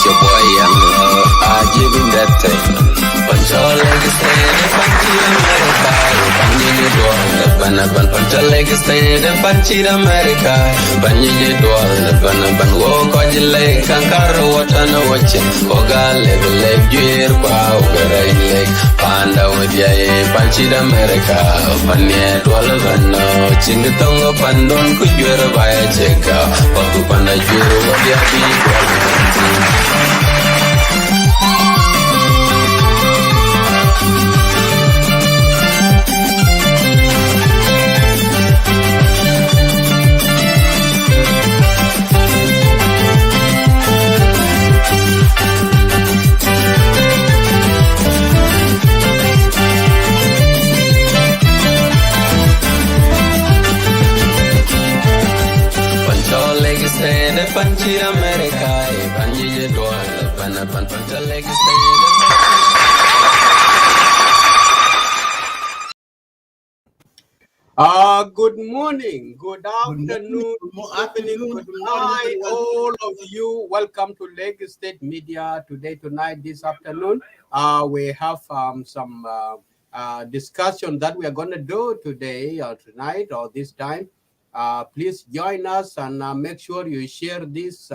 your boy Young I give him that thing. Pancho legs stand and punchy America. Banyi doll, ban pancho legs stand and punchy America. Banyi doll, ban walk on your leg. Kankaro watana watching. Oga leg gear pow garay leg. Panda with ya punchy America. Panya doll ban chingatongo pandon kujura baya cheka. Paku panda juru wabia bi. Panchi America, Panji Dwal, Panapan Pantaleg Good morning, good afternoon, good evening, good night, all of you. Welcome to Lagos State Media today, tonight, this afternoon. We have some discussion that we are going to do today or tonight or this time. Please join us and make sure you share this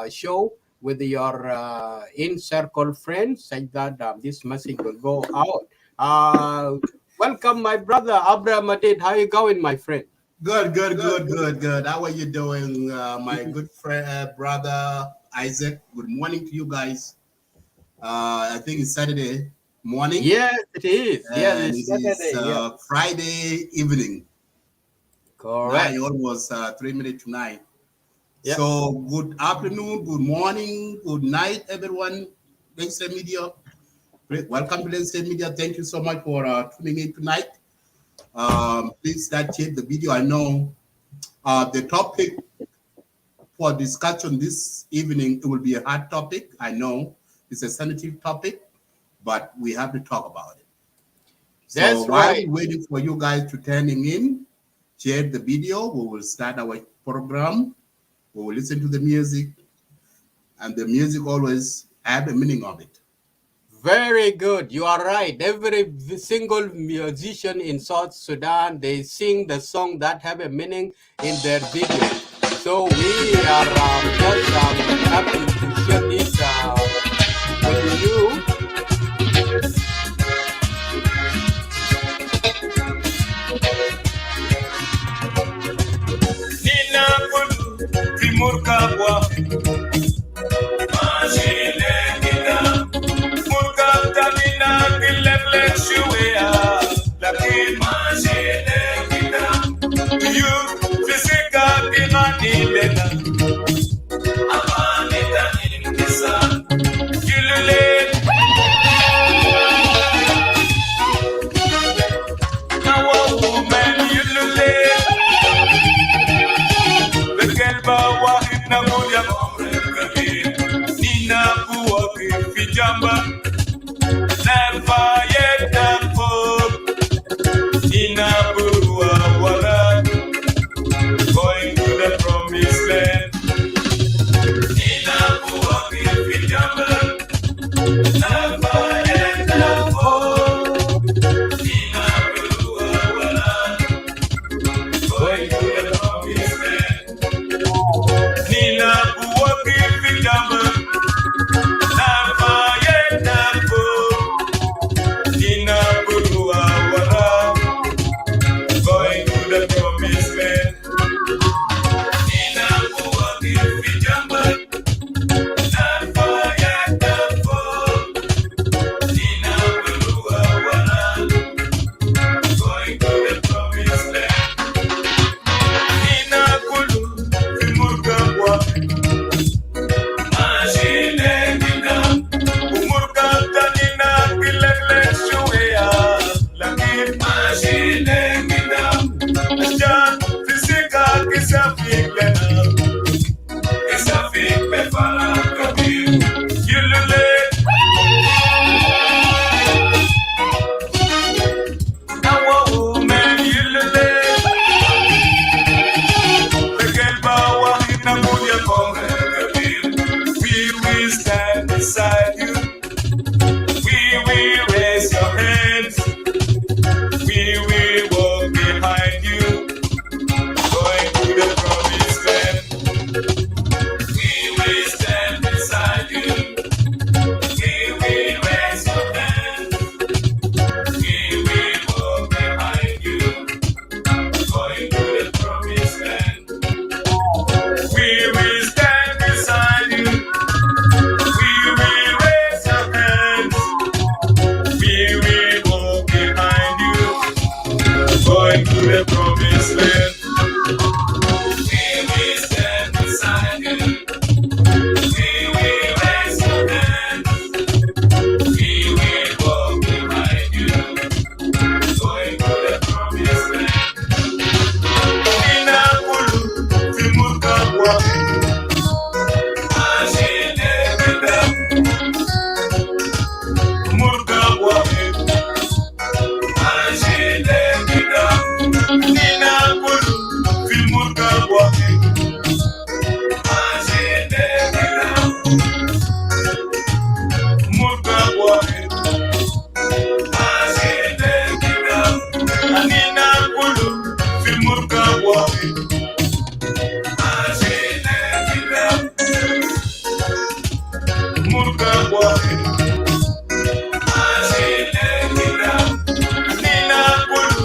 show with your in-circle friends, such that this message will go out. Welcome, my brother, Abraham Madid. How are you going, my friend? Good. How are you doing, my good friend, brother Isaac? Good morning to you guys. I think it's Saturday morning. Yes, it is. And it's Saturday. Friday evening. Correct. Almost 3 minutes to 9. Yep. So good afternoon, good morning, good night, everyone. Lagos State Media. Welcome to Lagos State Media. Thank you so much for tuning in tonight. Please start share the video. I know the topic for discussion this evening, it will be a hard topic. I know it's a sensitive topic, but we have to talk about it. So while we're waiting for you guys to turning in, share the video. We will start our program. We will listen to the music, and the music always have a meaning of it. Very good. You are right. Every single musician in South Sudan, they sing the song that have a meaning in their video. So we are just happy to share this with you. Murkabwa Mashile Kita Murkabta Mina Dilek Shuea Laki Mashile Kita You Fisika Bimani Lena Amanita Inkisa Yulule Nawa woman Yulule Wahid na moja kabir Nina buwaki pijamba Never yet done for Nina buwa wala Going to the promised land Nina buwaki pijamba Never yet done for Nina buwa wala Going to the promised land will stand beside you. We will raise your hands. We will walk behind you, going to the promised land. We will stand beside you. We will raise your hands. We will walk behind you, going to the promised land. We will stand beside you. We will raise your hands. We will walk behind you, going to the promised land. We will stand beside you. We will raise your hands. We will walk behind you, going to the promised land. Nina Kulu, Timurka Waki, Ashine Gida, Murka Waki, Ashine Gida, Nina Kulu, Timurka Waki, Ashine Gida, Murka Waki, Ashine Gida, Nina Kulu, Timurka Waki, Ashine Gida, Murka Waki, Ashine Gida, Nina Kulu,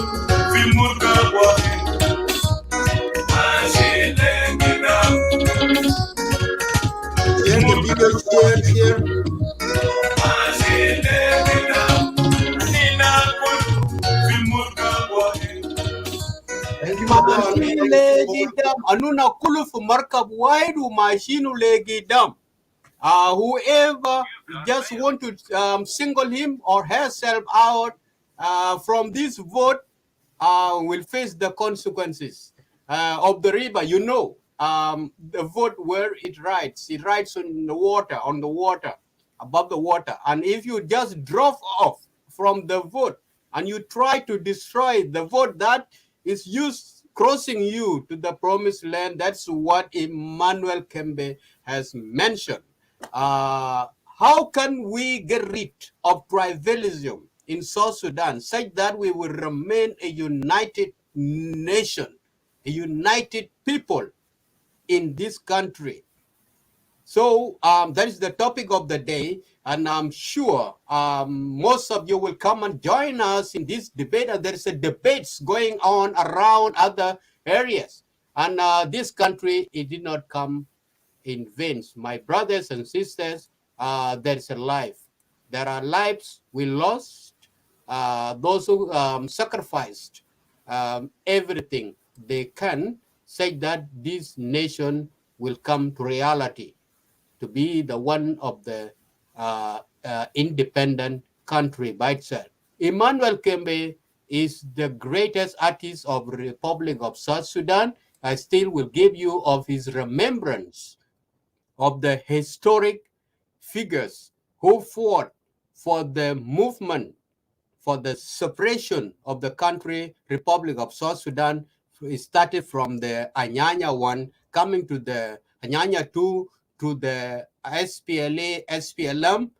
Timurka Waki, Ashine Gida, Share the video, share. Ashine Gida, Nina Kulu, Timurka Waki. Thank you, Madam. Legi dam anuna kulufu markab waidu mashinu legi dam. Whoever just want to single him or herself out from this vote will face the consequences of the river. You know, the vote where it rides on the water, above the water. And if you just drop off from the vote and you try to destroy the vote that is used crossing you to the promised land, that's what Emmanuel Kembe has mentioned. How can we get rid of tribalism in South Sudan such that we will remain a united nation, a united people in this country? So that is the topic of the day, and I'm sure most of you will come and join us in this debate. And there is a debates going on around other areas, and this country, it did not come in vain. My brothers and sisters, there is a life. There are lives we lost, those who sacrificed everything they can, say that this nation will come to reality, to be the one of the independent country by itself. Emmanuel Kembe is the greatest artist of Republic of South Sudan. I still will give you of his remembrance of the historic figures who fought for the movement for the separation of the country, Republic of South Sudan. It started from the Anyanya 1, coming to the Anyanya 2, to the SPLA, SPLM,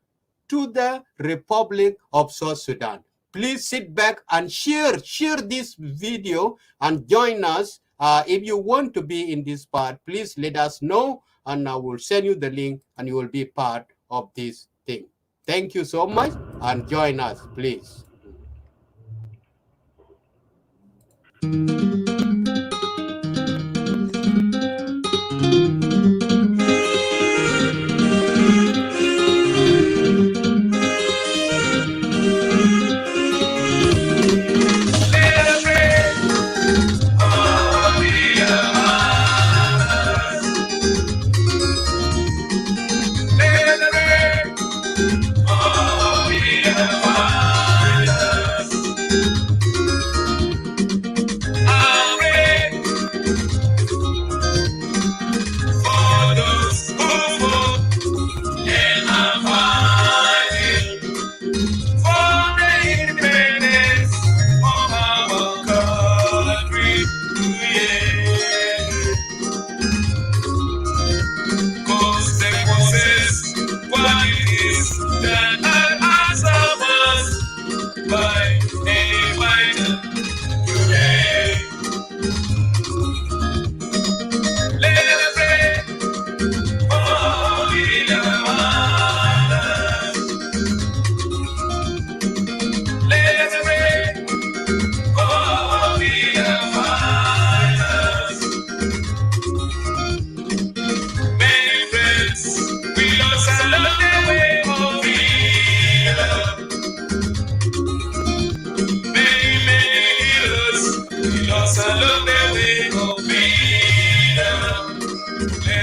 to the Republic of South Sudan. Please sit back and share this video and join us. If you want to be in this part, please let us know, and I will send you the link and you will be part of this thing. Thank you so much, and join us, please. Ah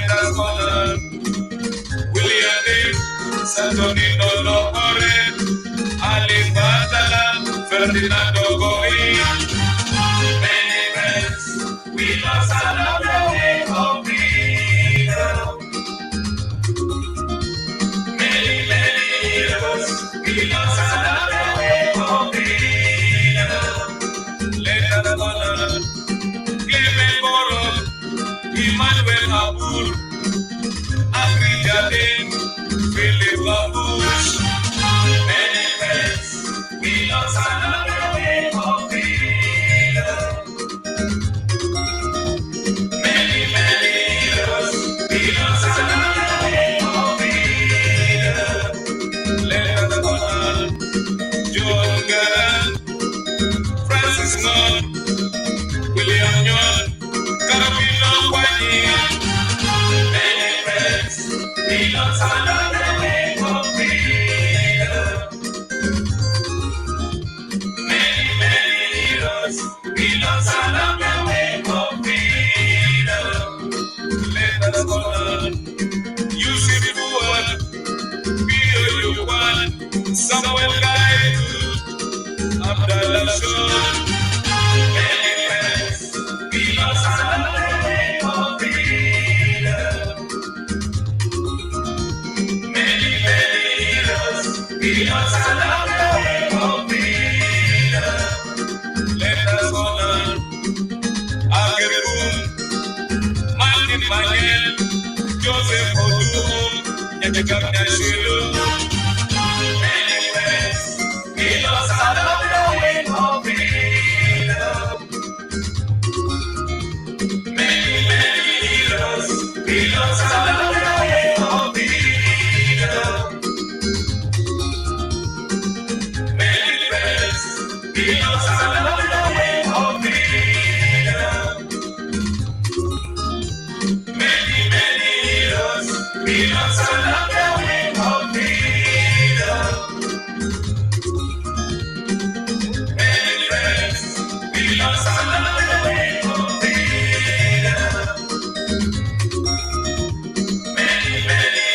let us honor William Dean, Saturnino Lopore, Ali Batala, Ferdinando Goya. Many friends, we lost along the way of freedom. Many heroes, we lost along the way of freedom. Let us honor Clement Boro, Emmanuel Abur, Abidjan, Philip Babush. Many friends, we lost along the way of freedom. Many heroes, we lost along the way of freedom. Let us honor John Garang, Francis Ngon, William Nyon, Carabino Kwani. Many friends, we lost along the way of freedom. Many heroes, we lost along the way of freedom. Let us honor Yusuf Buwan, Peter Yuwan, Samuel Gaidu, Abdallah Shah. Many friends, we lost along the way of freedom. Many heroes, we lost along the way of freedom. Let us honor Agerun, Martin Manuel, Joseph Odumo, Nyakabna Shilluk. Many friends, we lost along the way of freedom. Many heroes, we lost along the way of freedom. Many friends, we lost along the way of freedom. Many heroes, we lost along the way of freedom. Many friends, we lost along the way of freedom. Many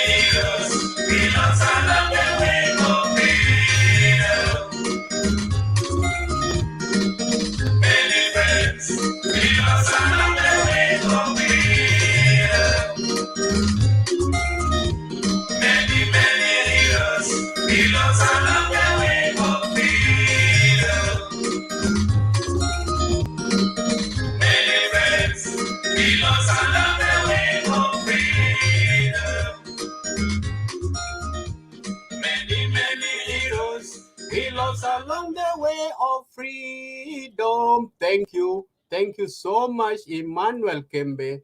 heroes, we lost along the way of freedom. Many friends, we lost along the way of freedom. Many heroes, we lost along the way of freedom. Many friends, we lost along the way of freedom. Many heroes, We lost along the way of freedom. Thank you. Thank you so much, Emmanuel Kembe.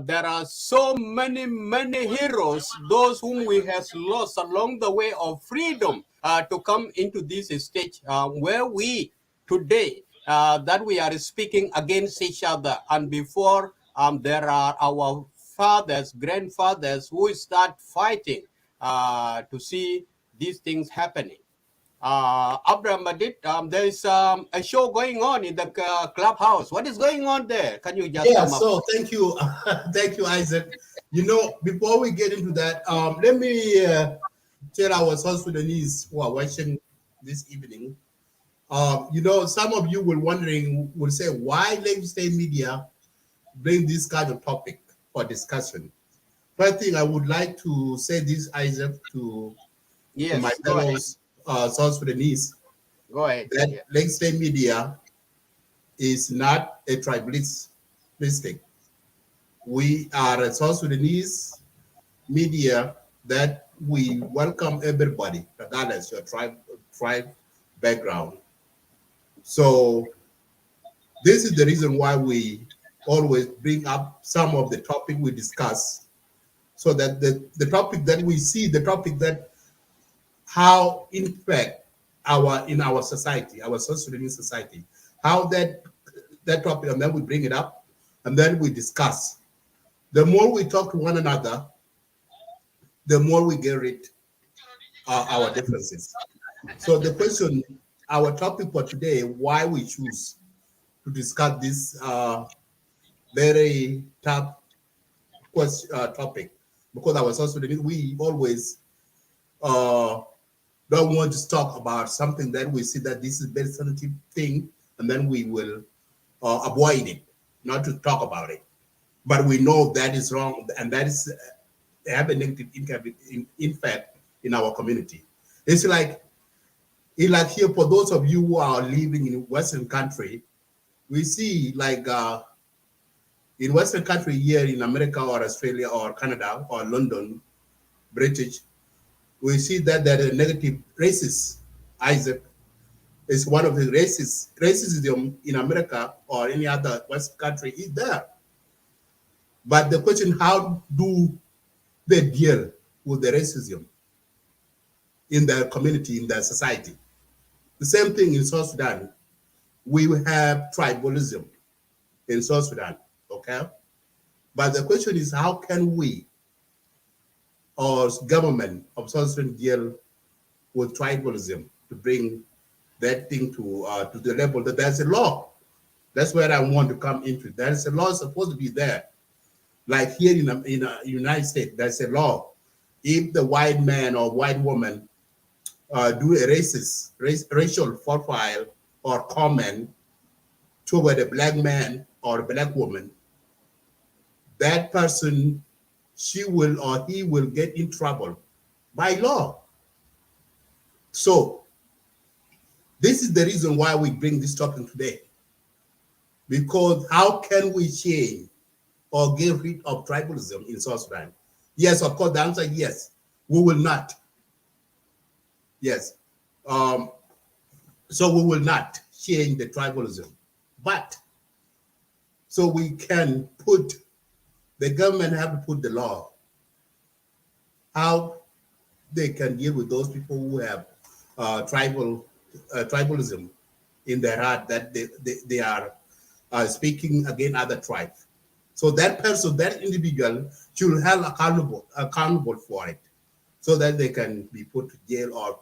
There are so many heroes, those whom we have lost along the way of freedom to come into this stage where we today that we are speaking against each other. And before there are our fathers, grandfathers who start fighting to see these things happening. Abraham Madid, there is a show going on in the clubhouse. What is going on there? Can you just Yeah, come up? so thank you. Thank you, Isaac. You know, before we get into that, let me tell our South Sudanese who are watching this evening. You know, some of you will say, why Lagos State media bring this kind of topic for discussion? First thing I would like to say this, Isaac, to Yes, my go ahead. fellows South Sudanese, Go ahead. that Yeah. Lagos State media is not a tribalist mistake. We are a South Sudanese media that we welcome everybody, regardless of your tribe background. So this is the reason why we always bring up some of the topic we discuss, so that the topic that we see, the topic that how in fact in our society, our South Sudanese society, how that topic, and then we bring it up and then we discuss. The more we talk to one another, the more we get rid of our differences. So the question, our topic for today, why we choose to discuss this very tough topic, because our South Sudanese, we always don't want to talk about something that we see that this is a very sensitive thing, and then we will avoid it, not to talk about it. But we know that is wrong, and that is have a negative impact in our community. It's like here, for those of you who are living in Western country, we see like in Western country here in America or Australia or Canada or London, British, we see that there is a negative racist. Isaac is one of the racism in America or any other Western country is there. But the question, how do they deal with the racism in their community, in their society? The same thing in South Sudan. We have tribalism in South Sudan, okay? But the question is, how can we, or government of South Sudan, deal with tribalism to bring that thing to the level that there's a law? That's where I want to come into. There's a law supposed to be there. Like here in the United States, there's a law. If the white man or white woman do a racial profile or comment toward a black man or a black woman, that person, she will or he will get in trouble by law. So this is the reason why we bring this topic today. Because how can we change or get rid of tribalism in South Sudan? Yes, of course, the answer is yes. We will not. Yes. So we will not change the tribalism. But so we can put, the government have to put the law, how they can deal with those people who have tribalism in their heart, that they are speaking against other tribes. So that person, that individual should held accountable for it, so that they can be put to jail or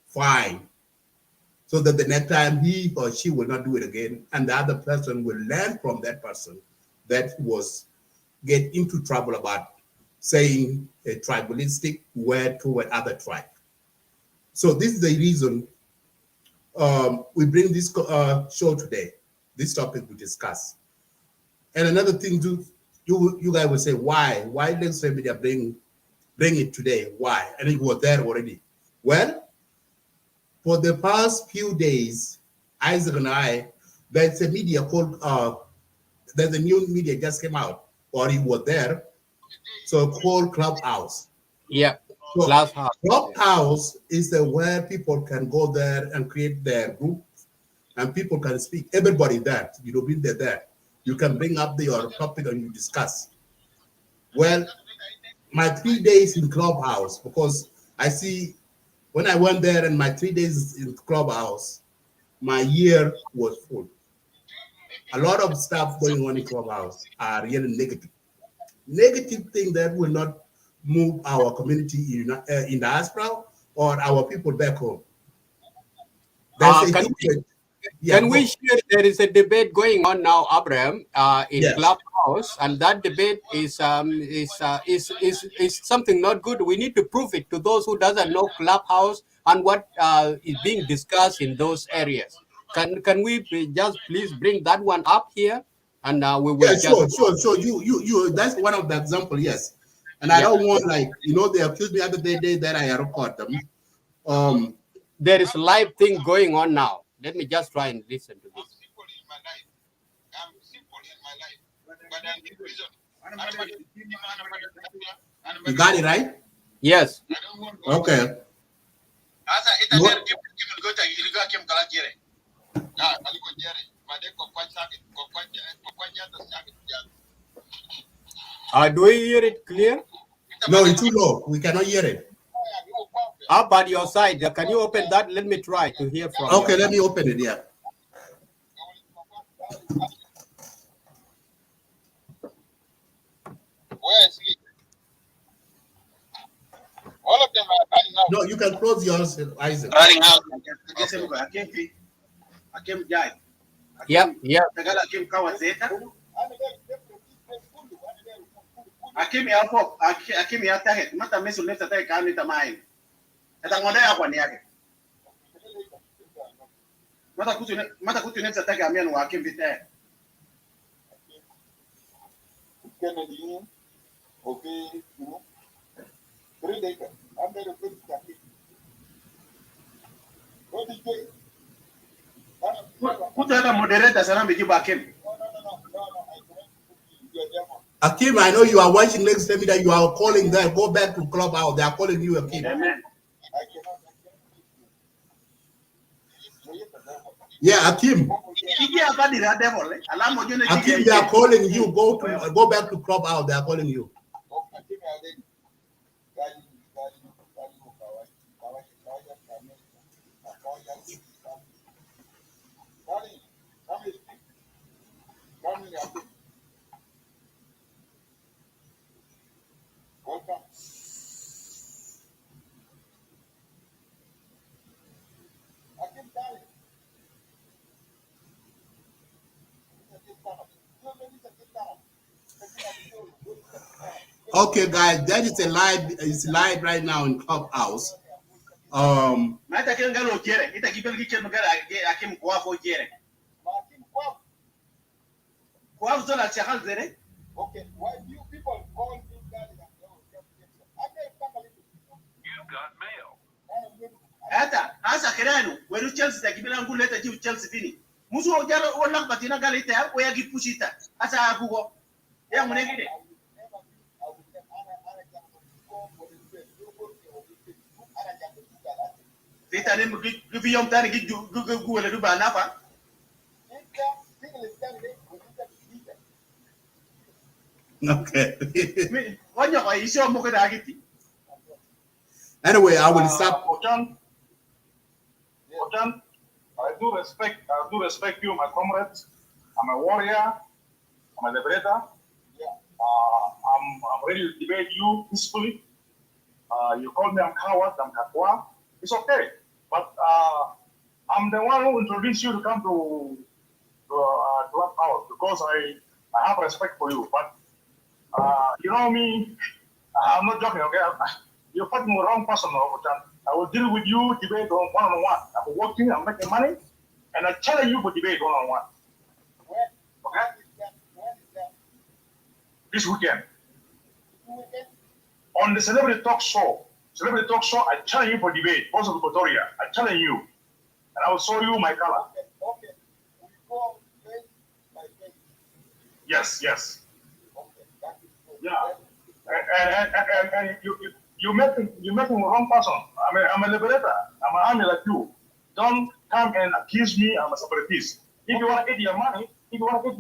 fined, so that the next time he or she will not do it again, and the other person will learn from that person that was get into trouble about saying a tribalistic word toward other tribe. So this is the reason we bring this show today, this topic we discuss. And another thing, you guys will say, why Legacy Media bring it today? Why? And it was there already. Well, for the past few days, Isaac and I, there's a media called, there's a new media just came out, or it was there, so called Clubhouse. Yeah, so Clubhouse is where people can go there and create their group, and people can speak. Everybody there, they're there. You can bring up your topic and you discuss. Well, my 3 days in Clubhouse, because I see when I went there and my 3 days in Clubhouse, my year was full. A lot of stuff going on in Clubhouse are really negative. Negative thing that will not move our community in diaspora or our people back home. Can we share? There is a debate going on now, Abraham, in Clubhouse, and that debate is something not good. We need to prove it to those who doesn't know Clubhouse and what is being discussed in those areas. Can we just please bring that one up here, and we will. Yeah, sure. You. That's one of the example. Yes, and I don't want they accused me the other day that I record them. There is a live thing going on now. Let me just try and listen to this. I'm simple in my life. But I'm in prison. You got it right? Yes. Okay. Do we hear it clear? No, it's too low. We cannot hear it. How about your side? Can you open that? Let me try to hear from you. Okay, let me open it, yeah. Where is he? All of them are running out. No, you can close yours, Isaac. Running out. Yeah. Akimi hapo, akimi atake, mata mesu leta take kani tamaini. Ata ngode hapo ni yake. Mata kutu neta take amian wa akimi vite. Kennedy, okay, you know, 3 days. I'm very good at it. What did you Kutu hata moderator sana mjibu akimi. Akim, I know you are watching next time that you are calling there. Go back to Clubhouse. They are calling you Akim. Amen. Yeah, Akim. Kiki hapa ni la devil. Alamo jone kiki. Akim, they are calling you. Go back to Clubhouse. They are calling you. Okay, guys, that is a live. It's live right now in Clubhouse. Mata kenga lo quiere. Ita kipel kiche no gara akim kwa fo quiere. Kwa fo la chakal zere. Okay, why do you people call me daddy? You got mail. Ata asa kerano. Weru Chelsea ta kipela ngulu leta jiu Chelsea fini. Musu ojalo olak batina gala ita o ya gipushita. Asa abugo. Ya munegide. Vita ni giviyom tani gu wala du ba nafa. Okay. Wanya ko isyo mo kada agiti. Anyway, I will stop. Ojan, I do respect you, my comrades. I'm a warrior. I'm a liberator. I'm ready to debate you peacefully. You call me a coward, I'm Kakwa. It's okay. But I'm the one who introduced you to come to Clubhouse because I have respect for you. But you know me, I'm not joking, okay? You're fucking the wrong person over time. I will deal with you, debate one-on-one. I'm working, I'm making money, and I challenge you for debate one-on-one. Okay? This weekend. On the Celebrity Talk Show, I challenge you for debate, both of Equatoria. I challenge you, and I will show you my color. Okay. We go face by face. Yes. Okay, that is good. Yeah. And you're making the wrong person. I'm a liberator. I'm an army like you. Don't come and accuse me I'm a separatist. If you want to get your money, if you want to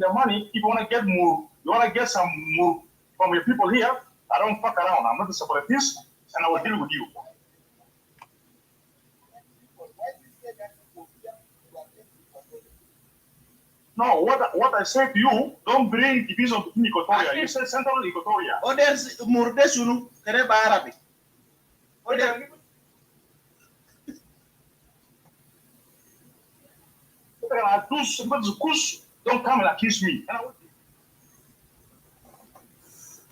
get more, you want to get some more from your people here, I don't fuck around. I'm not a separatist, and I will deal with you. No, what I say to you, don't bring division between Equatoria. You said Central Equatoria. Others murde sunu kere ba Arabic. Others Don't come and accuse me.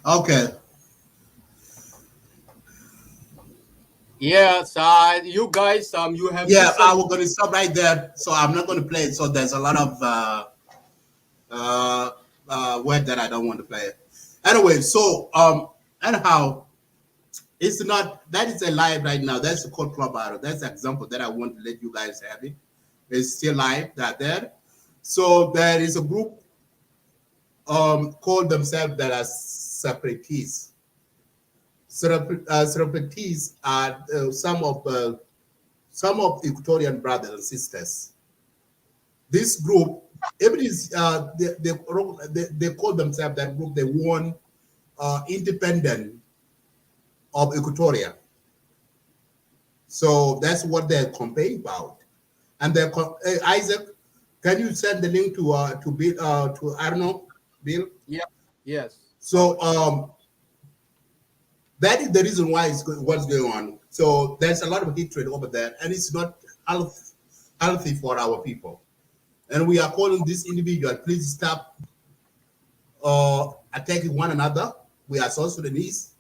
Okay. Yes, you guys, you have. Yeah, I was going to stop right there, so I'm not going to play it. So there's a lot of word that I don't want to play. Anyway, so anyhow, it's not that is a live right now. That's the code club out. That's the example that I want to let you guys have it. It's still live that there. So there is a group called themselves that are separatists. Separatists are some of Equatorian brothers and sisters. This group, they call themselves that group. They want independent of Equatoria. So that's what they're campaigning about. And they're Isaac, can you send the link to Bill to Arno, Bill? Yeah. Yes. So that is the reason why what's going on. So there's a lot of hatred over there, and it's not healthy for our people. And we are calling this individual, please stop attacking one another. We are South Sudanese.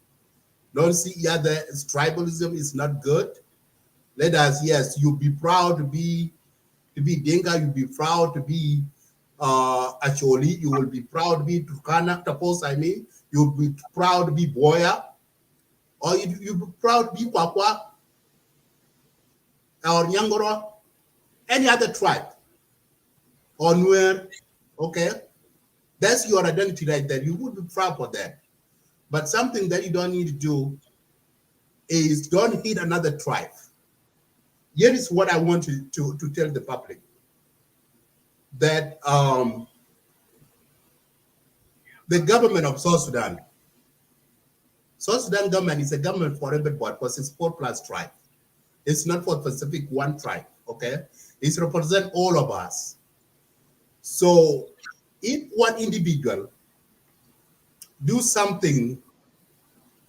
Don't see each other as tribalism is not good. Let us, yes, you be proud to be Dinka, you be proud to be Acholi, you will be proud to be Turkana, Tapos, I mean, you'll be proud to be Boya, or you be proud to be Kwakwa, or Nyangoro, any other tribe, or Nuer, okay? That's your identity right there. You would be proud for that. But something that you don't need to do is don't hit another tribe. Here is what I want to tell the public. That the government of South Sudan government is a government for everybody because it's 4+ tribes. It's not for specific one tribe, okay? It represents all of us. So if one individual do something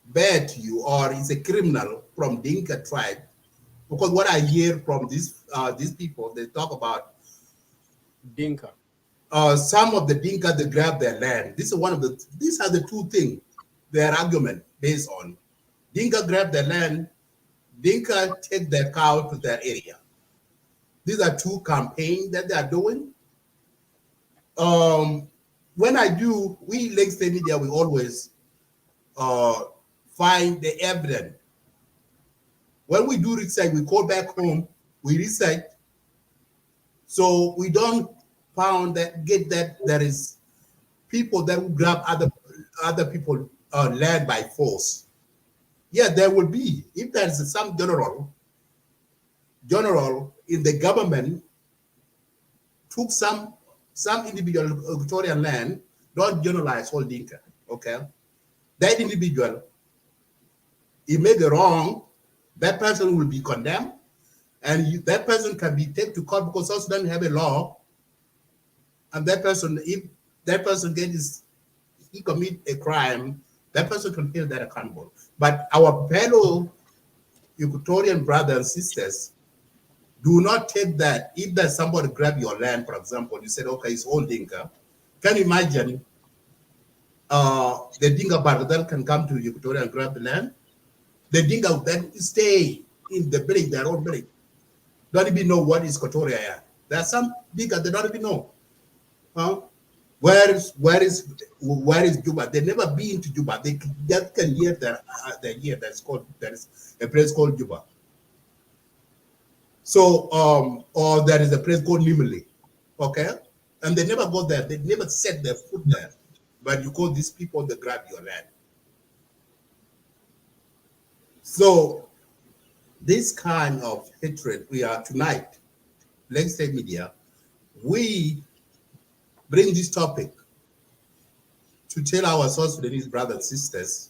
bad to you or is a criminal from Dinka tribe, because what I hear from these people, they talk about Dinka. Some of the Dinka, they grab their land. These are the two things their argument based on. Dinka grab their land, Dinka take their cow to their area. These are two campaigns that they are doing. When we Lake State Media, we always find the evidence. When we do research, we call back home, we research. So we don't get that there is people that will grab other people land by force. Yeah, there will be. If there's some general in the government took some individual Equatorian land, don't generalize all Dinka, okay? That individual, he made it wrong, that person will be condemned, and that person can be taken to court because South Sudan have a law, and that person, if that person he commit a crime, that person can feel that accountable. But our fellow Equatorian brothers and sisters do not take that. If there's somebody grab your land, for example, you said, okay, it's all Dinka. Can you imagine the Dinka Baradal can come to Equatoria and grab the land? The Dinka then stay in the building, their own building. Don't even know what is Equatoria. There are some Dinka they don't even know. Where is Juba? They never been to Juba. They just can hear there is a place called Juba. So or there is a place called Nimili, okay? And they never go there. They never set their foot there. But you call these people, they grab your land. So this kind of hatred we are tonight, Lake State Media, we bring this topic to tell our South Sudanese brothers and sisters,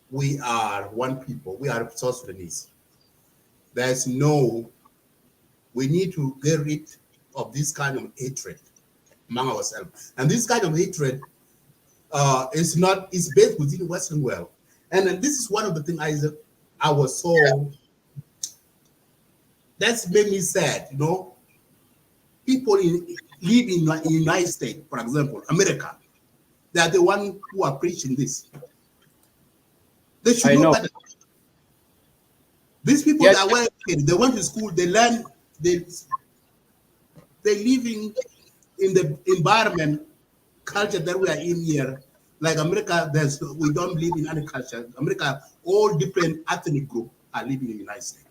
we are one people, we are South Sudanese. We need to get rid of this kind of hatred among ourselves. And this kind of hatred is based within the Western world. And this is one of the things I was so, that's made me sad, you know. People live in the United States, for example, America, they are the ones who are preaching this. They should know better. These people that were educated, they went to school, they learn, they living in the environment, culture that we are in here. Like America, we don't live in any culture. America, all different ethnic groups are living in the United States.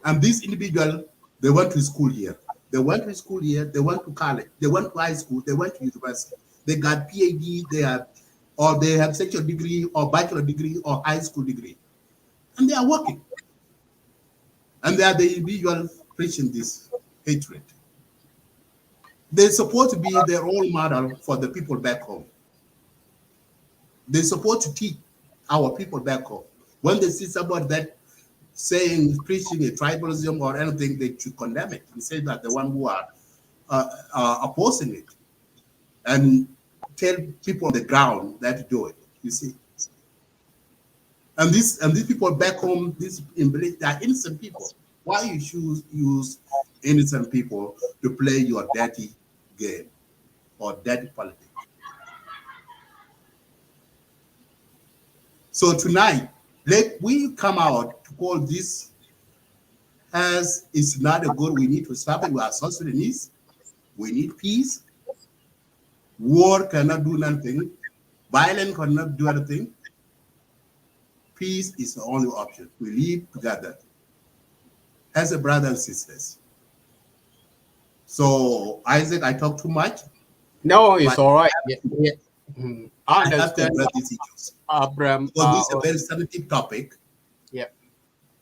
And these individuals, they went to school here. They went to school here, they went to college, they went to high school, they went to university. They got PhD, they have sexual degree or bachelor degree or high school degree. And they are working. And they are the individuals preaching this hatred. They're supposed to be their role model for the people back home. They're supposed to teach our people back home. When they see somebody that preaching a tribalism or anything, they should condemn it and say that the one who are opposing it, and tell people on the ground that to do it. You see, and these people back home, they are innocent people. Why you use innocent people to play your dirty game or dirty politics? So tonight, let we come out to call this as it's not a good. We need to stop it. We are South Sudanese. We need peace. War cannot do nothing. Violence cannot do anything. Peace is the only option. We live together as a brothers and sisters. So Isaac, I talk too much. No, it's but all right. I have Yeah. to- I I have to understand, address these issues. Abraham. So this is a very sensitive topic. Yeah.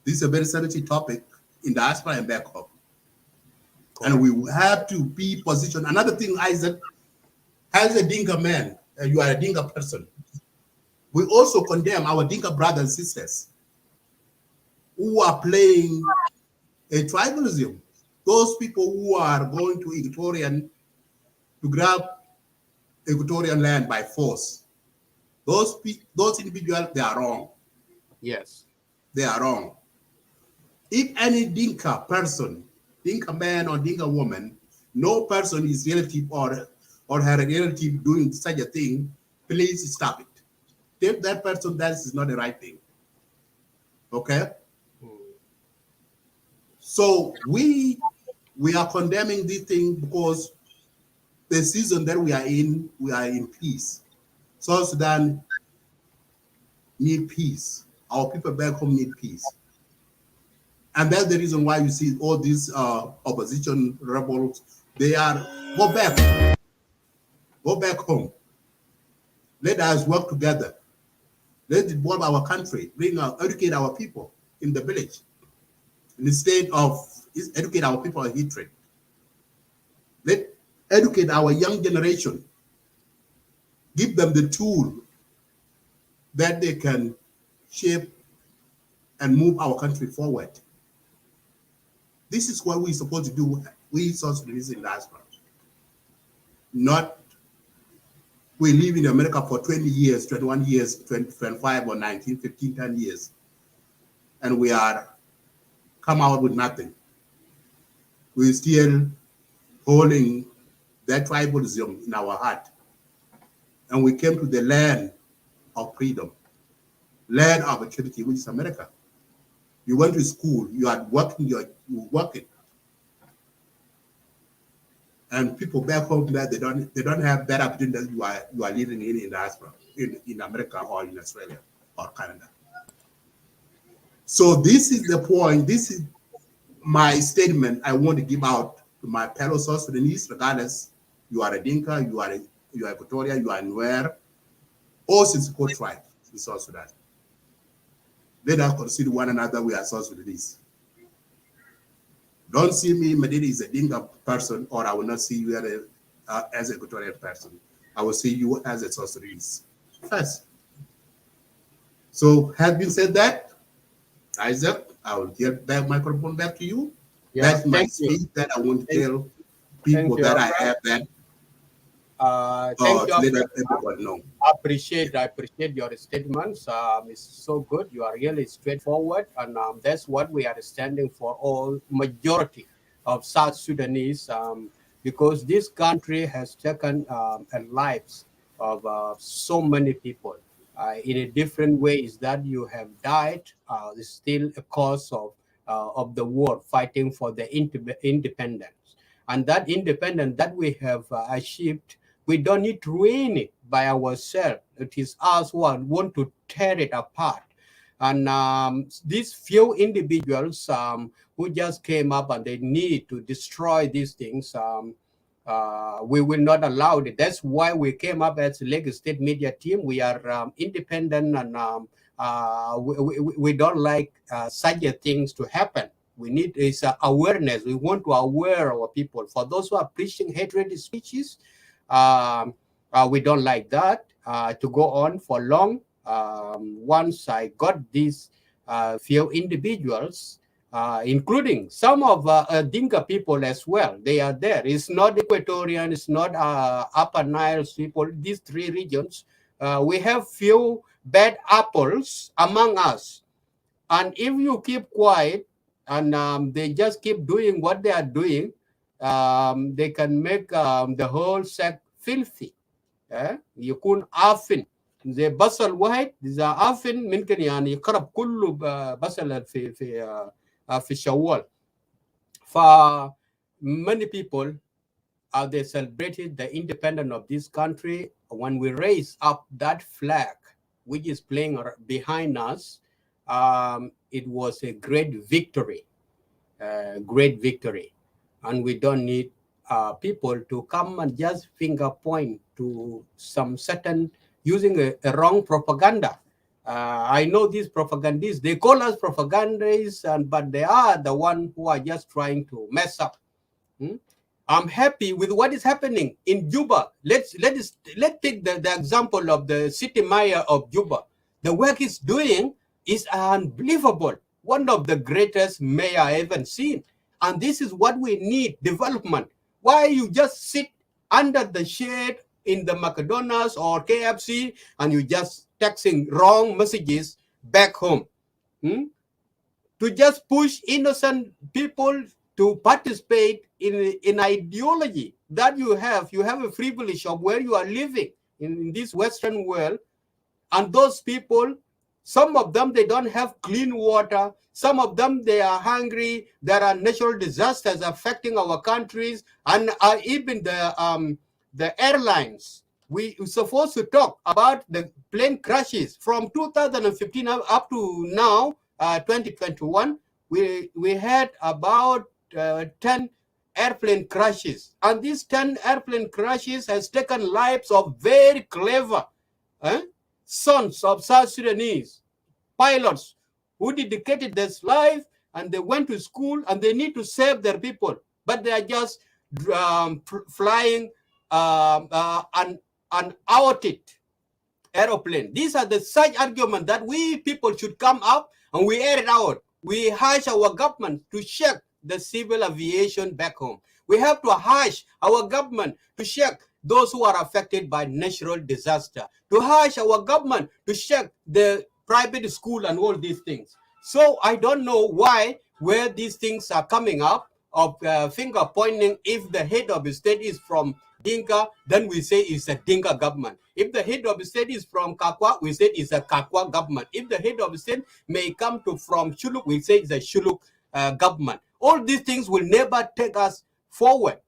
This is a very sensitive topic in diaspora and back home. And we have to be positioned. Another thing, Isaac, as a Dinka man, you are a Dinka person. We also condemn our Dinka brothers and sisters who are playing a tribalism. Those people who are going to Equatorian to grab Equatorian land by force. Those individuals, they are wrong. Yes. They are wrong. If any Dinka person, Dinka man or Dinka woman, no person is relative or her relative doing such a thing, please stop it. If that person, that is not the right thing. Okay? So we are condemning this thing because the season that we are in peace. South Sudan need peace. Our people back home need peace. And that's the reason why you see all these opposition rebels, they are, go back home. Let us work together. Let's develop our country, educate our people in the village, instead of educate our people on hatred. Let educate our young generation, give them the tool that they can shape and move our country forward. This is what we're supposed to do, we South Sudanese in diaspora. Not we live in America for 20 years, 21 years, 20, 25 or 19, 15, 10 years, and we are come out with nothing. We're still holding that tribalism in our heart. And we came to the land of freedom, land of opportunity, which is America. You went to school, you are working, you're working. And people back home that they don't have that opportunity that you are living in diaspora, in America or in Australia or Canada. So this is the point. This is my statement I want to give out to my fellow South Sudanese, regardless you are a Dinka, you are Equatorian, you are Nuer, or Sisiko tribe in South Sudan. Let us consider one another, we are South Sudanese. Don't see me, Medina is a Dinka person, or I will not see you as a Equatorian person. I will see you as a South Sudanese first. So, having said that, Isaac, I will give that microphone back to you. Yeah, that's my speech that I want to tell people that I have that. Thank you. Let everybody know. I appreciate your statements. It's so good. You are really straightforward, and that's what we are standing for. All majority of South Sudanese, because this country has taken lives of so many people in a different ways that you have died. Is still a cause of the war, fighting for the independence, and that independence that we have achieved. We don't need to ruin it by ourselves. It is us who want to tear it apart. And these few individuals who just came up and they need to destroy these things, we will not allow it. That's why we came up as a Lagos State Media Team. We are independent, and we don't like such things to happen. We need is awareness. We want to aware our people. For those who are preaching hatred speeches, we don't like that to go on for long. Once I got these few individuals, including some of Dinka people as well, they are there. It's not Equatorian, it's not Upper Nile people, these three regions. We have few bad apples among us. And if you keep quiet and they just keep doing what they are doing, they can make the whole sect filthy. You couldn't often زي بصل واحد إذا عفن ممكن يعني يقرب كله بصل في الشوال. Many people they celebrated the independence of this country. When we raise up that flag, which is playing behind us, it was a great victory, and we don't need people to come and just finger point to some certain using a wrong propaganda. I know these propagandists, they call us propagandists, but they are the one who are just trying to mess up. I'm happy with what is happening in Juba. Let's take the example of the city mayor of Juba. The work he's doing is unbelievable. One of the greatest mayor I ever seen. And this is what we need, development. Why you just sit under the shade in the McDonald's or KFC and you just texting wrong messages back home? To just push innocent people to participate in ideology that you have a privilege of where you are living in this Western world. And those people, some of them, they don't have clean water. Some of them, they are hungry. There are natural disasters affecting our countries. And even the airlines. We're supposed to talk about the plane crashes from 2015 up to now, 2021. We had about 10 airplane crashes. And these 10 airplane crashes has taken lives of very clever sons of South Sudanese pilots who dedicated their life and they went to school and they need to save their people. But they are just flying an outed aeroplane. These are the such arguments that we people should come up and we air it out. We urge our government to check the civil aviation back home. We have to urge our government to check those who are affected by natural disaster, to urge our government to check the private school and all these things. So I don't know where these things are coming up of finger pointing. If the head of the state is from Dinka, then we say it's a Dinka government. If the head of the state is from Kakwa, we say it's a Kakwa government. If the head of the state may come from Shilluk, we say it's a Shilluk government. All these things will never take us forward.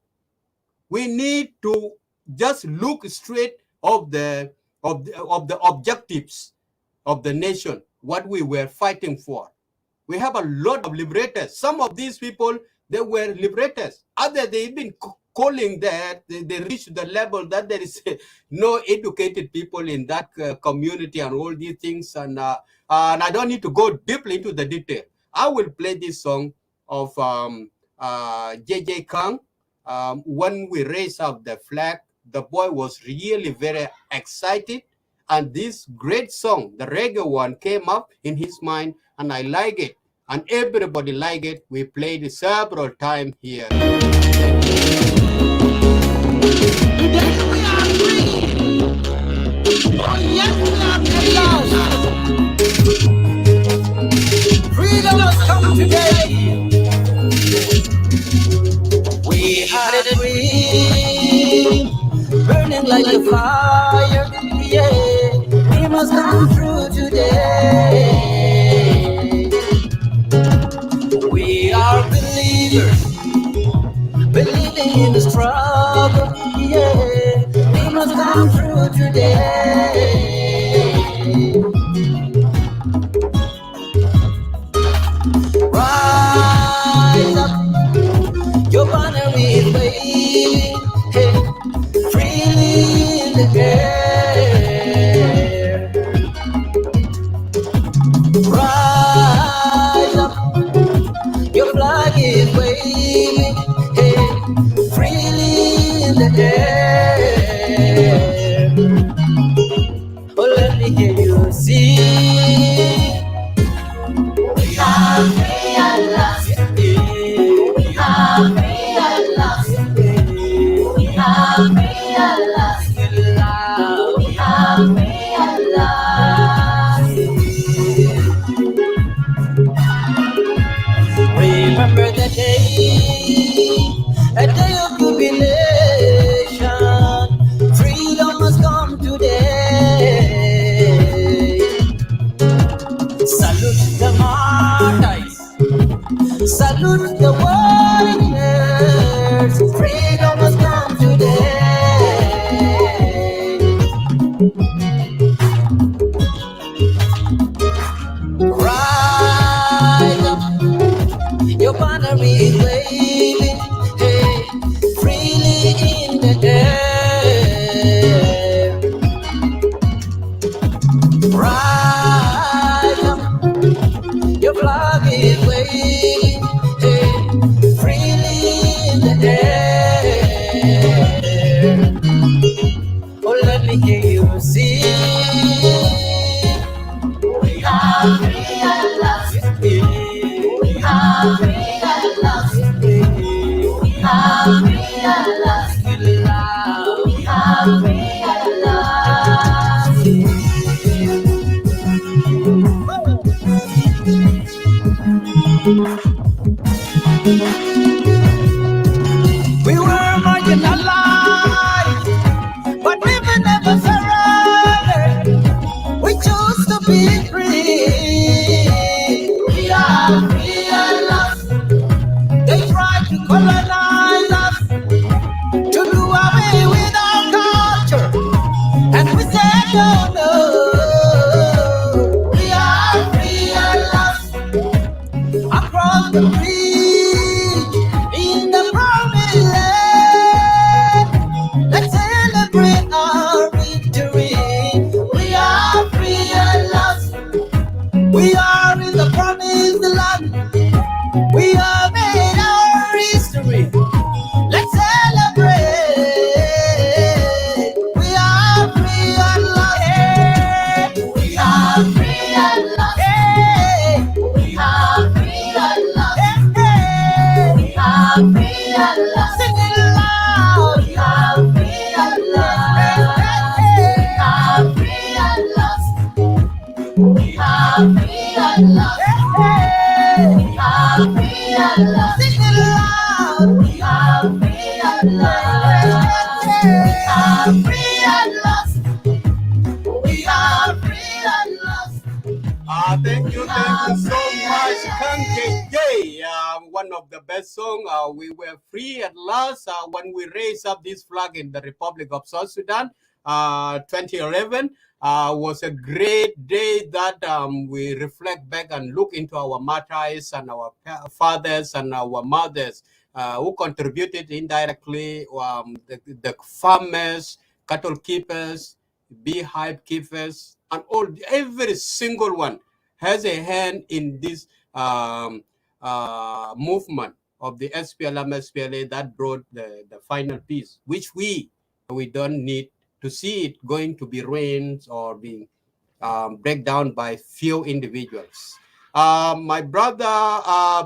We need to just look straight of the objectives of the nation, what we were fighting for. We have a lot of liberators. Some of these people, they were liberators. Others, they've been calling that they reached the level that there is no educated people in that community and all these things. And I don't need to go deeply into the detail. I will play this song of JJ Kang. When we raised up the flag, the boy was really very excited. And this great song, the reggae one, came up in his mind, and I like it. And everybody like it. We played it several times here. Today we are free. Oh yes, we are free. Freedom has come today. We are free, burning like a fire. Yeah, we must come through today. We are believers, believing in the struggle. Yeah, we must come through today. Rise up, your banner is waving, hey, freely in the air. Rise up, your flag is waving, hey, freely in the air. Oh, let me hear you sing. We are free at last. We are free at last. We are free at last. We are free at last. Remember the day, a day of jubilation. Freedom has come today. Rise up, your flag is waving, hey, freely in the air. Oh, let me hear you sing. We are free at last. We are free at last. We are free at last. We are free at last. We were marginalized, but we will never surrender. We choose to be free. We are free at last. They try to colonize us, to do away with our culture, and we say no, no. We are free at last. Across the bridge, in the promised land, let's celebrate our victory. We are free at last. We are in the promised land. We have made our history. Let's celebrate. We are free at last. Hey. We are free at last. Hey. We are free at last. Hey. We are free at last. Sing it loud. We are free at last. Hey. We are free at last. We are free at last. Hey. We are free at last. Sing it loud. We are free at last. We are free at last. We are free at last. Thank you so much, Kanke J. One of the best songs. We were free at last when we raised up this flag in the Republic of South Sudan. 2011 was a great day that we reflect back and look into our martyrs and our fathers and our mothers who contributed indirectly, the farmers, cattle keepers, beehive keepers, and every single one has a hand in this movement of the SPLA that brought the final peace, which we don't need to see it going to be ruined or being break down by few individuals. My brother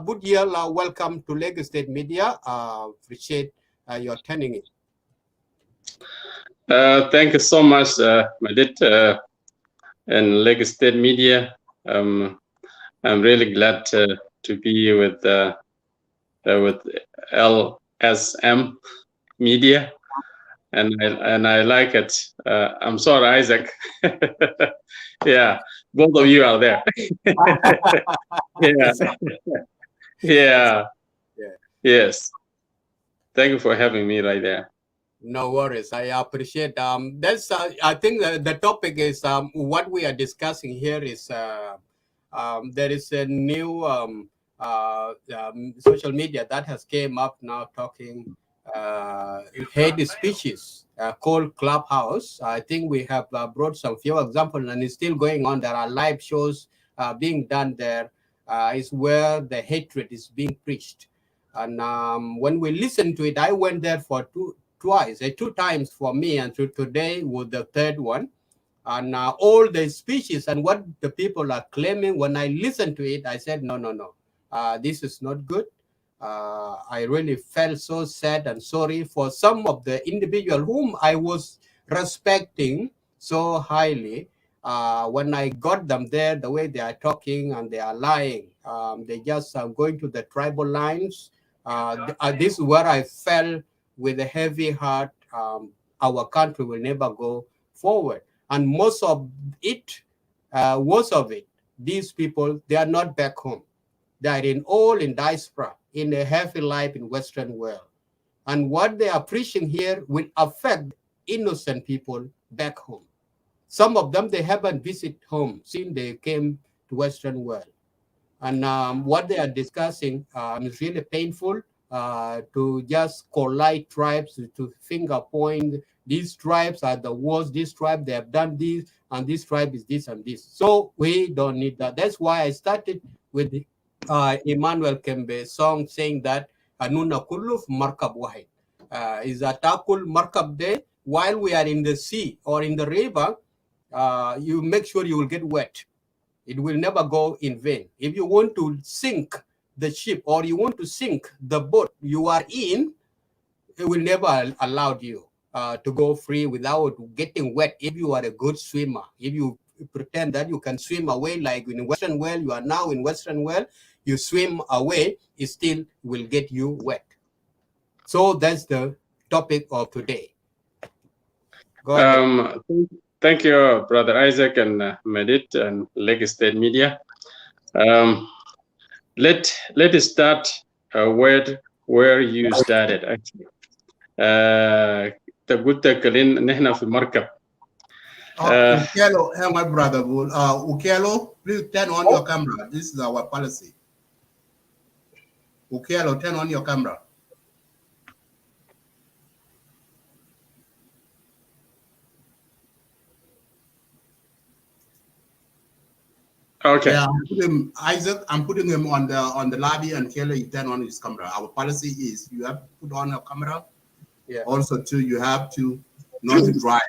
Budiel, welcome to Lagos State Media. Appreciate your turning in. Thank you so much, Madit, and Lagos State Media. I'm really glad to be with LSM Media, and I like it. I'm sorry, Isaac. Yeah, both of you are there. Yeah. Yes. Thank you for having me right there. No worries. I appreciate. That's. I think the topic is what we are discussing here is there is a new social media that has came up now talking hate speeches called Clubhouse. I think we have brought some few examples, and it's still going on. There are live shows being done there. Is where the hatred is being preached, and when we listen to it, I went there for two times for me, and today with the third one, and all the speeches and what the people are claiming. When I listened to it, I said, no, this is not good. I really felt so sad and sorry for some of the individuals whom I was respecting so highly. When I got them there, the way they are talking and they are lying, they just are going to the tribal lines. This is where I felt with a heavy heart, our country will never go forward. And most of it, these people, they are not back home. They are in diaspora, in a heavy life in Western world. And what they are preaching here will affect innocent people back home. Some of them, they haven't visited home since they came to Western world. And what they are discussing is really painful. To just collide tribes, to finger point these tribes are the worst, this tribe, they have done this, and this tribe is this and this. So we don't need that. That's why I started with Emmanuel Kembe's song saying that Anuna Kuluf Markab Wahid. Is a Takul Markab Day while we are in the sea or in the river, you make sure you will get wet. It will never go in vain. If you want to sink the ship or you want to sink the boat you are in, it will never allow you to go free without getting wet. If you are a good swimmer, if you pretend that you can swim away like in Western world, you are now in Western world, you swim away, it still will get you wet. So that's the topic of today. Go ahead. Thank you, Brother Isaac and Medit and Leg State Media. Let us start where you started actually. قلت كلين نحن في مركب. Ukelo, hey, my brother, Ukelo, please turn on your camera. This is our policy. Ukelo, turn on your camera. Okay. Yeah, I'm putting him on the lobby, and Kelly, turn on his camera. Our policy is you have to put on your camera. Yeah. Also, too, you have to not to drive.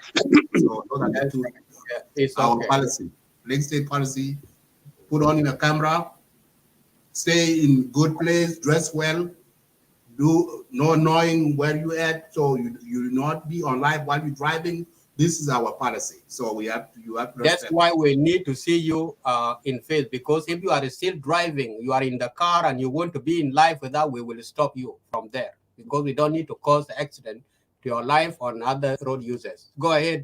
So those are the two. It's Our okay. policy, Lake State policy. Put on your camera. Stay in good place. Dress well. Do not knowing where you at, so you not be on live while you're driving. This is our policy. So you have to. That's why we need to see you in face, because if you are still driving, you are in the car and you want to be in live with that, we will stop you from there, because we don't need to cause the accident to your life or other road users. Go ahead,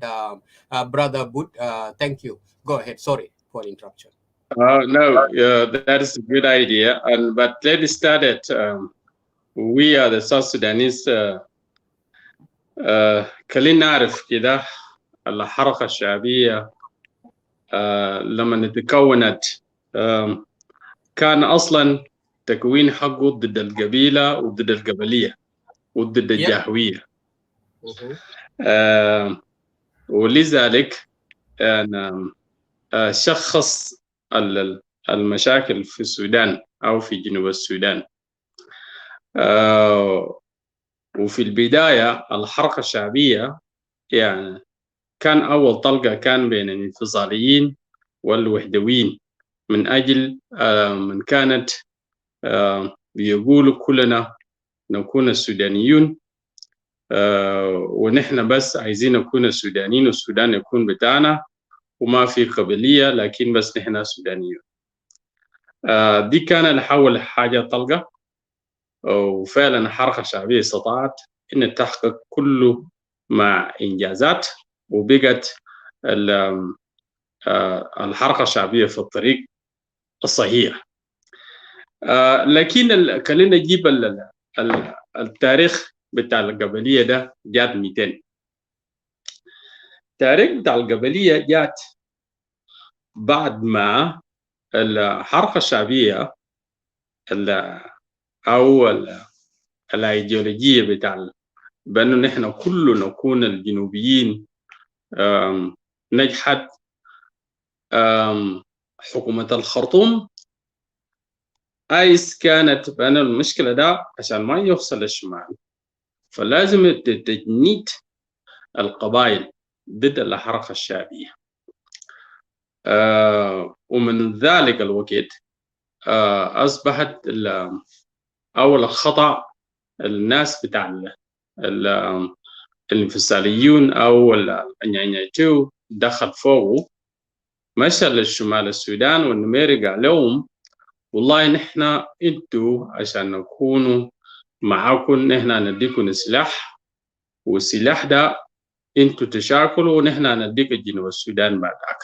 Brother Boot. Thank you. Go ahead. Sorry for the interruption. No, that is a good idea. But let's start at we are the South Sudanese. خلينا نعرف كده الحركة الشعبية لما تكونت كان أصلا تكوين حقه ضد القبيلة وضد القبلية وضد الجهوية. ولذلك شخص المشاكل في السودان أو في جنوب السودان. وفي البداية الحركة الشعبية يعني كان أول طلقة كان بين الانفصاليين والوحدويين من أجل من كانت بيقولوا كلنا نكون السودانيون ونحن بس عايزين نكون السودانيين والسودان يكون بتاعنا وما في قبلية لكن بس نحن سودانيون. دي كان لحول حاجة طلقة، وفعلا الحركة الشعبية استطاعت أن تحقق كله مع إنجازات، وبقت الحركة الشعبية في الطريق الصحيح. لكن خلينا نجيب التاريخ بتاع القبلية ده جات 200. التاريخ بتاع القبلية جات بعد ما الحركة الشعبية أو الأيديولوجية بتاع بأنه نحن كلنا نكون الجنوبيين نجحت. حكومة الخرطوم عايز كانت بأن المشكلة ده عشان ما يوصل للشمال فلازم تجنيد القبائل ضد الحركة الشعبية. ومن ذلك الوقت أصبحت أول خطأ الناس بتاع الانفصاليون أو النيانيتو دخل فوقه، مشى للشمال السودان والنميري قال لهم والله نحن انتوا عشان نكونوا معاكم نحن نديكم سلاح، والسلاح ده انتوا تشاكلوا ونحن نديك جنوب السودان بعدك.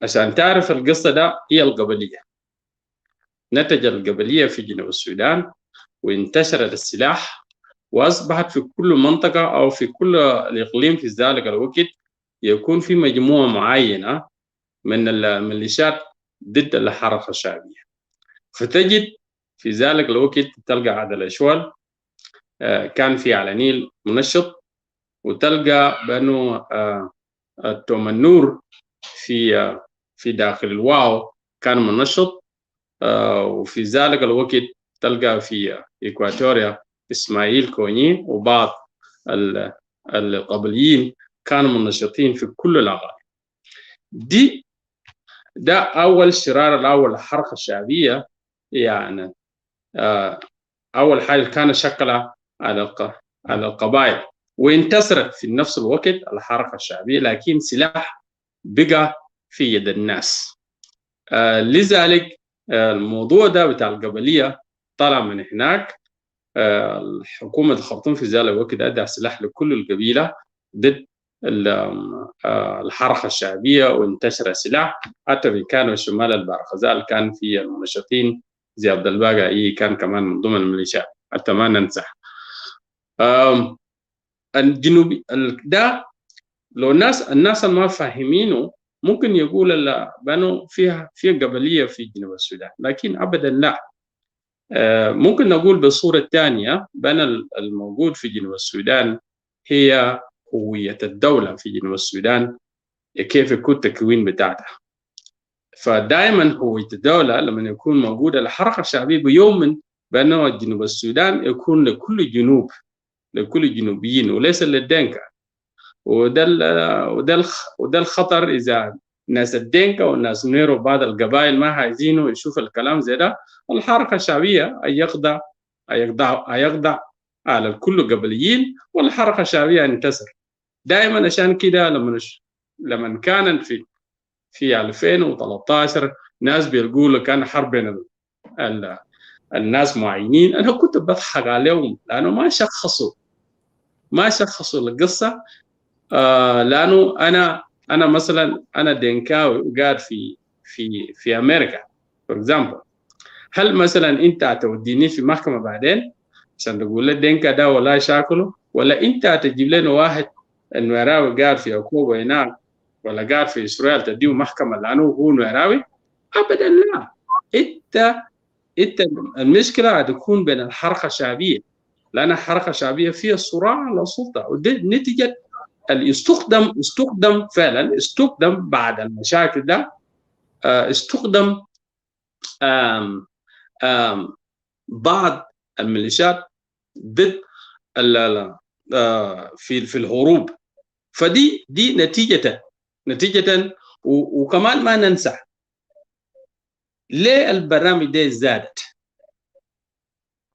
عشان تعرف القصة ده هي القبلية. نتج القبلية في جنوب السودان وانتشر السلاح، وأصبحت في كل منطقة أو في كل الإقليم في ذلك الوقت يكون في مجموعة معينة من الميليشيات ضد الحركة الشعبية. فتجد في ذلك الوقت تلقى عدل الأشوال كان في على نيل منشط وتلقى بأنه التومنور في داخل الواو كان منشط، وفي ذلك الوقت تلقى في إكواتوريا إسماعيل كوني وبعض القبليين كانوا منشطين في كل الأغاني دي. ده أول شرار الأول الحركة الشعبية، يعني أول حاجة كان شكلها على القبائل، وانتصرت في نفس الوقت الحركة الشعبية، لكن سلاح بقى في يد الناس. لذلك الموضوع ده بتاع القبلية طلع من هناك. حكومة الخرطوم في ذلك الوقت أدى سلاح لكل القبيلة ضد الحركة الشعبية، وانتشر السلاح حتى في كانوا شمال البارغزال كان في المنشطين زي عبد الباقي كان كمان من ضمن الميليشيات حتى ما ننسى. الجنوبي ده لو الناس ما فاهمينه ممكن يقول لا بانه في قبلية في جنوب السودان، لكن أبدا لا. ممكن نقول بصورة ثانية بأن الموجود في جنوب السودان هي هوية الدولة في جنوب السودان، كيف يكون التكوين بتاعتها. فدائما هوية الدولة لما يكون موجودة الحركة الشعبية بيؤمن بأنه جنوب السودان يكون لكل الجنوبيين وليس للدينكا. وده الخطر إذا ناس الدينكا والناس نيرو بعض القبائل ما عايزينه يشوف الكلام زي ده. الحركة الشعبية يخضع على الكل قبليين، والحركة الشعبية انتصر دائما. عشان كده لما كان في 2013 ناس بيقولوا كان حرب بين الناس معينين، انا كنت بضحك عليهم لانه ما شخصوا القصه. لانه انا مثلا انا دينكاوي وقاعد في امريكا فور اكزامبل. هل مثلا انت هتوديني في محكمه بعدين عشان تقول لي دينكا ده ولا شاكله، ولا انت هتجيب لنا واحد النوراوي قاعد في عقوبه هناك ولا قاعد في اسرائيل تديه محكمه لانه هو نوراوي؟ ابدا لا. انت المشكله هتكون بين الحركه الشعبيه، لان الحركه الشعبيه فيها صراع على السلطه، ودي نتيجه اللي استخدم فعلا بعد المشاكل ده. استخدم بعض الميليشيات ضد في الهروب. فدي نتيجة وكمان ما ننسى ليه البرامج دي زادت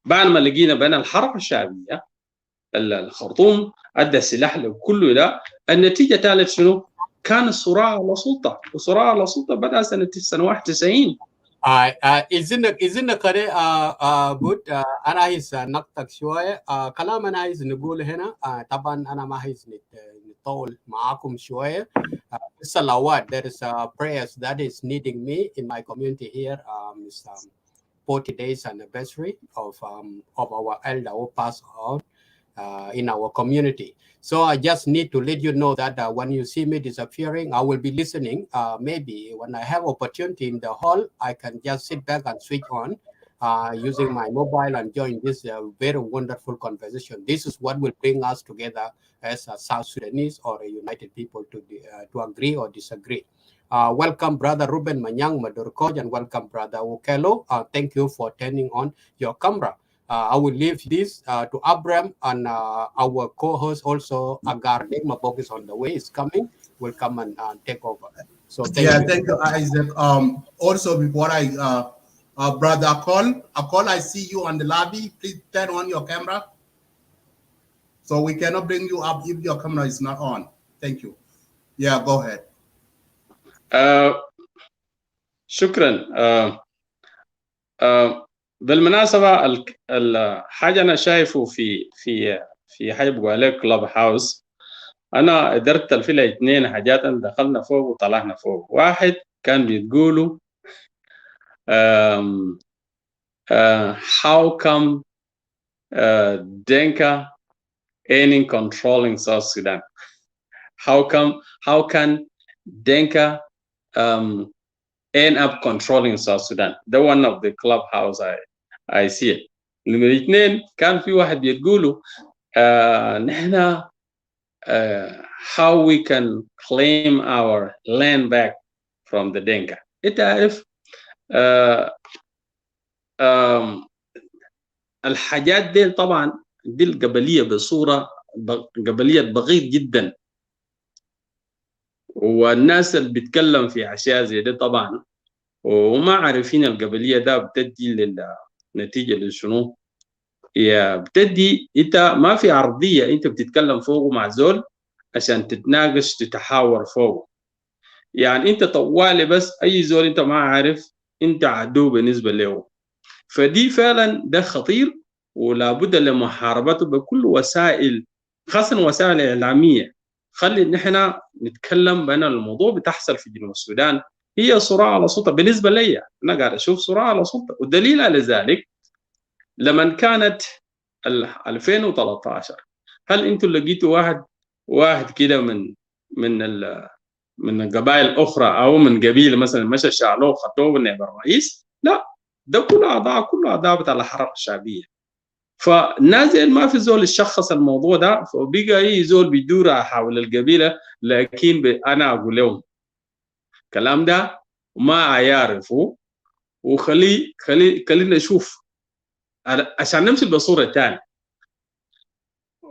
بعد ما لقينا بين الحركة الشعبية الخرطوم أدى السلاح لكل ده. النتيجة ثالث شنو؟ كان الصراع على السلطة، والصراع على السلطة بدأ سنة 91. إذن كده بود أنا عايز نقطك شوية. كلام أنا عايز نقول هنا طبعا أنا ما عايز نطول معاكم شوية. الصلوات, there is a prayers that is needing me in my community here. Is 40 days anniversary of our elder who passed on in our community. So I just need to let you know that when you see me disappearing, I will be listening. Maybe when I have opportunity in the hall, I can just sit back and switch on using my mobile and join this very wonderful conversation. This is what will bring us together as a South Sudanese or a united people to agree or disagree. Welcome, Brother Ruben Manyang Madurkoj, and welcome, Brother Ukelo. Thank you for turning on your camera. I will leave this to Abram, and our co-host also, Agar Mabok is on the way, is coming, will come and take over. So thank you, Isaac. Also, before I, Brother Akol, I see you on the lobby. Please turn on your camera. So we cannot bring you up if your camera is not on. Thank you. Yeah, go ahead. شكرا. بالمناسبة الحاجة أنا شايفه في حاجة بقول عليه كلوب هاوس. أنا قدرت الفيلا 2 حاجات دخلنا فوق وطلعنا فوق. واحد كان بيقولوا how come Dinka ain't controlling South Sudan? How can Dinka end up controlling South Sudan? The one of the Clubhouse I see it. نمرة 2 كان في واحد بيقولوا نحن how we can claim our land back from the Dinka. انت عارف الحاجات دي طبعا دي القبلية بصورة قبلية بغيض جدا، والناس اللي بيتكلم في اشياء زي دي طبعا وما عارفين القبلية ده بتدي للنتيجة لشنو. هي بتدي انت ما في عرضية انت بتتكلم فوقه مع زول عشان تتناقش تتحاور فوقه. يعني انت طوالي بس اي زول انت ما عارف انت عدو بالنسبة له. فدي فعلا ده خطير ولا بد لمحاربته بكل وسائل، خاصة وسائل إعلامية. خلي نحن نتكلم بأن الموضوع بتحصل في جنوب السودان هي صراع على سلطة. بالنسبة لي أنا قاعد أشوف صراع على سلطة، والدليل على ذلك لما كانت 2013 هل أنتم لقيتوا واحد كده من القبائل الأخرى أو من قبيلة مثلا مشى شعلوه خطوه نائب الرئيس؟ لا، ده كل أعضاء بتاع الحركة الشعبية. فنازل ما في زول يشخص الموضوع ده، فبقى أي زول بيدور حول القبيلة. لكن أنا أقول لهم الكلام ده ما يعرفوا، خلينا نشوف عشان نمشي بصورة تانية.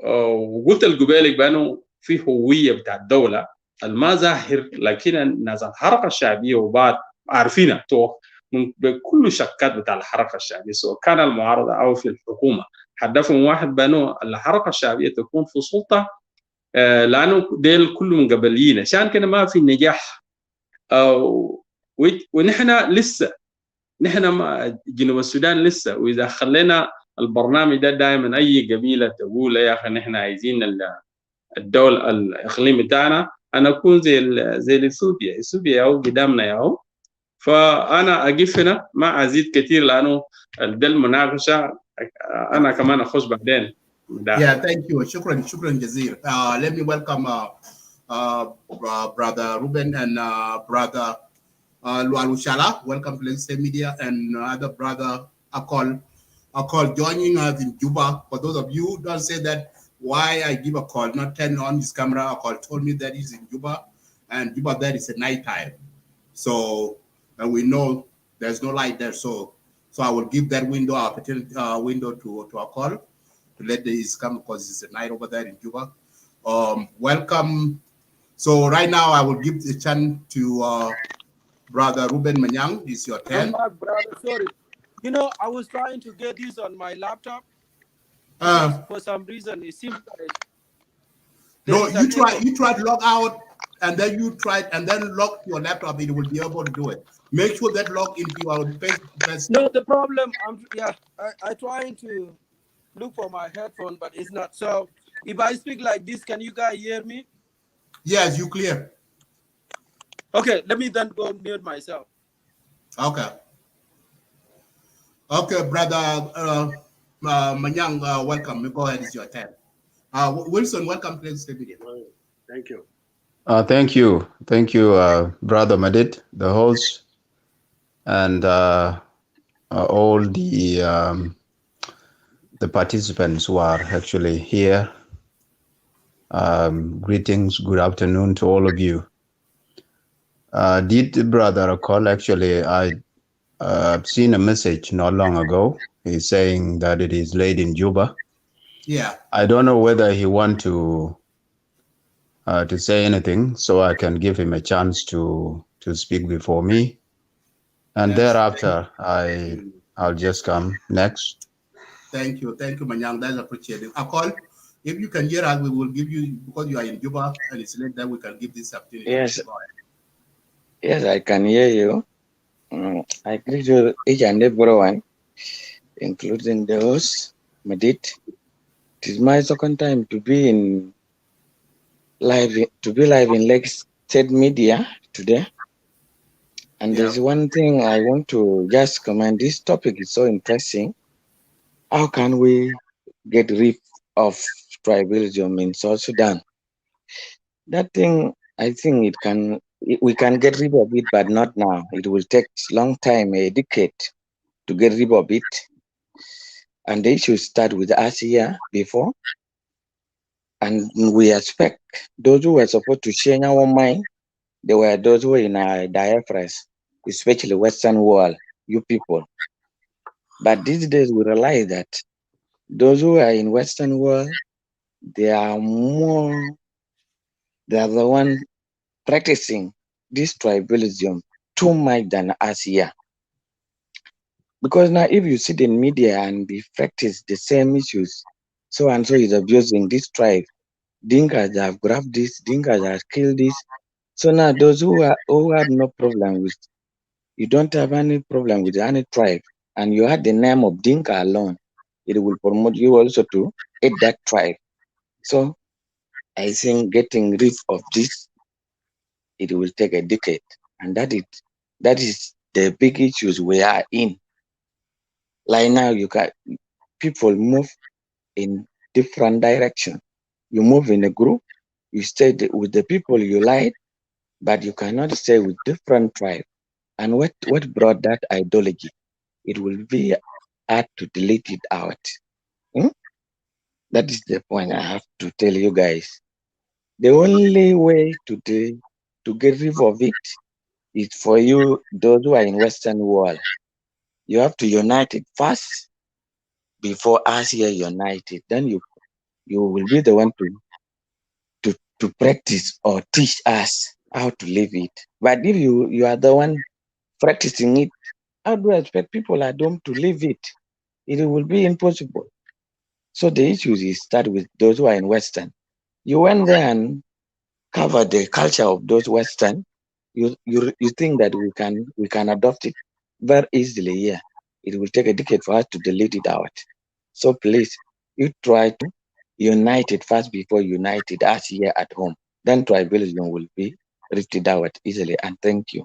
وقلت القبائل بأنه في هوية بتاع الدولة الما ظاهر، لكن الناس الحركة الشعبية وبعد عارفينها بكل شكات بتاع الحركة الشعبية سواء كان المعارضة أو في الحكومة. هدفهم واحد بأنه الحركة الشعبية تكون في سلطة، لأنه ديل كله من قبليين. عشان كده ما في نجاح. ونحن لسه جنوب السودان لسه، وإذا خلينا البرنامج ده دائما أي قبيلة تقول يا أخي نحن عايزين الدولة الإقليم بتاعنا أنا أكون زي إثيوبيا أو قدامنا ياهو. فأنا أقف هنا ما أزيد كثير لأنه ده المناقشة أنا كمان أخش بعدين. Yeah, thank you. شكرا جزيلا. Let me welcome brother Ruben and brother Lualu Shala. Welcome to Legacy Media, and other brother Akol joining us in Juba. For those of you who don't say that why I give a call, not turn on his camera. Akol told me that he's in Juba, and Juba there is a night time. So, and we know there's no light there. So I will give that opportunity to Akol to let this come because it's a night over there in Juba. Welcome. So right now I will give the chance to brother Ruben Manyang. It's your turn. Brother, sorry. You know, I was trying to get this on my laptop. For some reason, it seems like no. You tried log out, and then you tried and then lock your laptop. It will be able to do it. Make sure that log into our face. No, the problem. I trying to look for my headphone, but it's not. So if I speak like this, can you guys hear me? Yes, you clear. Okay, let me then go mute myself. Okay, brother Manyang, welcome. Go ahead, it's your turn. Wilson, welcome to the video. Thank you. Thank you, brother Madid, the host, and all the participants who are actually here. Greetings, good afternoon to all of you. Did brother call? Actually, I've seen a message not long ago. He's saying that it is late in Juba. Yeah. I don't know whether he want to say anything, so I can give him a chance to speak before me, and yes, thereafter I'll just come next. Thank you, Manyang. That's appreciated. Akol, if you can hear us, we will give you, because you are in Juba and it's late, that we can give this opportunity. Yes, I can hear you. I greet you each and everyone, including the host, Madid. It is my second time to be live in Lake State Media today. And there's one thing I want to just comment. This topic is so interesting. How can we get rid of tribalism in South Sudan? That thing, I think we can get rid of it, but not now. It will take a long time, a decade, to get rid of it. And they should start with us here before. And we expect those who were supposed to change our mind, they were those who were in our diaspora, especially Western world, you people. But these days we realize that those who are in Western world, they are the one practicing this tribalism too much than us here. Because now if you sit in media and be practice the same issues, so and so is abusing this tribe, Dinkas have grabbed this, Dinkas have killed this. So now those who have no problem with, you don't have any problem with any tribe, and you had the name of Dinka alone, it will promote you also to hate that tribe. So I think getting rid of this, it will take a decade, and that is the big issues we are in. Like now, you got people move in different direction. You move in a group, you stay with the people you like, but you cannot stay with different tribes. And what brought that ideology? It will be hard to delete it out. That is the point I have to tell you guys. The only way to get rid of it is for you, those who are in Western world. You have to unite it first before us here unite it. Then you will be the one to practice or teach us how to live it. But if you are the one practicing it, how do I expect people at home to live it? It will be impossible. So the issue is start with those who are in Western. You went there and covered the culture of those Western. You think that we can adopt it very easily here. It will take a decade for us to delete it out. So please, you try to unite it first before united us here at home. Then tribalism will be ripped out easily. And thank you.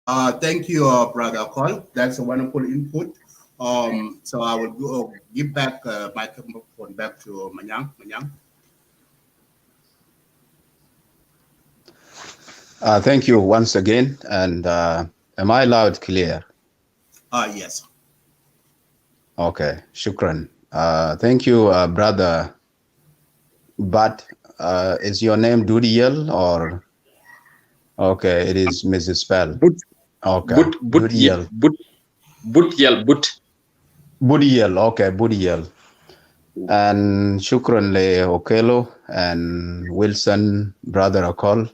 Thank you, Brother Cole. That's a wonderful input. So I will give back my microphone back to Manyang. Manyang. Thank you once again. And am I loud clear? Yes. Okay, shukran. Thank you, brother. But is your name Dudiel or? Okay, it is Mrs. Spell. Okay, Dudiel. Budiel, okay, Budiel. And shukran le Okelo and Wilson, brother Akol,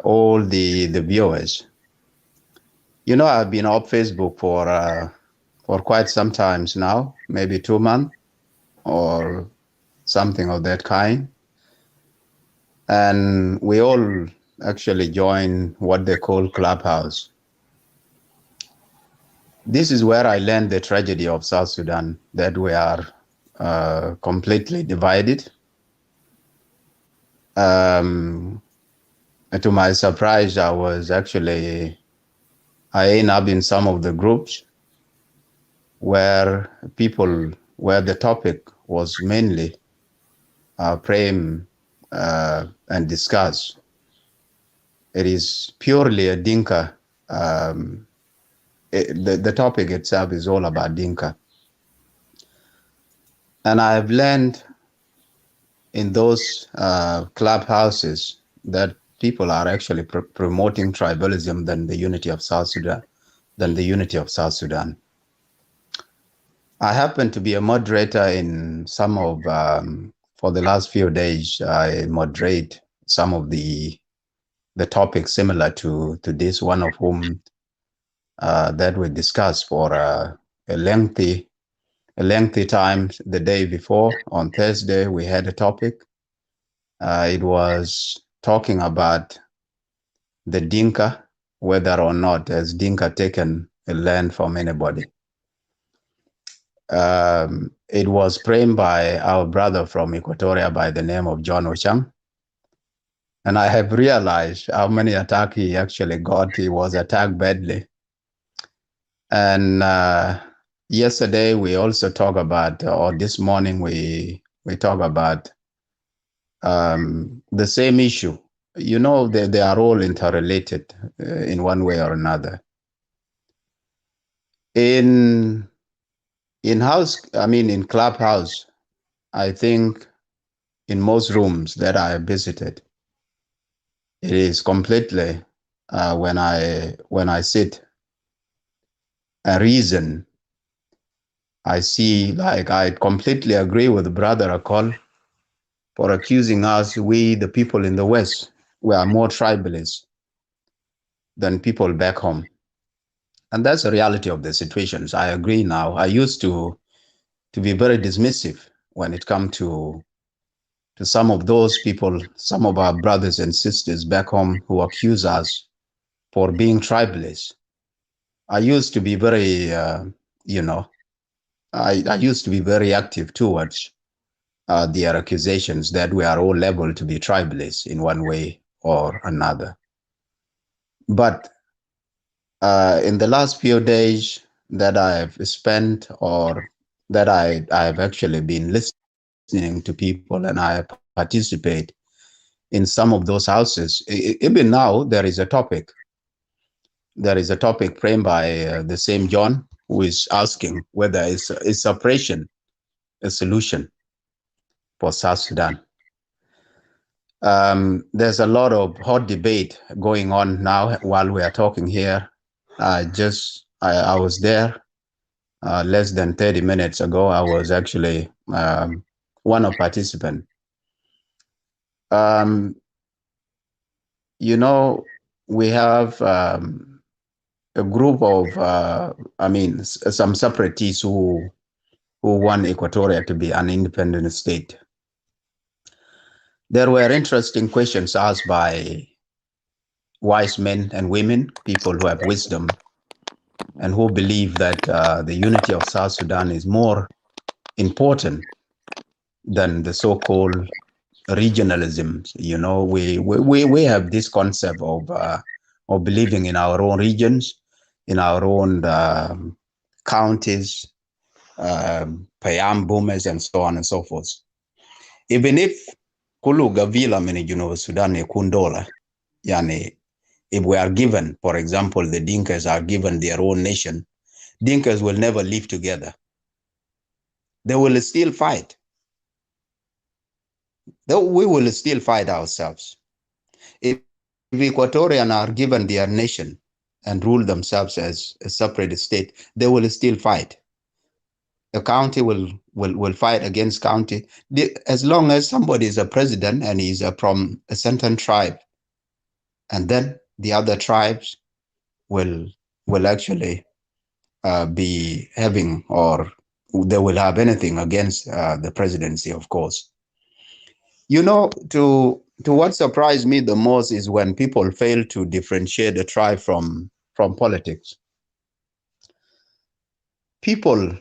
all the viewers. You know, I've been off Facebook for quite some times now, maybe 2 months or something of that kind. And we all actually join what they call Clubhouse. This is where I learned the tragedy of South Sudan, that we are completely divided. To my surprise, I ended up in some of the groups where the topic was mainly frame and discuss. It is purely a Dinka. The topic itself is all about Dinka. And I've learned in those clubhouses that people are actually promoting tribalism than the unity of South Sudan. I happen to be a moderator in some of, for the last few days, I moderate some of the topics similar to this, one of whom that we discussed for a lengthy time the day before. On Thursday, we had a topic. It was talking about the Dinka, whether or not has Dinka taken a land from anybody. It was framed by our brother from Equatoria by the name of John Ochang. And I have realized how many attacks he actually got. He was attacked badly. And yesterday we also talked about, or this morning we talk about the same issue. You know, they are all interrelated in one way or another. In in Clubhouse, I think in most rooms that I have visited, it is completely when I sit and reason, I see, like, I completely agree with Brother Akol for accusing us, we the people in the West, we are more tribalist than people back home. And that's the reality of the situations. I agree now. I used to be very dismissive when it comes to some of those people, some of our brothers and sisters back home who accuse us for being tribalists. I used to be very, I used to be very active towards their accusations that we are all labeled to be tribalists in one way or another. But in the last few days that I've spent, or that I've actually been listening to people, and I participate in some of those houses, even now there is a topic. There is a topic framed by the same John, who is asking whether is separation a solution for South Sudan. There's a lot of hot debate going on now while we are talking here. I was there less than 30 minutes ago. I was actually one of participants. We have a group of, some separatists who want Equatoria to be an independent state. There were interesting questions asked by wise men and women, people who have wisdom, and who believe that the unity of South Sudan is more important than the so-called regionalism. We have this concept of believing in our own regions, in our own counties, payam boomers, and so on and so forth. Even if kulu gavila mini Sudan kundola, yani, if we are given, for example, the Dinkas are given their own nation, Dinkas will never live together. They will still fight. We will still fight ourselves. If Equatorians are given their nation and rule themselves as a separate state, they will still fight. The county will fight against county. As long as somebody is a president and he's from a certain tribe, and then the other tribes will actually be having, or they will have anything against the presidency, of course. To what surprised me the most is when people fail to differentiate the tribe from politics. People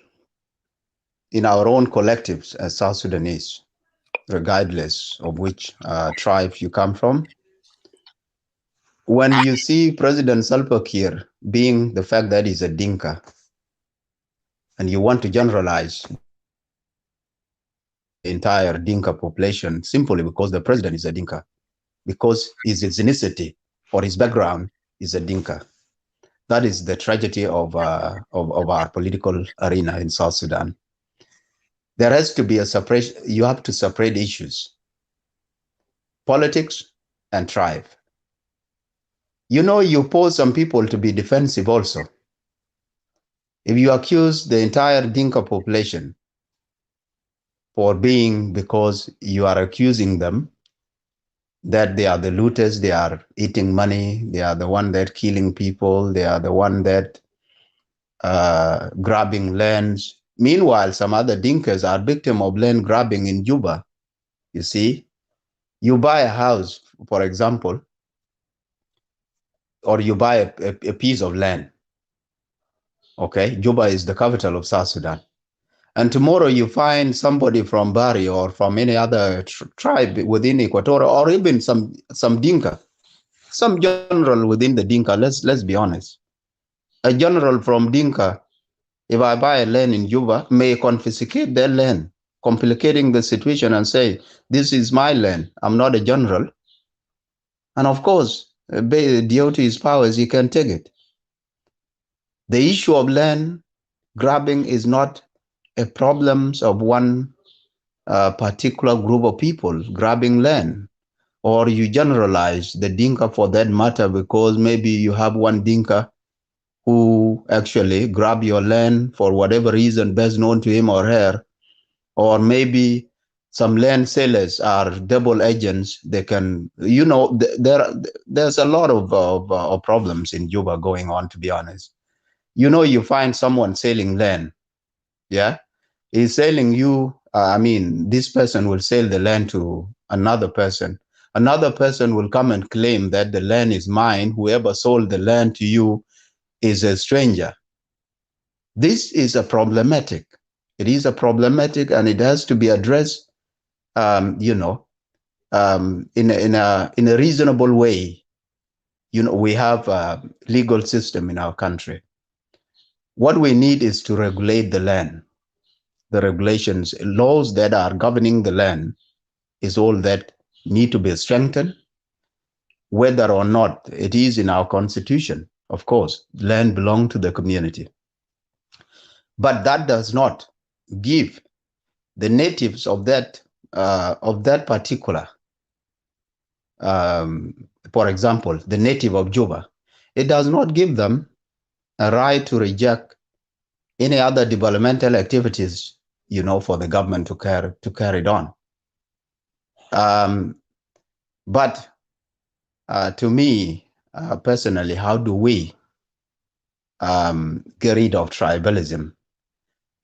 in our own collectives as South Sudanese, regardless of which tribe you come from, when you see President Salva Kiir being the fact that he's a Dinka, and you want to generalize the entire Dinka population simply because the president is a Dinka, because his ethnicity or his background is a Dinka. That is the tragedy of our political arena in South Sudan. There has to be a separation. You have to separate issues, politics and tribe. You pose some people to be defensive also. If you accuse the entire Dinka population because you are accusing them that they are the looters, they are eating money, they are the one that killing people, they are the one that grabbing lands. Meanwhile, some other Dinkas are victim of land grabbing in Juba. You see, you buy a house, for example, or you buy a piece of land. Okay, Juba is the capital of South Sudan. And tomorrow you find somebody from Bari or from any other tribe within Equatorial, or even some Dinka, some general within the Dinka. Let's be honest. A general from Dinka, if I buy a land in Juba, may confiscate their land, complicating the situation and say, this is my land, I'm not a general. And of course, due to his powers, he can take it. The issue of land grabbing is not problems of one particular group of people grabbing land, or you generalize the Dinka for that matter because maybe you have one Dinka who actually grab your land for whatever reason best known to him or her, or maybe some land sellers are double agents. They can, there's a lot of problems in Juba going on, to be honest. You find someone selling land, yeah? He's selling you, this person will sell the land to another person. Another person will come and claim that the land is mine. Whoever sold the land to you is a stranger. This is a problematic. It is a problematic, and it has to be addressed, in a reasonable way. We have a legal system in our country. What we need is to regulate the land. The regulations, laws that are governing the land is all that need to be strengthened, whether or not it is in our constitution. Of course, land belongs to the community. But that does not give the natives of that particular, for example, the native of Juba, it does not give them a right to reject any other developmental activities, for the government to carry it on. But to me, personally, how do we get rid of tribalism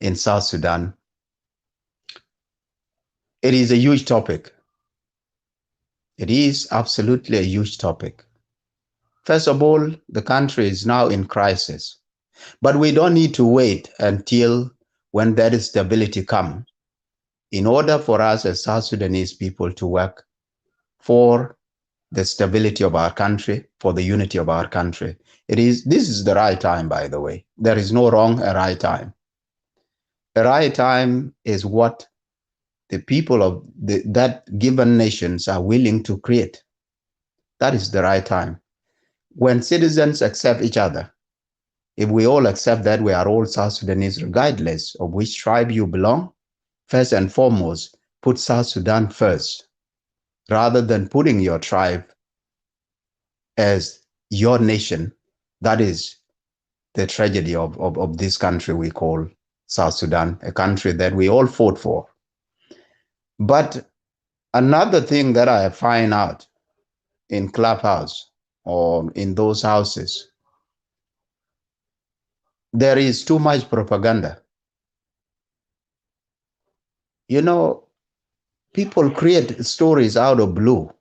in South Sudan? It is a huge topic. It is absolutely a huge topic. First of all, the country is now in crisis, but we don't need to wait until when that stability comes in order for us as South Sudanese people to work for the stability of our country, for the unity of our country. This is the right time, by the way. There is no wrong or right time. The right time is what the people of that given nations are willing to create. That is the right time. When citizens accept each other, if we all accept that we are all South Sudanese, regardless of which tribe you belong, first and foremost, put South Sudan first, rather than putting your tribe as your nation. That is the tragedy of this country we call South Sudan, a country that we all fought for. But another thing that I find out in Clubhouse or in those houses, there is too much propaganda. People create stories out of blue.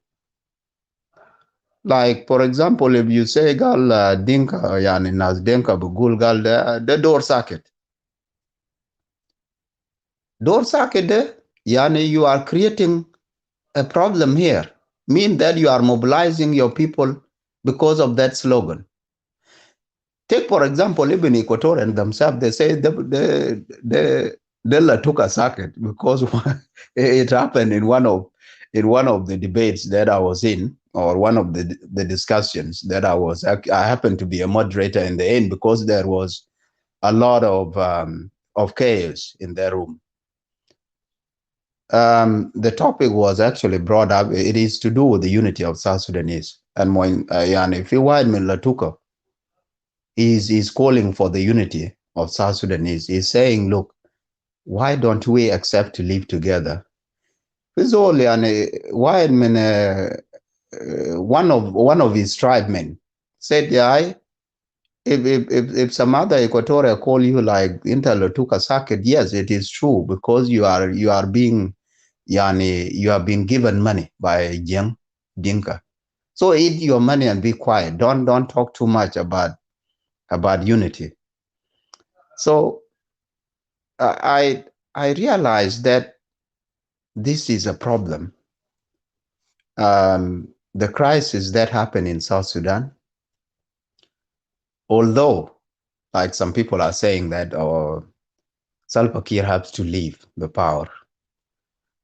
Like, for example, if you say, Gal Dinka, yani Nas Dinka Bugul Gal, the door socket. Door socket, yani you are creating a problem here. Mean that you are mobilizing your people because of that slogan. Take, for example, even Equatorians themselves, they say they took a circuit because it happened in one of the debates that I was in, or one of the discussions that I happened to be a moderator in the end, because there was a lot of chaos in their room. The topic was actually brought up. It is to do with the unity of South Sudanese. And if you want Latuka, he's calling for the unity of South Sudanese. He's saying, look, why don't we accept to live together? One of his tribemen said, yeah, if some other Equatorial call you like Interlotuka circuit, yes, it is true, because you are being given money by young Dinka. So eat your money and be quiet. Don't talk too much about unity. So I realized that this is a problem. The crisis that happened in South Sudan, although, like some people are saying that Salva Kiir has to leave the power.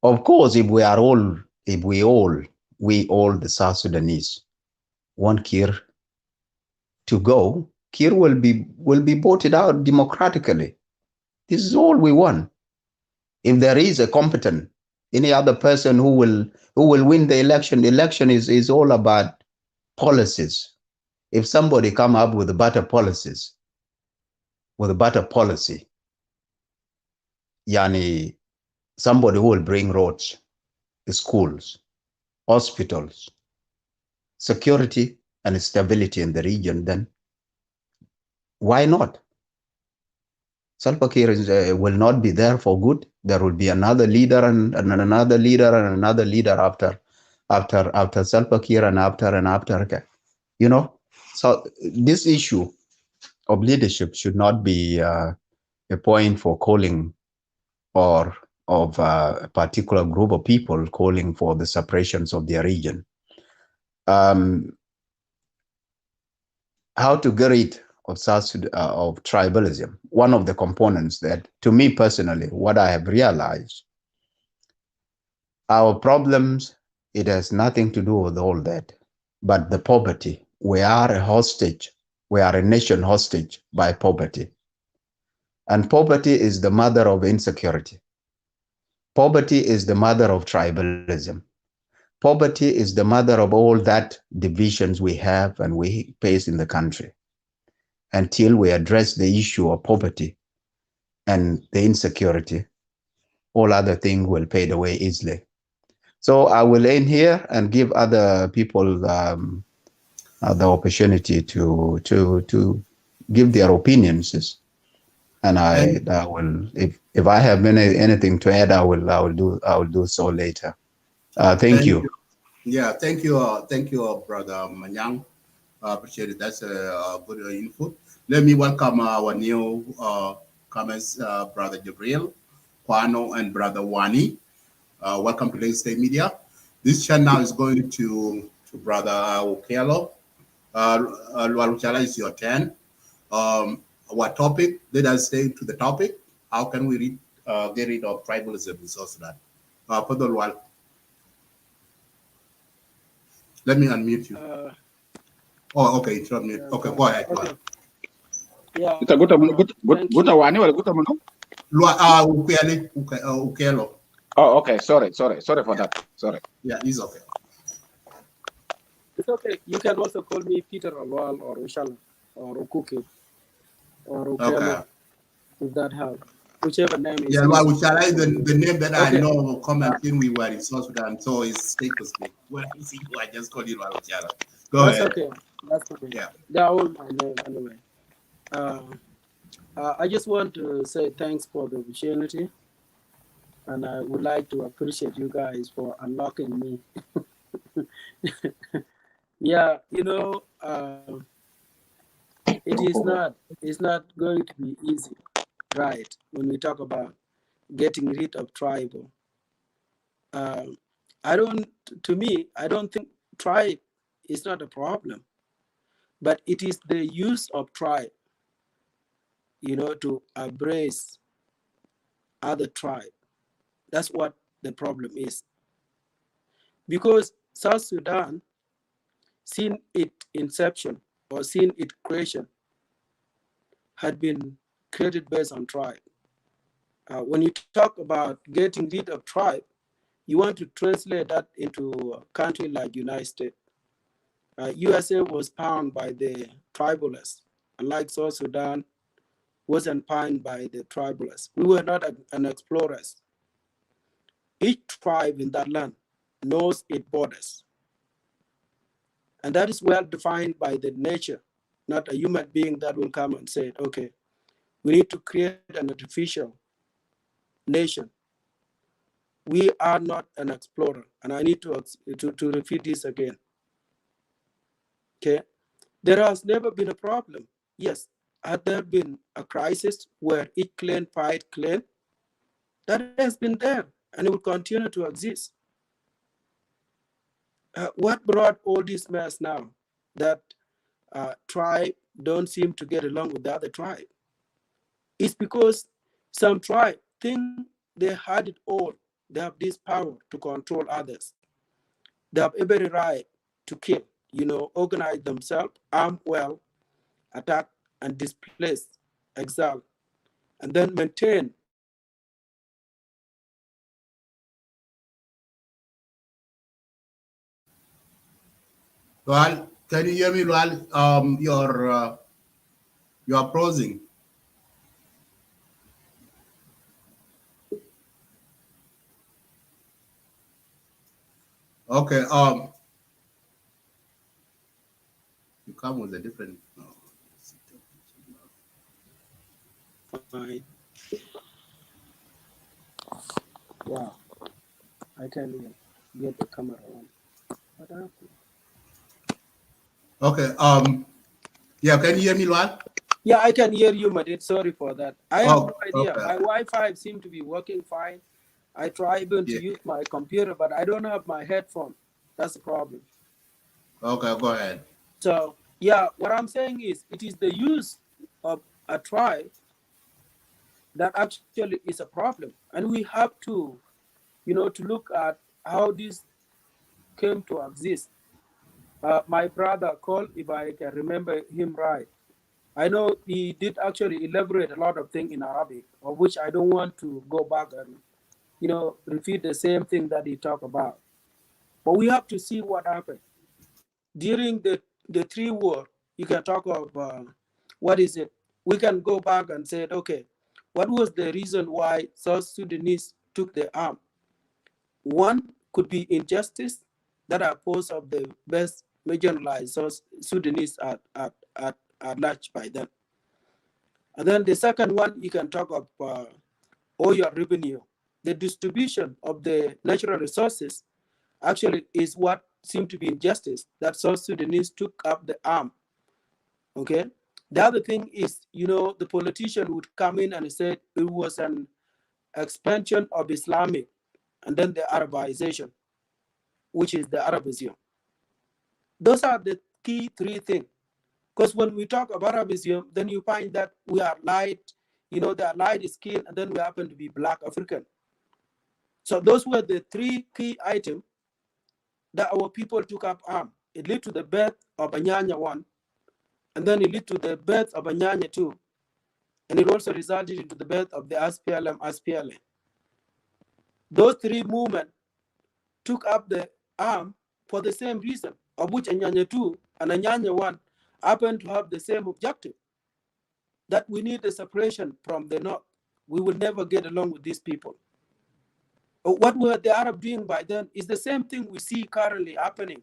Of course, if we all, the South Sudanese, want Kiir to go, Kiir will be voted out democratically. This is all we want. If there is a competent, any other person who will win the election, election is all about policies. If somebody come up with better policies, with a better policy, yani somebody who will bring roads, schools, hospitals, security and stability in the region, then why not? Salva Kiir will not be there for good. There will be another leader and another leader and another leader after Salva Kiir and after. You know, so this issue of leadership should not be a point for calling or of a particular group of people calling for the separations of their region. How to get rid of of tribalism? One of the components that, to me personally, what I have realized, our problems, it has nothing to do with all that, but the poverty. We are a hostage. We are a nation hostage by poverty. And poverty is the mother of insecurity. Poverty is the mother of tribalism. Poverty is the mother of all that divisions we have and we face in the country. Until we address the issue of poverty and the insecurity, all other things will fade away easily. So I will end here and give other people the opportunity to give their opinions. And I will, if I have anything to add, I will do so later. Thank you. Yeah, thank you, brother Manyang. Appreciate it. That's a good input. Let me welcome our new comments, brother Gabriel, Kwano, and brother Wani. Welcome to Lagos State Media. This channel is going to brother Okelo. Lualuchala, is your turn. What topic? Let us stay to the topic. How can we get rid of tribalism in South Sudan? Let me unmute you. Okay, it's on mute. Okay, go ahead. Okay. Yeah. Ukelo. Oh, okay. Sorry for that. Sorry. Yeah, he's okay. It's okay. You can also call me Peter Alwal or Ushala or Ukuki or Ukelo. Okay. If that helps. Whichever name is. Yeah, well, Ushala is the name that I know commenting we were in South Sudan, so it's status. When I see you, I just call you Ushala. Go ahead. Okay. That's okay. Yeah. They're all my name anyway. I just want to say thanks for the opportunity. And I would like to appreciate you guys for unlocking me. Yeah, it's not going to be easy, right? When we talk about getting rid of tribal, I don't think tribe is not a problem, but it is the use of tribe, to embrace other tribe. That's what the problem is. Because South Sudan, since its inception or since its creation, had been created based on tribe. When you talk about getting rid of tribe, you want to translate that into a country like United States. USA was founded by the tribalists, unlike South Sudan wasn't founded by the tribalists. We were not an explorers. Each tribe in that land knows its borders. And that is well defined by the nature, not a human being that will come and say, okay, we need to create an artificial nation. We are not an explorer. And I need to repeat this again. Okay. There has never been a problem. Yes. Had there been a crisis where each clan fight clan? That has been there and it will continue to exist. What brought all this mess now? That tribe don't seem to get along with the other tribe. It's because some tribe think they had it all. They have this power to control others. They have every right to kill, organize themselves, arm well, attack and displace, exile, and then maintain Lual, can you hear me, Lual? You're pausing. Okay. You come with a different. Fine. Wow. I can't even get the camera on. What happened? Okay. Yeah. Can you hear me, Lual? Yeah, I can hear you, Madid. Sorry for that. I have no idea. Okay. My Wi-Fi seems to be working fine. I try even to use my computer, but I don't have my headphone. That's the problem. Okay, go ahead. So, yeah, what I'm saying is it is the use of a tribe that actually is a problem. And we have to, to look at how this came to exist. My brother called, if I can remember him right, I know he did actually elaborate a lot of things in Arabic, of which I don't want to go back and, repeat the same thing that he talked about. But we have to see what happened. During the three war, you can talk of, what is it? We can go back and say, okay, what was the reason why South Sudanese took the arm? One could be injustice that are posed of the best marginalized South Sudanese at large by then. And then the second one, you can talk of oil revenue. The distribution of the natural resources actually is what seemed to be injustice, that South Sudanese took up the arm, okay? The other thing is, the politician would come in and say it was an expansion of Islamic, and then the Arabization, which is the Arabism. Those are the key three things. Because when we talk about Arabism, then you find that we are light, they are light skin, and then we happen to be Black African. So those were the three key items that our people took up arm. It led to the birth of Anyanya 1, and then it led to the birth of Anyanya 2, and it also resulted into the birth of the SPLA. Those three movements took up the arm for the same reason, of which Anyanya 2 and Anyanya 1 happen to have the same objective, that we need a separation from the North. We will never get along with these people. What were the Arab doing by then is the same thing we see currently happening,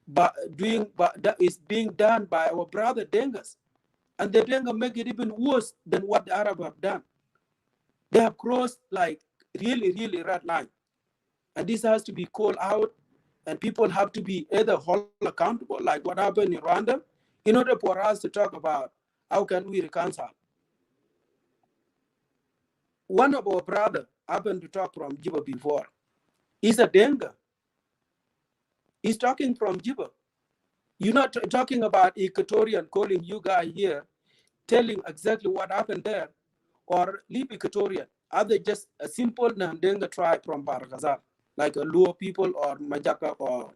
but that is being done by our brother Dengas. And the Denga make it even worse than what the Arab have done. They have crossed like really, really red line. And this has to be called out, and people have to be either held accountable, like what happened in Rwanda, in order for us to talk about how can we reconcile. One of our brothers happened to talk from Juba before. He's a Denga. He's talking from Juba. You're not talking about Equatorian calling you guys here, telling exactly what happened there, or leave Equatorian. Are they just a simple Nandenga tribe from Barghazal, like a Luo people or Majaka or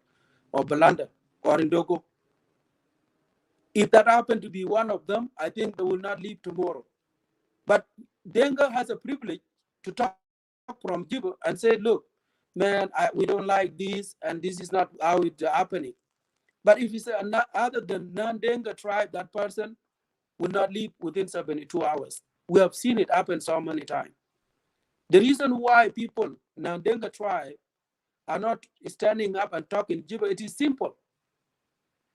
Balanda or Indogo? If that happened to be one of them, I think they will not leave tomorrow. But Denga has a privilege to talk from Juba and say, look, man, we don't like this, and this is not how it's happening. But if it's other than non-Denga tribe, that person will not leave within 72 hours. We have seen it happen so many times. The reason why people, non-Denga tribe, are not standing up and talking Juba, it is simple.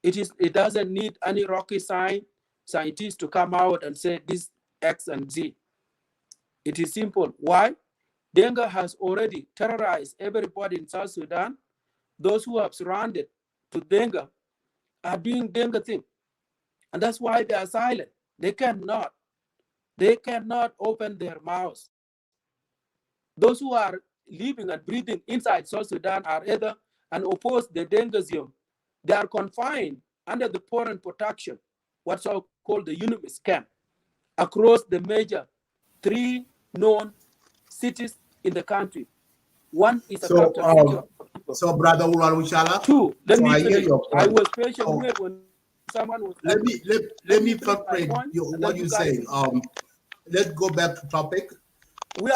It doesn't need any rocket scientists to come out and say this X and Z. It is simple. Why? Denga has already terrorized everybody in South Sudan. Those who have surrounded to Denga are doing Denga thing. And that's why they are silent. They cannot open their mouths. Those who are living and breathing inside South Sudan are either and oppose the Dengism. They are confined under the foreign protection, what's called the UNIMIS camp, across the major three known cities in the country. One is a capital city of people. So, Brother Ulalushala. Two, let me hear your point. I was patient when someone was. Let me frustrate what you're saying. Let's go back to topic.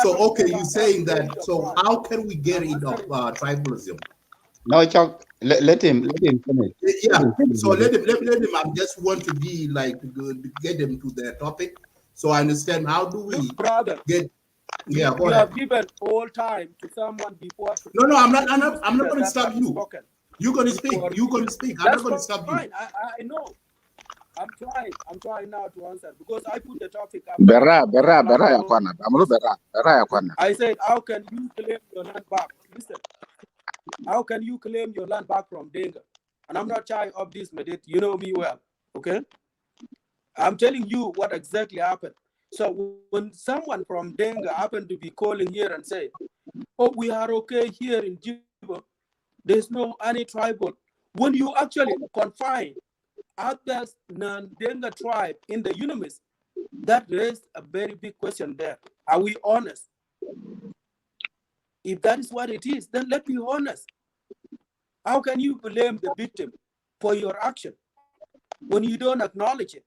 So, okay, you're saying that. So, how can we get rid of tribalism? No, Chuck, let him finish. Yeah, so let him. I just want to be like get them to their topic, so I understand how do we Look, brother, get. Yeah, go you ahead. have given all time to someone before. No, I'm not going to stop you. Spoken. You're going to speak. You're going to speak. I'm not going to stop you. Fine. I know. I'm trying now to answer because I put the topic up. Berra ya kwana. Amulu berra ya kwana. I said, how can you claim your land back? Listen, how can you claim your land back from Dinka? And I'm not shy of this, Medit. You know me well, okay? I'm telling you what exactly happened. So when someone from Dinka happened to be calling here and say, oh, we are okay here in Juba, there's no any tribal. When you actually confine other non-Dinka tribe in the UNIMIS, that raised a very big question there. Are we honest? If that is what it is, then let's be honest. How can you blame the victim for your action when you don't acknowledge it?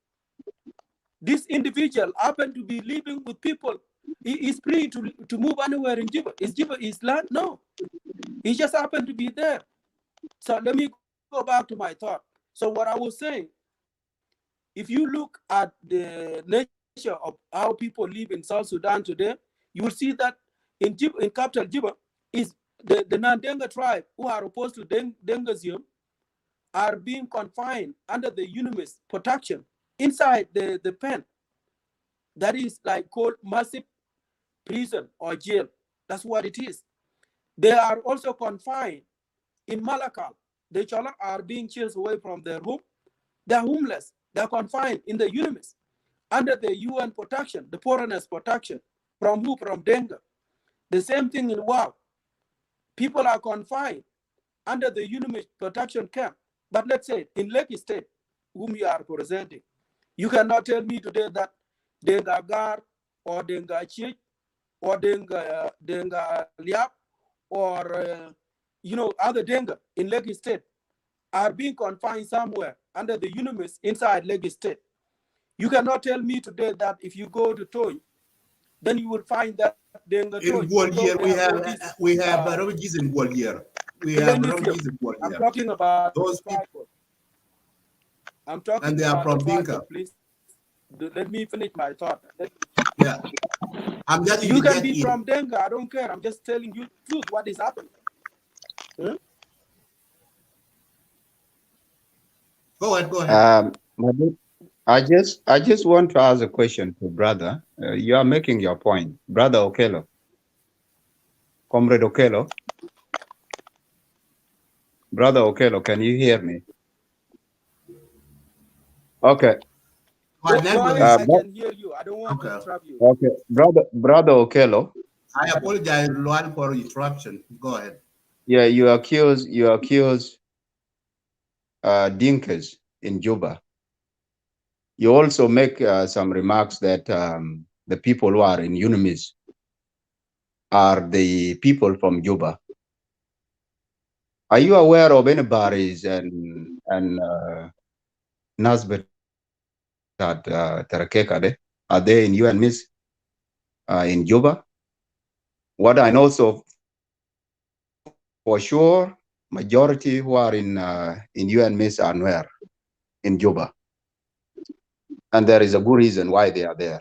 This individual happened to be living with people. He is free to move anywhere in Juba. Is Juba his land? No. He just happened to be there. So let me go back to my thought. So what I was saying, if you look at the nature of how people live in South Sudan today, you will see that in capital Juba, is the non-Denga tribe who are opposed to Dengism are being confined under the UNIMIS protection inside the pen. That is like called massive prison or jail. That's what it is. They are also confined in Malakal. The Cholak are being chased away from their home. They're homeless. They're confined in the UNIMIS under the UN protection, the foreigners protection. From who? From Denga. The same thing in Wow. People are confined under the UNIMIS protection camp. But let's say in Lake State, whom you are representing, you cannot tell me today that Denga Gar or Denga Chich or Denga Liap or other Denga in Lake State are being confined somewhere under the UNIMIS inside Lake State. You cannot tell me today that if you go to Toy, then you will find that Denga Toy. In Gwalior, we have refugees in Gwalior. We have refugees in Gwalior. I'm talking about those people. I'm talking and they are from Dinka. Please let me finish my thought. Yeah. You can be from Denga, I don't care. I'm just telling you the truth, what is happening. Huh? Go ahead. I just want to ask a question to brother. You are making your point. Brother Okello. Comrade Okello. Brother Okello, can you hear me? Okay. I can hear you. I don't want to interrupt you. Okay. Brother Okello. I apologize, Luan, for interruption. Go ahead. Yeah, you accuse Dinkas in Juba. You also make some remarks that the people who are in UNIMIS are the people from Juba. Are you aware of any Baris and Nasbet at Tarakekade? Are they in UNMIS in Juba? What I know so for sure, majority who are in UNMIS are nowhere in Juba. And there is a good reason why they are there.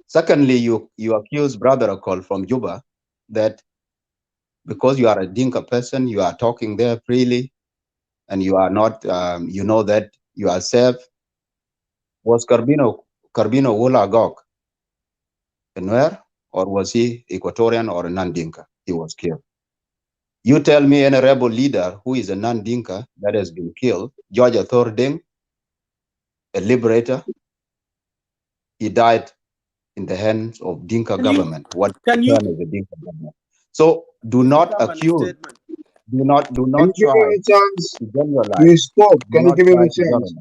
Secondly, you accuse Brother Akol from Juba that because you are a Dinka person, you are talking there freely, and you are not, you know that you are safe. Was Carbino Wulagok a Nuer, or was he Equatorian or a non-Dinka? He was killed. You tell me any rebel leader who is a non-Dinka that has been killed, George Athor Deng, a liberator, he died in the hands of Dinka government. What can you is the Dinka government? So do not accuse, do not try to generalize. You spoke. Can you give him a chance?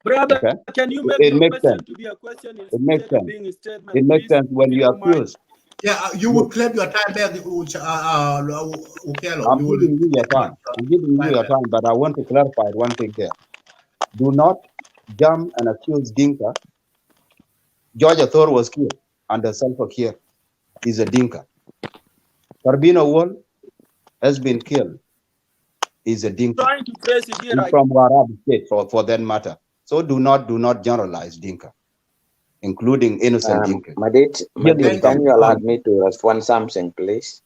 Brother, okay? Can you make your question sense. To be a question it makes sense. Being a statement, it makes sense when you accuse. Yeah, you will claim your time back, Okello. I'm giving you your time. I'm giving you your time, but I want to clarify one thing here. Do not jump and accuse Dinka. George Athor was killed under Salva Kiir. He's a Dinka. Carbino Wall, has been killed is a Dinka. Trying to trace it here. He's from Warab State, for that matter. So do not generalize Dinka, including innocent Dinka. Madit, can you allow me to respond something, please?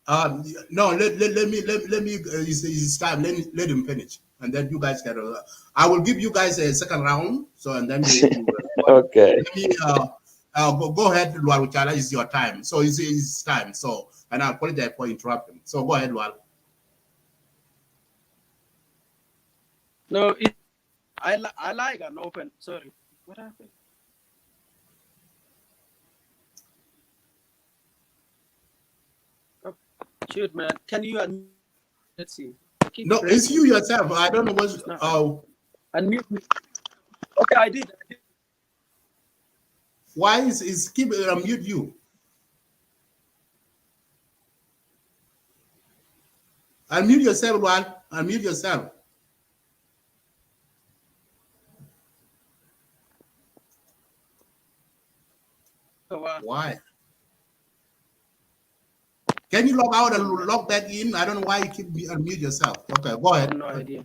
No, let me, it's time. Let him finish. And then you guys can, I will give you guys a second round. So, and then you okay. Let me, go ahead, Lual Uchala, it's your time. So it's time. So, and I apologize for interrupting. So go ahead, Lual. No, I like an open. Sorry, what happened? Oh, shoot, man. Can you let's see. No, it's you yourself. I don't know what's unmute me. Okay, I did. Why is keep unmute you? Unmute yourself, Lual. Unmute yourself. Why? Can you log out and log back in? I don't know why you keep unmute yourself. Okay, go ahead. No idea.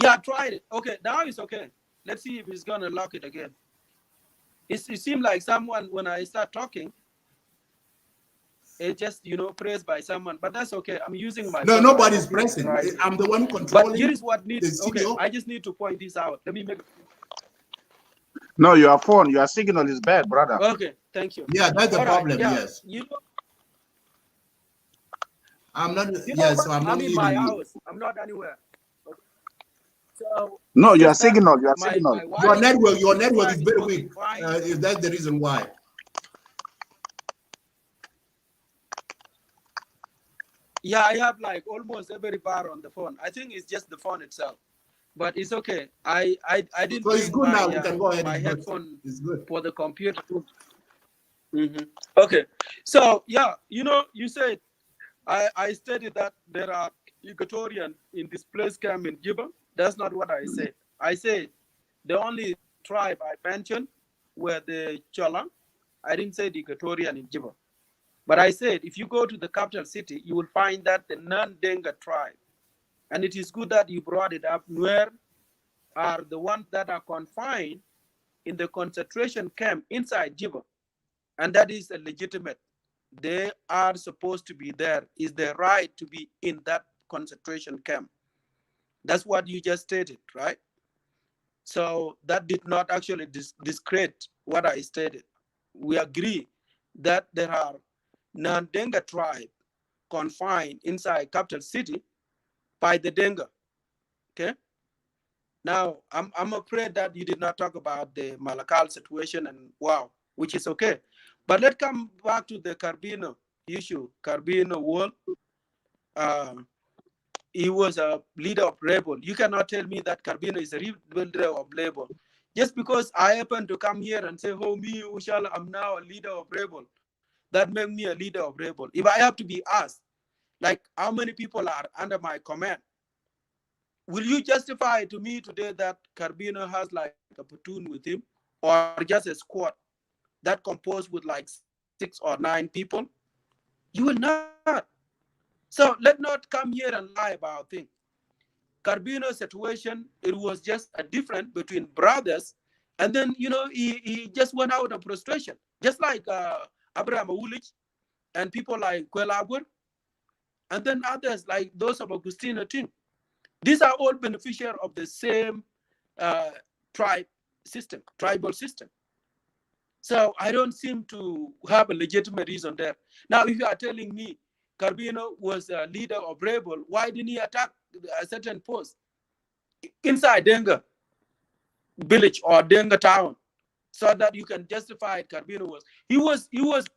Yeah, I tried it. Okay, now it's okay. Let's see if it's gonna lock it again. It seemed like someone, when I start talking, it just, pressed by someone, but that's okay. I'm using my. No, nobody's pressing. Right. I'm the one controlling. But here is what needs. Okay, I just need to point this out. Let me make. No, your phone, your signal is bad, brother. Okay, thank you. Yeah, that's the problem. Yeah. Yes. I'm not. Yes, so I'm in my house. I'm not anywhere. Okay. So. No, your signal. Your network is very weak. If that's the reason why. Yeah, I have like almost every bar on the phone. I think it's just the phone itself, but it's okay. I didn't. So it's good now. You can go ahead. My headphone is good for the computer. Okay, so yeah, you said I stated that there are Equatorians in this place camp in Juba. That's not what I said. I said the only tribe I mentioned were the Chola. I didn't say the Equatorian in Juba. But I said, if you go to the capital city, you will find that the non-Dinka tribe, and it is good that you brought it up, Nuer are the ones that are confined in the concentration camp inside Juba. And that is a legitimate. They are supposed to be there. Is their right to be in that concentration camp. That's what you just stated, right? So that did not actually discredit what I stated. We agree that there are non-Dinka tribe confined inside capital city by the Dinka. Okay. Now I'm afraid that you did not talk about the Malakal situation and wow, which is okay. But let's come back to the Carbino issue. Carbino Wall. He was a leader of rebel. You cannot tell me that Carbino is a leader of rebel. Just because I happen to come here and say, oh, me, Ushala, I'm now a leader of rebel. That makes me a leader of rebel. If I have to be asked, like, how many people are under my command, will you justify to me today that Carbino has like a platoon with him or just a squad that composed with like 6 or 9 people? You will not. So let's not come here and lie about things. Carbino's situation, it was just a difference between brothers. And then, he just went out of frustration. Just like Abraham Awulich and people like Kwelabur, and then others like those of Agustino Ting. These are all beneficiaries of the same tribal system. So I don't seem to have a legitimate reason there. Now, if you are telling me Carbino was a leader of rebel, why didn't he attack a certain post inside Denga village or Denga town so that you can justify it? Carbino was,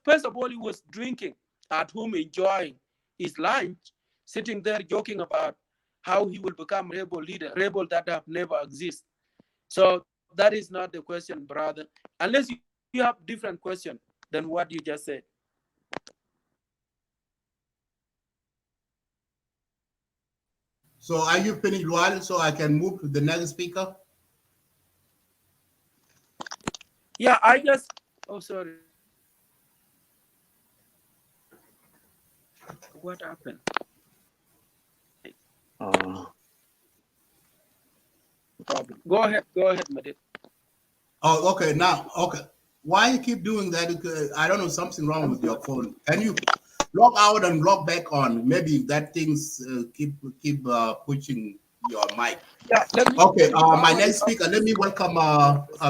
first of all, he was drinking at home, enjoying his lunch, sitting there joking about how he will become rebel leader, rebel that have never existed. So that is not the question, brother, unless you have different question than what you just said. So are you finished, Lual, so I can move to the next speaker? Yeah, I just, oh, sorry. What happened? Problem. Go ahead, Madid. Oh, okay. Now, okay. Why you keep doing that? I don't know, something wrong with your phone. Can you log out and log back on? Maybe that things keep pushing your mic. Yeah. Okay. My next speaker. Let me welcome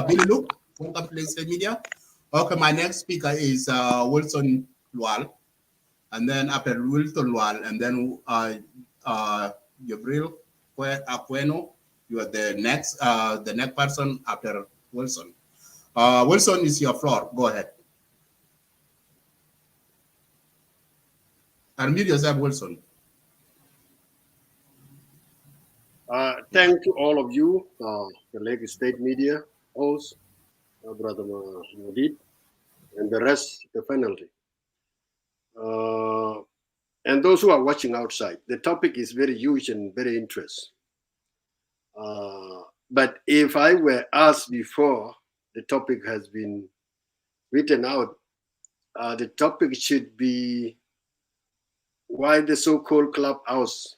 Billy Luke. Welcome to Laser Media. Okay. My next speaker is Wilson Lual, and then after Wilson Lual, and then Gabriel Aqueno. You are the next person after Wilson. Wilson, is your floor. Go ahead. Unmute yourself, Wilson. Thank you all of you, the Lagos State Media host, Brother Madid, and the rest, the penalty. And those who are watching outside. The topic is very huge and very interesting. But if I were asked before the topic has been written out, the topic should be why the so-called Clubhouse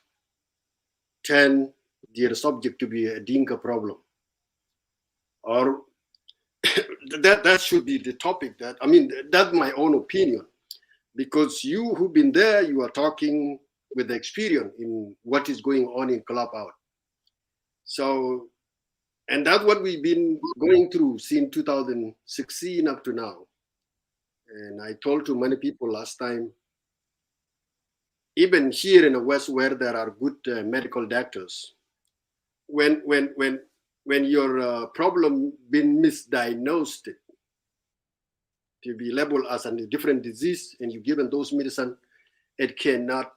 turned their subject to be a Dinka problem. Or that should be the topic. That's my own opinion. Because you who've been there, you are talking with experience in what is going on in Clubhouse. So, and that's what we've been going through since 2016 up to now. And I told to many people last time, even here in the West where there are good medical doctors, when your problem been misdiagnosed to be labeled as a different disease and you given those medicine, it cannot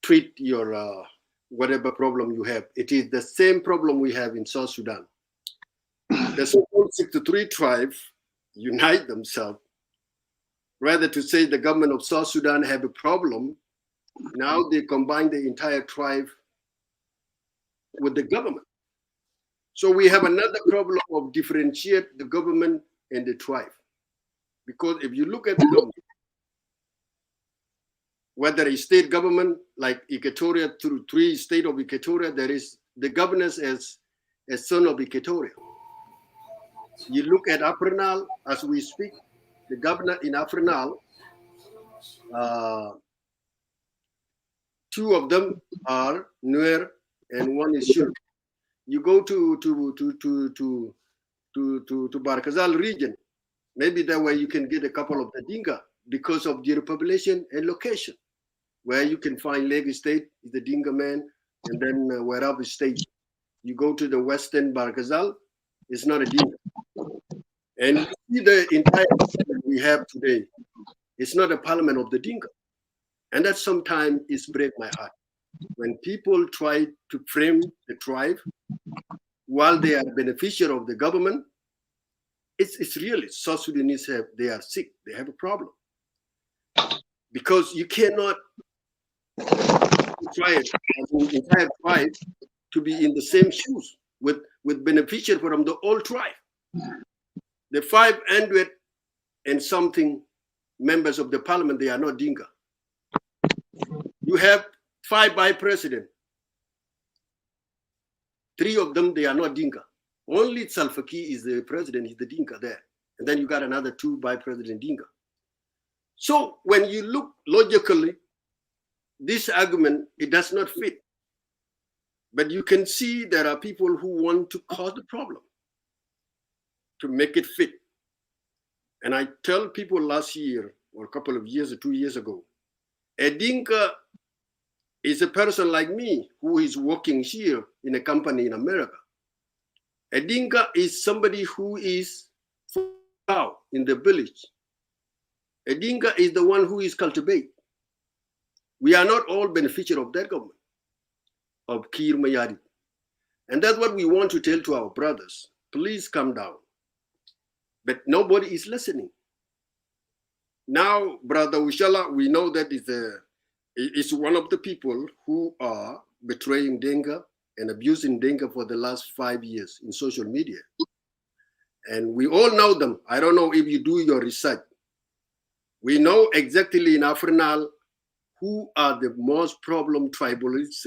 treat your whatever problem you have. It is the same problem we have in South Sudan. The so-called 63 tribes unite themselves. Rather to say the government of South Sudan have a problem, now they combine the entire tribe with the government. So we have another problem of differentiate the government and the tribe. Because if you look at the government, whether a state government like Equatoria through 3 states of Equatoria, there is the governors as a son of Equatoria. You look at Afrinal as we speak, the governor in Afrinal, 2 of them are Nuer and 1 is Shilluk. You go to Barkazal region, maybe that way you can get a couple of the Dinka because of their population and location. Where you can find Lagos State is the Dinka man, and then wherever state you go to the western Barkazal, it's not a Dinka. And you see the entire parliament we have today, it's not a parliament of the Dinka. And that sometimes is break my heart. When people try to frame the tribe while they are beneficiary of the government, it's really South Sudanese they are sick, they have a problem. Because you cannot try the entire tribe to be in the same shoes with beneficiary from the old tribe. The 500 and something members of the parliament, they are not Dinka. You have 5 vice presidents. 3 of them, they are not Dinka. Only Salva Kiir is the president, he's the Dinka there. And then you got another 2 vice president Dinka. So when you look logically, this argument, it does not fit. But you can see there are people who want to cause the problem to make it fit. And I tell people last year, or a couple of years or 2 years ago, a Dinka is a person like me who is working here in a company in America. A Dinka is somebody who is out in the village. A Dinka is the one who is cultivated. We are not all beneficiaries of that government, of Kiir Mayadi. And that's what we want to tell to our brothers. Please calm down. But nobody is listening. Now, Brother Ushala, we know that is one of the people who are betraying Dinka and abusing Dinka for the last 5 years in social media. And we all know them. I don't know if you do your research. We know exactly in Afrinal who are the most problem tribalists,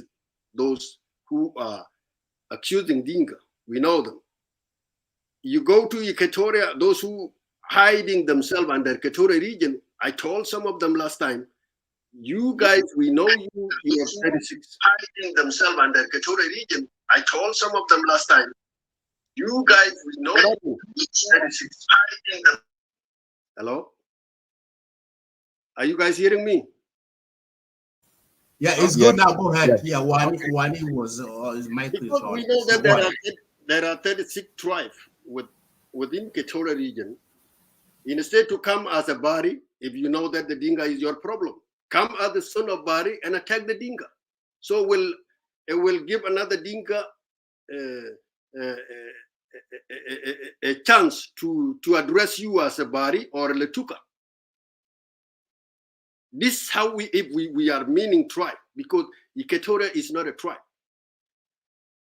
those who are accusing Dinka. We know them. You go to Equatoria, those who hiding themselves under Equatoria region, I told some of them last time, you guys, we know you are 36. Hiding themselves under Equatoria region, I told some of them last time, you guys, we know you are 36. Hiding them. Hello? Are you guys hearing me? Yeah, it's good now. Go ahead. Yeah, Wani was his mic is on. We know that there are 36 tribes within Equatorial region. Instead to come as a Bari, if you know that the Dinka is your problem, come as the son of Bari and attack the Dinka. So it will give another Dinka a chance to address you as a Bari or a Letuka. This is how if we are meaning tribe, because Equatoria is not a tribe.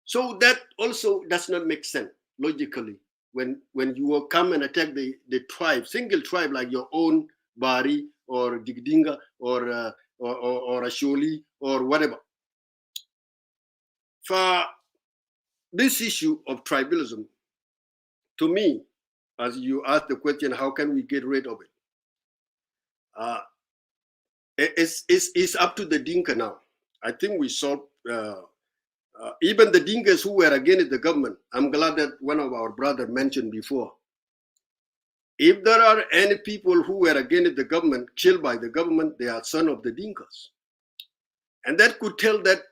So that also does not make sense logically when you will come and attack the tribe, single tribe like your own Bari or Digdinga or Asholi or whatever. For this issue of tribalism, to me, as you asked the question, how can we get rid of it? It's up to the Dinka now. I think we saw even the Dinkas who were against the government. I'm glad that one of our brothers mentioned before. If there are any people who were against the government, killed by the government, they are son of the Dinkas. And that could tell that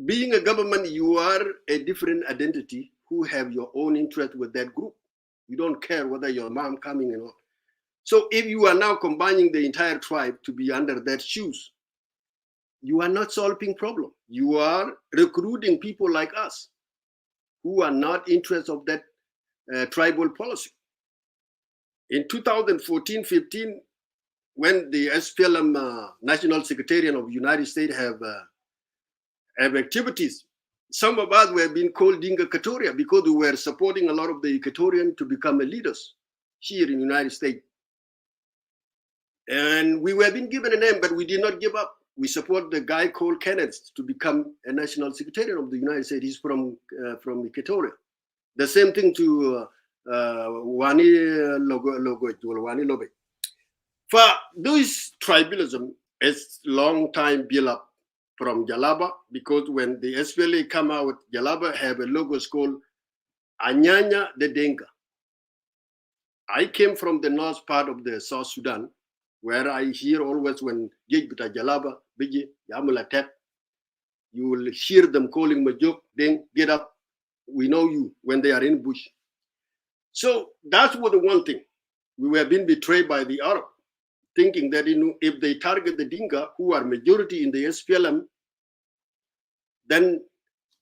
being a government, you are a different identity who have your own interest with that group. You don't care whether your mom coming or not. So if you are now combining the entire tribe to be under that shoes, you are not solving problem. You are recruiting people like us who are not interested of that tribal policy. In 2014-15, when the SPLM National Secretariat of the United States have activities, some of us were being called Dinka Equatoria because we were supporting a lot of the Equatorians to become leaders here in the United States. And we were being given a name, but we did not give up. We support the guy called Kenneth to become a national secretary of the United States. He's from Equatoria. The same thing to Wani Lobe. For this tribalism, it's long time built up from Jalaba, because when the SPLA come out, Jalaba have a logo called Anyanya de Dinka. I came from the north part of the South Sudan, where I hear always when Gijbita Jalaba, Biji, Yamula Tet, you will hear them calling Majuk, then get up, we know you, when they are in bush. So that was the one thing. We were being betrayed by the Arab, thinking that if they target the Dinka, who are majority in the SPLM, then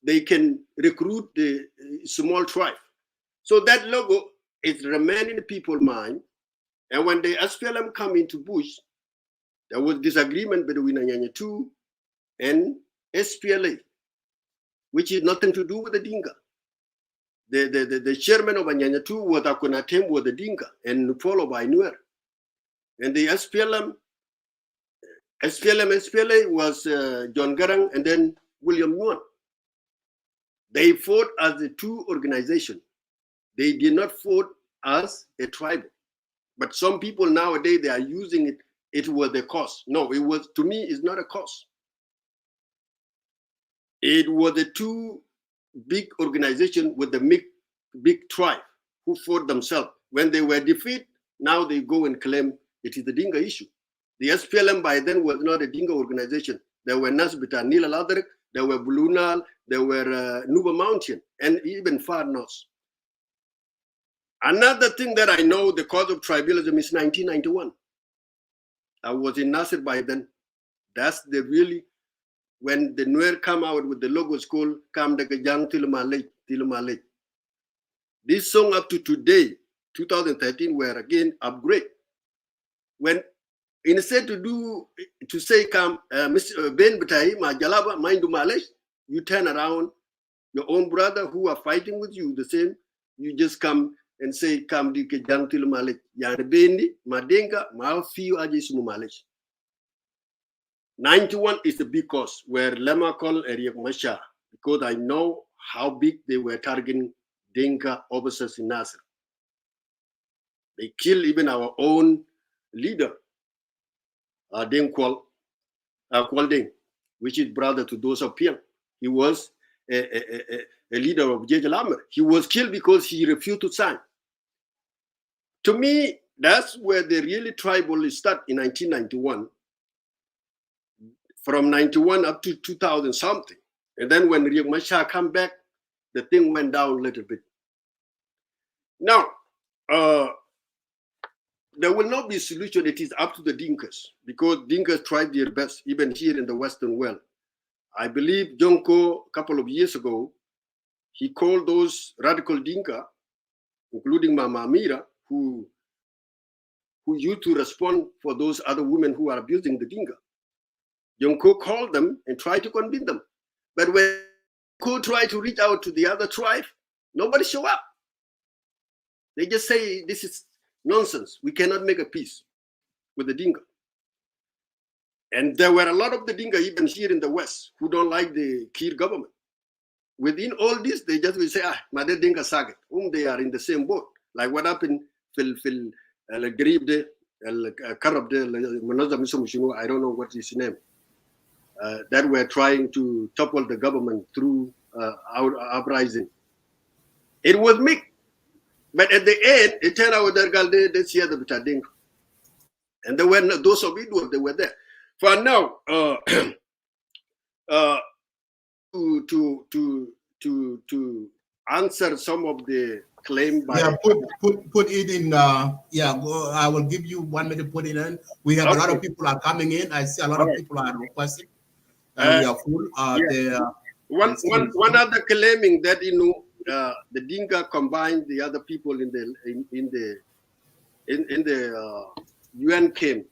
they can recruit the small tribe. So that logo is remaining in people's mind. And when the SPLM come into bush, there was disagreement between Anyanya 2 and SPLA, which is nothing to do with the Dinka. The chairman of Anyanya 2 was Akunatem with the Dinka and followed by Nuer. And the SPLA was John Garang and then William Nguyen. They fought as the two organizations. They did not fight as a tribe. But some people nowadays, they are using it. It was a cause. No, it was, to me, it's not a cause. It was the two big organizations with the big tribe who fought themselves. When they were defeated, now they go and claim it is the Dinka issue. The SPLM by then was not a Dinka organization. There were Nasbita Nila Ladrik, there were Bulunal, there were Nuba Mountain, and even far north. Another thing that I know, the cause of tribalism is 1991. I was in Nasser by then. That's the really, when the Nuer come out with the logos called Kam Dagajang Tilumalej. This song up to today, 2013, were again upgrade. When instead to say Kam Mr. Ben Batai Majalaba Mindu Malej, you turn around your own brother who are fighting with you the same, you just come and say, come di ke jang til malech. Yani bendi, madenga, ma fiu aje sumu malech. 91 is the big cause where Lema called Eric Mashar, because I know how big they were targeting Dinka officers in Nasser. They killed even our own leader, Deng Kwal Deng, which is brother to those of Piang. He was a leader of Jejel Amr. He was killed because he refused to sign. To me, that's where the really tribal start in 1991. From 91 up to 2000 something. And then when Riek Machar come back, the thing went down a little bit. Now, there will not be a solution. It is up to the Dinkas, because Dinkas tried their best, even here in the Western world. I believe Jonko, a couple of years ago, he called those radical Dinka, including Mama Amira, who used to respond for those other women who are abusing the Dinka. Jonko called them and tried to convince them. But when Jonko tried to reach out to the other tribe, nobody showed up. They just say, this is nonsense. We cannot make a peace with the Dinka. And there were a lot of the Dinka, even here in the West, who don't like the Kir government. Within all this, they just will say, Mother Dinka Saget, whom they are in the same boat. Like what happened, Phil Gribde, Karabde, I don't know what is his name. That were trying to topple the government through uprising. It was mixed, but at the end, it turned out that they see the Bitadink, and there were those of Edward. They were there. For now, to answer some of the claim by put it in. Go. I will give you 1 minute to put it in. We have a lot of people are coming in. I see a lot of people are requesting. We are full. One other claiming that the Dinka combined the other people in the UN came.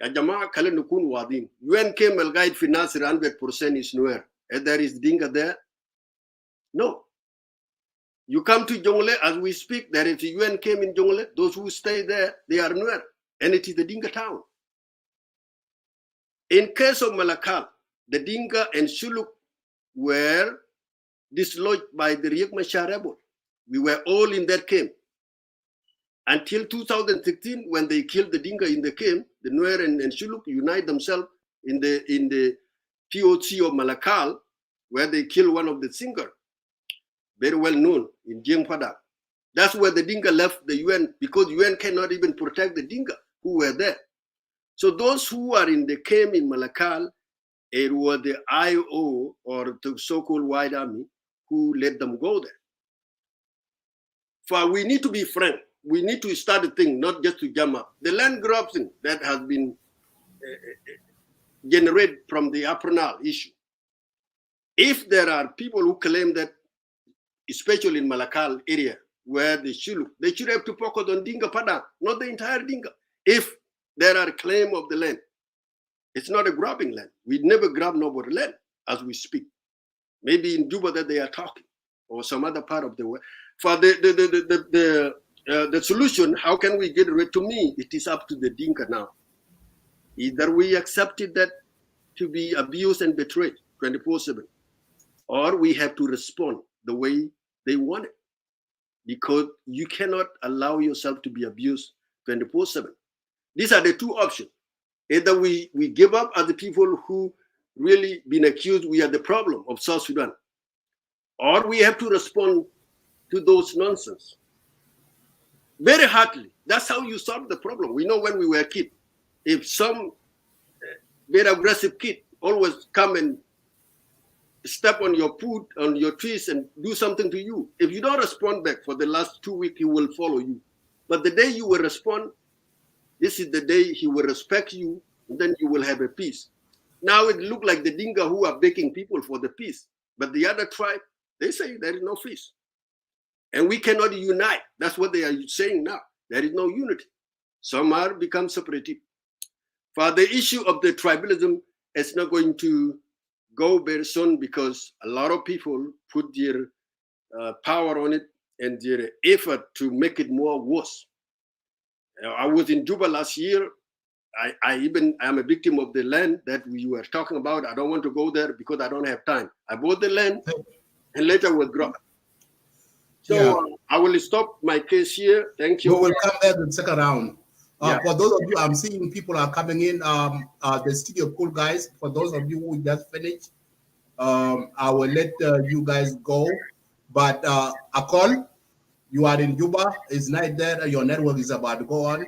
UN came will guide finance 100% is nowhere. And there is Dinka there. No. You come to Jongle as we speak. There is a UN came in Jongle. Those who stay there, they are nowhere, and it is the Dinka town. In case of Malakal, the Dinka and Shilluk were dislodged by the Riek Machar rebel. We were all in that camp. Until 2016, when they killed the Dinka in the camp, the Nuer and Shilluk unite themselves in the POC of Malakal, where they killed one of the singers, very well known in Jiang Padang. That's where the Dinka left the UN, because UN cannot even protect the Dinka who were there. So those who are in the camp in Malakal, it was the IO, or the so-called White Army, who let them go there. For we need to be frank. We need to start a thing, not just to jam up. The land grabbing that has been generated from the Upper Nile issue. If there are people who claim that, especially in Malakal area, where they should have to focus on Dinka Padang, not the entire Dinka. If there are claim of the land, it's not a grabbing land. We never grab nobody land as we speak. Maybe in Juba that they are talking, or some other part of the world. For the solution, how can we get rid? To me, it is up to the Dinka now. Either we accepted that to be abused and betrayed 24/7, or we have to respond the way they want it, because you cannot allow yourself to be abused 24/7. These are the two options. Either we give up as the people who really been accused we are the problem of South Sudan, or we have to respond to those nonsense very hardly. That's how you solve the problem. We know when we were kids, if some very aggressive kid always come and step on your food, on your trees, and do something to you, if you don't respond back for the last 2 weeks, he will follow you. But the day you will respond, this is the day he will respect you, and then you will have a peace. Now it looks like the Dinka who are begging people for the peace, but the other tribe, they say there is no peace. And we cannot unite. That's what they are saying now. There is no unity. Some are become separated. For the issue of the tribalism, it's not going to go very soon, because a lot of people put their power on it. and their effort to make it more worse. I was in Juba last year. I'm a victim of the land that we were talking about. I don't want to go there because I don't have time. I bought the land and later withdraw. So I will stop my case here. Thank you. We will come back in the second round. For those of you, I'm seeing people are coming in. The studio cool guys. For those of you who just finished, I will let you guys go. But Akol, you are in Juba. It's night there. Your network is about to go on.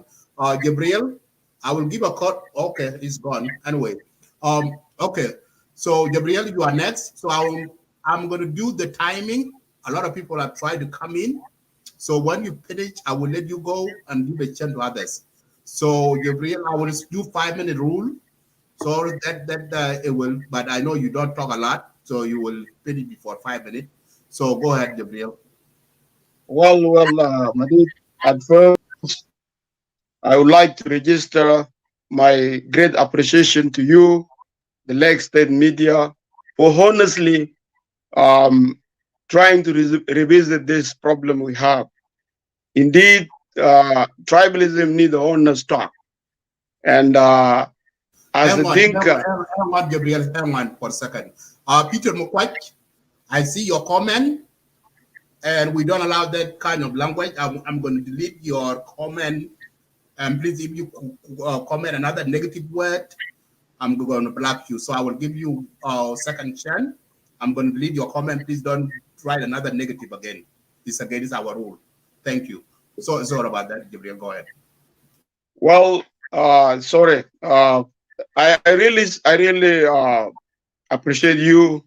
Gabriel, I will give a call. Okay, it's gone. Anyway, okay. So Gabriel, you are next. So I'm going to do the timing. A lot of people have tried to come in. So when you finish, I will let you go and give a chance to others. So Gabriel, I will do 5-minute rule. So that it will, but I know you don't talk a lot, so you will finish before 5 minutes. So go ahead, Gabriel. Well, Madid, at first, I would like to register my great appreciation to you, the Lake State media, for honestly trying to revisit this problem we have. Indeed, tribalism needs a honest talk. And as a Dinka... Hang on, Gabriel, hang on for a second. Peter Mukwach, I see your comment, and we don't allow that kind of language. I'm going to delete your comment, and please, if you comment another negative word, I'm going to block you. So I will give you a second chance. I'm going to delete your comment. Please don't write another negative again. This again is our rule. Thank you. So sorry about that, Gabriel. Go ahead. Well, sorry. I really appreciate you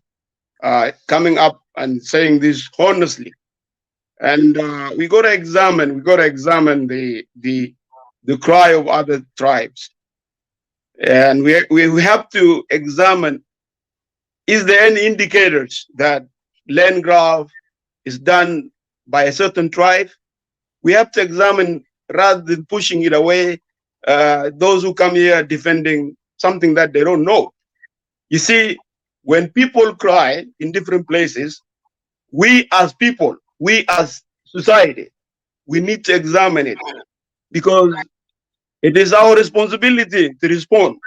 coming up and saying this honestly. And we got to examine the cry of other tribes. And we have to examine, is there any indicators that land grab is done by a certain tribe? We have to examine, rather than pushing it away, those who come here defending something that they don't know. You see, when people cry in different places, we as people, we as society, we need to examine it, because it is our responsibility to respond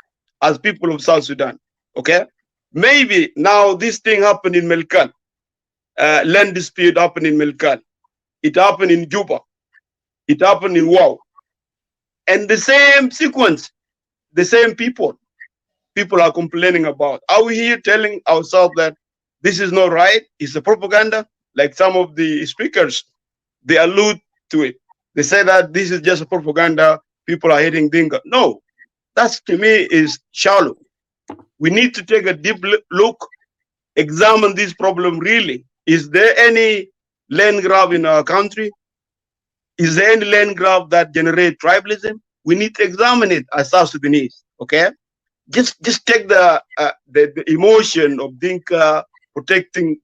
as people of South Sudan. Okay? Maybe now this thing happened in Melkan, land dispute happened in Melkan, it happened in Juba, it happened in Wow. And the same sequence, the same people are complaining about. Are we here telling ourselves that this is not right? It's a propaganda? Like some of the speakers, they allude to it. They say that this is just a propaganda, people are hating Dinka. No, that's, to me, is shallow. We need to take a deep look, examine this problem really. Is there any land grab in our country? Is there any land grab that generate tribalism? We need to examine it as South Sudanese, okay? Just take the emotion of Dinka protecting,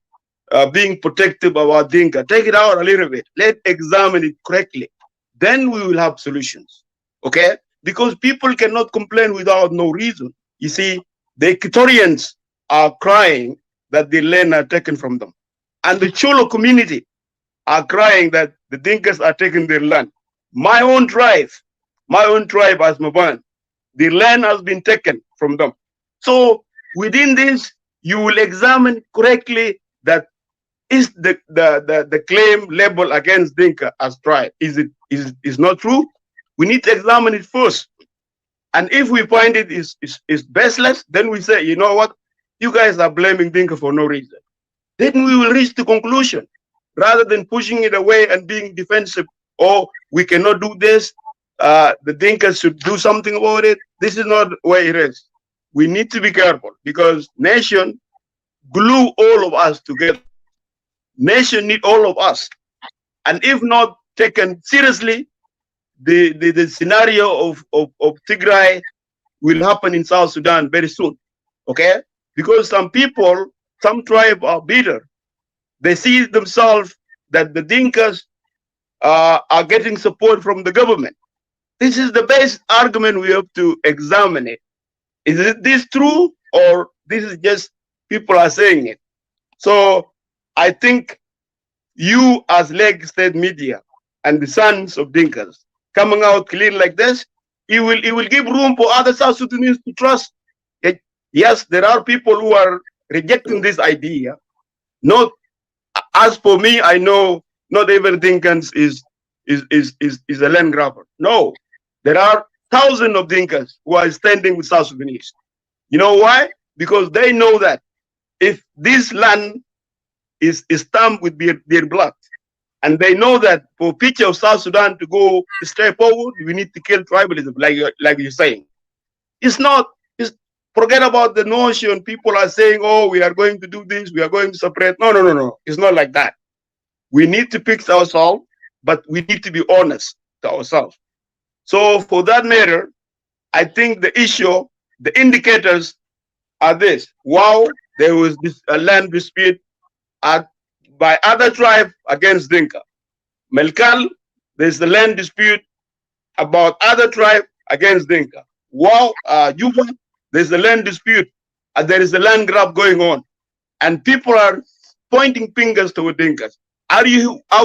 being protective about Dinka. Take it out a little bit. Let's examine it correctly. Then we will have solutions, okay? Because people cannot complain without no reason. You see, the Equatorians are crying that the land are taken from them. And the Shilluk community are crying that the Dinkas are taking their land. My own tribe as Maban, the land has been taken from them. So within this, you will examine correctly that is the claim label against Dinka as tribe. Is not true? We need to examine it first. And if we find it is baseless, then we say, you know what? You guys are blaming Dinka for no reason. Then we will reach the conclusion, rather than pushing it away and being defensive. Oh, we cannot do this. The Dinkas should do something about it. This is not where it is. We need to be careful, because nation glue all of us together. Nation need all of us. And if not taken seriously, the scenario of Tigray will happen in South Sudan very soon. Okay? Because some people, some tribe are bitter. They see themselves that the Dinkas are getting support from the government. This is the best argument. We have to examine it. Is this true, or this is just people are saying it? So I think you as Leg State media and the sons of Dinkas coming out clean like this, it will give room for other South Sudanese to trust. Yes, there are people who are rejecting this idea. Not as for me, I know not every Dinkans is a land grabber. No, there are thousands of Dinkas who are standing with South Sudanese. You know why? Because they know that if this land is stamped with their blood, and they know that for future of South Sudan to go straight forward, we need to kill tribalism, like you're saying. It's not. Forget about the notion. People are saying, "Oh, we are going to do this. We are going to separate." No, no, no, no. It's not like that. We need to fix ourselves, but we need to be honest to ourselves. So, for that matter, I think the issue, the indicators are this. Wow, there was this land dispute by other tribe against Dinka. Melkal, there's the land dispute about other tribe against Dinka. Wow, Juba, there's a land dispute. There is a land grab going on. And people are pointing fingers toward Dinkas. Are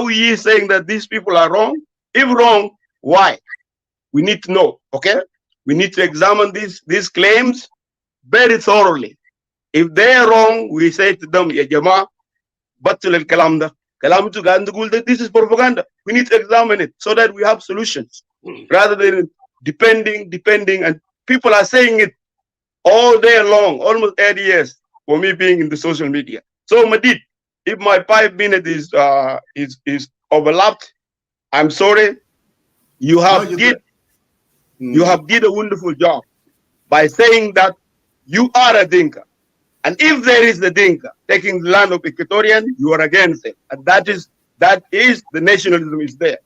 we saying that these people are wrong? If wrong, why? We need to know, okay? We need to examine these claims very thoroughly. If they are wrong, we say to them, Ya Jama, batul al kalam da. Kalam tu gandugul that this is propaganda. We need to examine it so that we have solutions rather than depending, and people are saying it all day long, almost 8 years for me being in the social media. So Madid, if my 5 minutes is overlapped, I'm sorry. You have did a wonderful job by saying that you are a Dinka. And if there is a Dinka taking the land of Equatorian, you are against it. And that is the nationalism is there.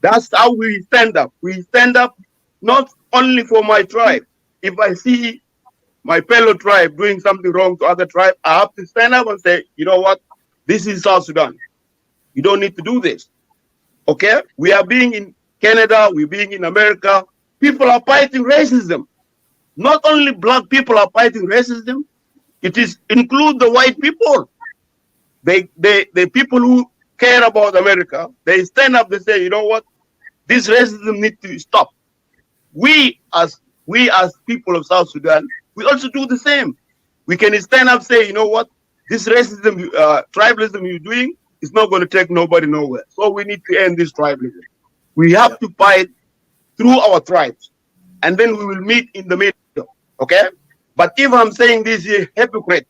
That's how we stand up. We stand up not only for my tribe. If I see my fellow tribe doing something wrong to other tribe, I have to stand up and say, you know what? This is South Sudan. You don't need to do this. Okay? We are being in Canada, we're being in America. People are fighting racism. Not only black people are fighting racism, it is include the white people. The people who care about America, they stand up, they say, you know what? This racism needs to stop. We as people of South Sudan, we also do the same. We can stand up, say, you know what? This racism, tribalism you're doing is not going to take nobody nowhere. So we need to end this tribalism. We have to fight through our tribes, and then we will meet in the middle. Okay? But if I'm saying this is hypocrite,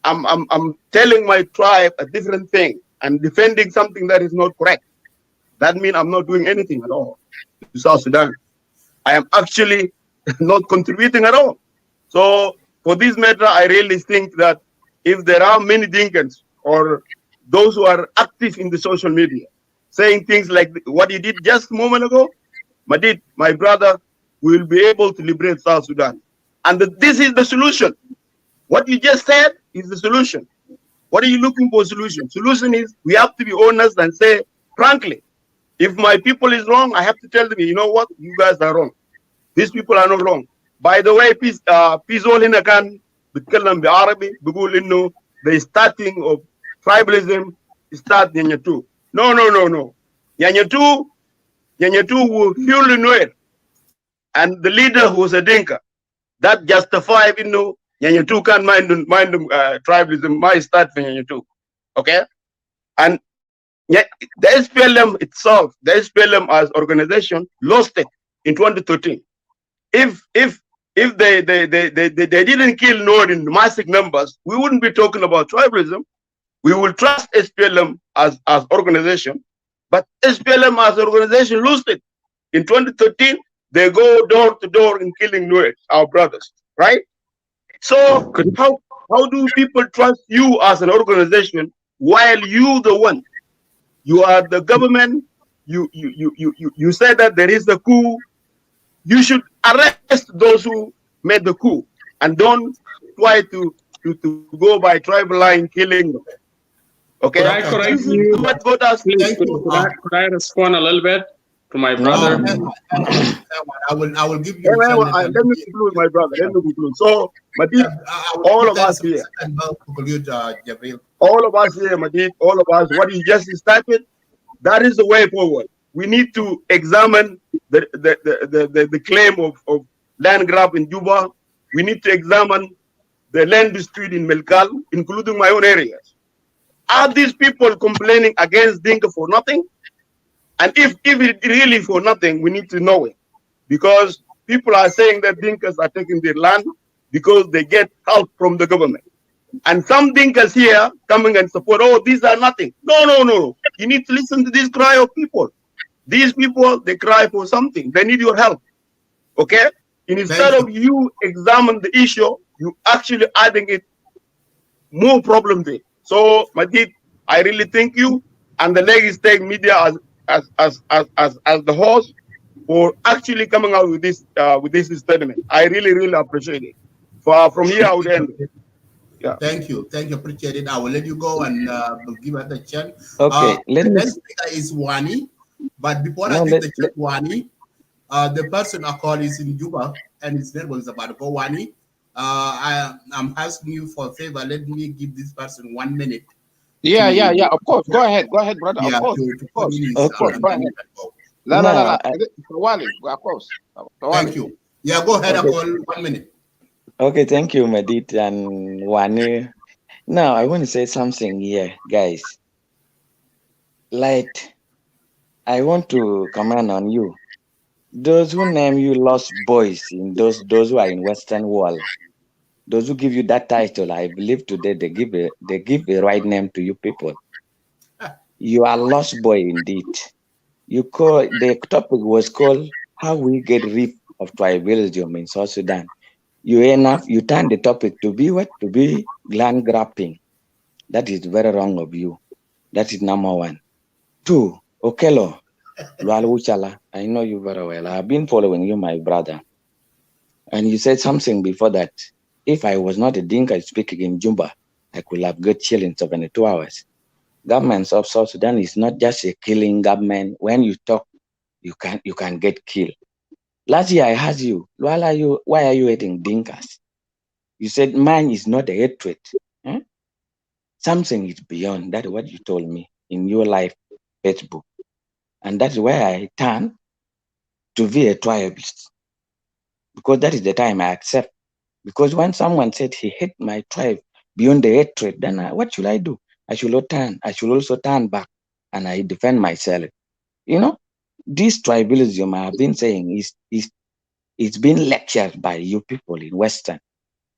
I'm telling my tribe a different thing and defending something that is not correct. That means I'm not doing anything at all to South Sudan. I am actually not contributing at all. So for this matter, I really think that if there are many Dinkans or those who are active in the social media saying things like what you did just a moment ago, Madid, my brother, we will be able to liberate South Sudan. And this is the solution. What you just said is the solution. What are you looking for solution? Solution is we have to be honest and say, frankly, if my people is wrong, I have to tell them, you know what, you guys are wrong. These people are not wrong. By the way, peace all in a can, بتكلم Arabic, بقول إنه the starting of tribalism start Nyanyatu. No. Nyanyatu was purely Nuer. And the leader who was a Dinka. That justified, Nyanyatu can't mind tribalism, my start for Nyanyatu. Okay? And the SPLM itself, the SPLM as organization, lost it in 2013. If they didn't kill Nuer in massive numbers, we wouldn't be talking about tribalism. We will trust SPLM as organization, but SPLM as organization lost it. In 2013, they go door to door in killing Nuer, our brothers, right? So how do people trust you as an organization while you are the government? You said that there is a coup. You should arrest those who made the coup and don't try to go by tribal line killing them. Okay. Could I correct you? Please, could I respond a little bit? to my brother. I will give you. Let me conclude, my brother. Let me conclude. So, Madid, all of us here, all of us here, Madid, all of us, what you just started, that is the way forward. We need to examine the claim of land grab in Juba. We need to examine the land dispute in Melkal, including my own areas. Are these people complaining against Dinka for nothing? And if it really for nothing, we need to know it. Because people are saying that Dinkas are taking their land because they get help from the government. And some Dinkas here coming and support, oh, these are nothing. No. You need to listen to this cry of people. These people, they cry for something. They need your help. Okay? And instead of you examine the issue, you actually adding it more problem there. So, Majid, I really thank you and the Lagos State media as the host for actually coming out with this statement. I really appreciate it. From here, I would end it. Yeah. Thank you, appreciate it. I will let you go and give her the chance. Okay, the next speaker is Wani, but before I give the chance, Wani, the person I call is in Juba and his name was about to go. Wani, I'm asking you for a favor. Let me give this person 1 minute. Yeah. Of course, go ahead, brother. Yeah, of course, go ahead. La. Of course. Thank you. Yeah, go ahead. Okay. I call 1 minute. Okay, thank you, Medit and Wani. Now, I want to say something here, guys. Like, I want to comment on you. Those who name you lost boys in those who are in Western world, those who give you that title, I believe today they give a right name to you people. You are lost boy indeed. The topic was called how we get rid of tribalism in South Sudan. You turn the topic to be what? To be land grabbing. That is very wrong of you. That is number one. 2, Okelo, Lualuchala, I know you very well. I've been following you, my brother. And you said something before that. If I was not a Dinka speaking in Juba, I could have got chill in 72 hours. Governments of South Sudan is not just a killing government. When you talk, you can get killed. Last year I asked you, why are you hating Dinkas? You said mine is not a hatred. Huh? Something is beyond that. What you told me in your life, Facebook, and that's where I turn to be a tribalist, because that is the time I accept. Because when someone said he hate my tribe beyond the hatred, then what should I do? I should also turn back and I defend myself. You know, this tribalism I have been saying is it's been lectured by you people in Western,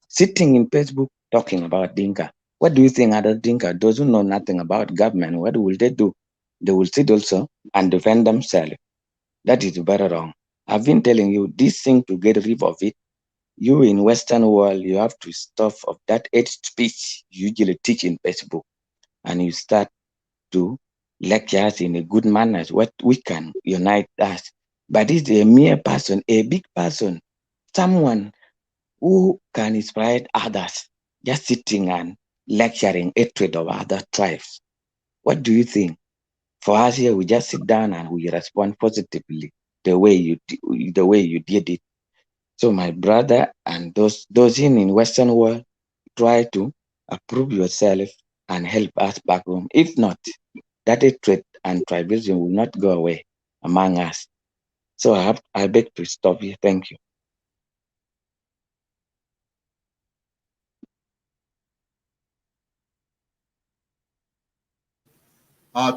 sitting in Facebook talking about Dinka. What do you think other Dinka, those who know nothing about government, what will they do? They will sit also and defend themselves. That is very wrong. I've been telling you this thing to get rid of it. You in Western world, you have to stop of that hate speech you usually teach in Facebook, and you start to lecture us in a good manner. What we can unite us. But it's a mere person, a big person, someone who can inspire others, just sitting and lecturing hatred of other tribes. What do you think? For us here, we just sit down and we respond positively the way you did it. So my brother and those in Western world, try to approve yourself and help us back home. If not, that hatred and tribalism will not go away among us. So I beg to stop here. Thank you.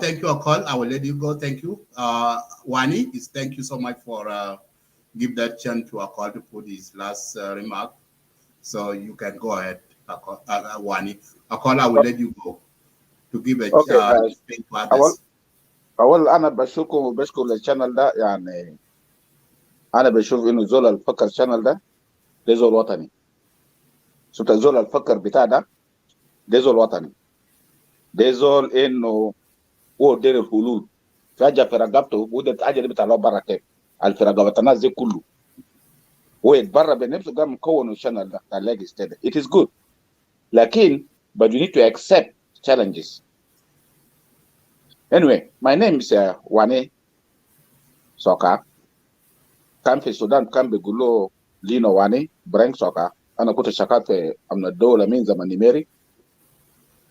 Thank you, Akol. I will let you go. Thank you. Wani, thank you so much for give that chance to Akol to put his last remark. So you can go ahead, Akol, Wani. Akol, I will let you go to give a chance to others. أول أنا بشكر الشانل ده يعني أنا بشوف إنه زول الفكر الشانل ده زول وطني. شفت زول الفكر بتاع ده زول وطني. ده زول إنه هو دير الحلول. فاجا في رقبته وده حاجة بتاع الله برا كيف. في رقبة الناس دي كله. هو يتبرع بنفسه قام مكون الشانل ده بتاع Lagos State. It is good. لكن but you need to accept challenges. Anyway, my name is Wane. soka kan fi Sudan kan bigulo lino wani breng soka ana kuta shakate amna dola min zaman nimeri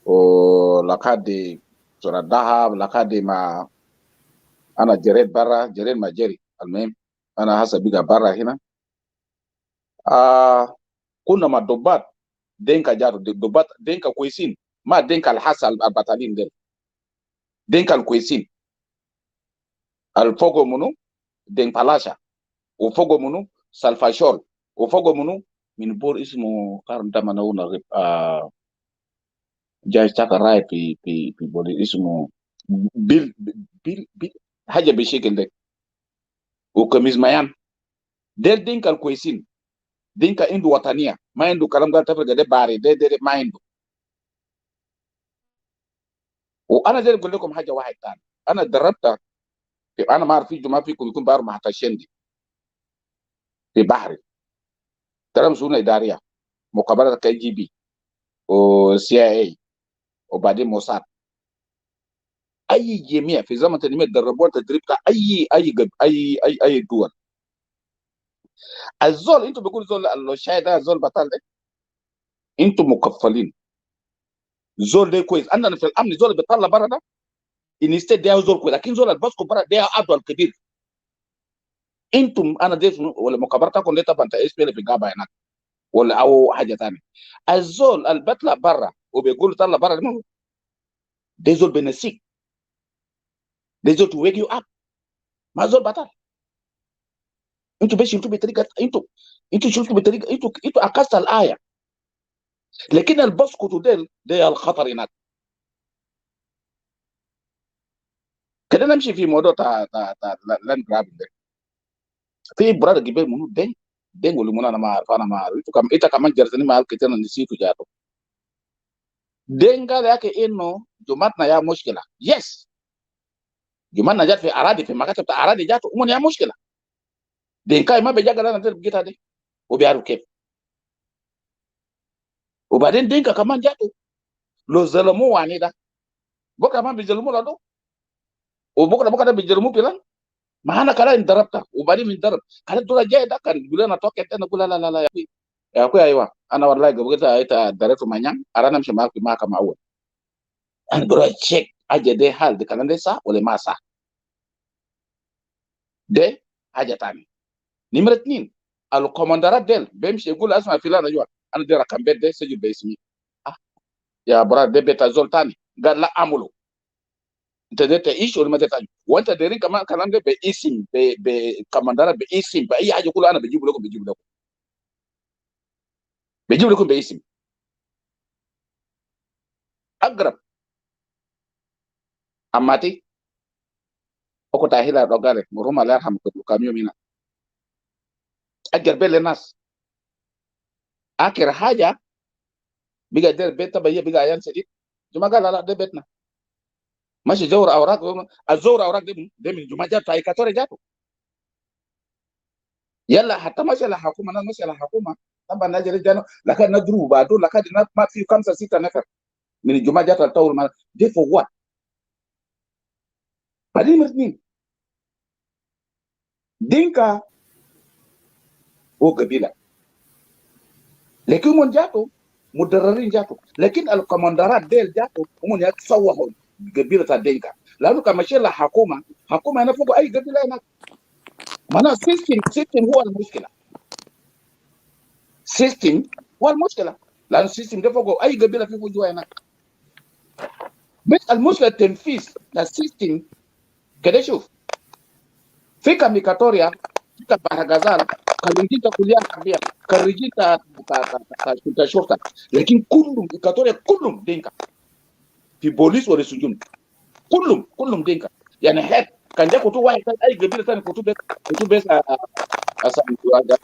o lakadi sura dahab lakadi ma ana jered barra jered ma jeri almuhim ana hasa biga barra hina kuna ma dobat denka jaru dobat denka kwesin ma denka al-hasa al-batalin del denka al-kwesin al-fogo munu den palasha ufogo munu salfashol ufogo munu min bor ismu karam damana una jay taka rai fi bor ismu bil haja bishikil de ukamis mayan del dinkal kwesin dinka indu watania ma indu kalam gal tafriga de bari de ma indu وانا زي بقول لكم حاجه واحد ثاني انا دربت انا ما اعرف في جماعه فيكم يكون بار مع تشندي في بحري ترى مسؤوليه اداريه مقابله كي جي بي وسي اي وبعدين موساد اي جميع في زمن تنميه دربوا تدريب اي دول الزول انتم بيقولوا زول الشاي ده زول بطل ده انتم مكفلين زول ده كويس عندنا في الامن زول بيطلع برا ده انستيد ده زول كويس لكن زول الباسكو برا ده عدوى الكبير انتم انا ديت ولا مكابرتكم دي طبعا اس بي في غابه هناك ولا او حاجه ثانيه الزول اللي بيطلع برا وبيقول طلع برا ده زول بنسيك ده زول تو ويك يو اب ما زول بطل انتوا بس شلتوا بطريقه انتوا شلتوا بطريقه انتوا عكست الايه لكن الباسكو ده الخطر هناك كده نمشي في موضوع تا لاند جرابين ده في برادة جبال منو دين ولا منو انا ما اعرف انت كمان جرسني ما كتير نسيتو جاتو دين قال ياكي انه جماعتنا يا مشكله يس جماعتنا جات في اراضي في مكاتب اراضي جاتو امون يا مشكله دين كاي ما بيجا انا تلقى جيتا دي وبيعرف كيف وبعدين دينكا كمان جاتو لو ظلموا واني ده بكره ما بيظلموا له دو وبكره ده بيظلموا بلان ما انا كلا انضربت وبعدين من ضرب كان الدول جاي ده كان يقول انا توكت انا اقول لا يا اخويا ايوه انا والله قبل كده دريت مانيان انا مش معاك ما كما اول انا بروح تشيك اجي ده حال ده كان ده صح ولا ما صح ده حاجه ثانيه نمره 2 الكوماندرات ديل بيمشي يقول اسمع فلان ايوه انا ده رقم بيت ده سجل باسمي يا براد ده بيت زول ثاني قال لا اعمله انت ده تعيش ولا ما تعيش وانت دايرين كمان كلام ده باسم بكماندرات باسم باي حاجه يقولوا انا بجيب لكم باسم اقرب اماتي اكو تاهيلا دوغاري مرهم الله يرحمه كم يوم هنا اجر بين الناس اخر حاجه بقى دير بيت بقى عيان سديد جماعه قال لا ده بيتنا ماشي زور اوراق الزور اوراق ده من جماعه جات ايكاتوري جاتو يلا حتى ماشي الحكومه ناس ماشي الحكومه طبعا ناس رجعنا لكن ندرو بعدو لكن ما في 5 6 نفر من الجماعه جات الطول ما دي فوق وات بعدين مرتين دينكا هو قبيله لكن من جاتو مدررين جاتو لكن الكوماندرات ديل جاتو هم يتصوحوا قبيله الدينكا لانه كما ماشي الحكومه حكومه هنا فوق اي قبيله هناك معناها سيستم هو المشكله سيستم هو المشكله لان السيستم ده فوق اي قبيله في وجوه هناك بس المشكله التنفيذ للسيستم كده شوف في كاميكاتوريا في كبارغازال كالنجيتا كليان حربيه كالرجيتا شرطه لكن كلهم كاتوريا كلهم دينكا في بوليس ولا سجون كلهم دينكا يعني حد كان جاكو تو واحد اي قبيله ثانيه كتب بس ده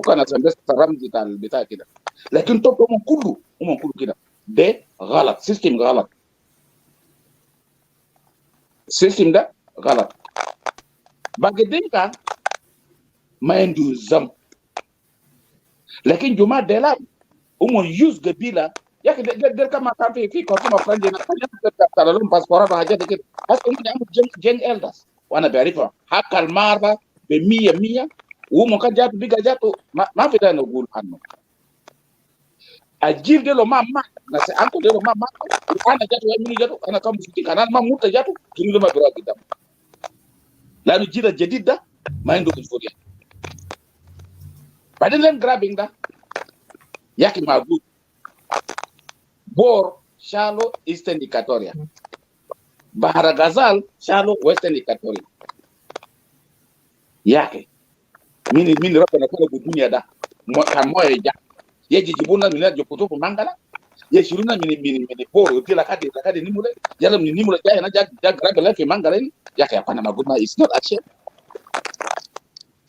كان بس رمز بتاع كده لكن هم كله كده ده غلط سيستم غلط السيستم ده غلط باقي دينكا ما عنده زم لكن جماعه ديلا هم يوز قبيله يا اخي ده كما كان في كورتما فرنجي ترى لهم باسبورات وحاجات كده هسه هم يعملوا جين الدرز وانا بعرفها حق المارة ب100 وهم كان جاتوا بقى جاتوا ما في ده نقول عنه. الجيل ده لو ما مات ناس انكو ده لو ما مات انا جاتوا مني جاتوا انا كم مفتي انا ما موت جاتوا جيل ما بيراقي قدام. لانه الجيل الجديد ده ما عنده مسؤوليه. بعدين لين جرابينج ده يا اخي موجود بور شالو ايسترن ايكاتوريا بحر غزال شالو ويسترن ايكاتوريا. يا اخي مين ربنا خلق الدنيا ده كان مويه يجي يجيبونا من الجبوتو في مانغالا يشيلونا من بور وتلا كادي نيمولا يلا من نيمولا جاي انا جا جراب في مانغالا. يا اخي انا ما قلنا اتس نوت اكشن.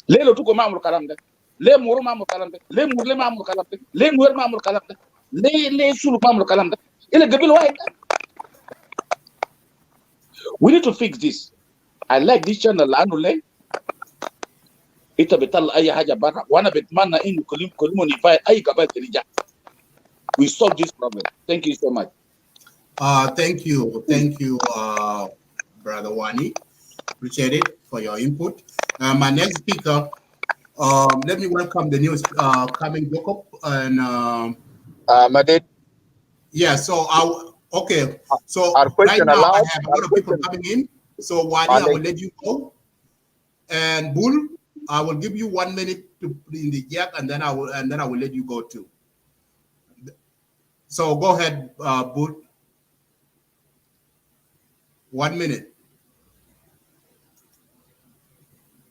ليه لو تقول ما عملوا الكلام ده؟ ليه مورو ما عملوا الكلام ده؟ ليه مور ما عملوا الكلام ده؟ ليه نوير ما عملوا الكلام ده؟ ليه سولو ما عملوا الكلام ده؟ الى قبيله واحد. We need to fix this. I like this channel لانه ليه؟ انت بتطلع اي حاجه برا وانا بتمنى انه كلهم يفايد اي قبائل ترجع. We solve this problem. Thank you so much. Thank you, Brother Wani. Appreciate it for your input. My next speaker, let me welcome the new coming Jacob and Madid. Yeah, so okay. So right now I have a lot of people coming in. So Wani, I will let you go. And Bull, I will give you 1 minute to put in the jack, and then I will let you go too. So go ahead, Bull. 1 minute.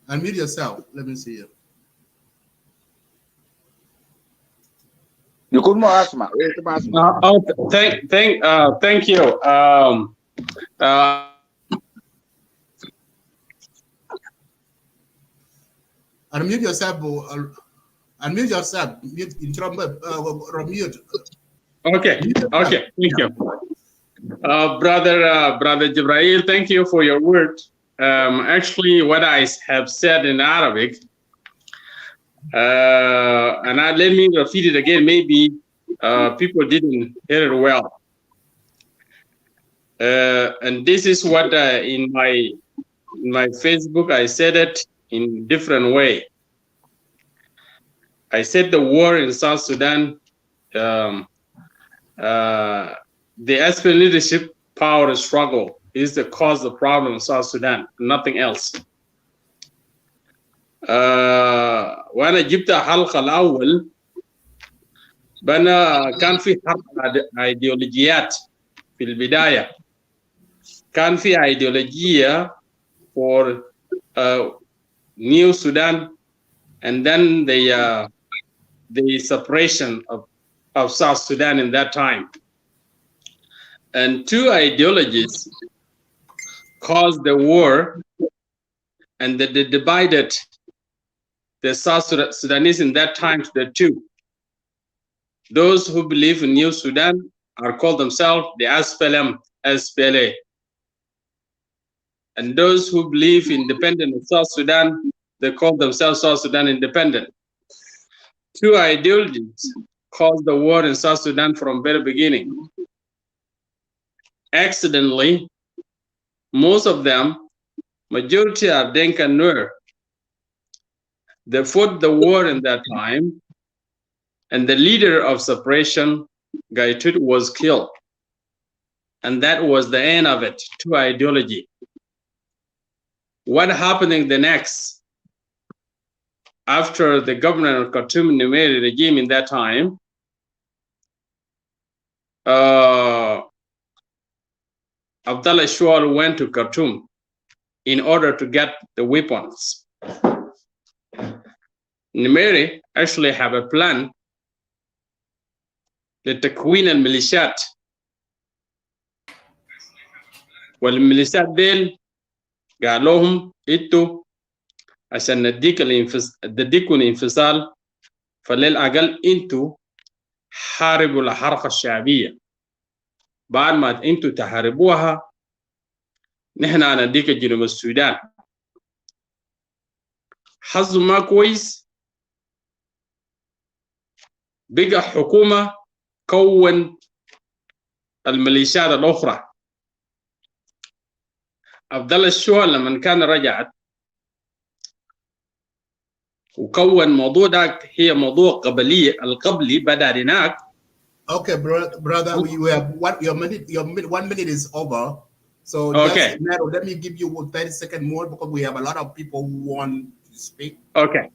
Unmute yourself. Let me see you. You could more ask me. Thank you. Unmute yourself. Unmute yourself. Mute. Okay. Thank you. Brother Jibrail, thank you for your word. Actually, what I have said in Arabic, and let me repeat it again. Maybe people didn't hear it well. And this is what in my Facebook I said it in different way. I said the war in South Sudan. The SPLM leadership power struggle is the cause of the problem in South Sudan, nothing else. وأنا جبت الحلقة الأول بنا كان في حرب أيديولوجيات في البداية. كان في أيديولوجية for New Sudan and then the separation of South Sudan in that time. And two ideologies caused the war, and they divided the South Sudanese in that time to the two. Those who believe in New Sudan are called themselves the SPLM, SPLA. And those who believe in independent of South Sudan, they call themselves South Sudan Independent. Two ideologies caused the war in South Sudan from very beginning. Accidentally, most of them, majority are Dinka and Nuer. They fought the war in that time, and the leader of separation, Gaitut, was killed. And that was the end of it, two ideology. What happened in the next, after the governor of Khartoum Numeri regime in that time, Abdallah Shual went to Khartoum in order to get the weapons. Numeri actually have a plan لتكوين الميليشيات والميليشيات ديل قال لهم انتوا عشان نديكم الانفصال فللأقل انتوا حاربوا الحركة الشعبية. بعد ما انتوا تحاربوها نحن هنديك جنوب السودان. حظوا ما كويس، بقى حكومة كون الميليشيات الأخرى. عبد الله الشوال لما كان رجعت وكون موضوع ده هي موضوع القبلي بدأ هناك. Okay, brother, we have your 1 minute is over. So okay, just let me give you 30 seconds more because we have a lot of people who want to speak. Okay.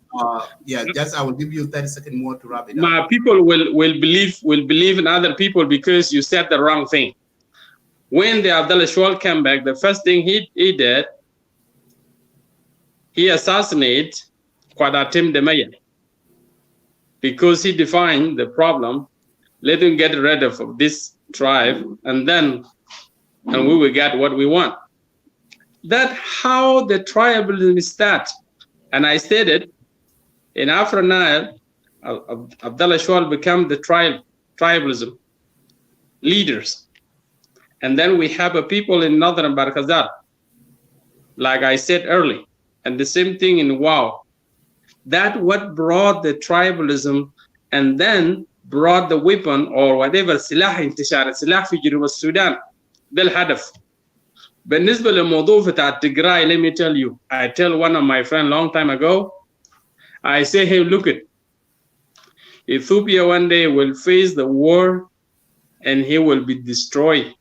Yeah, just I will give you 30 seconds more to wrap it up. My people will believe in other people because you said the wrong thing. When the Abdullah Shwal came back, the first thing he did, he assassinated Kwadatim Demayan because he defined the problem. Let him get rid of this tribe, and we will get what we want. That's how the tribalism starts. And I stated, in Afro Nile, Abdullah Shwal became the tribalism leaders. And then we have a people in northern Barkazar, like I said earlier, and the same thing in Wow. That what brought the tribalism and then brought the weapon or whatever سلاح انتشار السلاح في جنوب السودان. ده الهدف. بالنسبة للموضوع بتاع التجراي, let me tell you, I tell one of my friends long time ago, I say, hey, look it. Ethiopia one day will face the war and he will be destroyed.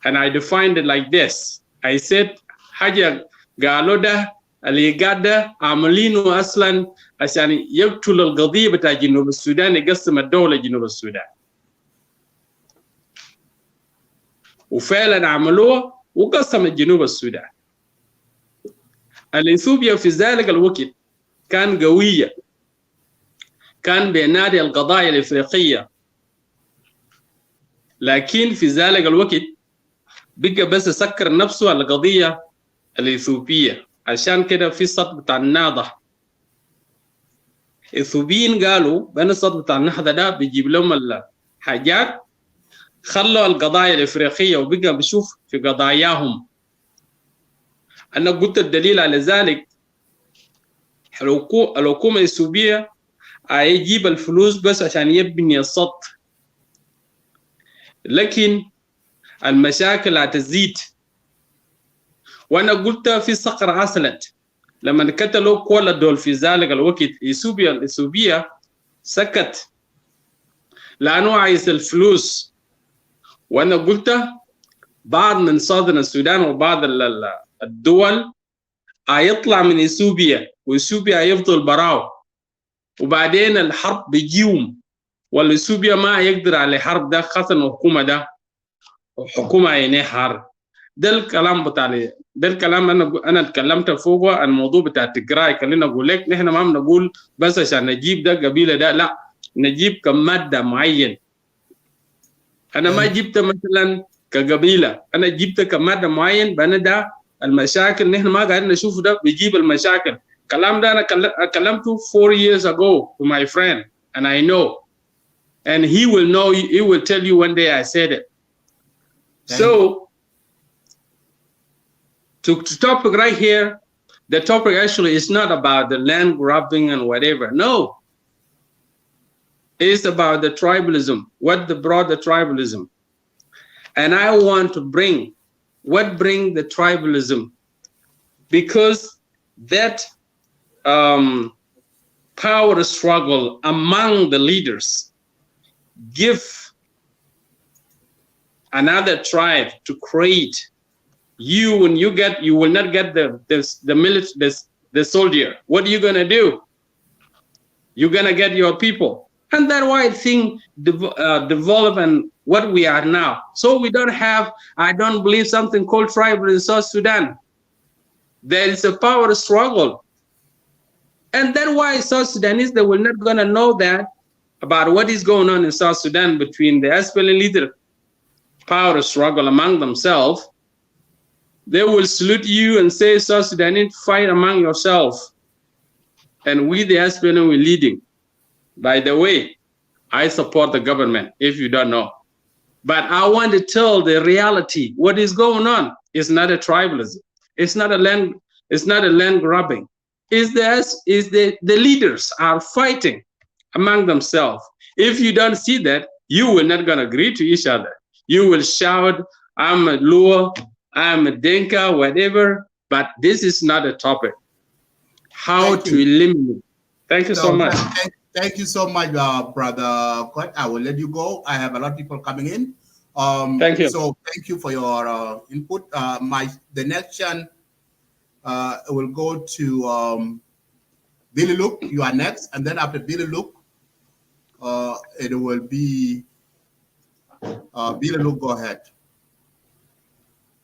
And I defined it like this. I said, Haja Galoda Aligada Amalino Aslan Asani Yaktul al Gadi bata Jinub Sudan, Agasama Dola Jinub Sudan. وفعلا عملوه وقسم جنوب السودان. الإثيوبيا في ذلك الوقت كان قوية, كان بينادي القضايا الإفريقية, لكن في ذلك الوقت بقى بس سكر نفسه على القضية الإثيوبية. عشان كده في الصوت بتاع النهضة, الإثيوبيين قالوا بأن الصوت بتاع النهضة ده بيجيب لهم الحاجات, خلوا القضايا الإفريقية وبقى بشوف في قضاياهم. أنا قلت الدليل على ذلك, الحكومة الإثيوبية هيجيب الفلوس بس عشان يبني السط, لكن المشاكل هتزيد. وأنا قلت في صقر حصلت لما قتلوا كل دول في ذلك الوقت. إثيوبيا سكت لأنه عايز الفلوس. وأنا قلت بعض من صادر السودان وبعض الدول هيطلع من إثيوبيا وإثيوبيا هيفضل براو, وبعدين الحرب بيجيهم والإثيوبيا ما يقدر على الحرب ده, خاصة الحكومة ده حكومة عينيه حرب. ده الكلام بتاعي, ده الكلام أنا اتكلمت فوقه عن الموضوع بتاع التجراي. خلينا أقول لك نحن ما بنقول بس عشان نجيب ده قبيلة ده, لا, نجيب كمادة معين. أنا ما جبت مثلا كقبيلة, أنا جبت كمادة معين بأن ده المشاكل نحن ما قاعدين نشوف ده بيجيب المشاكل. الكلام ده أنا كلمته 4 years ago to my friend, and I know, and he will know, he will tell you one day I said it. So to topic right here, the topic actually is not about the land grabbing and whatever. No, it's about the tribalism, what brought the tribalism. And I want to bring what bring the tribalism, because that power struggle among the leaders give another tribe to create. You, when you will not get the soldier. What are you gonna do? You're gonna get your people, and that's why I think develop and what we are now. So we don't have, I don't believe something called tribal in South Sudan. There is a power struggle, and that's why South Sudanese, they will not gonna know that about what is going on in South Sudan between the SPLA leader, power struggle among themselves. They will salute you and say, South Sudanese, fight among yourselves. And we, the SPLA, we're leading. By the way, I support the government, if you don't know. But I want to tell the reality, what is going on. It's not a tribalism. It's not a land grabbing. It's the leaders are fighting among themselves. If you don't see that, you will not gonna agree to each other. You will shout, I'm a Luo, I'm a Dinka, whatever, but this is not a topic. How Thank to you. eliminate. Thank you so much. Thank you so much, brother Kot. I will let you go. I have a lot of people coming in. Thank you. So thank you for your input. The next chance will go to Billy Luke. You are next, and then after Billy Luke, it will be Billy Luke. Go ahead,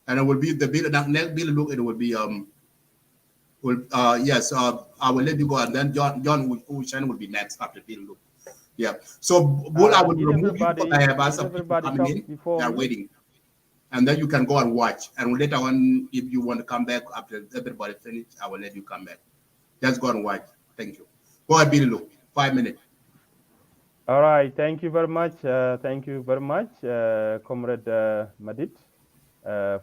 and it will be the next Billy Luke. It will be yes. I will let you go, and then John Wushan will be next after Billy Luke. Yeah. So Bull, I will remove you because I have other people coming in. They are waiting. And then you can go and watch. And later on, if you want to come back after everybody finish, I will let you come back. Just go and watch. Thank you. Go ahead, Billy Luke. 5 minutes. All right. Thank you very much. Thank you very much, Comrade Madit,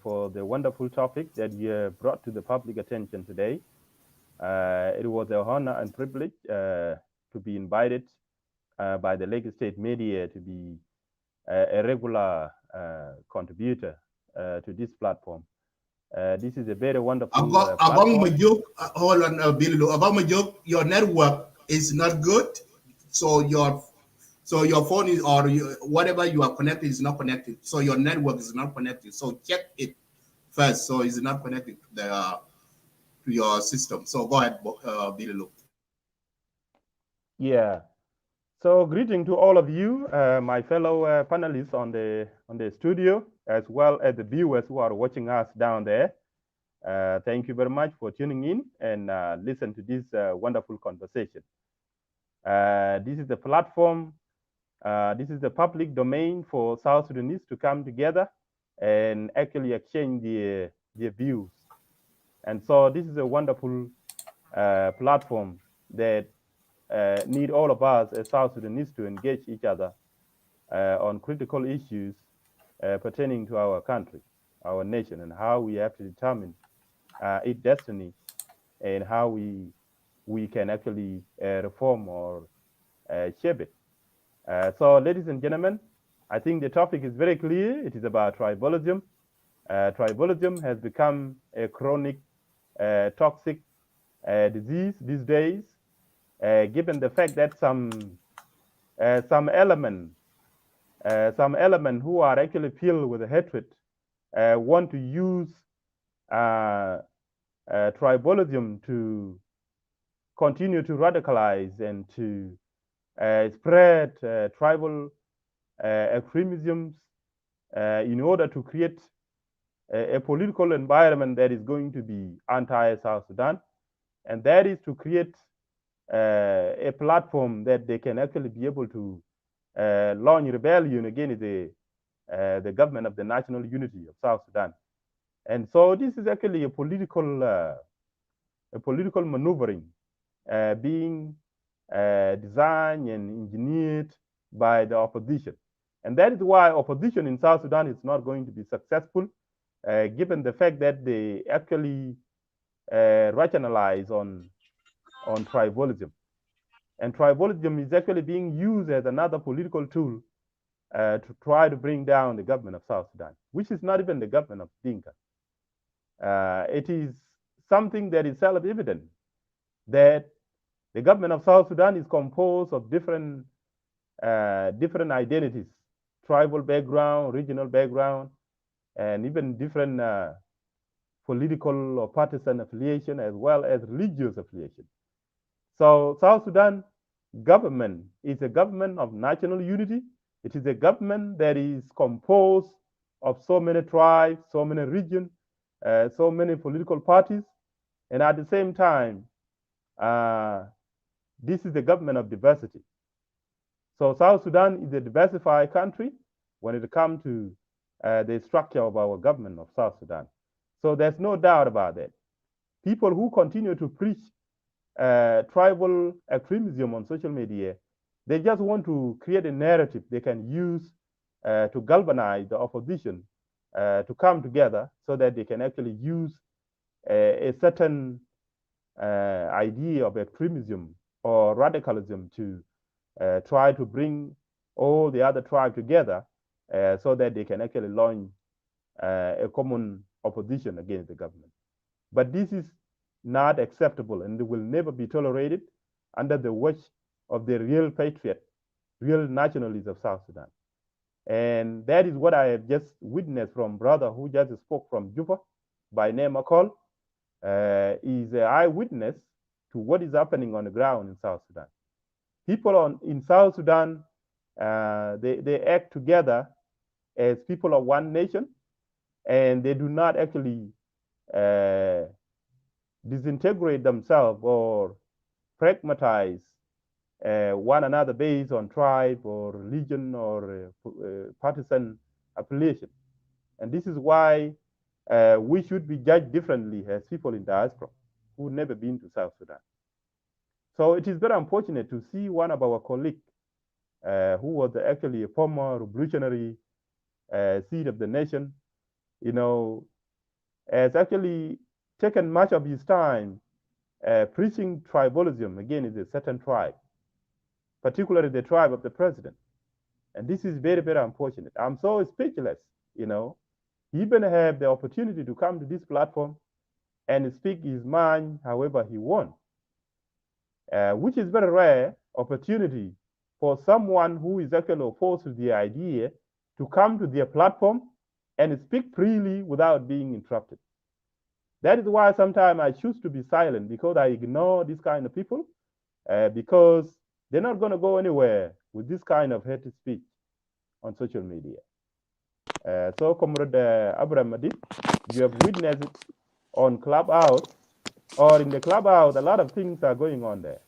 for the wonderful topic that you brought to the public attention today. It was an honor and privilege to be invited by the Lagos State media to be a regular contributor to this platform. This is a very wonderful platform. Hold on, Billy Luke. About my joke, your network is not good, so your phone is or whatever you are connected is not connected. So your network is not connected. So check it first. So it's not connected to your system. So go ahead, Billy Luke. Yeah. So greeting to all of you, my fellow panelists on the studio, as well as the viewers who are watching us down there. Thank you very much for tuning in and listen to this wonderful conversation. This is the platform, this is the public domain for South Sudanese to come together and actually exchange their views. And so this is a wonderful platform that need all of us as South Sudanese to engage each other on critical issues pertaining to our country, our nation, and how we have to determine its destiny and how we can actually reform or shape it. So, ladies and gentlemen, I think the topic is very clear. It is about tribalism. Tribalism has become a chronic, toxic disease these days. Given the fact that some element who are actually filled with hatred want to use tribalism to continue to radicalize and to spread tribal extremisms in order to create a political environment that is going to be anti-South Sudan, and that is to create a platform that they can actually be able to launch rebellion against the government of the national unity of South Sudan. And so this is actually a political maneuvering being designed and engineered by the opposition. And that is why opposition in South Sudan is not going to be successful, given the fact that they actually rationalize on tribalism. And tribalism is actually being used as another political tool to try to bring down the government of South Sudan, which is not even the government of Dinka. It is something that is self-evident that the government of South Sudan is composed of different identities, tribal background, regional background, and even different political or partisan affiliation, as well as religious affiliation. So South Sudan government is a government of national unity. It is a government that is composed of so many tribes, so many regions, so many political parties. And at the same time, this is the government of diversity. So South Sudan is a diversified country when it comes to the structure of our government of South Sudan. So there's no doubt about that. People who continue to preach tribal extremism on social media, they just want to create a narrative they can use to galvanize the opposition to come together so that they can actually use a certain idea of extremism or radicalism to try to bring all the other tribes together so that they can actually launch a common opposition against the government. But this is not acceptable, and it will never be tolerated under the watch of the real patriot, real nationalists of South Sudan. And that is what I have just witnessed from brother who just spoke from Juba by name Akol. Is an eyewitness to what is happening on the ground in South Sudan. People in South Sudan, they act together as people of one nation, and they do not actually disintegrate themselves or pragmatize one another based on tribe or religion or partisan affiliation. And this is why we should be judged differently as people in diaspora who've never been to South Sudan. So it is very unfortunate to see one of our colleagues who was actually a former revolutionary seed of the nation, has actually taken much of his time preaching tribalism against a certain tribe, particularly the tribe of the president. And this is very, very unfortunate. I'm so speechless, He even have the opportunity to come to this platform and speak his mind however he wants, which is very rare opportunity for someone who is actually opposed to the idea to come to their platform and speak freely without being interrupted. That is why sometimes I choose to be silent, because I ignore this kind of people, because they're not going to go anywhere with this kind of hate speech on social media. So, Comrade Abraham Madid, you have witnessed it on Clubhouse, or in the Clubhouse, a lot of things are going on there.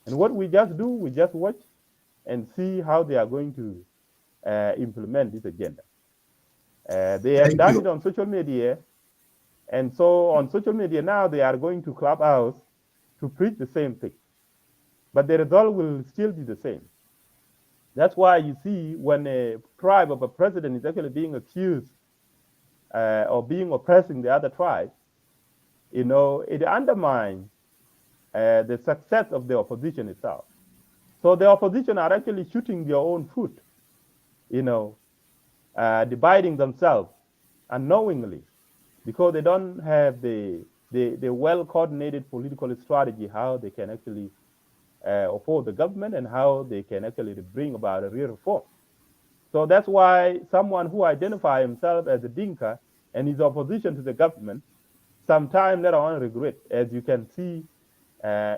And what we just do, we just watch and see how they are going to implement this agenda. They have done it on social media, and so on social media now they are going to Clubhouse to preach the same thing. But the result will still be the same. That's why you see when a tribe of a president is actually being accused of being oppressing the other tribe, it undermines the success of the opposition itself. So the opposition are actually shooting their own foot, dividing themselves unknowingly, because they don't have the well-coordinated political strategy how they can actually oppose the government and how they can actually bring about a real reform. So that's why someone who identifies himself as a Dinka and is opposition to the government, sometime later on regret, as you can see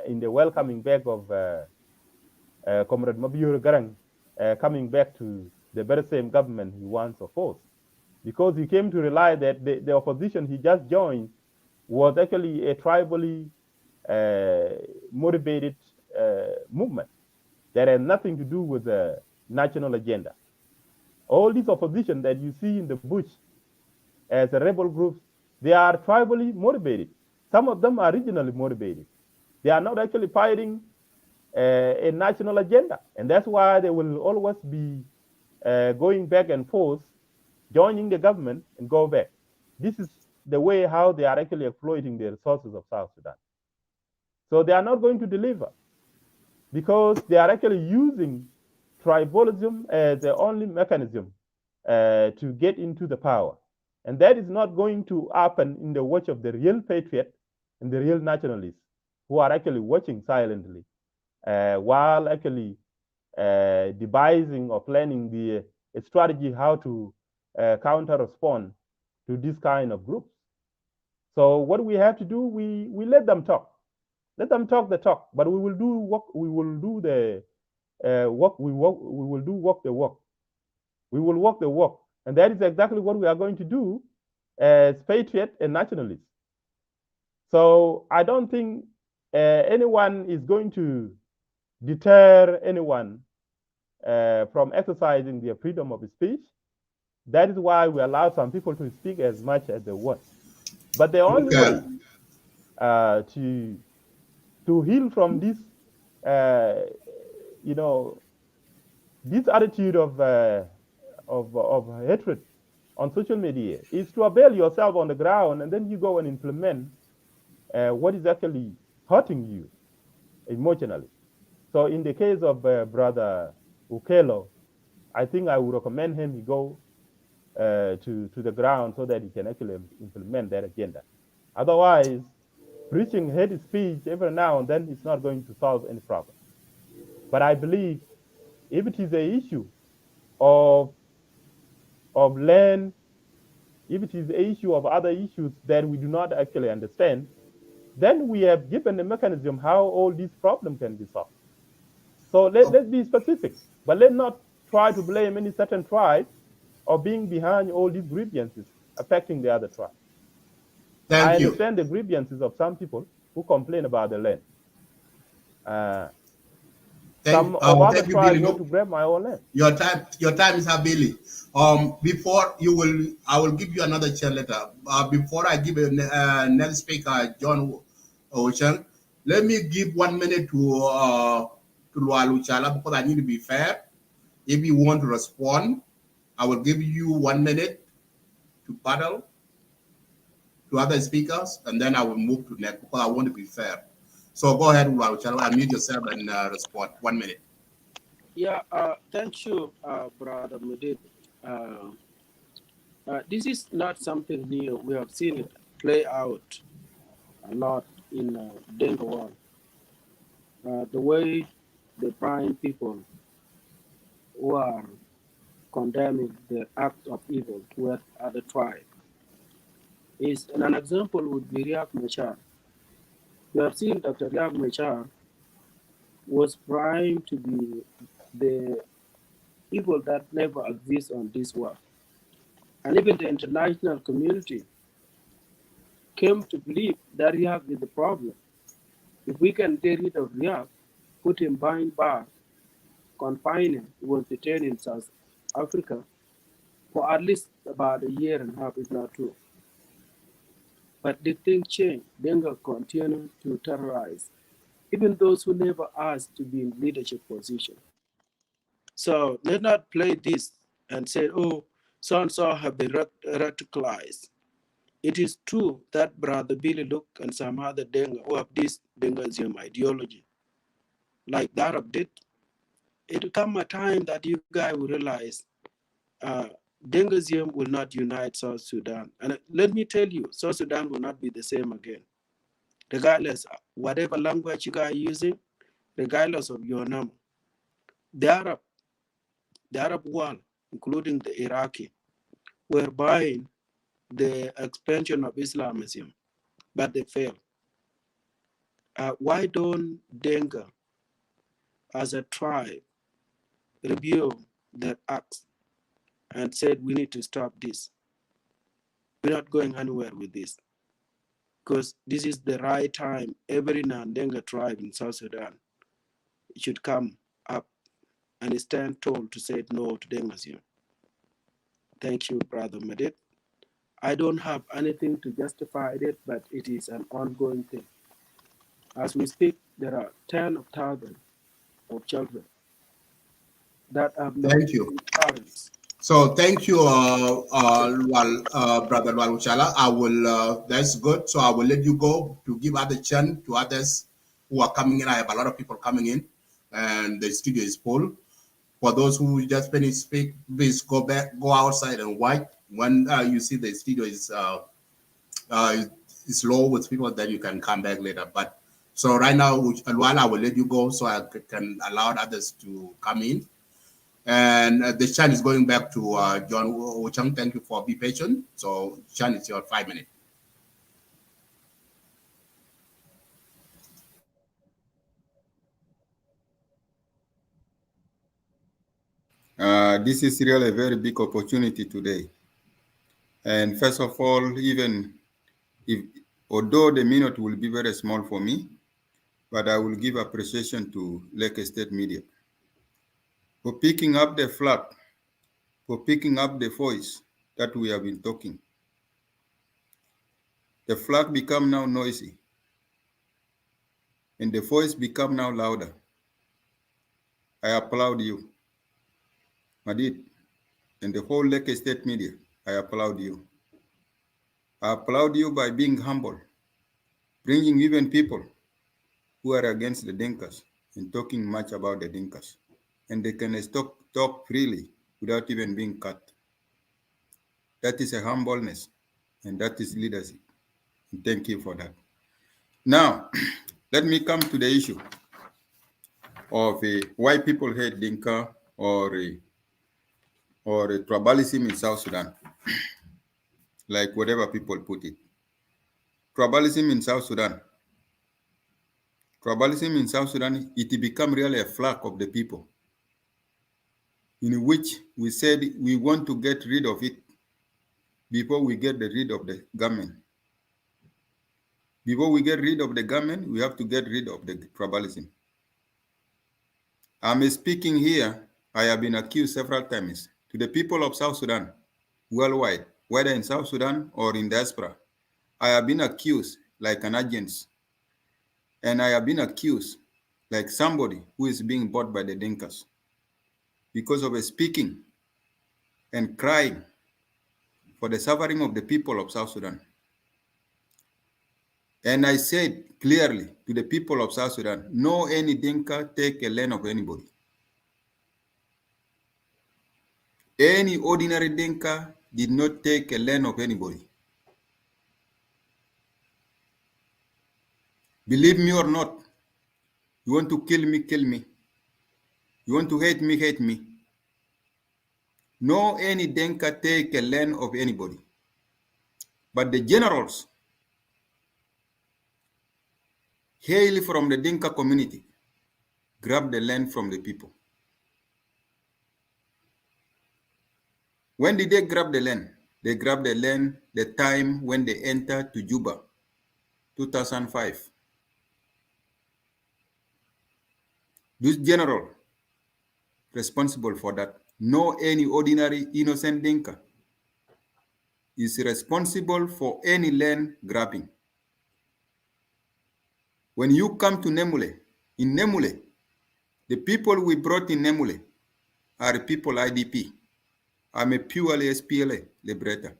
in the welcoming back of Comrade Mabiur Garang coming back to the very same government he once opposed, because he came to realize that the opposition he just joined was actually a tribally motivated movement that had nothing to do with the national agenda. All these opposition that you see in the bush as a rebel groups, they are tribally motivated. Some of them are regionally motivated. They are not actually fighting a national agenda. And that's why they will always be going back and forth, joining the government and go back. This is the way how they are actually exploiting the resources of South Sudan. So they are not going to deliver, because they are actually using tribalism as the only mechanism to get into the power. And that is not going to happen in the watch of the real patriot and the real nationalists who are actually watching silently while actually devising or planning the strategy how to counter-respond to this kind of groups. So what we have to do, we let them talk. Let them talk the talk, but we will do work. We will do the work. We will do work the work. We will work the work, and that is exactly what we are going to do as patriot and nationalists. So I don't think anyone is going to deter anyone from exercising their freedom of speech. That is why we allow some people to speak as much as they want. But the only way to heal from this, this attitude of hatred on social media is to avail yourself on the ground, and then you go and implement what is actually hurting you emotionally. So in the case of Brother Ukelo, I think I would recommend him he go to the ground so that he can actually implement that agenda. Otherwise, preaching hate speech every now and then is not going to solve any problem. But I believe if it is an issue of land, if it is an issue of other issues that we do not actually understand, then we have given a mechanism how all these problems can be solved. So let's be specific, but let's not try to blame any certain tribe or being behind all these grievances affecting the other tribe. Thank I you. understand the grievances of some people who complain about the land. Some of other Thank you, tribes Billy. want No, to grab my own land. your time is up, Billy. Before you will, I will give you another chance later. Before I give next speaker, John Ocean, let me give 1 minute to Lualu Chala because I need to be fair. If you want to respond, I will give you 1 minute to battle to other speakers, and then I will move to next because I want to be fair. So go ahead, Lualu Chala, unmute yourself and respond. 1 minute. Yeah, thank you, Brother Medit. This is not something new. We have seen it play out a lot in Dinka world. The way the prime people who are condemning the act of evil toward other tribe is an example would be Riek Machar. You have seen Dr. Riek Machar was primed to be the evil that never exists on this world. And even the international community came to believe that Riek is the problem. If we can get rid of Riek, put him behind bars, confine him, he was detained in South Africa for at least about a year and a half, if not two. But the thing changed. Denga continued to terrorize even those who never asked to be in leadership position. So let's not play this and say, oh, so and so have been radicalized. It is true that Brother Billy Luke and some other Denga who have this Dengaism ideology, like the Arab did, it will come a time that you guys will realize Dengaism will not unite South Sudan. And let me tell you, South Sudan will not be the same again. Regardless, whatever language you guys are using, regardless of your name, the Arab world, including the Iraqi, were buying the expansion of Islamism, but they failed. Why don't Denga, as a tribe, review their acts and said, we need to stop this? We're not going anywhere with this. Because this is the right time. Every non-Denga tribe in South Sudan should come up and stand tall to say no to Dengaism. Thank you, Brother Medit. I don't have anything to justify it, but it is an ongoing thing. As we speak, there are tens of thousands of children that have no Thank you. parents. So thank you, Brother Waluchala. I will, that's good. So I will let you go to give other chance to others who are coming in. I have a lot of people coming in and the studio is full. For those who just finished speak, please go back, go outside and wait. When you see the studio is low with people, then you can come back later. But so right now, while I will let you go so I can allow others to come in. And the chan is going back to John Wuchang. Thank you for being patient. So Chan, it's your 5 minutes. This is really a very big opportunity today. And first of all, even if, although the minute will be very small for me, but I will give appreciation to Lake State Media for picking up the flag, for picking up the voice that we have been talking. The flag become now noisy, and the voice become now louder. I applaud you, Madid, and the whole Lake State Media. I applaud you. I applaud you by being humble, bringing even people who are against the Dinkas and talking much about the Dinkas. And they can talk freely without even being cut. That is a humbleness, and that is leadership. And thank you for that. Now, let me come to the issue of why people hate Dinka or tribalism in South Sudan, like whatever people put it. Tribalism in South Sudan. Tribalism in South Sudan, it become really a flag of the people, in which we said we want to get rid of it before we get rid of the government. Before we get rid of the government, we have to get rid of the tribalism. I'm speaking here, I have been accused several times to the people of South Sudan worldwide, whether in South Sudan or in diaspora. I have been accused like an agent, and I have been accused like somebody who is being bought by the Dinkas because of speaking and crying for the suffering of the people of South Sudan. And I said clearly to the people of South Sudan, no any Dinka take a land of anybody. Any ordinary Dinka did not take a land of anybody. Believe me or not, you want to kill me, kill me. You want to hate me, hate me. No any Dinka take a land of anybody. But the generals hail from the Dinka community, grab the land from the people. When did they grab the land? They grabbed the land the time when they entered to Juba, 2005. This general responsible for that. No any ordinary innocent Dinka is responsible for any land grabbing. When you come to Nemule, in Nemule, the people we brought in Nemule are people IDP. I'm a purely SPLA liberator.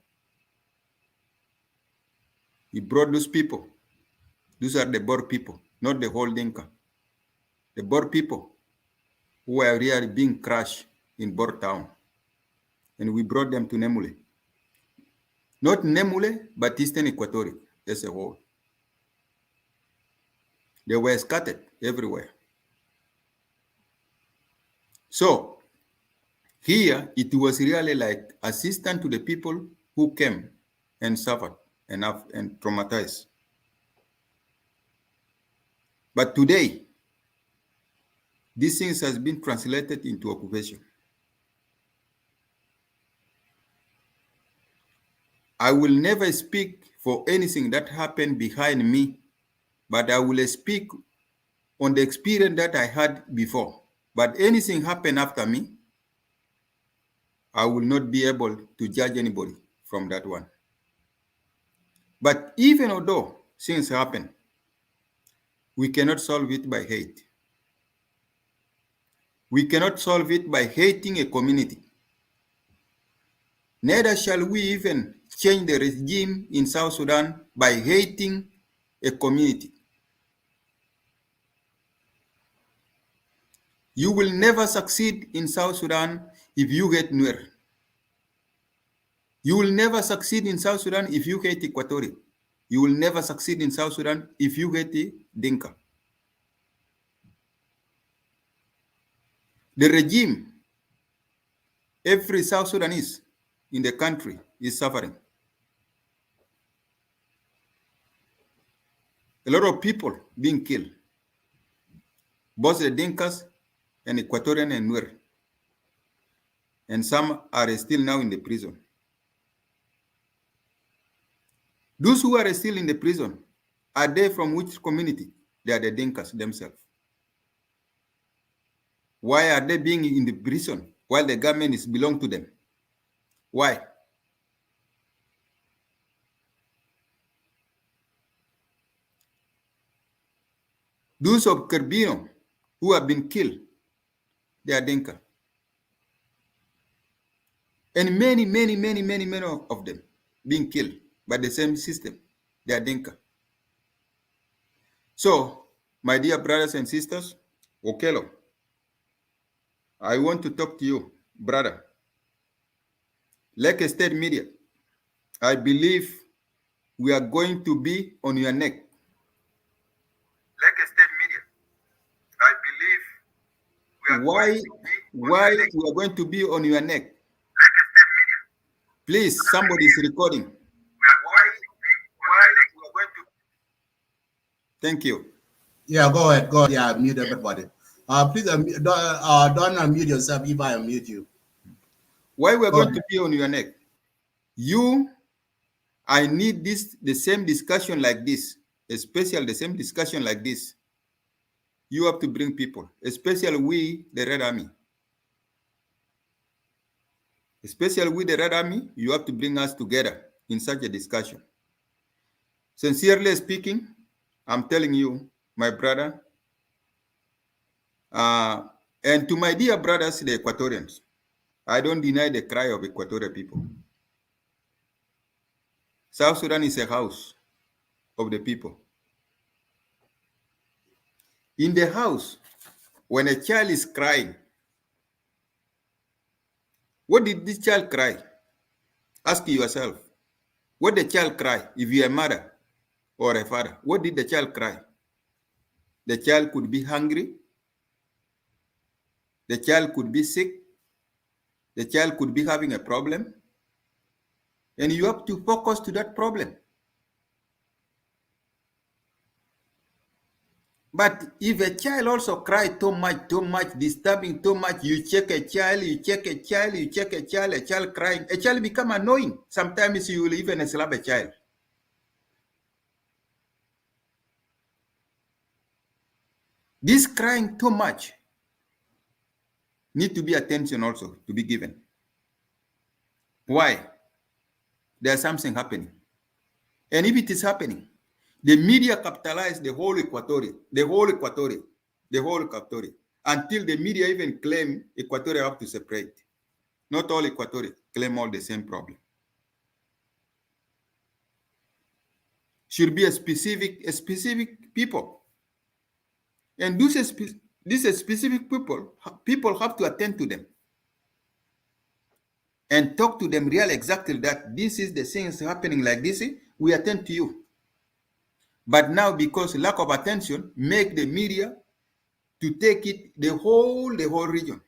We brought those people. Those are the Bor people, not the whole Dinka. The Bor people who are really being crushed in Bor town. And we brought them to Nemule. Not Nemule, but Eastern Equatoria as a whole. They were scattered everywhere. So here it was really like assistance to the people who came and suffered and traumatized. But today, these things has been translated into occupation. I will never speak for anything that happened behind me, but I will speak on the experience that I had before. But anything happened after me, I will not be able to judge anybody from that one. But even although things happen, we cannot solve it by hate. We cannot solve it by hating a community. Neither shall we even change the regime in South Sudan by hating a community. You will never succeed in South Sudan if you hate Nuer. You will never succeed in South Sudan if you hate Equatorial. You will never succeed in South Sudan if you hate Dinka. The regime, every South Sudanese in the country is suffering. A lot of people being killed, both the Dinkas and Equatorian and Nuer. And some are still now in the prison. Those who are still in the prison, are they from which community? They are the Dinkas themselves. Why are they being in the prison while the government is belong to them? Why? Those of Kerbino who have been killed, they are Dinka. And many of them being killed by the same system. They are Dinka. So, my dear brothers and sisters, Okelo, I want to talk to you, brother. Lake State Media, I believe we are going to be on your neck. Lagos State Media. I believe we are Why going to be on why your neck. we are going to be on your neck? Lagos State Media. Please, somebody is recording. We are going to be on your neck. We are going to. Thank you. Yeah, go ahead. Go ahead. Yeah, mute everybody. Please don't unmute yourself if I unmute you. Why we are Go going to be on your neck? I need the same discussion like this, especially the same discussion like this. You have to bring people, especially we, the Red Army. Especially with the Red Army, you have to bring us together in such a discussion. Sincerely speaking, I'm telling you, my brother, and to my dear brothers, the Equatorians, I don't deny the cry of Equatorial people. South Sudan is a house of the people. In the house, when a child is crying, what did this child cry? Ask yourself, what did the child cry? If you're a mother or a father, what did the child cry? The child could be hungry. The child could be sick. The child could be having a problem. And you have to focus to that problem. But if a child also cries too much, disturbing too much, you check a child, a child crying, a child become annoying. Sometimes you will even slap a child. This crying too much need to be attention also to be given. Why? There's something happening. And if it is happening, the media capitalize the whole Equatoria, until the media even claim Equatoria have to separate. Not all Equatoria claim all the same problem. Should be a specific people. And these specific people have to attend to them and talk to them real exactly that this is the things happening like this, we attend to you. But now, because lack of attention, make the media to take it the whole region.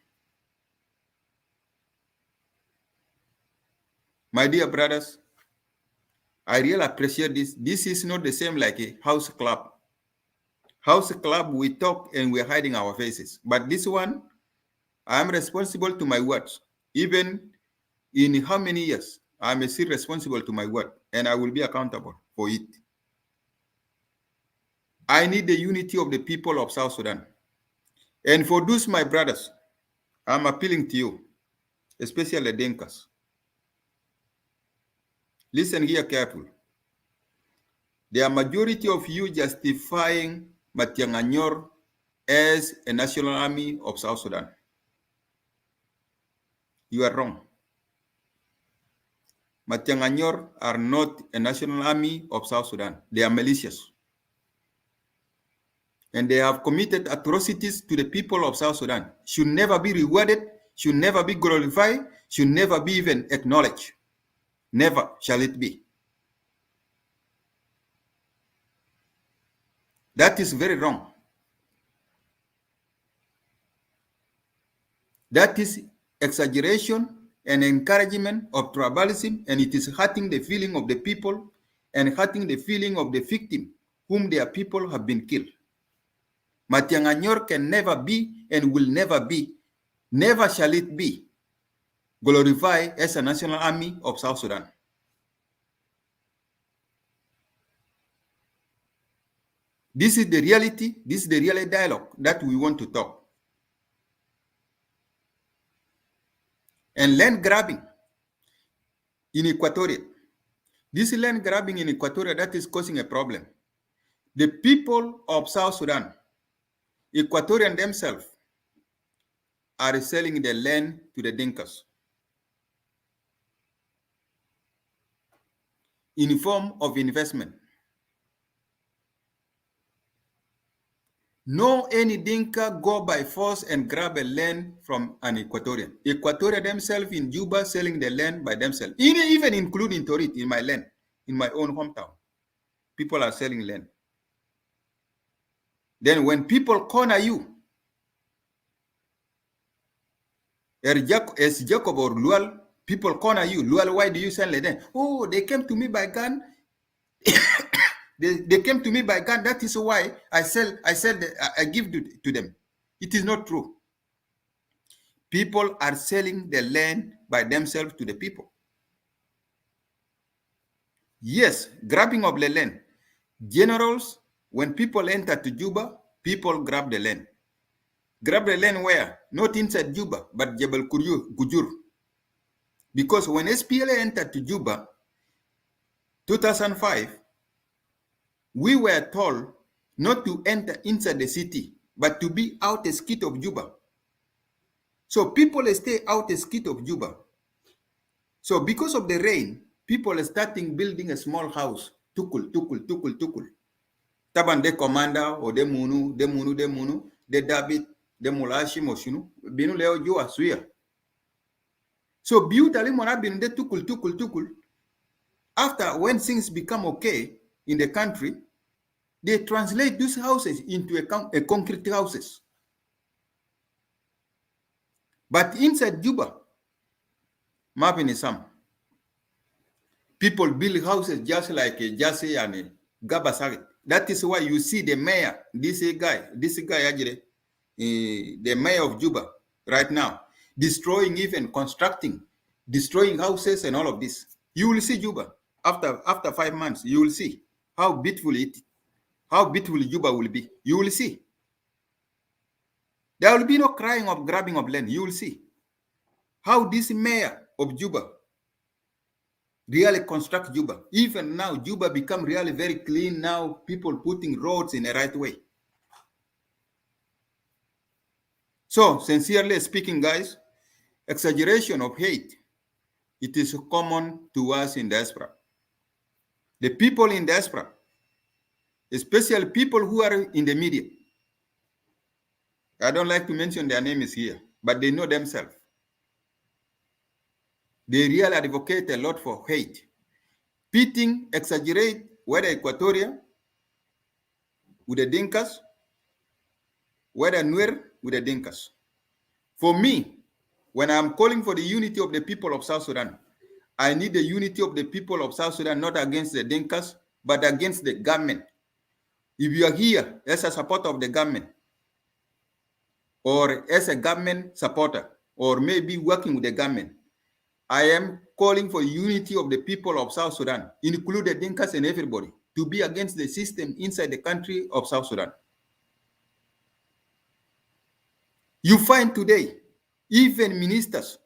My dear brothers, I really appreciate this. This is not the same like a house club. House club, we talk and we're hiding our faces. But this one, I'm responsible to my words. Even in how many years, I'm still responsible to my word, and I will be accountable for it. I need the unity of the people of South Sudan. And for those, my brothers, I'm appealing to you, especially the Dinkas. Listen here carefully. There are majority of you justifying Matianganyor as a national army of South Sudan. You are wrong. Matianganyor are not a national army of South Sudan. They are militias. And they have committed atrocities to the people of South Sudan. Should never be rewarded, should never be glorified, should never be even acknowledged. Never shall it be. That is very wrong. That is exaggeration and encouragement of tribalism, and it is hurting the feeling of the people and hurting the feeling of the victim whom their people have been killed. Matianganyor can never be and will never be, never shall it be, glorified as a national army of South Sudan. This is the reality, this is the real dialogue that we want to talk. And land grabbing in Equatoria. This land grabbing in Equatoria that is causing a problem. The people of South Sudan, Equatorian themselves, are selling the land to the Dinkas in form of investment. No any Dinka go by force and grab a land from an Equatorian. Equatorian themselves in Juba selling the land by themselves. Even including Torit in my land, in my own hometown. People are selling land. Then when people corner you, as Jacob or Lual, people corner you. Lual, why do you sell land? Oh, they came to me by gun. They came to me by gun. That is why I give to them. It is not true. People are selling the land by themselves to the people. Yes, grabbing of the land. Generals, when people enter to Juba, people grab the land. Grab the land where? Not inside Juba, but Jebel Gujur. Because when SPLA entered to Juba, 2005, we were told not to enter inside the city, but to be out a skit of Juba. So people stay out a skit of Juba. So because of the rain, people are starting building a small house. Tukul. Taban de commander or de munu, de David, de mulashi moshunu, binu leo jua suya. So beautifully mona bin de tukul. After when things become okay in the country, they translate these houses into a concrete houses. But inside Juba, mapping is some. People build houses just like Jase and Gabasari. That is why you see the mayor, this guy actually, the mayor of Juba right now, destroying houses and all of this. You will see Juba after 5 months. You will see how beautiful Juba will be. You will see. There will be no crying of grabbing of land. You will see how this mayor of Juba really construct Juba. Even now, Juba become really very clean now. People putting roads in the right way. So, sincerely speaking, guys, exaggeration of hate, it is common to us in diaspora. The people in diaspora, especially people who are in the media, I don't like to mention their names here, but they know themselves. They really advocate a lot for hate. Pitting, exaggerate, whether Equatoria with the Dinkas, whether Nuer with the Dinkas. For me, when I'm calling for the unity of the people of South Sudan, I need the unity of the people of South Sudan, not against the Dinkas, but against the government. If you are here as a supporter of the government, or as a government supporter, or maybe working with the government, I am calling for unity of the people of South Sudan, include the Dinkas and everybody, to be against the system inside the country of South Sudan. You find today, even ministers,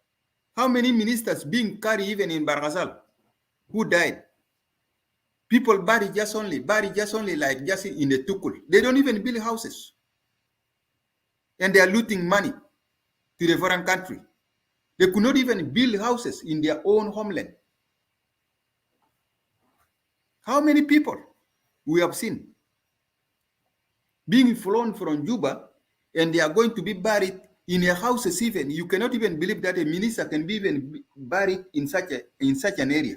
how many ministers being carried even in Barghazal, who died? People buried just only like just in the Tukul. They don't even build houses. And they are looting money to the foreign country. They could not even build houses in their own homeland. How many people we have seen being flown from Juba and they are going to be buried in their houses even? You cannot even believe that a minister can be even buried in such an area.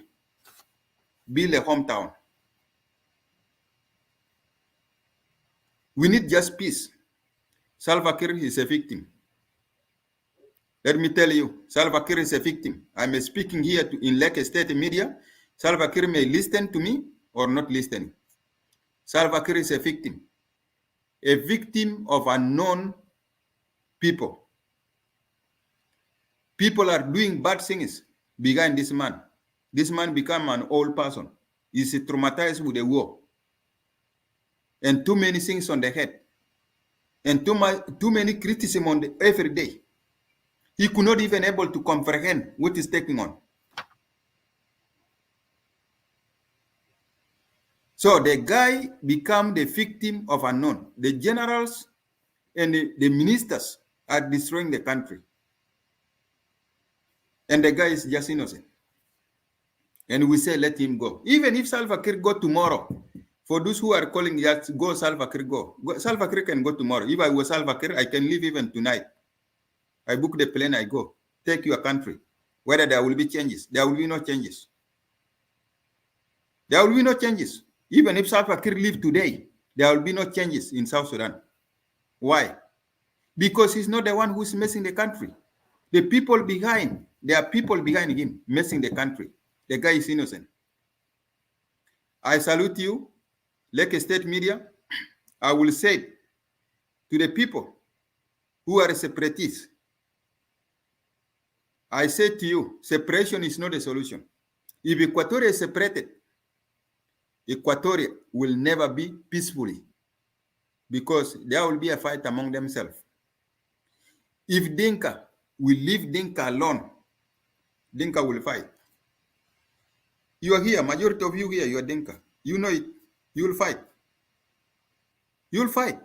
Build a hometown. We need just peace. Salva Kiir is a victim. Let me tell you, Salva Kiir is a victim. I'm speaking here in Lake State media. Salva Kiir may listen to me or not listening. Salva Kiir is a victim of unknown people. People are doing bad things behind this man. This man become an old person. He's traumatized with the war. And too many things on the head. And too many criticism on every day. He could not even able to comprehend what is taking on. So the guy become the victim of unknown. The generals and the ministers are destroying the country. And the guy is just innocent. And we say, let him go. Even if Salva Kiir go tomorrow, For those who are calling, yes, go Salva Kiir, go. Salva Kiir can go tomorrow. If I was Salva Kiir, I can leave even tonight. I book the plane, I go. Take your country. Whether there will be changes, there will be no changes. There will be no changes. Even if Salva Kiir leave today, there will be no changes in South Sudan. Why? Because he's not the one who's messing the country. The people behind, there are people behind him messing the country. The guy is innocent. I salute you, Lake State Media. I will say to the people who are separatists, I say to you, separation is not a solution. If Equatoria is separated, Equatoria will never be peacefully because there will be a fight among themselves. If Dinka will leave Dinka alone, Dinka will fight. You are here, majority of you here, you are Dinka. You know it. You will fight. You will fight.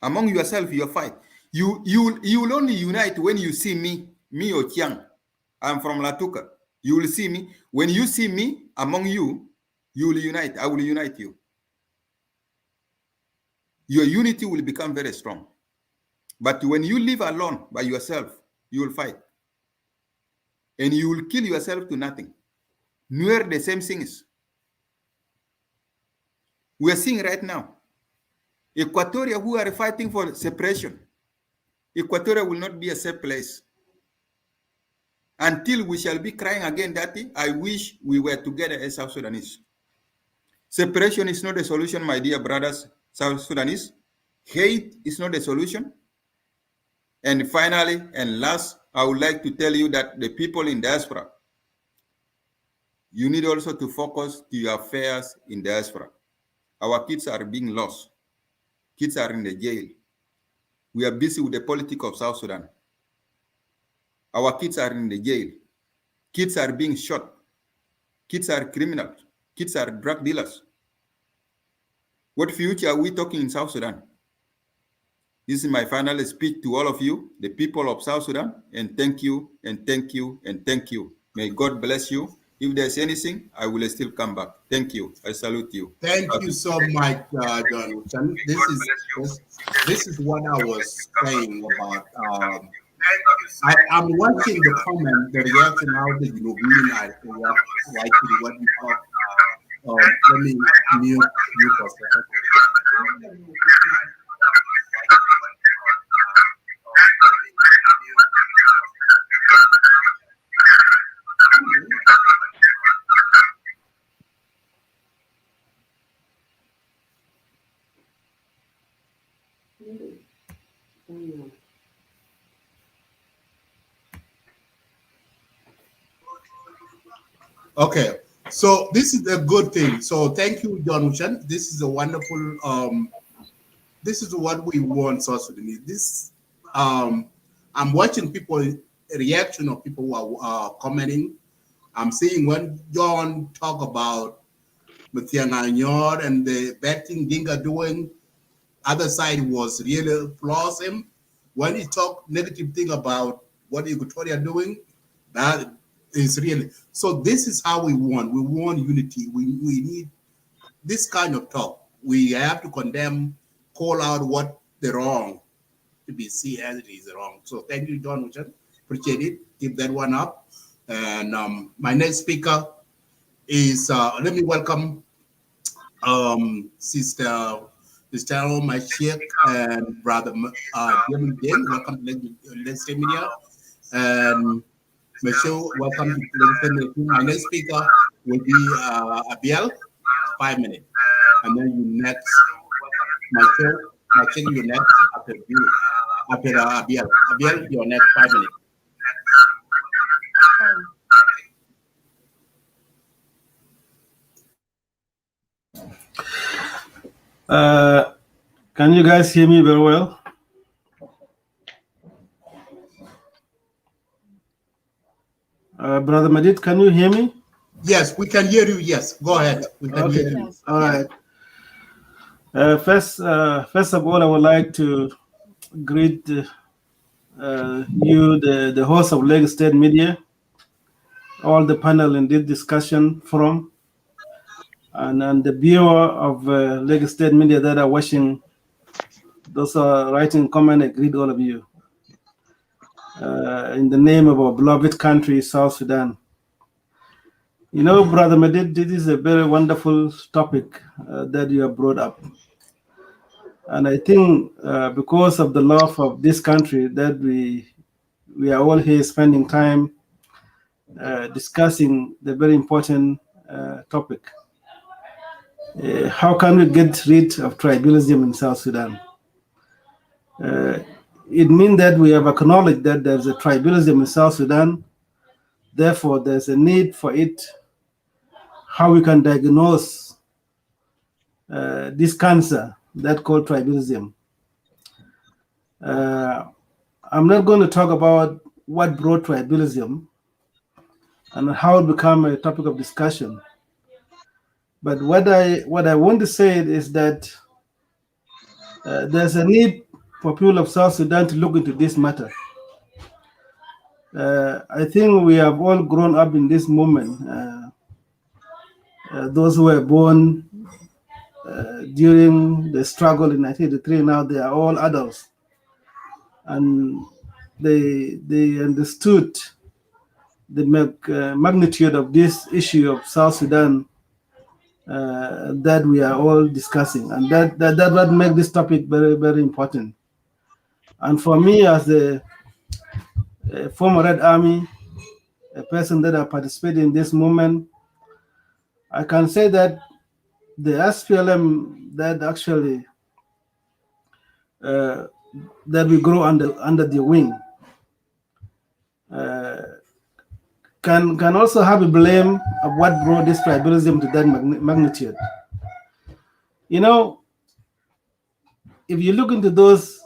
Among yourself, you will fight. You will only unite when you see me or Chiang. I'm from Latuka. You will see me. When you see me among you, you will unite. I will unite you. Your unity will become very strong. But when you live alone by yourself, you will fight. And you will kill yourself to nothing. Near the same things. We are seeing right now. Equatoria who are fighting for separation. Equatoria will not be a safe place. Until we shall be crying again that I wish we were together as South Sudanese. Separation is not a solution, my dear brothers, South Sudanese. Hate is not a solution. And finally, and last, I would like to tell you that the people in diaspora, you need also to focus to your affairs in diaspora. Our kids are being lost. Kids are in the jail. We are busy with the politics of South Sudan. Our kids are in the jail. Kids are being shot. Kids are criminals. Kids are drug dealers. What future are we talking in South Sudan? This is my final speech to all of you, the people of South Sudan, and thank you, and thank you, and thank you. May God bless you. If there's anything, I will still come back. Thank you. I salute you. Thank you so much, John. This is what I was saying about. I'm watching the comment, the reaction, how the European are writing what we talk. Let me mute you for a second. Okay, so this is a good thing. So thank you, John Wushan. This is a wonderful. This is what we want, South Sudanese. This, I'm watching people reaction of people who are commenting. I'm seeing when John talk about Mutianganyor and the bad thing Dinka doing, other side was really applause him. When he talk negative thing about what Equatoria doing, that is really, so this is how we want unity. We need this kind of talk. We have to condemn, call out what the wrong to be seen as it is wrong. So thank you, John Wushan. Appreciate it. Keep that one up. And my next speaker is let me welcome Sister my Sheikh and Brother Jim Ding. Welcome to Let's Say Media. And Michelle, welcome to Let's Say Media. My next speaker will be Abiel, 5 minutes. And then you next, Michelle, you next after you. After Abiel. Abiel, your next 5 minutes. Can you guys hear me very well? Brother Madid, can you hear me? Yes, we can hear you. Yes, go ahead. We can hear you. All right. First of all, I would like to greet you, the host of Lagos State Media, all the panel in this discussion forum. and the viewer of Lagos State Media that are watching, those are writing comment. I greet all of you in the name of our beloved country, South Sudan. You know, Brother Medid, this is a very wonderful topic that you have brought up. And I think because of the love of this country that we are all here spending time discussing the very important topic. How can we get rid of tribalism in South Sudan? It means that we have acknowledged that there's a tribalism in South Sudan. Therefore, there's a need for it, how we can diagnose this cancer that called tribalism. I'm not going to talk about what brought tribalism and how it became a topic of discussion. But what I want to say is that there's a need for people of South Sudan to look into this matter. I think we have all grown up in this moment. Those who were born during the struggle in 1983, now they are all adults. And they understood the magnitude of this issue of South Sudan that we are all discussing, and that what makes this topic very, very important. And for me, as a former Red Army, a person that I participated in this movement, I can say that the SPLM that actually that we grow under the wing can also have a blame of what brought this tribalism to that magnitude. You know, if you look into those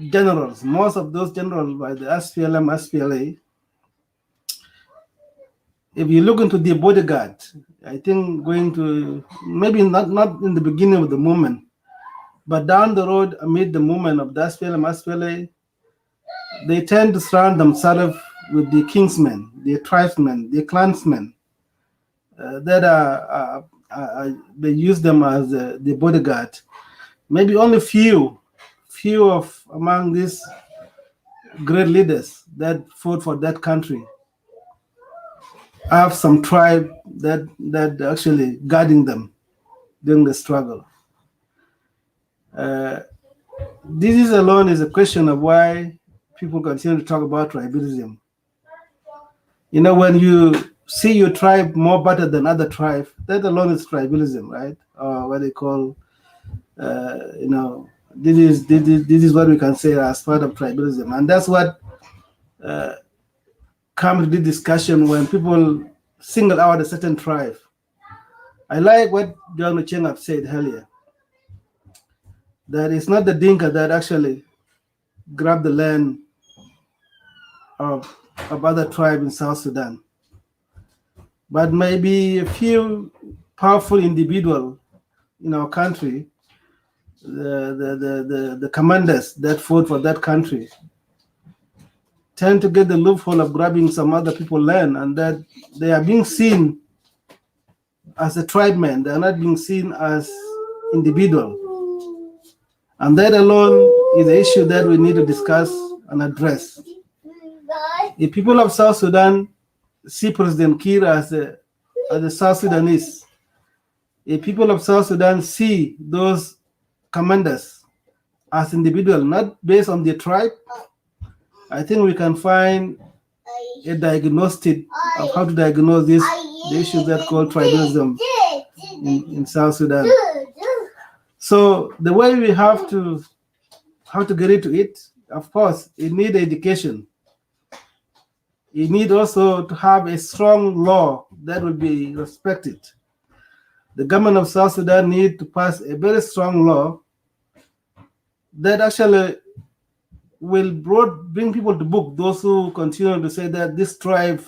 generals, most of those generals by the SPLM, SPLA, if you look into the bodyguard, I think going to, maybe not in the beginning of the movement, but down the road amid the movement of the SPLM, SPLA, they tend to surround themselves with the kingsmen, the tribesmen, the clansmen that they use them as the bodyguard. Maybe only few of among these great leaders that fought for that country have some tribe that actually guiding them during the struggle. This is alone is a question of why people continue to talk about tribalism. You know, when you see your tribe more better than other tribes, that alone is tribalism, right? Or what they call, you know, this is what we can say as part of tribalism, and that's what comes to the discussion when people single out a certain tribe. I like what John Ocheng have said earlier, that it's not the Dinka that actually grabbed the land of other tribes in South Sudan, but maybe a few powerful individuals in our country, the commanders that fought for that country, tend to get the loophole of grabbing some other people's land, and that they are being seen as a tribeman. They are not being seen as individual, and that alone is the issue that we need to discuss and address. The people of South Sudan see President Kiir as a South Sudanese. The people of South Sudan see those commanders as individuals, not based on their tribe. I think we can find a diagnostic of how to diagnose the issues that called tribalism in South Sudan. So the way we have to get into it, of course, it needs education. You need also to have a strong law that will be respected. The government of South Sudan needs to pass a very strong law that actually will bring people to book those who continue to say that this tribe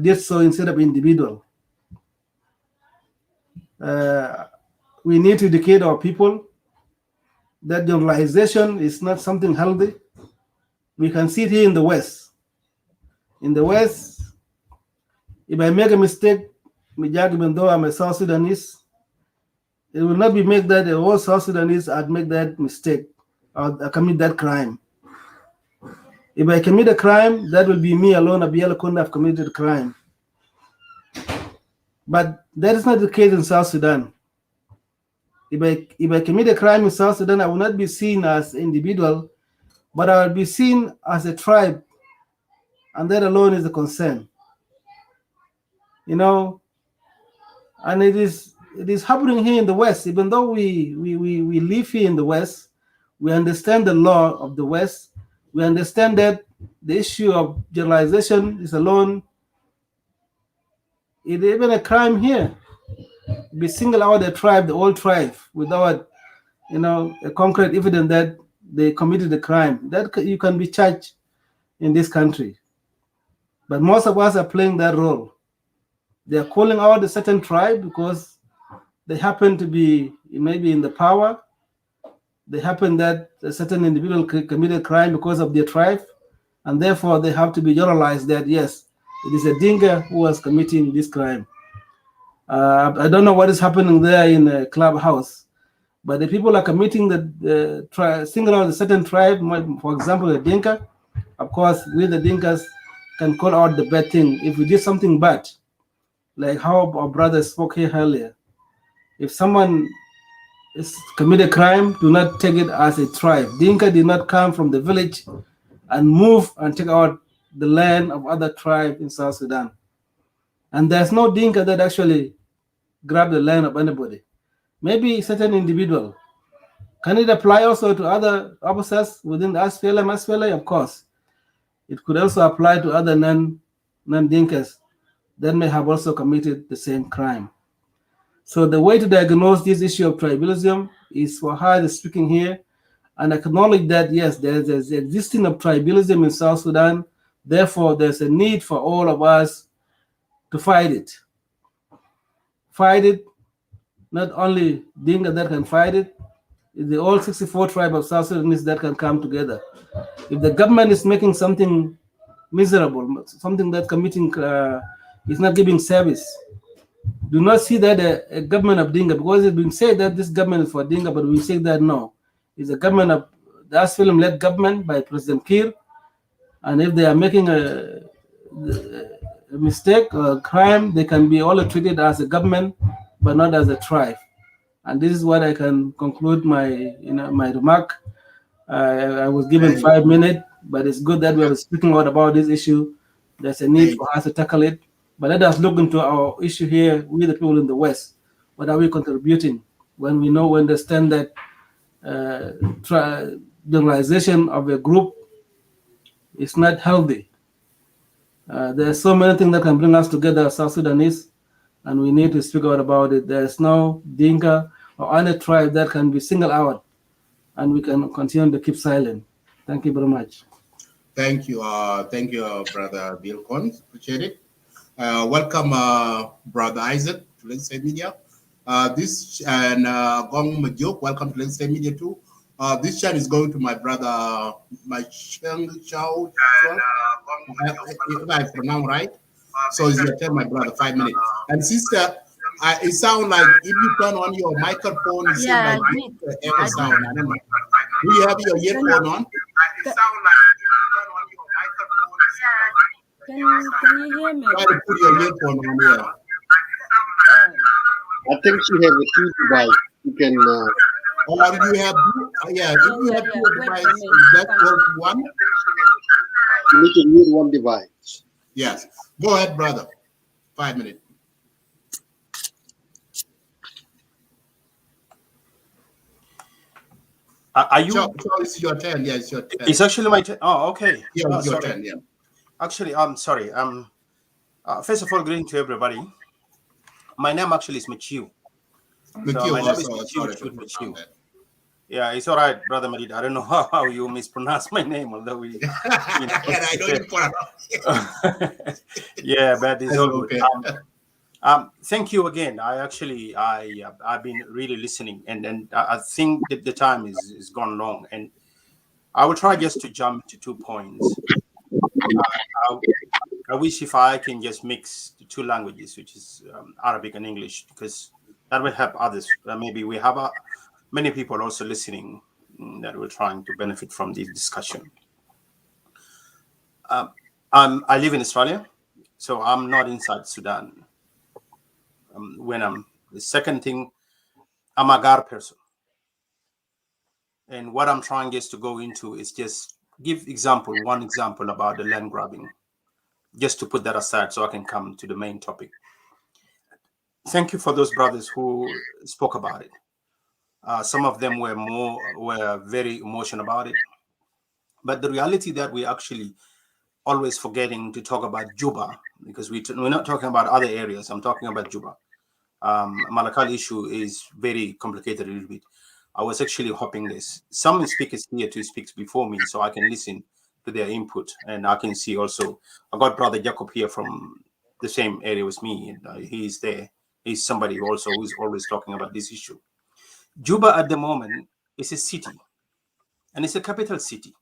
did so instead of individual. We need to educate our people that generalization is not something healthy. We can see it here in the West. In the West, if I make a mistake even though I'm a South Sudanese, it will not be make that all South Sudanese I'd make that mistake or commit that crime. If I commit a crime, that will be me alone. Abiel couldn't have committed a crime. But that is not the case in South Sudan. If I commit a crime in South Sudan, I will not be seen as an individual, but I will be seen as a tribe, and that alone is a concern. You know, and it is happening here in the West. Even though we live here in the West, we understand the law of the West. We understand that the issue of generalization is alone. It is even a crime here. We single out a tribe, the whole tribe, without, you know, a concrete evidence that they committed a crime. That you can be charged in this country. But most of us are playing that role. They are calling out a certain tribe because they happen to be maybe in the power. They happen that a certain individual committed crime because of their tribe, and therefore they have to be generalized that yes, it is a Dinka who was committing this crime. I don't know what is happening there in the Clubhouse, but the people are committing the single out a certain tribe, for example, the Dinka. Of course, we the Dinkas can call out the bad thing if we did something bad, like how our brother spoke here earlier. If someone is committed a crime, do not take it as a tribe. Dinka did not come from the village and move and take out the land of other tribe in South Sudan. And there's no Dinka that actually grabbed the land of anybody. Maybe certain individual. Can it apply also to other officers within the SPLA? Of course. It could also apply to other non-Dinkas that may have also committed the same crime. So the way to diagnose this issue of tribalism is for her speaking here and acknowledge that yes, there's the existing of tribalism in South Sudan. Therefore, there's a need for all of us to fight it. Fight it. Not only Dinka that can fight it, it's the all 64 tribes of South Sudanese that can come together. If the government is making something miserable, something that committing is not giving service, do not see that a government of Dinka, because it's been said that this government is for Dinka, but we say that no, it's a government of the Asylum-led government by President Kiir, and if they are making a mistake or a crime, they can be all treated as a government, but not as a tribe. And this is what I can conclude my my remark. I was given 5 minutes, but it's good that we are speaking out about this issue. There's a need for us to tackle it. But let us look into our issue here, we the people in the West. What are we contributing when we understand that generalization of a group is not healthy? There are so many things that can bring us together as South Sudanese, and we need to speak out about it. There's no Dinka or any tribe that can be singled out, and we can continue to keep silent. Thank you very much. Thank you, Brother Bill Cons. Appreciate it. Welcome, Brother Isaac to Let's Say Media. This and Gong Majuk, welcome to Let's Say Media too. This chat is going to my brother, my Cheng Chao. If I pronounce right. So it's your turn, my brother, 5 minutes. And sister, it sounds like if you turn on your microphone, it Yeah, seems like echo sound. I don't know. Do you have your earphone on? It sounds like if you turn on your microphone, it seems like can you hear me? try to put your earphone on here. I think she has a two device. You can. Or do you have? Yeah, if you have two devices, that goes one. You need to mute one device. Yes. Go ahead, brother. 5 minutes. Are you? So it's your turn. Yeah, it's your turn. It's actually my turn. Oh, okay. Yeah, it's your sorry. turn. Yeah. Actually, I'm sorry. First of all, greeting to everybody. My name actually is Machiu. Machiu, my name is Machiu. Yeah, it's all right, Brother Madid. I don't know how you mispronounce my name, although we. I know you pronounce. Yeah, but it's all good. Thank you again. I've been really listening, and I think that the time is gone long, and I will try just to jump to 2 points. I wish if I can just mix the two languages, which is Arabic and English, because that will help others. Maybe we have many people also listening that we're trying to benefit from this discussion. I live in Australia, so I'm not inside Sudan. The second thing, I'm a Gar person. And what I'm trying just to go into is just give one example about the land grabbing, just to put that aside so I can come to the main topic. Thank you for those brothers who spoke about it. Some of them were very emotional about it. But the reality that we actually always forgetting to talk about Juba, because we're not talking about other areas. I'm talking about Juba. Malakal issue is very complicated a little bit. I was actually hoping some speakers here to speak before me so I can listen to their input. And I can see also, I got Brother Jacob here from the same area as me. And, he's there. He's somebody also who's always talking about this issue. Juba at the moment is a city, and it's a capital city.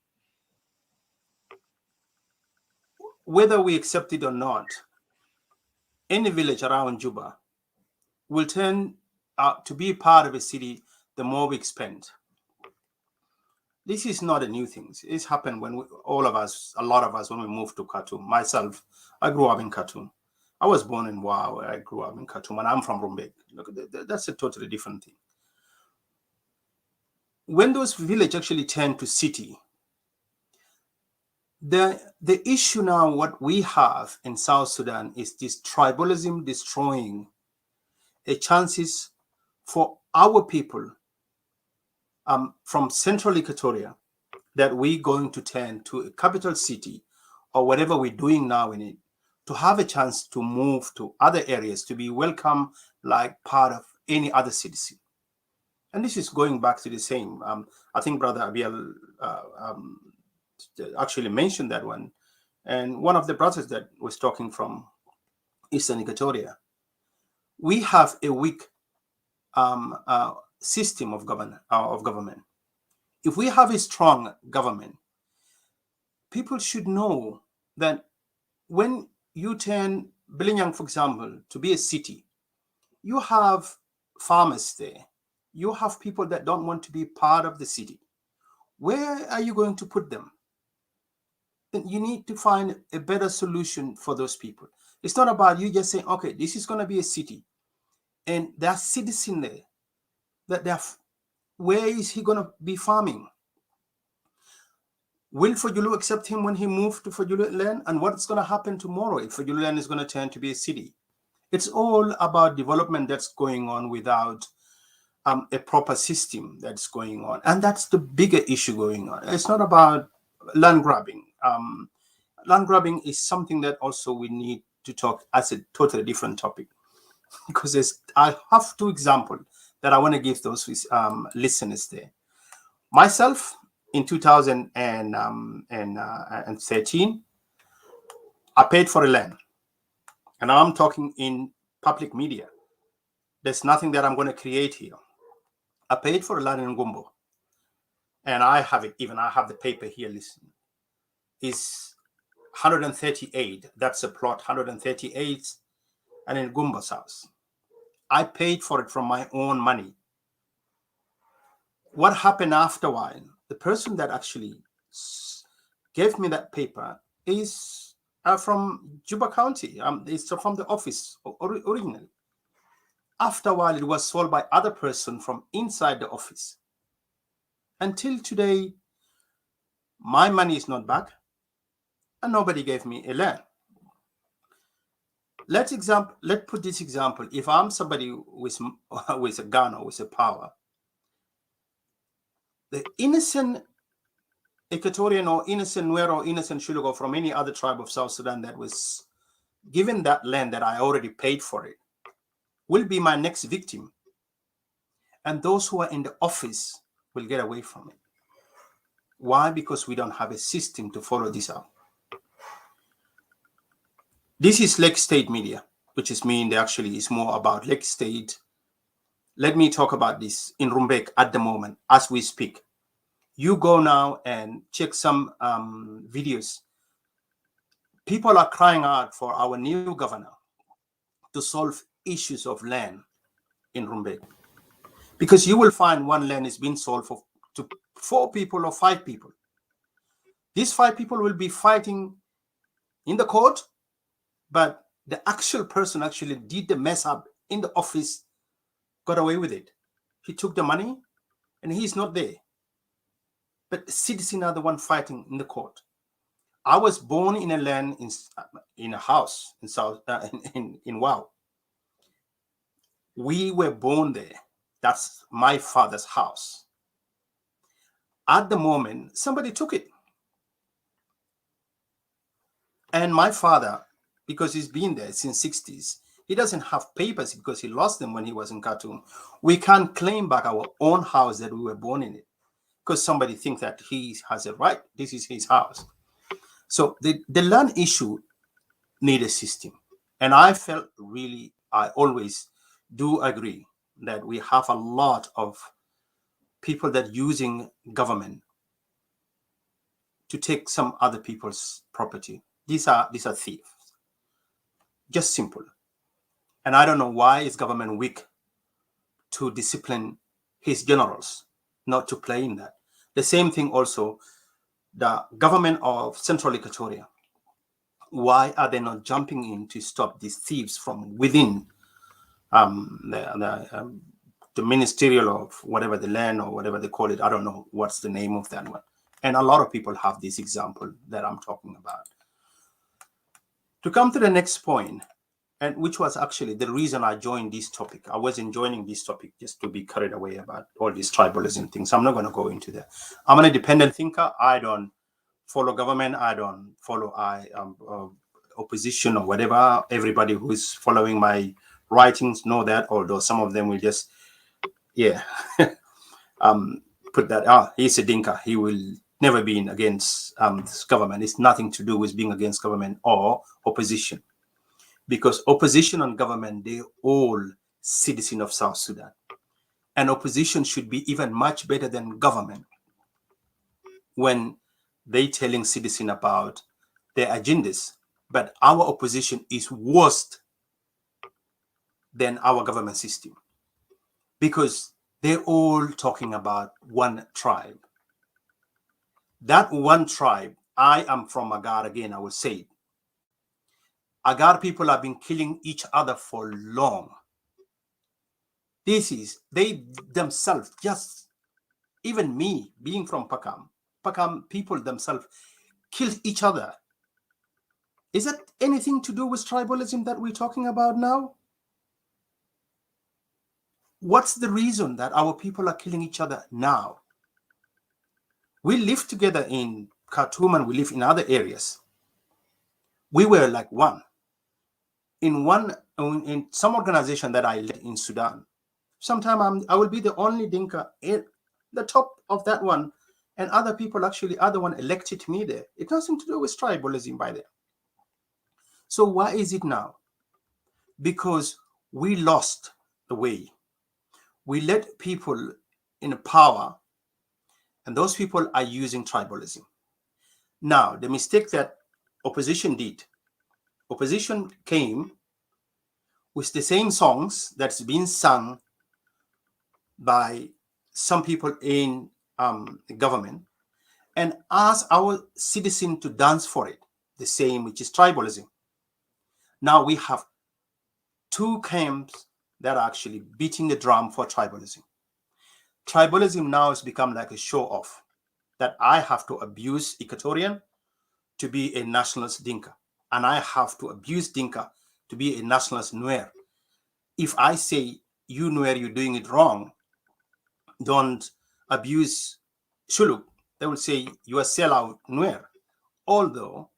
Whether we accept it or not, any village around Juba will turn out to be part of a city the more we expand. This is not a new thing. It's happened when a lot of us, when we moved to Khartoum. Myself, I grew up in Khartoum. I was born in Wow. I grew up in Khartoum, and I'm from Rumbek. Look, that's a totally different thing. When those villages actually turn to city, the issue now, what we have in South Sudan is this tribalism destroying a chances for our people from central Equatoria that we're going to turn to a capital city or whatever we're doing now in it, to have a chance to move to other areas, to be welcome like part of any other citizen. And this is going back to the same. I think Brother Abiel actually mentioned that one. And one of the brothers that was talking from Eastern Equatoria, we have a weak system of government. If we have a strong government, people should know that when you turn Bilinyang, for example, to be a city, you have farmers there. You have people that don't want to be part of the city. Where are you going to put them? Then you need to find a better solution for those people. It's not about you just saying, okay, this is going to be a city, and there are citizens there. Where is he going to be farming? Will Fajulu accept him when he moved to Fajulu land? And what's going to happen tomorrow if Fajulu land is going to turn to be a city? It's all about development that's going on without a proper system that's going on. And that's the bigger issue going on. It's not about land grabbing. Land grabbing is something that also we need to talk as a totally different topic. Because I have two examples that I want to give those listeners there. Myself, in 2013, I paid for a land. And now I'm talking in public media. There's nothing that I'm going to create here. I paid for a land in Gumbo. And I have it, even I have the paper here, listen. It's 138. That's a plot, 138. And in Gumbo's house. I paid for it from my own money. What happened after a while? The person that actually gave me that paper is from Juba County. It's from the office originally. After a while, it was sold by other person from inside the office. Until today, my money is not back, and nobody gave me a land. Let's put this example. If I'm somebody with a gun or with a power, the innocent Equatorian or innocent Nuer or innocent Shilluk or from any other tribe of South Sudan that was given that land that I already paid for it will be my next victim. And those who are in the office will get away from it. Why? Because we don't have a system to follow this out. This is Lake State media, which is mean actually is more about Lake State. Let me talk about this in Rumbek at the moment as we speak. You go now and check some videos. People are crying out for our new governor. to solve issues of land in Rumbek. Because you will find one land is being sold to 4 people or 5 people. These 5 people will be fighting in the court, but the actual person actually did the mess up in the office, got away with it. He took the money and he's not there. But the citizens are the one fighting in the court. I was born in a land, in a house in South in Wow. We were born there. That's my father's house. At the moment, somebody took it. And my father, because he's been there since 60s, he doesn't have papers because he lost them when he was in Khartoum. We can't claim back our own house that we were born in it because somebody thinks that he has a right. This is his house. So the land issue need a system. And I felt really, I always do agree that we have a lot of people that using government to take some other people's property. These are thieves. Just simple. And I don't know why is government weak to discipline his generals, not to play in that. The same thing also, the government of Central Equatoria. Why are they not jumping in to stop these thieves from within the ministerial of whatever the land or whatever they call it? I don't know what's the name of that one. And a lot of people have this example that I'm talking about. To come to the next point, and which was actually the reason I joined this topic. I wasn't joining this topic just to be carried away about all these tribalism things. I'm not going to go into that. I'm an independent thinker. I don't follow government. I don't follow opposition or whatever. Everybody who is following my writings know that, although some of them will just, put that, he's a Dinka. He will never be against this government. It's nothing to do with being against government or opposition. Because opposition and government, they're all citizens of South Sudan. And opposition should be even much better than government when they telling citizens about their agendas. But our opposition is worse than our government system because they're all talking about one tribe. That one tribe, I am from Agar again, I will say it. Agar people have been killing each other for long. They themselves, just even me being from Pakam people themselves killed each other. Is that anything to do with tribalism that we're talking about now? What's the reason that our people are killing each other now? We live together in Khartoum and we live in other areas. We were like one. In some organization that I led in Sudan, sometime I will be the only Dinka in the top of that one, and other people actually, other one elected me there. It has nothing to do with tribalism by there. So why is it now? Because we lost the way. We let people in power, and those people are using tribalism. Now, the mistake that opposition did, opposition came with the same songs that's been sung by some people in the government and asked our citizens to dance for it, the same, which is tribalism. Now we have 2 camps that are actually beating the drum for tribalism. Tribalism now has become like a show off that I have to abuse Equatorian to be a nationalist Dinka, and I have to abuse Dinka to be a nationalist Nuer. If I say, you Nuer, you're doing it wrong, don't abuse Shilluk, they will say, you are sellout Nuer. Although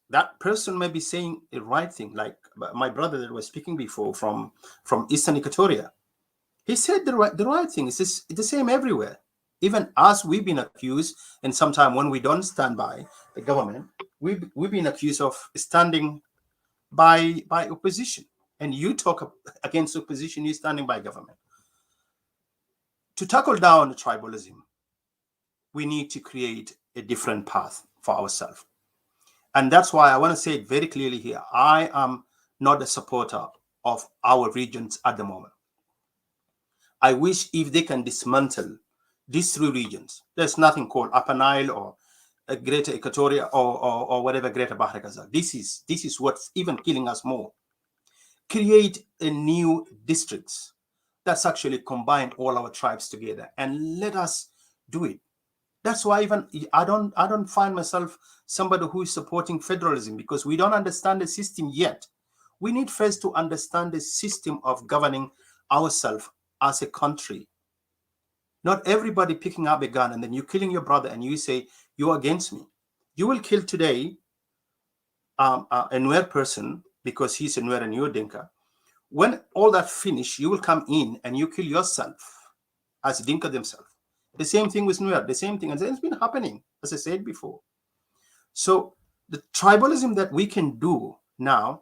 that person may be saying the right thing, like my brother that was speaking before from Eastern Equatoria. He said the right thing. It's the same everywhere. Even us, we've been accused, and sometimes when we don't stand by the government, we've been accused of standing by opposition. And you talk against opposition, you're standing by government. To tackle down the tribalism, we need to create a different path for ourselves. And that's why I want to say it very clearly here. I am not a supporter of our regions at the moment. I wish if they can dismantle these three regions, there's nothing called Upper Nile or a Greater Equatoria or whatever Greater Bahar Gaza. This is what's even killing us more. Create a new districts that's actually combine all our tribes together and let us do it. That's why even I don't find myself somebody who is supporting federalism, because we don't understand the system yet. We need first to understand the system of governing ourselves as a country. Not everybody picking up a gun and then you killing your brother and you say you're against me. You will kill today a Nuer person because he's a Nuer and you're Dinka. When all that finish, you will come in and you kill yourself as Dinka themselves. The same thing with Nuer, the same thing. And it's been happening, as I said before. So the tribalism that we can do now,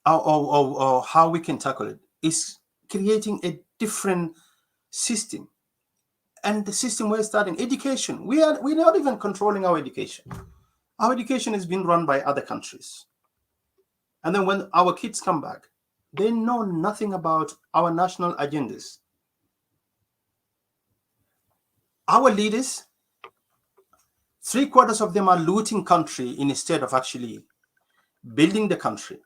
or how we can tackle it, is creating a different system. And the system we're starting, education. We're not even controlling our education. Our education is being run by other countries. And then when our kids come back, they know nothing about our national agendas. Our leaders, 3/4 of them are looting country instead of actually building the country.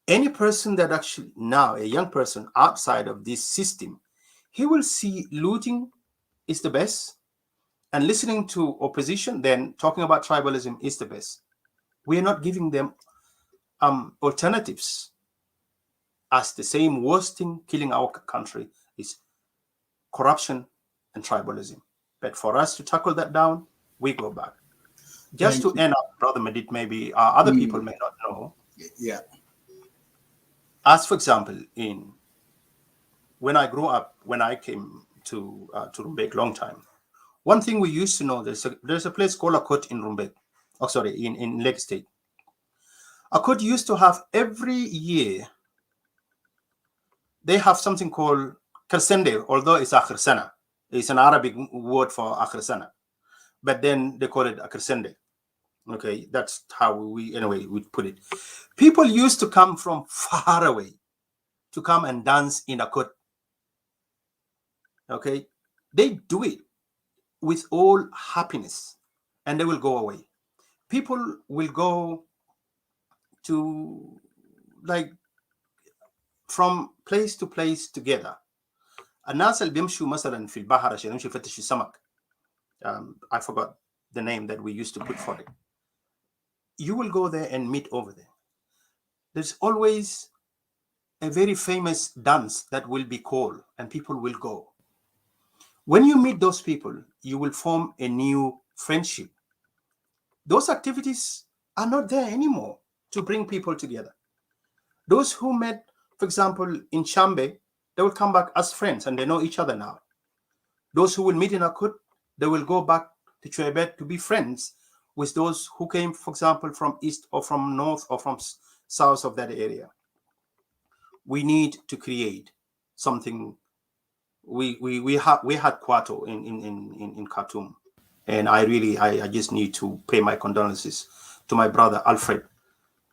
Any person that actually now, a young person outside of this system, he will see looting is the best, and listening to opposition, then talking about tribalism is the best. We are not giving them alternatives, as the same worst thing killing our country is corruption and tribalism. But for us to tackle that down, we go back. Just to end up, Brother Medit, maybe other people may not know. Yeah. As for example, when I grew up, when I came to Rumbek long time, one thing we used to know, there's a place called Akot in Rumbek. Oh, sorry, in Lake State. Akot used to have every year, they have something called Kersende, although it's Akhir Sana. It's an Arabic word for Akhir Sana. But then they call it Kersende. Okay, that's how we put it. People used to come from far away to come and dance in Akot. Okay, they do it with all happiness and they will go away. People will go to from place to place together. الناس اللي بيمشوا مثلا في البحر عشان يمشوا يفتشوا سمك. I forgot the name that we used to put for it. You will go there and meet over there. There's always a very famous dance that will be called and people will go. When you meet those people, you will form a new friendship. Those activities are not there anymore to bring people together. Those who met, for example, in Shambe, they will come back as friends and they know each other now. Those who will meet in Akut, they will go back to Chuebet to be friends with those who came, for example, from east or from north or from south of that area. We need to create something. We had Kwato in Khartoum, and I just need to pay my condolences to my brother Alfred,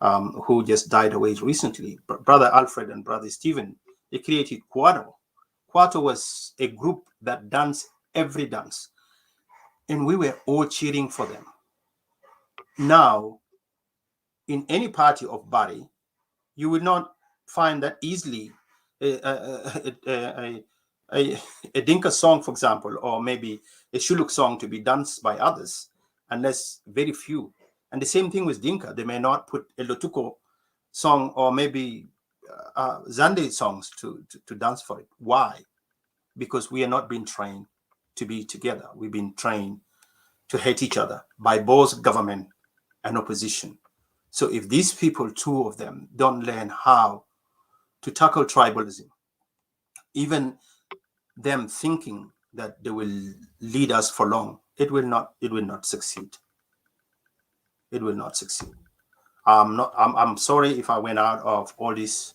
who just died away recently. Brother Alfred and brother Stephen, they created Kwato. Kwato was a group that danced every dance, and we were all cheering for them. Now, in any party of Bari, you will not find that easily a Dinka song, for example, or maybe a Shilluk song to be danced by others, unless very few. And the same thing with Dinka. They may not put a Lotuko song or maybe Zande songs to dance for it. Why? Because we are not being trained to be together. We've been trained to hate each other by both government and opposition. So if these people, two of them, don't learn how to tackle tribalism, even them thinking that they will lead us for long, it will not succeed. It will not succeed. I'm sorry if I went out of all these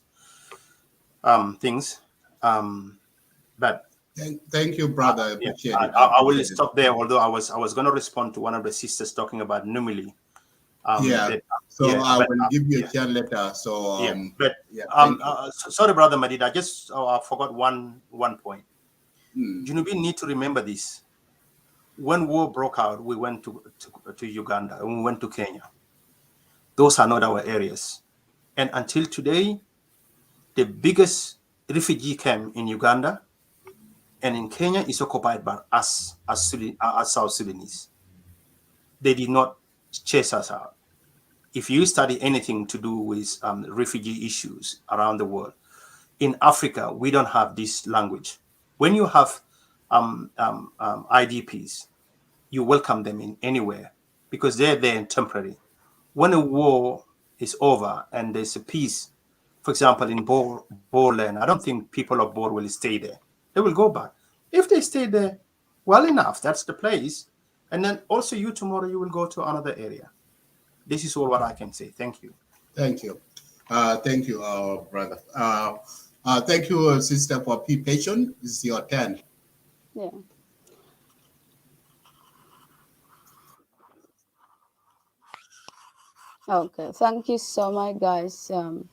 things, but thank you, brother. I appreciate it. I will stop there. Although I was going to respond to one of the sisters talking about Numili. So Yeah, I but, will give you a yeah. chance later. So Yeah, but thank you. sorry, brother Madid, I just I forgot one point. Hmm. You need to remember this. When war broke out, we went to Uganda and we went to Kenya. Those are not our areas. And until today, the biggest refugee camp in Uganda and in Kenya is occupied by us as South Sudanese. They did not chase us out. If you study anything to do with refugee issues around the world, in Africa, we don't have this language. When you have IDPs, you welcome them in anywhere because they're there and temporary. When a war is over and there's a peace, for example, in Borland, I don't think people of Bor will stay there. They will go back. If they stay there, well enough, that's the place. And then also you tomorrow, you will go to another area. This is all what I can say. Thank you. Thank you. Thank you, brother. Thank you, sister, for being patient. This is your turn. Yeah. Okay. Thank you so much, guys. You're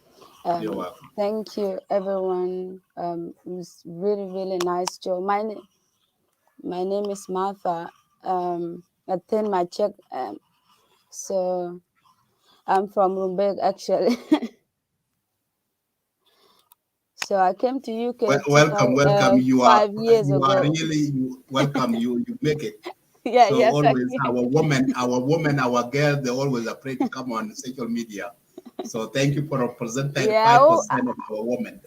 welcome. Thank you, everyone. It was really nice job. My name is Martha. I think my check. So I'm from Rumbek, actually. So I came to UK Welcome. You are 5 years ago. really welcome. You make it. Yeah, So yes, always our girl, they always afraid to come on social media. So thank you for representing 5% of our women.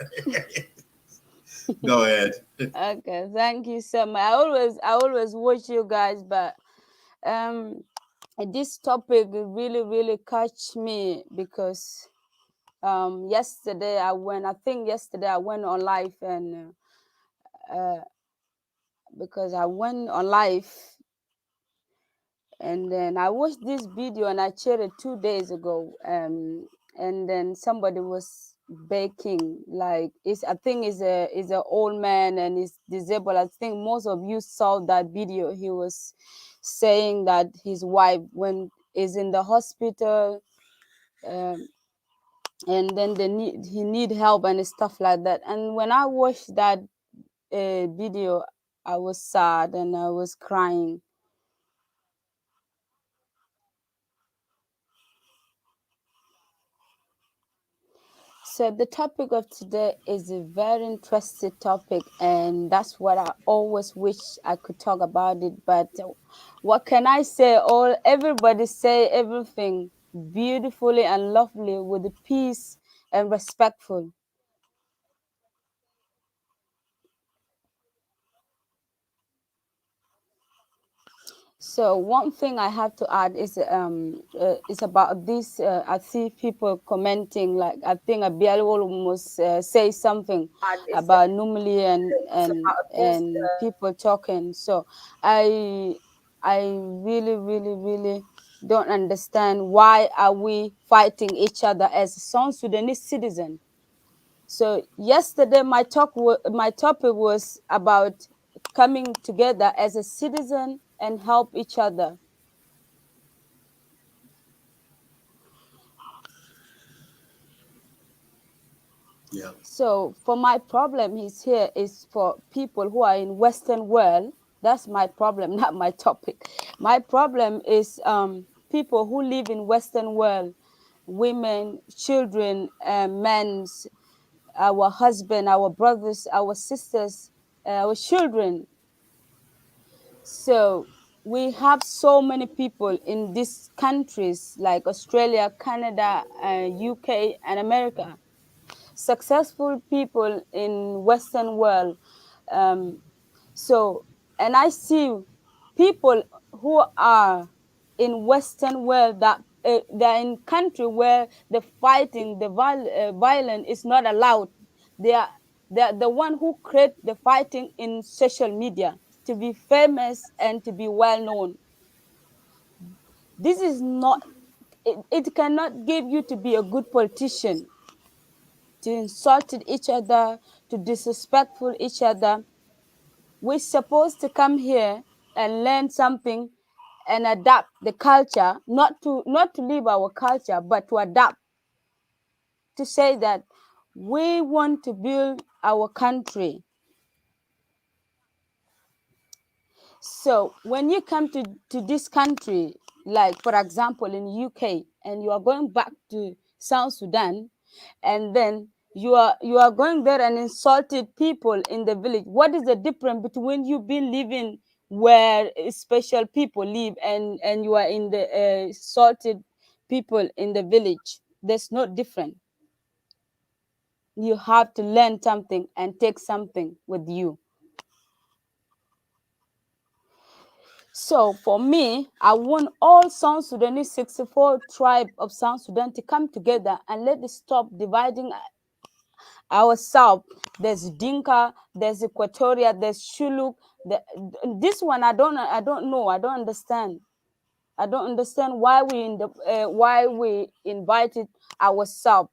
Go ahead. Okay, thank you so much. I always watch you guys, but this topic really catch me because yesterday I went on live and because I went on live and then I watched this video and I shared it 2 days ago and then somebody was baking like I think is a old man and he's disabled. I think most of you saw that video. He was saying that his wife is in the hospital and then he need help and stuff like that. And when I watched that video, I was sad and I was crying. So the topic of today is a very interesting topic, and that's what I always wish I could talk about it. But what can I say? Everybody say everything beautifully and lovely with peace and respectful. So one thing I have to add is about this. I see people commenting like I think Abiel will almost say something about Numili and people talking. So I really don't understand why are we fighting each other as South Sudanese citizen. So yesterday my topic was about coming together as a citizen and help each other. Yeah. So for my problem is for people who are in Western world. That's my problem, not my topic. My problem is people who live in Western world, women, children, men, our husband, our brothers, our sisters, our children. So we have so many people in these countries like Australia, Canada, UK, and America. Successful people in Western world. And I see people who are in Western world that they're in country where the fighting, the violence is not allowed. They're the one who create the fighting in social media to be famous and to be well known. This is not. It cannot give you to be a good politician. To insult each other, to disrespectful each other. We're supposed to come here and learn something and adapt the culture, not to leave our culture, but to adapt, to say that we want to build our country. So when you come to this country, like for example in UK, and you are going back to South Sudan, and then you are going there and insulted people in the village, what is the difference between you being living where special people live and you are in the insulted people in the village? There's no difference. You have to learn something and take something with you. So for me, I want all South Sudanese 64 tribe of South Sudan to come together and let us stop dividing ourselves. There's Dinka, there's Equatoria, there's Shilluk. This one I don't know. I don't understand. I don't understand why we invited ourselves.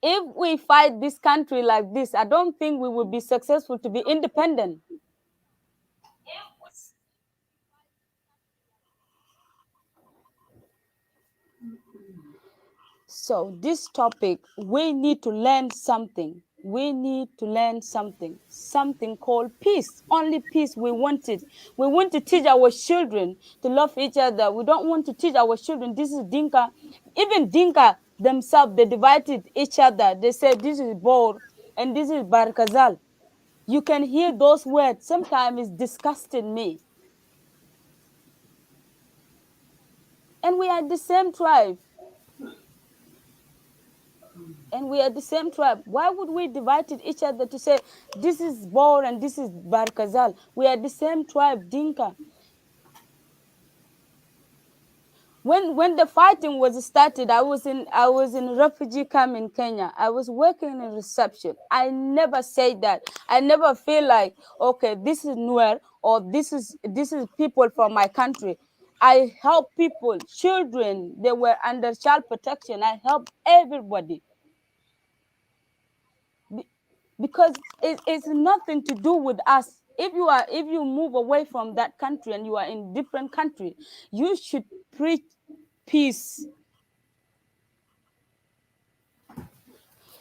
If we fight this country like this, I don't think we will be successful to be independent. So this topic, we need to learn something. We need to learn something called peace. Only peace we want it. We want to teach our children to love each other. We don't want to teach our children, this is Dinka. Even Dinka themselves, they divided each other. They said this is Bor and this is Barkazal. You can hear those words. Sometimes it's disgusting me. And we are the same tribe. And we are the same tribe. Why would we divide each other to say this is Bor and this is Barkazal? We are the same tribe, Dinka. When the fighting was started, I was in refugee camp in Kenya. I was working in reception. I never said that. I never feel like, okay, this is Nuer or this is people from my country. I help people, children. They were under child protection. I help everybody. Because it's nothing to do with us. If you move away from that country and you are in different country, you should preach peace.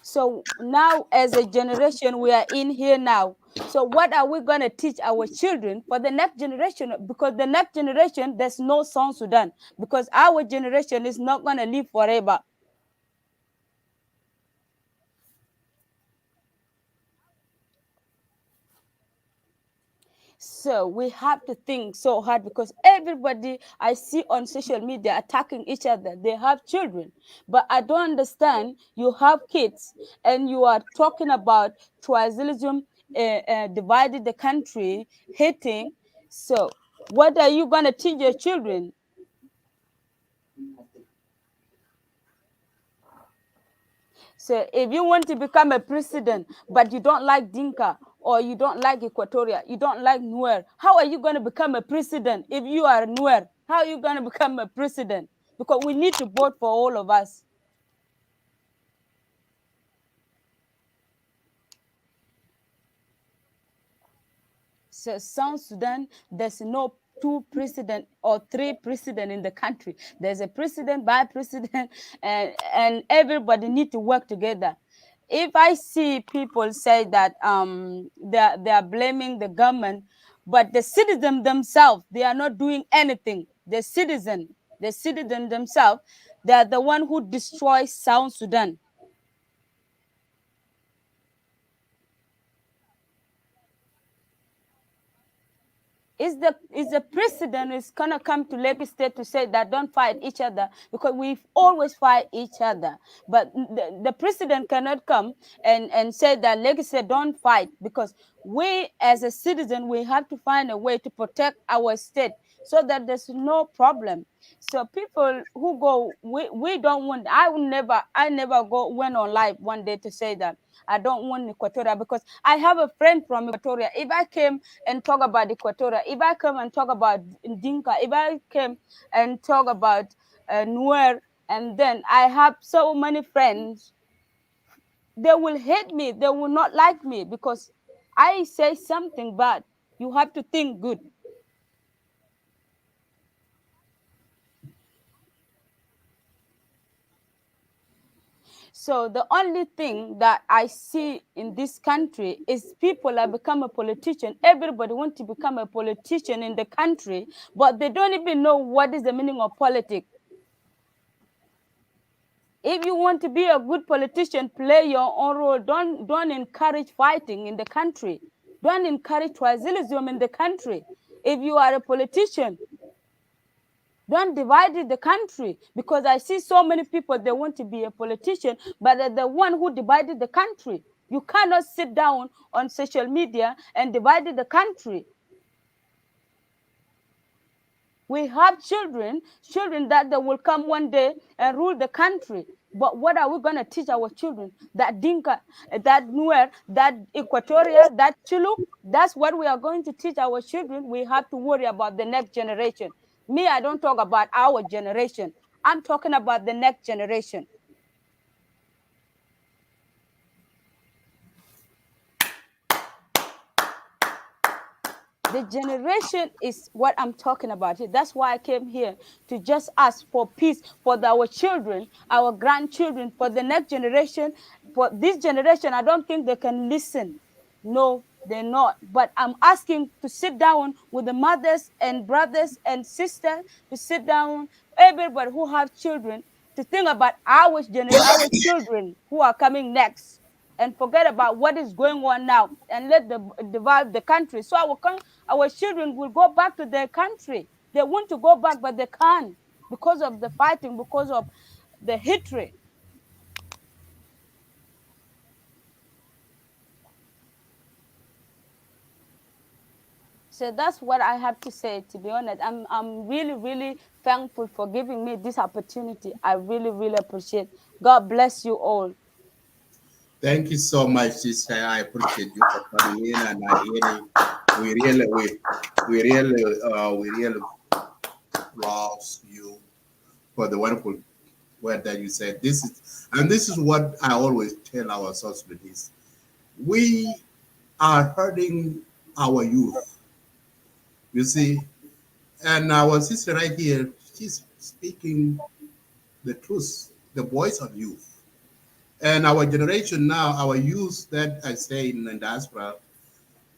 So now as a generation, we are in here now. So what are we going to teach our children for the next generation? Because the next generation, there's no South Sudan. Because our generation is not going to live forever. So we have to think so hard, because everybody I see on social media attacking each other, they have children. But I don't understand, you have kids and you are talking about tribalism, divided the country, hating. So what are you going to teach your children? So if you want to become a president, but you don't like Dinka, or you don't like Equatoria, you don't like Nuer, how are you going to become a president if you are Nuer? How are you going to become a president? Because we need to vote for all of us. So South Sudan, there's no 2 president or 3 president in the country. There's a president, by president, and everybody need to work together. If I see people say that they are blaming the government, but the citizen themselves, they are not doing anything. The citizen themselves, they are the one who destroys South Sudan. Is the president is gonna come to Lagos State to say that don't fight each other, because we always fight each other. But the president cannot come and say that Lagos State don't fight, because we as a citizen, we have to find a way to protect our state so that there's no problem. So people who go, we don't want. I never went on live one day to say that I don't want Equatoria, because I have a friend from Equatoria. If I came and talk about Equatoria, if I come and talk about Dinka, if I came and talk about Nuer, and then I have so many friends, they will hate me. They will not like me because I say something bad. You have to think good. So the only thing that I see in this country is people are become a politician. Everybody wants to become a politician in the country, but they don't even know what is the meaning of politics. If you want to be a good politician, play your own role. Don't encourage fighting in the country. Don't encourage tribalism in the country. If you are a politician, don't divide the country, because I see so many people, they want to be a politician, but they're the one who divided the country. You cannot sit down on social media and divide the country. We have children that they will come one day and rule the country. But what are we going to teach our children? That Dinka, that Nuer, that Equatorial, that Shilluk, that's what we are going to teach our children. We have to worry about the next generation. Me, I don't talk about our generation. I'm talking about the next generation. The generation is what I'm talking about here. That's why I came here, to just ask for peace for our children, our grandchildren, for the next generation. For this generation, I don't think they can listen. No, they're not. But I'm asking to sit down with the mothers and brothers and sisters, to sit down, everybody who have children, to think about our children who are coming next, and forget about what is going on now, and let divide the country. So our children will go back to their country. They want to go back, but they can't, because of the fighting, because of the hatred. So that's what I have to say, to be honest. I'm really, really thankful for giving me this opportunity. I really, really appreciate. God bless you all. Thank you so much, sister. I appreciate you for coming in, and we really lost you for the wonderful word that you said. This is what I always tell our South Sudanese. We are hurting our youth, you see, and our sister right here, she's speaking the truth, the voice of youth. And our generation now, our youth that I say in the diaspora,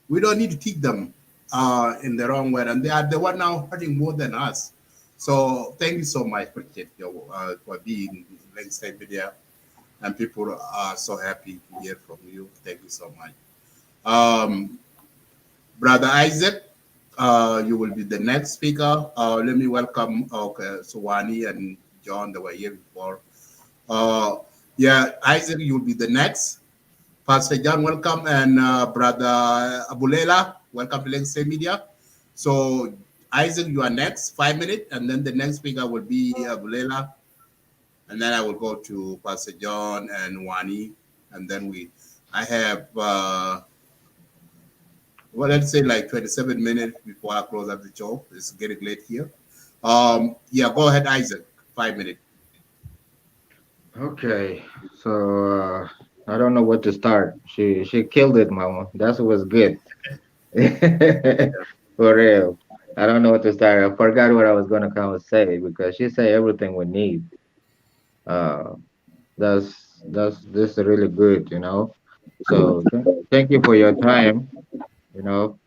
we don't need to teach them in the wrong way, and they are the one now hurting more than us. So thank you so much for being in the video, and people are so happy to hear from you. Thank you so much. Brother Isaac, you will be the next speaker. Let me welcome Suwani and John that were here before. Yeah, Isaac, you'll be the next. Pastor John, welcome, and Brother Abulela, welcome to Legacy Media. So Isaac, you are next, 5 minutes, and then the next speaker will be Abulela, and then I will go to Pastor John and Wani, and then I have, well, let's say like 27 minutes before I close up the show. It's getting late here. Yeah, go ahead, Isaac, 5 minutes. Okay, so I don't know what to start. She killed it, Mama. That was good. For real. I don't know what to start. I forgot what I was gonna come and say, because she said everything we need. This is really good, you know. So thank you for your time. You know,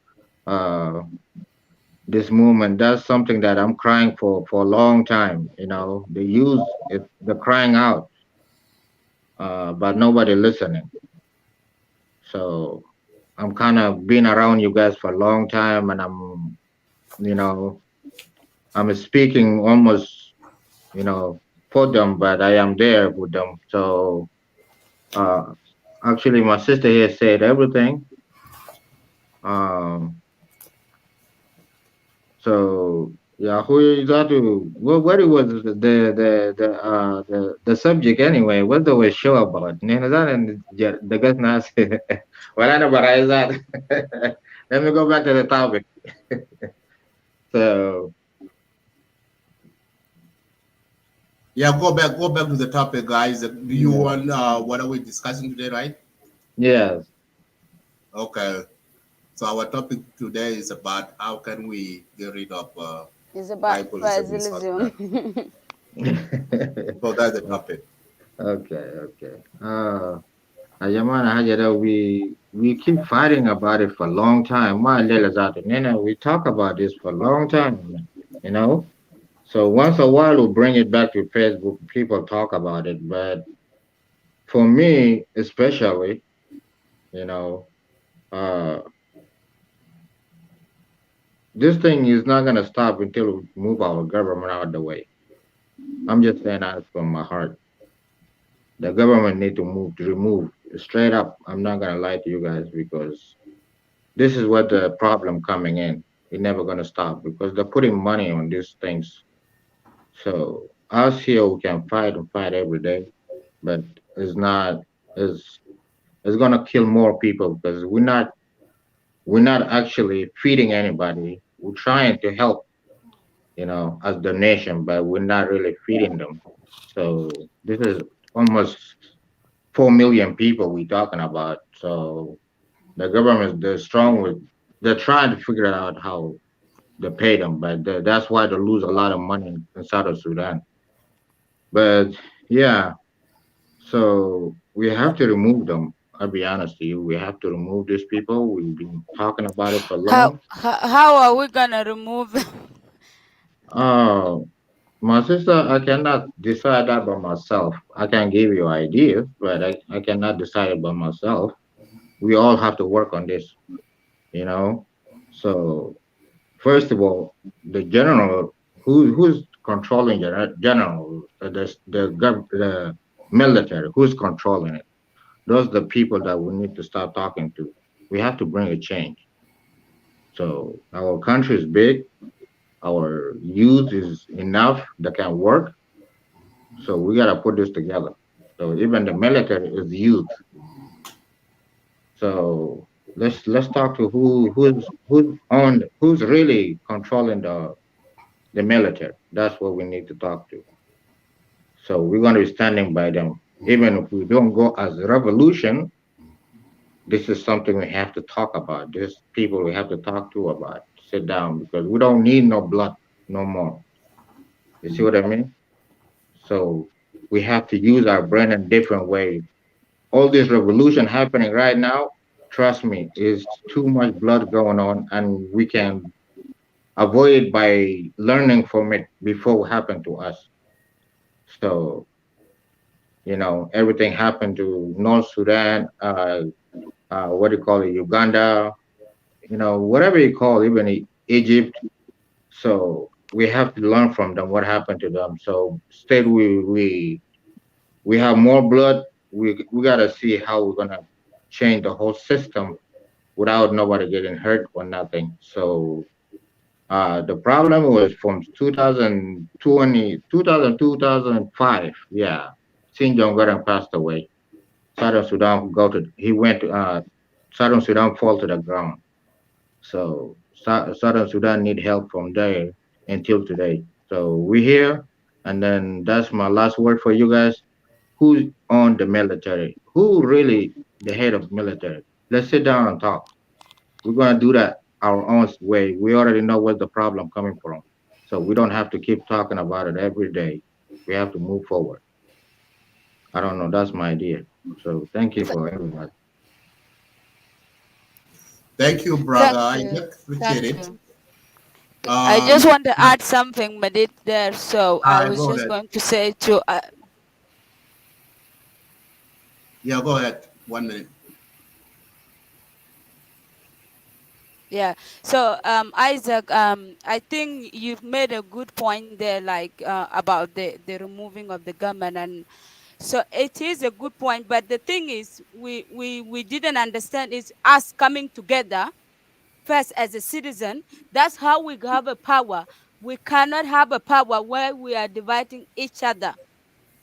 this movement, that's something that I'm crying for a long time. You know, the youth, they're crying out. But nobody listening. So I'm kind of been around you guys for a long time, and I'm, you know, I'm speaking almost, you know, for them, but I am there with them. So actually, my sister here said everything. So yeah, who is that? What it was the subject anyway? What they were show about? The guys now say, well, I know, but I that. Let me go back to the topic. So yeah, go back to the topic, guys. Do you want what are we discussing today, right? Yes. Okay. So our topic today is about how can we get rid of it's about tribalism. So that's the topic. Okay. Ajamana Hajara, we keep fighting about it for a long time. Ma Lela Zatu, Nena, we talk about this for a long time, you know. So once a while we'll bring it back to Facebook. People talk about it, but for me, especially, you know, uh, this thing is not gonna stop until we move our government out of the way. I'm just saying that from my heart. The government need to remove straight up. I'm not gonna lie to you guys because this is what the problem coming in. It's never gonna stop because they're putting money on these things. So us here we can fight and fight every day, but it's not it's it's gonna kill more people because we're not actually feeding anybody. We're trying to help, as the nation, but we're not really feeding them. So this is almost 4 million people we're talking about. So the government, they're strong with, they're trying to figure out how they pay them, but that's why they lose a lot of money in South Sudan. But yeah, so we have to remove them. I'll be honest with you, we have to remove these people. We've been talking about it for long. How are we gonna remove them? Uh, my sister, I cannot decide that by myself. I can give you ideas, but I cannot decide it by myself. We all have to work on this, you know. So first of all, the general, who's controlling the general, the military, who's controlling it? Those are the people that we need to start talking to. We have to bring a change. So our country is big, our youth is enough that can work. So we gotta put this together. So even the military is youth. So let's talk to who's really controlling the military. That's what we need to talk to. So we're going to be standing by them. Even if we don't go as a revolution, this is something we have to talk about. There's people we have to talk to about. Sit down because we don't need no blood no more. You see what I mean? So we have to use our brain in different ways. All this revolution happening right now, trust me, is too much blood going on, and we can avoid it by learning from it before it happened to us. So everything happened to North Sudan, what do you call it, Uganda, whatever you call it, even Egypt. So we have to learn from them what happened to them. So instead we have more blood. We gotta see how we're gonna change the whole system without nobody getting hurt or nothing. So the problem was from 2020, 2005. Yeah, Xinjiang Garang passed away. Southern Sudan Southern Sudan fall to the ground. So Southern Sudan need help from there until today. So we're here, and then that's my last word for you guys. Who's on the military? Who really the head of military? Let's sit down and talk. We're gonna do that our own way. We already know where the problem coming from, so we don't have to keep talking about it every day. We have to move forward. I don't know. That's my idea. So thank you for everybody. Thank you, brother Thank you. Isaac. Appreciate Thank it. you. I just want to Yeah. add something, Madid, there. So All I right, was go just ahead. going to say to Yeah, go ahead. 1 minute. yeah. So Isaac, I think you've made a good point there, like about the removing of the government, and so it is a good point. But the thing is, we didn't understand is us coming together first as a citizen. That's how we have a power. We cannot have a power where we are dividing each other.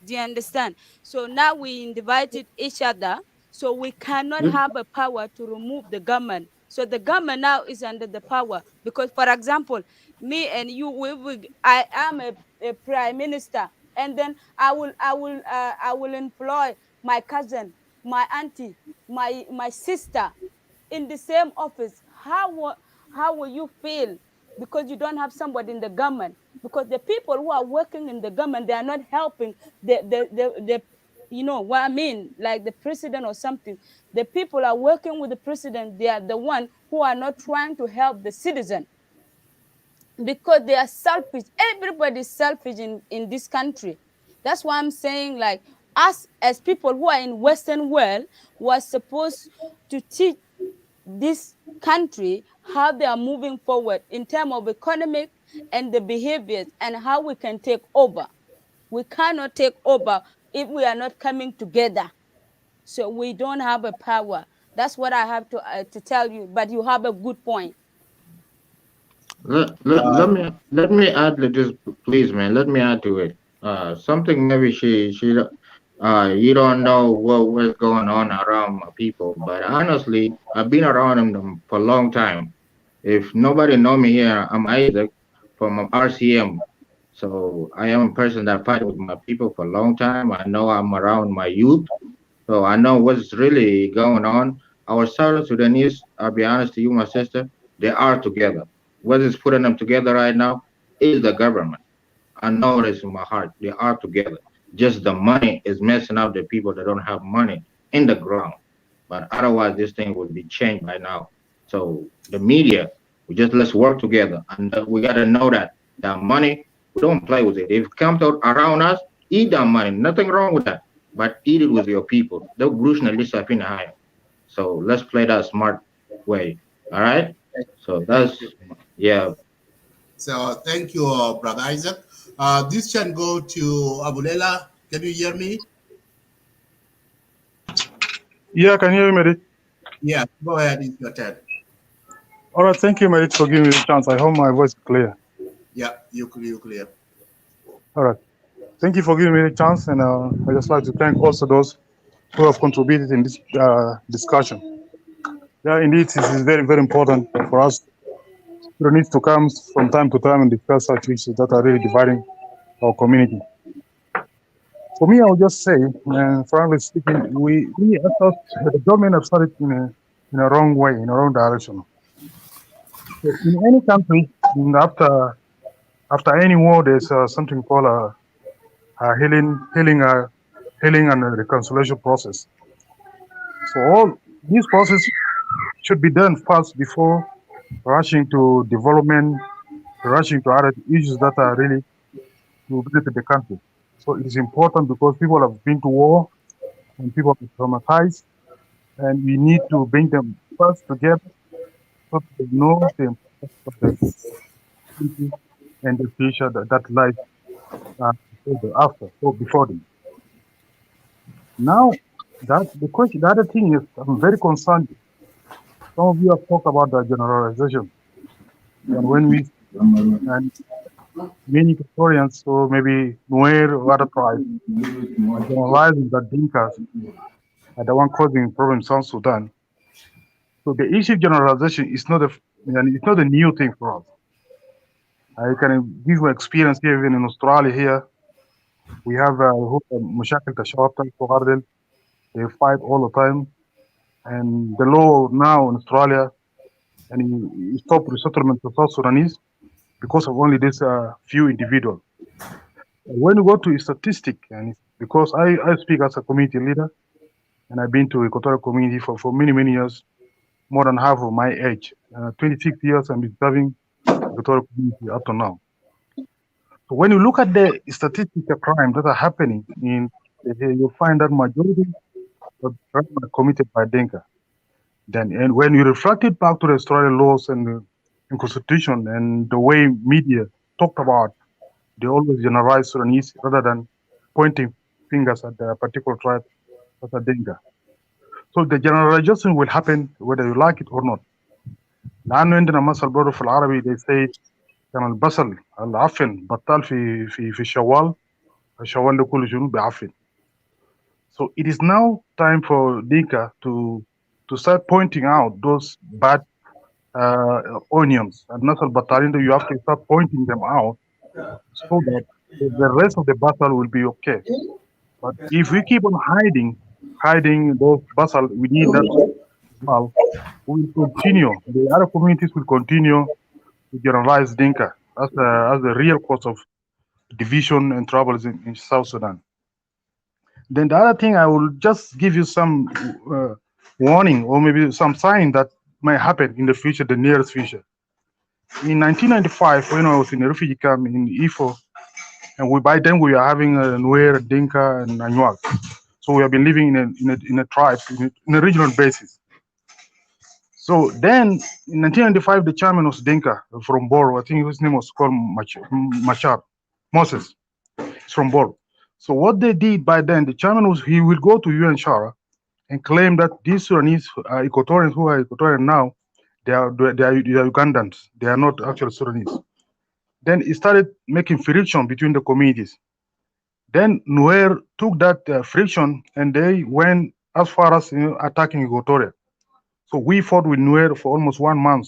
Do you understand? So now we divided each other, so we cannot have a power to remove the government. So the government now is under the power because, for example, me and you, I am a prime minister, and then I will employ my cousin, my auntie, my sister in the same office. How will you feel? Because you don't have somebody in the government. Because the people who are working in the government, they are not helping the You know what I mean? Like the president or something. The people are working with the president. They are the one who are not trying to help the citizen because they are selfish. Everybody's selfish in this country. That's why I'm saying, like, us as people who are in Western world was supposed to teach this country how they are moving forward in terms of economic and the behaviors and how we can take over. We cannot take over if we are not coming together. So we don't have a power. That's what I have to tell you. But you have a good point. Let me add to this, please, man. Let me add to it. Something maybe you don't know what's going on around my people, but honestly, I've been around them for a long time. If nobody know me here, I'm Isaac from RCM. So I am a person that fight with my people for a long time. I know I'm around my youth, so I know what's really going on. Our South Sudanese, I'll be honest to you, my sister, they are together. What is putting them together right now is the government. I know this in my heart. They are together. Just the money is messing up the people that don't have money in the ground. But otherwise, this thing would be changed by now. So the media, let's work together, and we gotta know that money, we don't play with it. If it comes out around us, eat that money. Nothing wrong with that, but eat it with your people. So let's play that smart way. All right. So that's yeah. So thank you, Brother Isaac. This can go to Abulela. Can you hear me? Yeah, can you hear me, Merit? Yeah, go ahead. It's your turn. All right, thank you, Merit, for giving me the chance. I hope my voice is clear. Yeah, you clear. All right. Thank you for giving me the chance, and I just like to thank also those who have contributed in this discussion. Yeah, indeed, this is very, very important for us. We need to come from time to time and discuss such issues that are really dividing our community. For me, I would just say, frankly speaking, we thought the government have started in a wrong way, in a wrong direction. So in any country, after any war, there's something called a healing and a reconciliation process. So all these process should be done first before rushing to development, rushing to other issues that are really to benefit the country. So it is important because people have been to war and people are traumatized, and we need to bring them first together so they know the importance of the country and the future that lies after, so before them. Now, the other thing is, I'm very concerned. Some of you have talked about the generalization, and when we and many Equatorians, so maybe Nuer or other tribes, are generalizing that Dinkas are the one causing problem in South Sudan. So the issue of generalization is not a new thing for us. I can give you experience here, even in Australia. Here we have مشاكل تشارك وغردل. They fight all the time, and the law now in Australia, and he stopped resettlement to South Sudanese because of only this few individuals. When you go to a statistic, and because I speak as a community leader, and I've been to Equatorial community for many years, more than half of my age, 26 years, I've been serving Equatorial community up to now. So when you look at the statistical crimes that are happening you'll find that majority of crimes are committed by Dinka. And when you reflect it back to the Australian laws and constitution and the way media talked about, they always generalize Sudanese rather than pointing fingers at the particular tribe as a Dinka. So the generalization will happen whether you like it or not. لأنه عندنا مثل برضه في العربي they say كان البصل العفن بطال في الشوال الشوال ده كله شنو بعفن. So it is now time for Dinka to start pointing out those bad onions and not البطالين, you have to start pointing them out so that the rest of the basal will be okay. But if we keep on hiding those basal, we need that well, we will continue. The other communities will continue to generalize Dinka as the real cause of division and troubles in South Sudan. Then the other thing, I will just give you some warning or maybe some sign that might happen in the future, the nearest future. In 1995, when I was in a refugee camp in Ifo, and by then we are having Nuer, Dinka, and Anuak. So we have been living in a tribe, in a regional basis. So then in 1995, the chairman was Dinka from Bor. I think his name was called Machar Moses. It's from Bor. So what they did by then, the chairman was he will go to UN Shara and claim that these Sudanese Equatorians who are Equatorian now, they are Ugandans. They are not actually Sudanese. Then he started making friction between the communities. Then Nuer took that friction and they went as far as attacking Equatoria. So we fought with Nuer for almost 1 month.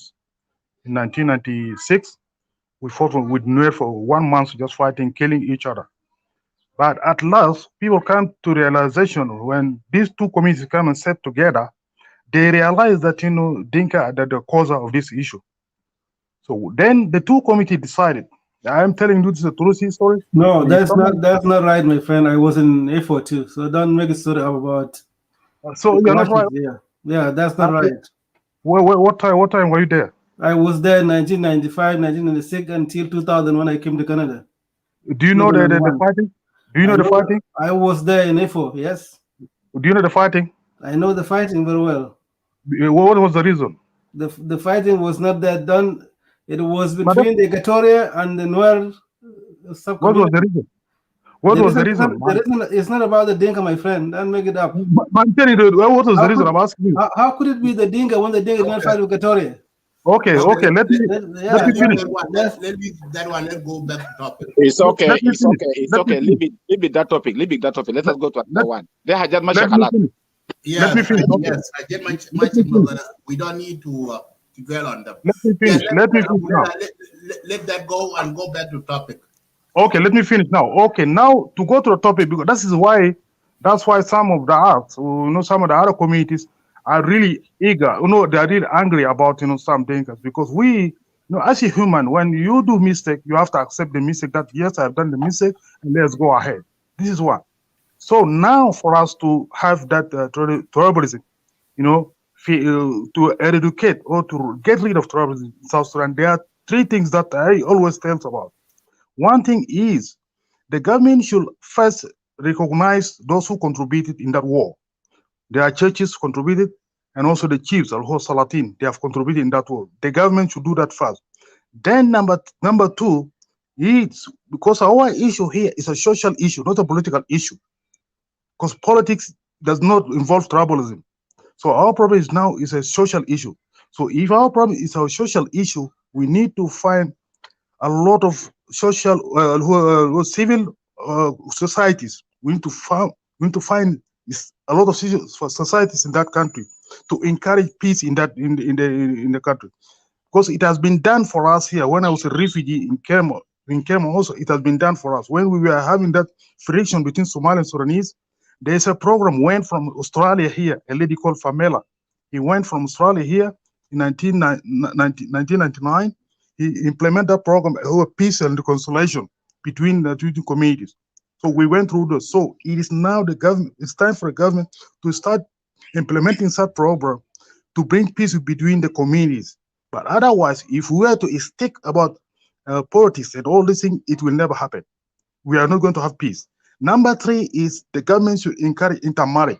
In 1996, we fought with Nuer for 1 month, just fighting, killing each other. But at last, people come to realization when these two communities come and sat together, they realize that Dinka are the cause of this issue. So then the two committees decided. I am telling you this is a true story. No, that's not right, my friend. I was in A4 too, so don't make a story about. So you're not right. Yeah, that's not right. What time were you there? I was there in 1995, 1996 until 2000 when I came to Canada. Do you know the fighting? Do you know the fighting? I was there in A4, yes. Do you know the fighting? I know the fighting very well. What was the reason? The fighting was not that done. It was between the Equatoria and the Nuer subcommunity. What was the reason? What was the reason? The reason it's not about the Dinka, my friend. Don't make it up. But I'm telling you, what was the reason? I'm asking you. How could it be the Dinka when the Dinka did not fight with Equatoria? Okay. Let me finish. Let's go back to topic. It's okay. Leave it that topic. Let us go to another one. Let me finish. Yes, I get my we don't need to dwell on them. Let me finish. Let that go and go back to topic. Okay, let me finish now. Okay, now to go to the topic, because that's why some of the arts, some of the other communities are really eager. They are really angry about some Dinkas, because we, as a human, when you do mistake, you have to accept the mistake. That yes, I've done the mistake, and let's go ahead. This is one. So now for us to have that tribalism, to eradicate or to get rid of tribalism in South Sudan, there are three things that I always tell about. One thing is the government should first recognize those who contributed in that war. There are churches contributed, and also the chiefs, Al-Hos Salatin, they have contributed in that war. The government should do that first. Then number two, it's because our issue here is a social issue, not a political issue. Because politics does not involve tribalism. So our problem is a social issue. So if our problem is a social issue, we need to find a lot of social, civil societies. We need to find a lot of civil societies in that country to encourage peace in the country. Because it has been done for us here. When I was a refugee in Kemo also, it has been done for us. When we were having that friction between Somali and Sudanese, there's a program went from Australia here, a lady called Famela. He went from Australia here in 1999. He implemented that program of peace and reconciliation between the two communities. So we went through this. So it is now it's time for the government to start implementing such program to bring peace between the communities. But otherwise, if we were to stick about politics and all these things, it will never happen. We are not going to have peace. Number three is the government should encourage intermarriage.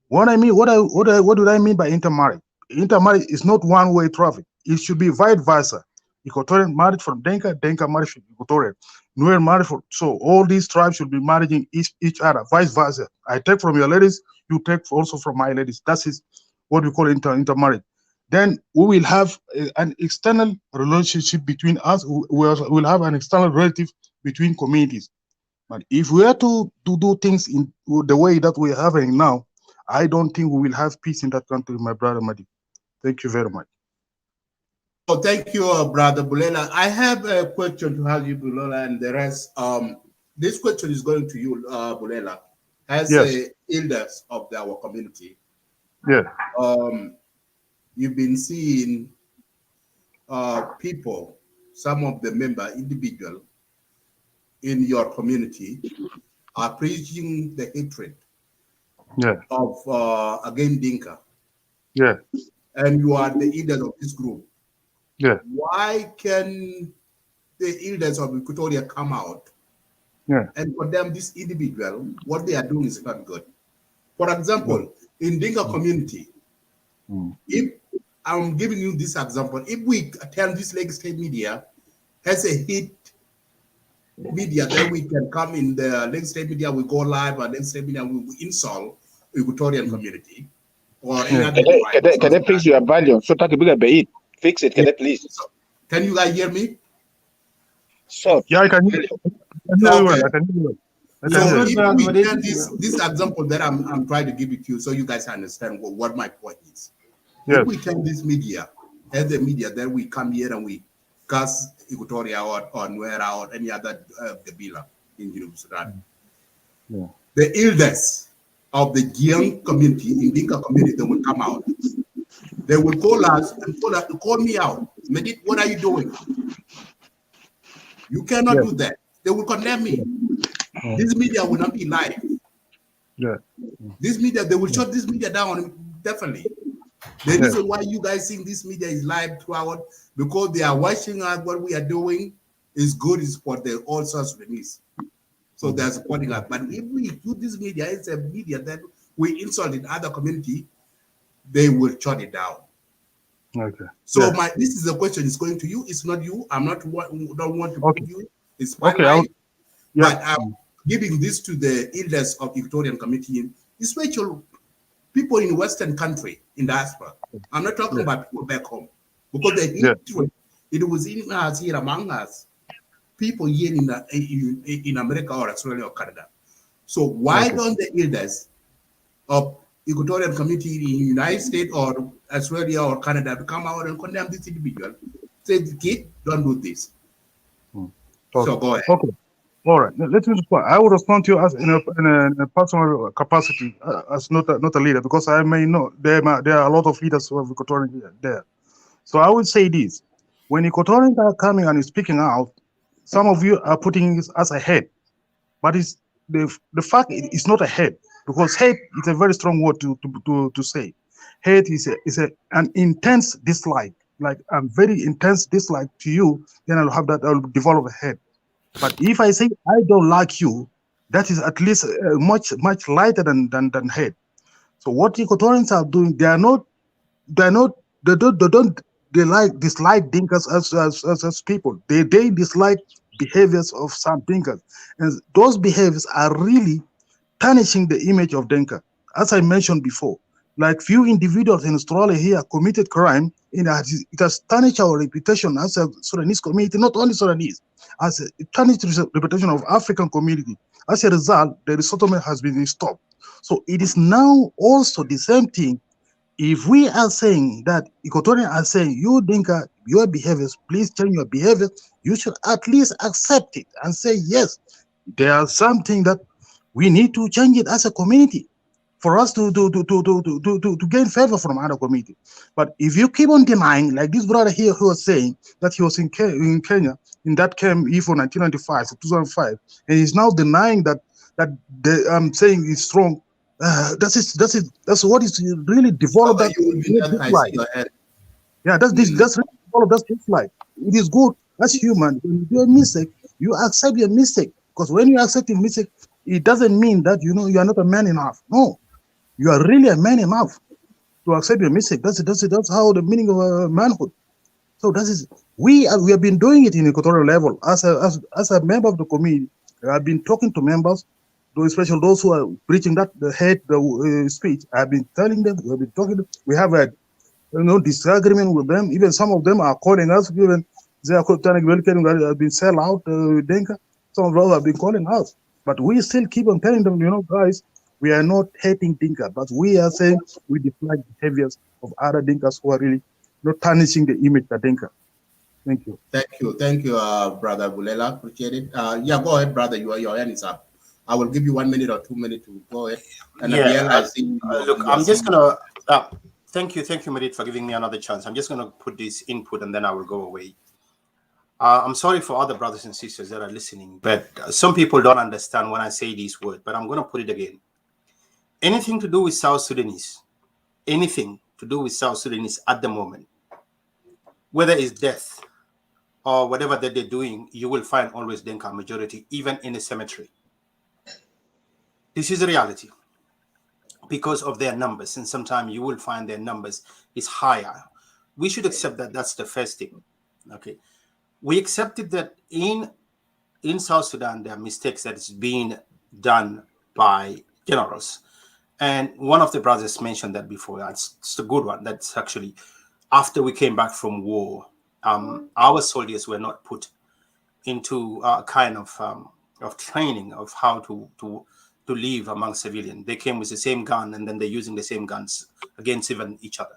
What do I mean by intermarriage? Intermarriage is not one-way traffic. It should be vice versa. Equatorian married from Dinka, Dinka married from Equatorian. Nuer married from, so all these tribes should be marrying each other, vice versa. I take from your ladies, you take also from my ladies. That is what we call intermarriage. Then we will have an external relationship between us. We will have an external relative between communities. But if we are to do things in the way that we are having now, I don't think we will have peace in that country, my brother Madi. Thank you very much. Oh, thank you, Brother Bulela. I have a question to have you, Bulela, and the rest. This question is going to you, Bulela, as elders of our community. Yeah. You've been seeing people, some of the individual in your community are preaching the hatred Yeah. of against Dinka, Yeah. and you are the leader of this group. Yeah. Why can the elders of Equatoria come out Yeah. and condemn this individual? What they are doing is not good. For example, in Dinka community, if I'm giving you this example, if we tell this legislative media has a hit media, then we can come in the legislative media, we go live, and legislative media we insult Equatorian community or any other tribe. Can I fix your volume? So talk bigger bit. Fix it, can I please? Can you guys hear me? So yeah, I can hear you well. I can hear you well. So if we can this example that I'm trying to give it to you so you guys understand what my point is. Yes. If we can this media, as the media, then we come here and we cast Equatoria or Nuera or any other Gabila in South Sudan. Yeah. The elders of the young community, in Dinka community, they will come out. They will call us and call me out. Medit, what are you doing? You cannot do that. They will condemn me. This media will not be live. Yeah. This media, they will shut this media down, definitely. The reason why you guys think this media is live throughout, because they are watching us, what we are doing is good, is for the all South Sudanese. So they're supporting us. But if we do this media, it's a media that we insult in other community, they will shut it down. Okay. So this is the question is going to you. It's not you. I'm not don't want to put you. It's my life. But I'm giving this to the elders of Equatorian community, especially people in Western country, in diaspora. I'm not talking about people back home. Because the hatred, it was in us here among us, people here in America or Australia or Canada. So why don't the elders of Equatorian community in the United States or Australia or Canada to come out and condemn this individual? Say, kid, don't do this. So go ahead. Okay. All right. Let me respond. I will respond to you as in a personal capacity, as not a leader, because I may know there are a lot of leaders who have Equatorian there. So I would say this: when Equatorians are coming and speaking out, some of you are putting it as a hate, but it's the fact it's not a hate, because hate is a very strong word to say. Hate is an intense dislike, like a very intense dislike to you. Then I'll develop a hate. But if I say I don't like you, that is at least much lighter than hate. So what Equatorians are doing, they don't dislike Dinkas as people. They dislike behaviors of some Dinkas, and those behaviors are really tarnishing the image of Dinka. As I mentioned before, like few individuals in Australia here committed crime, it has tarnished our reputation as a Sudanese community, not only Sudanese, as it tarnished the reputation of African community. As a result, the resettlement has been stopped. So it is now also the same thing. If we are saying that Equatorians are saying, you Dinka, your behaviors, please change your behavior, you should at least accept it and say, yes, there are something that we need to change it as a community for us to gain favor from other community. But if you keep on denying, like this brother here who was saying that he was in Kenya in that camp from 1995 to 2005, and he's now denying that I'm saying is strong. That's what is really developed that dislike. Yeah, that's really developed that dislike. It is good as human. When you do a mistake, you accept your mistake. Because when you accept your mistake, it doesn't mean that you are not a man enough. No, you are really a man enough to accept your mistake. That's how the meaning of manhood. So we have been doing it in equatorial level as a member of the community. I've been talking to members, especially those who are preaching that the hate speech. I've been telling them. We've been talking. We have a disagreement with them. Even some of them are calling us. Even they are have been sell out Dinka. Some of those have been calling us, but we still keep on telling them, guys, we are not hating Dinka, but we are saying we dislike behaviors of other Dinkas who are really not tarnishing the image of Dinka. Thank you. Thank you, brother Bulela. Appreciate it. Yeah, go ahead, brother. Your hand is up. I will give you 1 minute or 2 minutes to go ahead. And look, I'm just gonna. Thank you, Merit, for giving me another chance. I'm just gonna put this input and then I will go away. I'm sorry for other brothers and sisters that are listening, but some people don't understand when I say these words, but I'm going to put it again. anything to do with South Sudanese, anything to do with South Sudanese at the moment, whether it's death or whatever that they're doing, you will find always Dinka majority, even in a cemetery. This is a reality because of their numbers, and sometimes you will find their numbers is higher. We should accept that. That's the first thing. Okay, we accepted that in South Sudan there are mistakes that is being done by generals, and one of the brothers mentioned that before. It's a good one. That's actually after we came back from war, our soldiers were not put into a kind of training of how to live among civilians. They came with the same gun, and then they're using the same guns against even each other.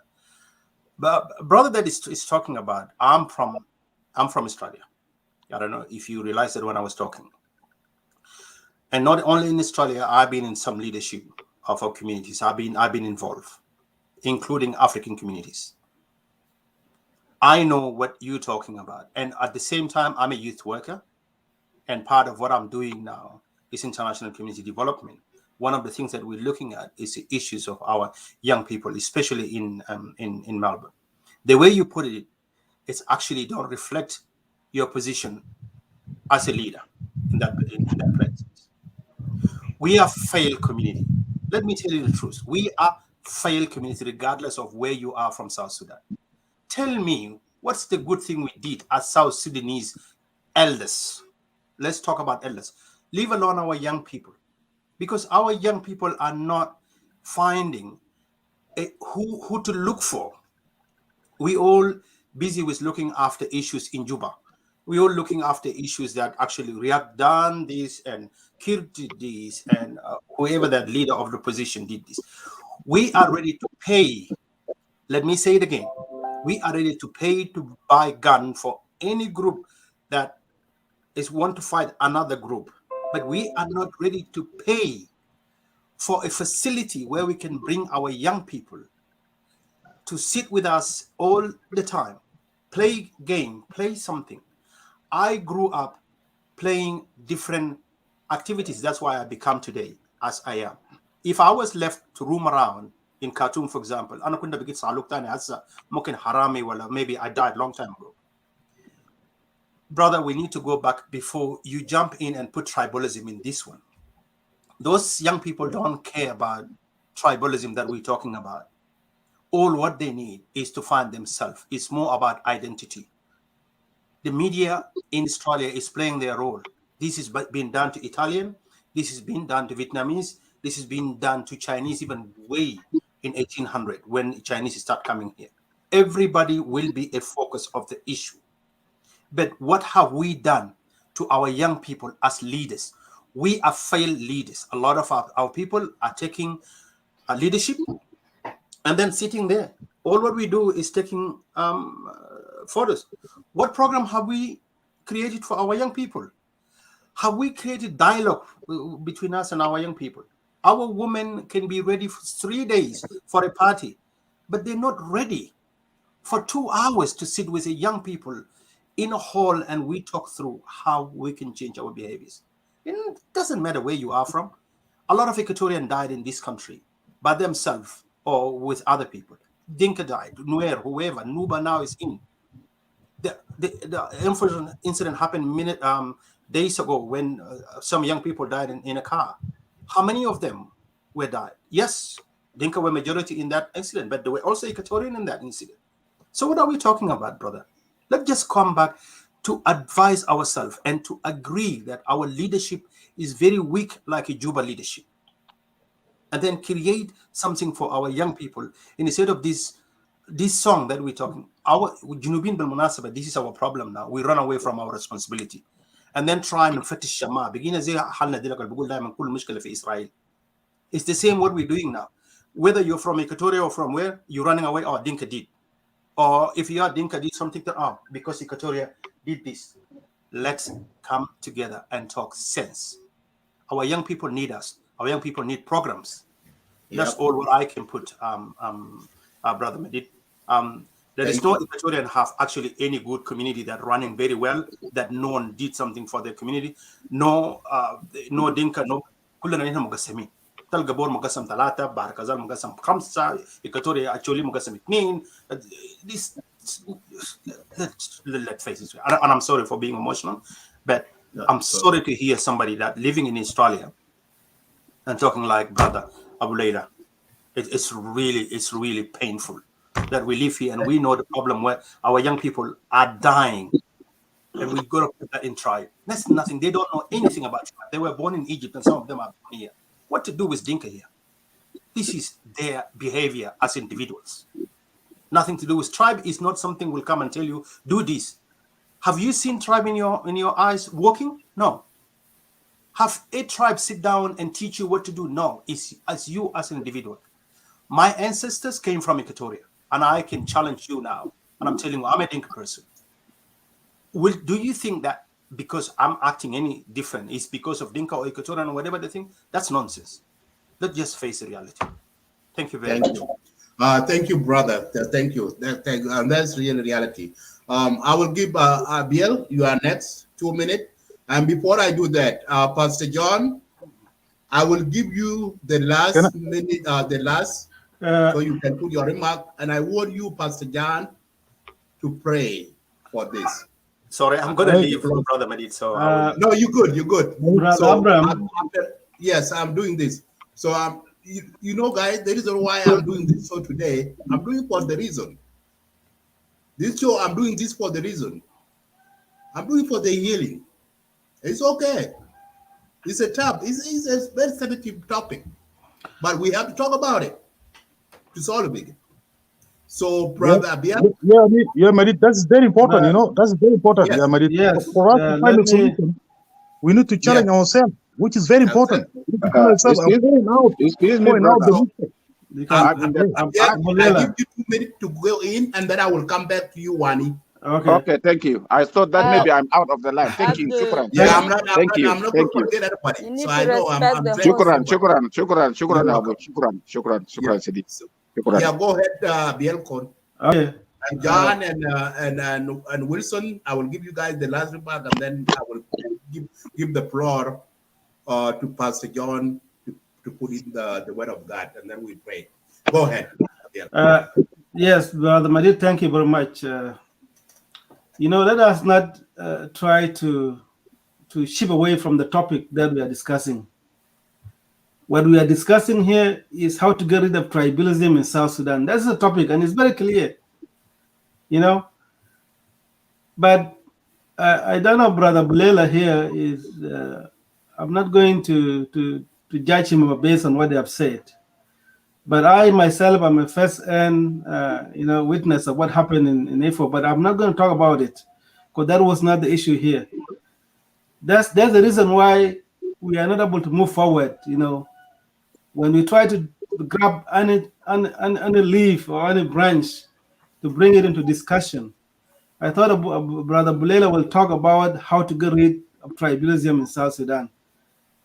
But brother that is talking about, I'm from Australia. I don't know if you realized that when I was talking. And not only in Australia, I've been in some leadership of our communities. I've been involved, including African communities. I know what you're talking about. And at the same time, I'm a youth worker. And part of what I'm doing now is international community development. One of the things that we're looking at is the issues of our young people, especially in Melbourne. The way you put it, it's actually don't reflect your position as a leader in that place. We are failed community. Let me tell you the truth. We are failed community, regardless of where you are from South Sudan. Tell me, what's the good thing we did as South Sudanese elders? Let's talk about elders. Leave alone our young people, because our young people are not finding who to look for. We all busy with looking after issues in Juba. We all looking after issues that actually Riyadh done this and Kir did this and whoever that leader of the opposition did this. We are ready to pay. Let me say it again. We are ready to pay to buy gun for any group that want to fight another group. But we are not ready to pay for a facility where we can bring our young people to sit with us all the time, play game, play something. I grew up playing different activities. That's why I become today as I am. If I was left to roam around in Khartoum, for example, maybe I died long time ago. Brother, we need to go back before you jump in and put tribalism in this one. Those young people don't care about tribalism that we're talking about. All what they need is to find themselves. It's more about identity. The media in Australia is playing their role. This is being done to Italian. This is being done to Vietnamese. This is being done to Chinese even way in 1800 when Chinese start coming here. Everybody will be a focus of the issue. But what have we done to our young people as leaders? We are failed leaders. A lot of our people are taking leadership and then sitting there. All what we do is taking photos. What program have we created for our young people? Have we created dialogue between us and our young people? Our women can be ready for 3 days for a party, but they're not ready for 2 hours to sit with the young people in a hall and we talk through how we can change our behaviors. It doesn't matter where you are from. A lot of Equatorians died in this country by themselves or with other people. Dinka died, Nuer, whoever, Nuba now is in. The unfortunate incident happened days ago when some young people died in a car. How many of them were died? Yes, Dinka were majority in that incident, but they were also Equatorian in that incident. So what are we talking about, brother? Let's just come back to advise ourselves and to agree that our leadership is very weak, like a Juba leadership. And then create something for our young people instead of this song that we're talking. Our Junubin bil Munasaba, this is our problem now. We run away from our responsibility. And then try and fetish Shama. It's the same what we're doing now. Whether you're from Equatoria or from where, you're running away, or Dinka did. Or if you are Dinka did something because Equatoria did this. Let's come together and talk sense. Our young people need us. Our young people need programs. That's all what I can put, Brother Medit. There is no Equatorian have actually any good community that running very well, that no one did something for their community. No Dinka, no. تلقى بور مقسم 3 بحر كازال مقسم 5 إيكواتوريا أتشولي مقسم 2 this let's face it and I'm sorry for being emotional but I'm sorry to hear somebody that living in Australia and talking like brother Abu Leila. It's really painful that we live here and we know the problem where our young people are dying and we got to put that in tribe. That's nothing. They don't know anything about tribe. They were born in Egypt and some of them are born here. What to do with Dinka here? This is their behavior as individuals. Nothing to do with tribe is not something will come and tell you, do this. Have you seen tribe in your eyes walking? No. Have a tribe sit down and teach you what to do? No. It's as you as an individual. My ancestors came from Equatoria, and I can challenge you now. And I'm telling you, I'm a Dinka person. Do you think that because I'm acting any different is because of Dinka or Equatorian or whatever the thing? That's nonsense. Let's just face the reality. Thank you very much. Thank you, brother. Thank you. And that's really reality. I will give Abiel, you are next, 2 minutes. And before I do that, Pastor John, I will give you the last minute, so you can put your remark. And I want you, Pastor John, to pray for this. Sorry, I'm going to leave, Brother Madid. So no, you're good. You're good. Brother So Abraham. yes, I'm doing this. So you know, guys, the reason why I'm doing this show today, I'm doing for the reason. This show, I'm doing this for the reason. I'm doing for the healing. It's okay. It's a tough. It's a very sensitive topic, but we have to talk about it to solve it. So, brother Abiel. Yeah, Madid, that's very important. You know, that's very important. Yes. Yeah, Madid. Yes. For us to find a solution, we need to challenge ourselves, which is very important. We need to challenge ourselves and Excuse me, point out brother. the mistake. I give you 2 minutes to go in, and then I will come back to you, Wani. Okay, thank you. I thought that maybe I'm out of the line. Thank you. Shukran. Yeah, I'm not Thank you. going to Thank you. forget everybody. You need So to I know I'm respect the very host. Shukran, You're Abu. Shukran, Sidi. Shukran. Yeah, go ahead, Bielkon. Okay. And John and Wilson, I will give you guys the last remark, and then I will give the floor to Pastor John to put in the word of God, and then we pray. Go ahead. Yes, Brother Madid, thank you very much. You know, let us not try to shift away from the topic that we are discussing. What we are discussing here is how to get rid of tribalism in South Sudan. That's the topic, and it's very clear, you know. But I don't know, Brother Bulela here is, I'm not going to judge him based on what they have said. But I myself am a first-hand, witness of what happened in Ifo. But I'm not going to talk about it because that was not the issue here. That's the reason why we are not able to move forward. You know, when we try to grab any leaf or any branch to bring it into discussion, I thought Brother Bulela will talk about how to get rid of tribalism in South Sudan,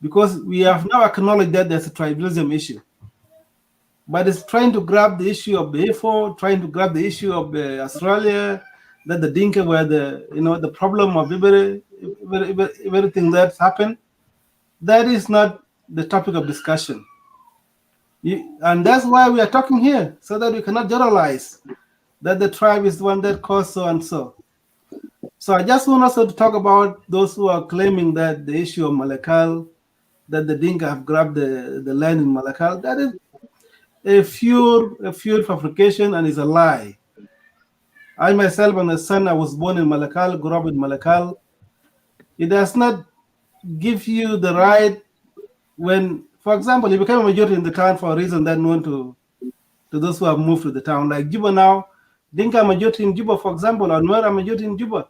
because we have now acknowledged that there's a tribalism issue. But it's trying to grab the issue of the A4, trying to grab the issue of Australia, that the Dinka were the problem of everything that's happened. That is not the topic of discussion. And that's why we are talking here, so that we cannot generalize that the tribe is the one that caused so and so. So I just want also to talk about those who are claiming that the issue of Malakal, that the Dinka have grabbed the land in Malakal, that is a pure fabrication and is a lie. I myself am a son. I was born in Malakal, grew up in Malakal. It does not give you the right when, for example, you become a majority in the town for a reason that known to those who have moved to the town. Like Juba now, Dinka majority in Juba, for example, or Nuer majority in Juba.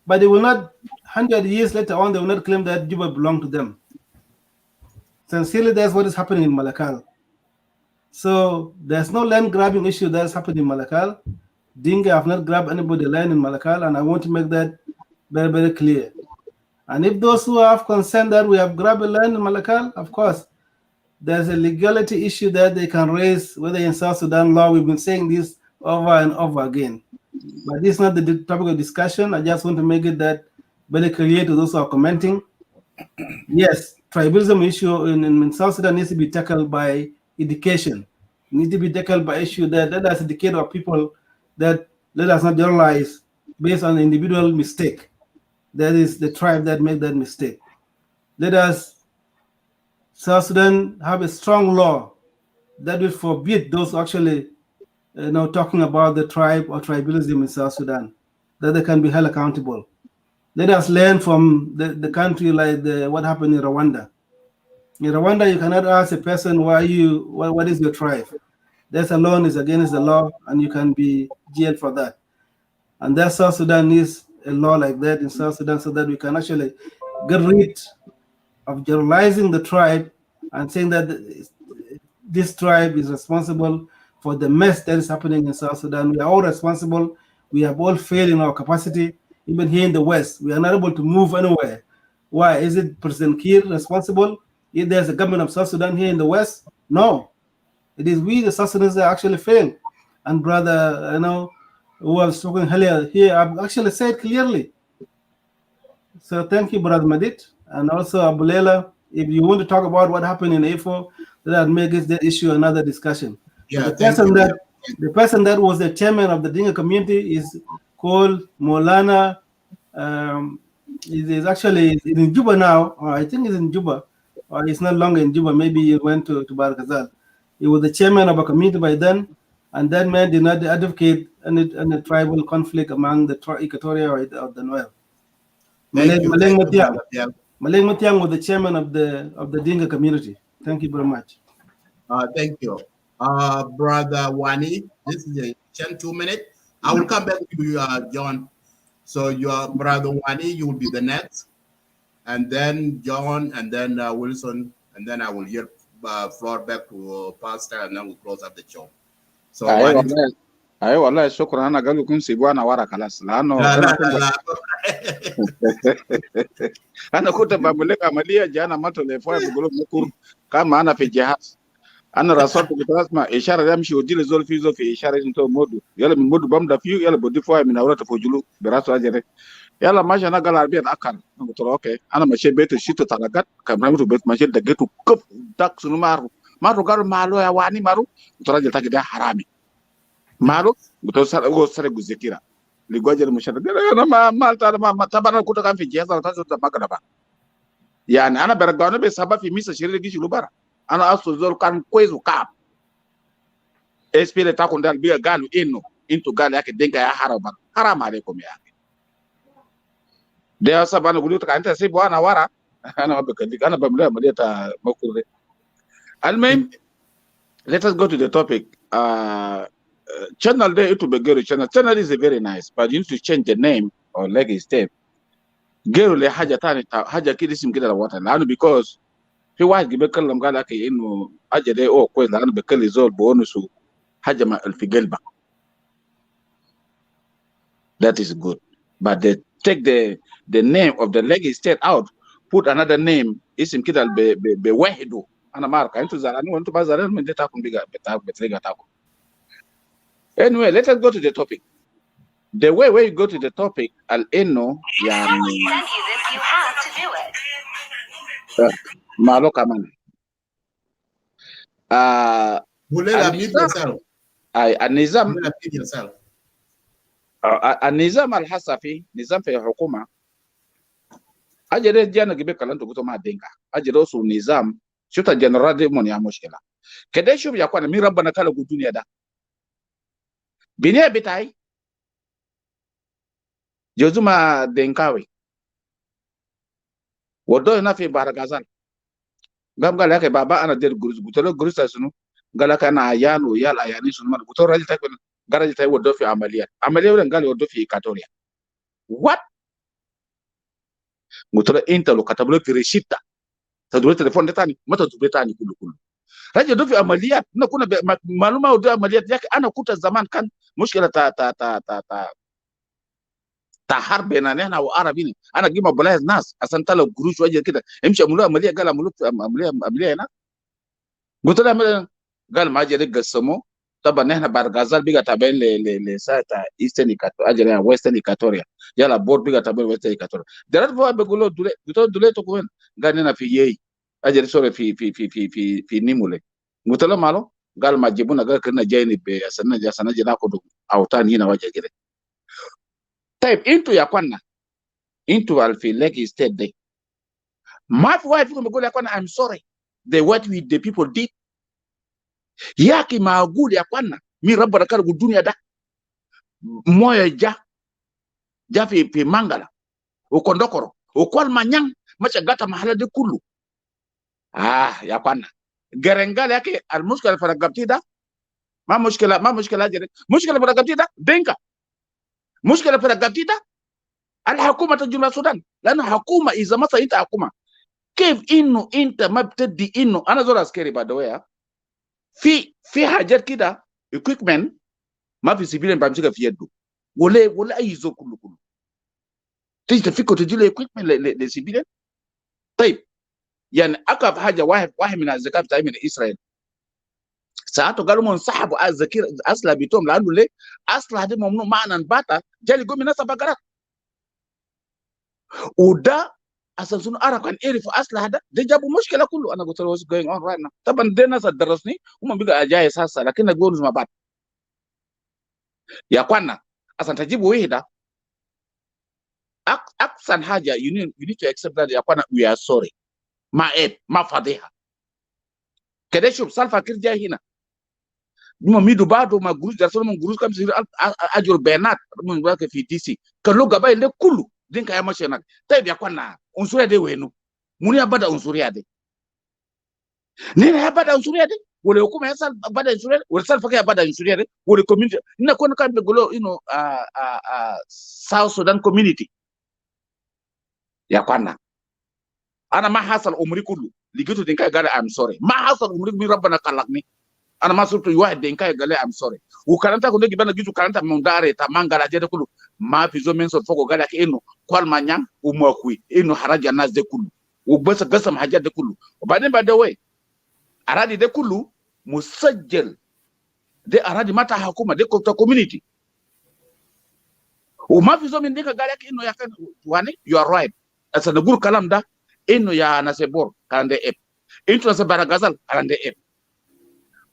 But they will not, 100 years later on, they will not claim that Juba belonged to them. Sincerely, that's what is happening in Malakal. So there's no land grabbing issue that's happening in Malakal. Dinka have not grabbed anybody land in Malakal, and I want to make that very, very clear. And if those who have concern that we have grabbed land in Malakal, of course, there's a legality issue that they can raise, whether in South Sudan law. We've been saying this over and over again. But this is not the topic of discussion. I just want to make it that very clear to those who are commenting. Yes, tribalism issue in South Sudan needs to be tackled by education. It needs to be tackled by issue that let us educate our people, that let us not generalize based on individual mistake. That is the tribe that made that mistake. Let us, South Sudan, have a strong law that will forbid those actually talking about the tribe or tribalism in South Sudan, that they can be held accountable. Let us learn from the country like what happened in Rwanda. In Rwanda, you cannot ask a person what is your tribe. That alone is against the law, and you can be jailed for that. And that South Sudan needs a law like that in South Sudan so that we can actually get rid of generalizing the tribe and saying that this tribe is responsible for the mess that is happening in South Sudan. We are all responsible. We have all failed in our capacity. Even here in the West, we are not able to move anywhere. Why? Is it President Kiir responsible? If there's a government of South Sudan here in the West? No. It is we, the South Sudanese, that actually failed. And brother, who was talking earlier here, I've actually said clearly. So thank you, Brother Madit. And also, Abulela, if you want to talk about what happened in A4, that make that issue another discussion. Yeah, the person that was the chairman of the Dinka community is called Molana. Is actually in Juba now, or I think he's in Juba, or he's not longer in Juba. Maybe he went to Barkazal. He was the chairman of a community by then, and that man did not advocate any tribal conflict among the Equatoria or the Nuer. Maleng Matiang was the chairman of the Dinka community. Thank you very much. Thank you. Brother Wani, this is a 2 minutes. I will come back to you, John. So your brother Wani, you will be the next, and then John, and then Wilson, and then I will yield floor back to Pastor, and then we'll close up the show. So ايوه والله شكرا. انا قال لكم سيبوا انا ورا خلاص لانه انا كنت بعمل لك عمليه جانا ما تليفون بيقولوا مكر كما انا في الجهاز. انا راسلت كنت اسمع اشاره ده امشي ودي زول في اشاره انت مودو يلا من مودو بمدا فيو يلا بدي فوق من اورات فوجلو براسه اجري يلا ماشي. انا قال عربيه اكل قلت له اوكي. انا مشيت بيت الشتاء طلقت كان رميته بيت مشيت دقيته كف داك سنو مارو قالوا مالو يا واني مارو قلت له راجل تاكي ده حرامي مالو قلت له سرق الذكيره لجوجل المشهد انا ما طبعا كنت كان في جهاز انا كنت ما كده يعني انا برجعنا بسبب في ميسا شرير جيش لبرا. انا اصل زول كان كويس وكاب اسبي تاكون ده بيا قالوا انه انتوا قال يا دينكا يا حرام عليكم يا اخي. ده سبب انا قلت لك انت سيب وانا ورا. انا ما بكلمك انا بعمل عمليه مكر. المهم let us go to the topic. Channel there, it will be Gero channel. Channel is very nice, but you need to change the name or leg step. Gero le haja tani haja kidi sim kida la wata. Lano because في واحد بيتكلم قال لك انه حاجه دي كويس لانه بيكلم زول بونسه حاجه في قلبك. That is good, but they take the name of the leg state out, put another name اسم كده بوحده. انا ما اعرف انتوا زعلانين وانتوا ما زعلانين من ده تاكم بتريقه تاكم. Anyway, let us go to the topic. The way you go to the topic, al-inno, yani... Malo kaman. النظام الحصفي نظام في الحكومة أجل جانا جبت كلام تقول ما دينكا أجل رسول نظام شو تجنرال دي من يا مشكلة كده شوف يا أخوان مين ربنا كله الدنيا ده بنيه بتاعي جوزما دينكاوي ودو هنا في بارغازال قام قال لك بابا أنا دير جروس قلت له جروس سنو قال لك أنا عيان ويال عيانين سنو قلت له راجل تاكل قال تاي ودو في عمليات ولا قال ودو في إيكاتوريا what قلت له انت لو كتب له في ريشيتا تدور التليفون ده ثاني ما تدور ثاني كله راجل دو في عمليات نكون معلومه ودو عمليات ياك انا كنت زمان كان مشكله تا حرب بيننا نحن وعربيين انا اجيب بلايز ناس عشان تلو قروش وجه كده امشي اعملوا عمليه قال اعملوا عمليه هنا قلت له قال ما اجي قسموا طبعا نحن بارغازال بيجا تابعين لساعه ايسترن ايكاتوريا اجل ويسترن ايكاتوريا يلا بور بيجا تابعين ويسترن ايكاتوريا درات فوا بيقولوا دولي تكون قال هنا في يي اجل سوري في نيمولي قلت له ماله قال ما تجيبونا قال كنا جايين بسنه جي ناخذ اوطان هنا وجه كده. طيب انتوا يا اخوانا انتوا في ليك ستيت دي ما في واحد فيكم بيقول يا اخوانا I'm sorry the what we the people did. يا اخي ما اقول يا اخوانا مين ربنا كرق الدنيا ده مويه جا في مانغلا وكوندوكورو وكوال مانيان ما شغاتا محل دي كله. يا اخوانا جرنجال يا اخي المشكله في رقبتي ده ما مشكله جري. مشكله في رقبتي ده دينكا. مشكله في رقبتي ده الحكومه جنوب السودان لانه حكومه اذا ما انت حكومه كيف انه انت ما بتدي انه انا زول عسكري باي ذا في حاجات كده equipment ما في سيفيلين بمسكها في يده ولا اي زول كله تيجي تفكر تجي له equipment للسيفيلين. طيب يعني اقرب حاجه واحد من الزكاه بتاعي من اسرائيل ساعته قالوا انسحبوا الذكير اسلحه بتوعهم لانه ليه؟ اسلحه دي ممنوع معنا نباتا جالي يقوم الناس بقرات وده اصلا شنو اعرف كان اعرف اسلحه ده جابوا مشكله كله. انا قلت له what's going on right now. طبعا دي ناس درسني هم بقى جاي ساسا لكن نقول ما بعد يا اخوانا اصلا تجيبوا وحده احسن حاجه you need to accept that يا اخوانا we are sorry ما فضيحه كده. شوف سالفه كير جاي هنا هم ميدو بعض ما جروز درسوا من جروز كم سير اجر بيانات من بقى في دي سي كله قبائل ده كله دينكا يا ماشي هناك. طيب يا اخوانا عنصريه دي وينه؟ مني بدا عنصريه دي نين بدا عنصريه دي ولا حكومه يسال بدا عنصريه ولا سالفه كده بدا عنصريه دي ولا كوميونتي ان كنا كان بيقولوا انه South Sudan community. يا اخوانا انا ما حصل عمري كله لقيته دينكا قال I'm sorry. ما حصل عمري من ربنا خلقني انا ما صرت واحد دينكا قال لي I'm sorry. وكلامتا كنت جبنا جيتو كلامتا من داري تمام قال جده كله ما في زو منصور فوق قال لك انه كل ما نيان وماكوي انه حرج الناس ده كله وبس قسم حاجات ده كله. وبعدين بعد وين اراضي ده كله مسجل ده اراضي ما حكومه ده كوميونتي وما في زو من دينكا قال لك انه يا كان واني يو ار رايت. اصل نقول الكلام ده انه يا ناسبور كان ده اب انتوا ناس غزل كان ده اب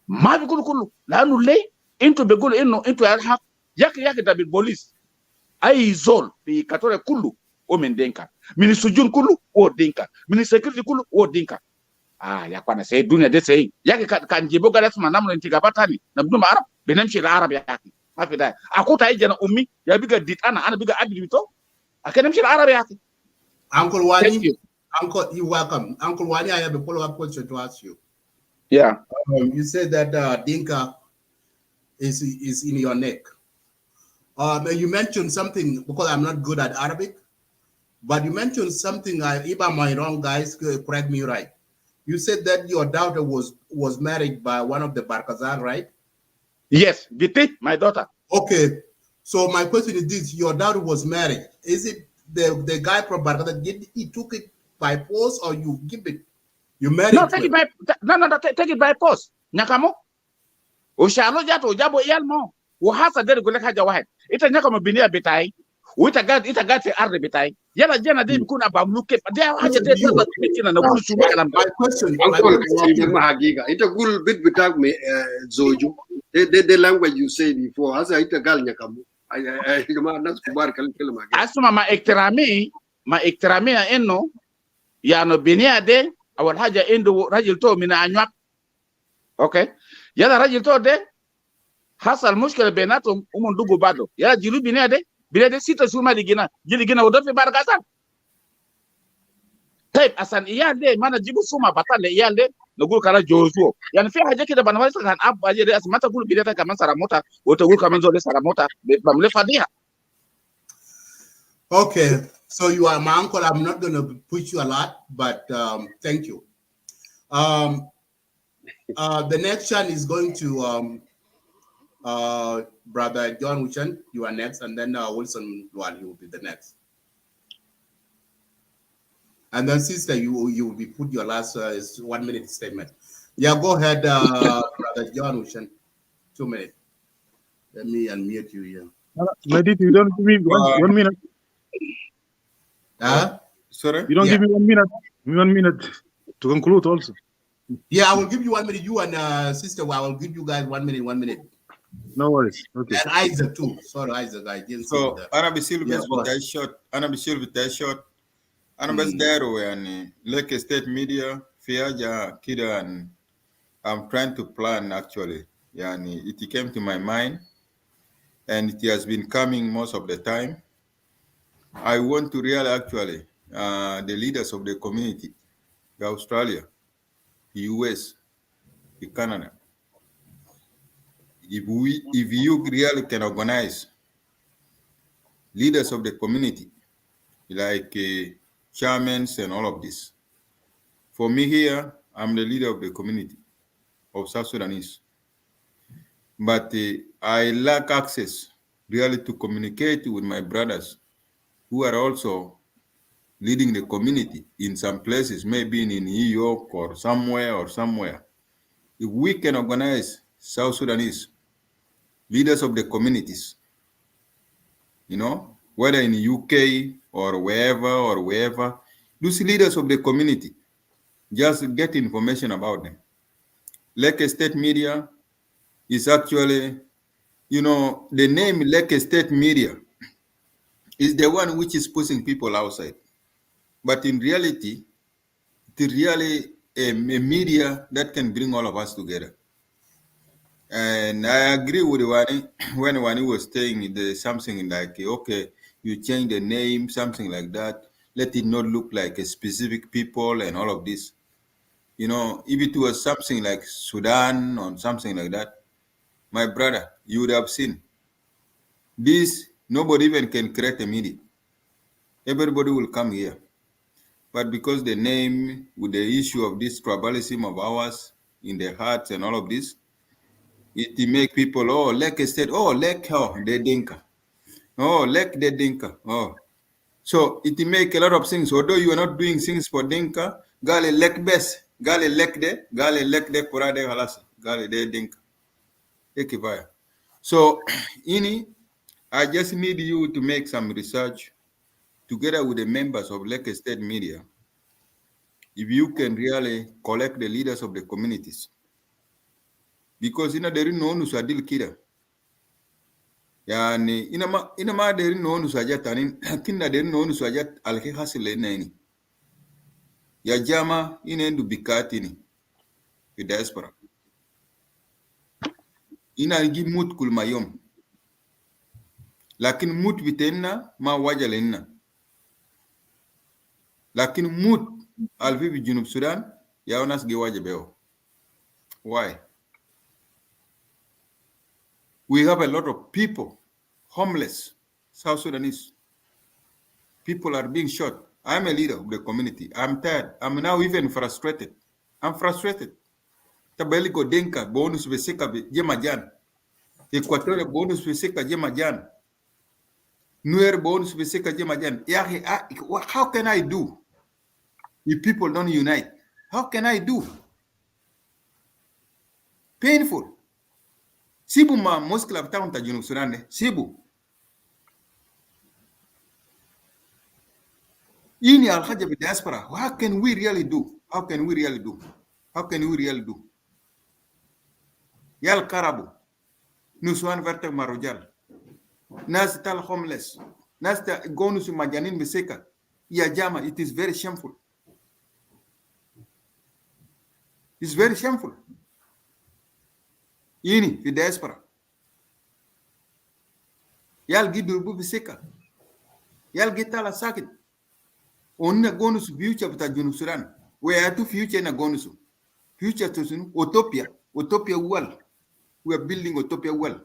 ما بيقولوا كله لانه ليه انتوا بيقولوا انه انتوا يا الحق ياك ده بالبوليس اي زول في كاتوريا كله ومن دينكا من السجون كله هو دينكا من السكيورتي كله هو دينكا. يا اخوانا سي الدنيا دي سي ياك كان جيبوا قال اسمع نعمل انتخابات ثاني نبدو عرب بنمشي العرب يا اخي ما في ده اكو تاي جنا امي يا بيجا ديت انا بيجا ادري بتو اكن نمشي العرب يا اخي. Uncle Wani, Uncle, you welcome. Uncle Wani, I have a follow-up question to ask you. Yeah. You said that Dinka is in your neck. You mentioned something, because I'm not good at Arabic, but you mentioned something, if I'm wrong, guys, correct me right. You said that your daughter was married by one of the Barkazal, right? Yes, Biti, my daughter. Okay. So my question is this, your daughter was married. Is it the guy from Barkazal, he took it by force or you give it? You married No, take it by force. Nyakamo. Ushalo jato jabo yalmo. Uhasa dere gule haja wahed. Ita nyakamo binia bitai. Ita gati arde bitai. Yana jana de bikuna bamluke. Dia haja de taba kimetina na gulu shuma kalam. My question. Hagiga. Ita gulu bit bitak me zoju. The language you say before. Asa ita gal nyakamo. Asuma ma iktirami ya eno yano binia de awal haja endo rajil to mina anyak. Okay. Yala rajil to de hasal mushkila benatum ndugu bado. Yala jilu binia de sita suma ligina. Jiligina udofi barakasan. Type asan iyande mana jibu suma batale iyande nagul kala jozuo. Yani fi haja kida banawasa kan ab aje de asmata gulu bidata kaman saramota wotagul kaman zole saramota bamle fadiha. Okay, so you are my uncle. I'm not going to push you a lot, but thank you. The next one is going to Brother John Wichan. You are next, and then Wilson Luan, you will be the next. And then, sister, you will be put your last 1 minute statement. Yeah, go ahead, Brother John Wichan. 2 minutes. Let me unmute you here. Medit, you don't give me 1 minute. Huh? Sorry? You don't give me 1 minute. 1 minute. to conclude also. Yeah, I will give you 1 minute. You and sister, I will give you guys 1 minute, 1 minute. No worries. Okay. And Isaac too. Sorry, Isaac, I didn't see So that. أنا بصير Yeah, بس go ahead. بتاعي شوت أنا بصير بتاعي شوت أنا بس دايره يعني like state media في حاجة كده and I'm trying to plan actually يعني it came to my mind and it has been coming most of the time. I want to really actually the leaders of the community, the Australia, the US, the Canada. If you really can organize leaders of the community, like chairmen and all of this. For me here, I'm the leader of the community of South Sudanese. But I lack access really to communicate with my brothers who are also leading the community in some places, maybe in New York or somewhere. If we can organize South Sudanese leaders of the communities, you know, whether in the UK or wherever, those leaders of the community, just get information about them. Lake State Media is actually, you know, the name Lake State Media is the one which is pushing people outside. But in reality, it's really a media that can bring all of us together. And I agree with when Wani was saying there's something like, okay, you change the name, something like that. Let it not look like a specific people and all of this. You know, if it was something like Sudan or something like that, my brother, you would have seen. This, nobody even can create a media. Everybody will come here. But because the name, with the issue of this tribalism of ours in their hearts and all of this, it make people, oh, like I said, oh, like, oh, the Dinka. Oh, like the Dinka. Oh. So it make a lot of things. Although you are not doing things for Dinka, gale lek best, gale lek de kurade halas, gale de Dinka. Ekivaya. So, I just need you to make some research together with the members of Lake State Media. If you can really collect the leaders of the communities, because there is no nusadil kida. Yani inama there is no nusajat anin kinda there is no nusajat alke hasile nani. Ya jama inendu bikatini the diaspora. Ina gi mut kul mayom. Lakin mut bitenna ma wajalenna. Lakin mut alfi bi Junub Sudan ya onas ge wajabeo. Why? We have a lot of people, homeless, South Sudanese. People are being shot. I'm a leader of the community. I'm tired. I'm now even frustrated. I'm frustrated. Tabeligo Dinka, bonus beseka jemajan. Equatorial bonus beseka jemajan. Nuer bonus beseka jemajan. How can I do if people don't unite? How can I do? Painful. Sibu ma muskila town ta Junub Sudan. Sibu. Ini al-haja diaspora. How can we really do? How can we really do? How can we really do? Yal karabu. Nuswan verte marujal. Nas tal homeless. Nas ta gonus majanin beseka. Ya jama, it is very shameful. It's very shameful. Ini fi diaspora. Yal gidurbu beseka. Yal gitala sakit. Onna gonus future bata Junub Sudan. Where to future na gonus. Future to sunu utopia. Utopia well. We are building utopia well.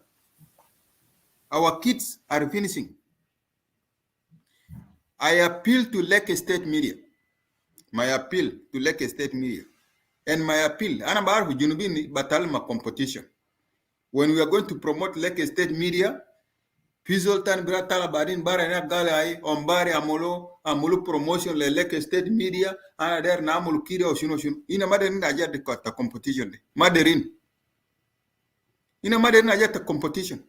Our kids are finishing. I appeal to Lake State Media. My appeal to Lake State Media. And my appeal, ana baarfu Junubini batalma competition. When we are going to promote Lake State Media, Pizoltan Bratala Barin Barana Galai, Ombari Amolo promotion le Lake State Media, and there Namul Kira or Shunoshun. In a Maderin Ajat the competition. Maderin. In a Maderin Ajat competition.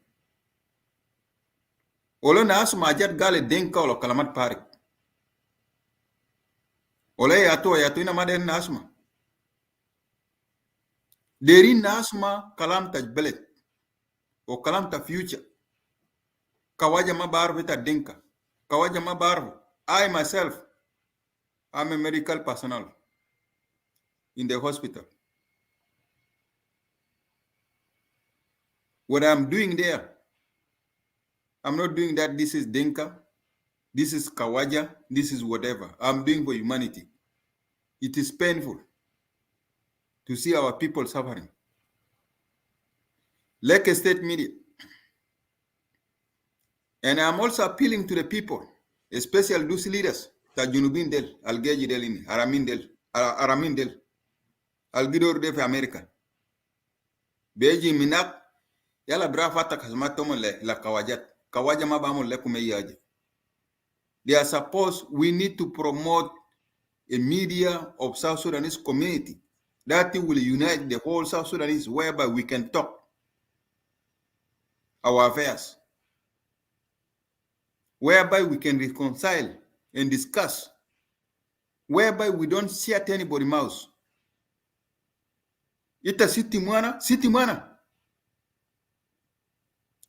Olo na asu majat gale Dinka or Kalamat Parik. Ole yato ina Maderin asma. Derin nasma kalam ta belet o kalam ta future. Kawaja ma barbu ta Dinka. Kawaja ma barbu. I myself, I'm a medical personnel in the hospital. What I'm doing there, I'm not doing that. This is Dinka. This is Kawaja. This is whatever. I'm doing for humanity. It is painful to see our people suffering. Like a state media. And I'm also appealing to the people, especially those leaders, that Junubin del, Algeji del, Aramin del, Algidor de America. Beji minak, yala brafata kasmatomo la kawajat. Kawaja mabamo le kumeyaje. They are supposed, we need to promote a media of South Sudanese community that will unite the whole South Sudanese, whereby we can talk our affairs, whereby we can reconcile and discuss, whereby we don't shut anybody's mouth. Ita siti mwana.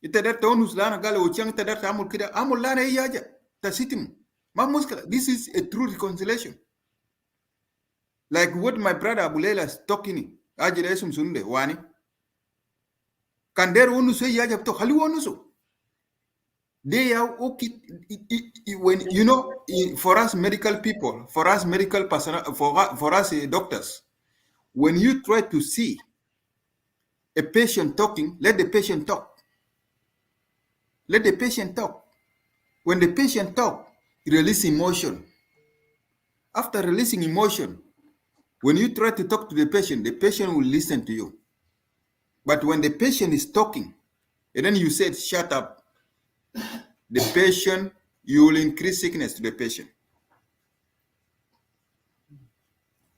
Ita darta onus lana gala uchang ita darta amul kida, amul lana iyaja, ta sitimu. Ma muskala, this is a true reconciliation. Like what my brother Abulela is talking, ajira esum sunde, wani. Kandero onusu iyaja to halu onusu. They are okay. When you know, for us medical people, for us medical personnel, for us doctors, when you try to see a patient talking, let the patient talk. Let the patient talk. When the patient talk, release emotion. After releasing emotion, when you try to talk to the patient will listen to you. But when the patient is talking, and then you said, shut up, the patient, you will increase sickness to the patient.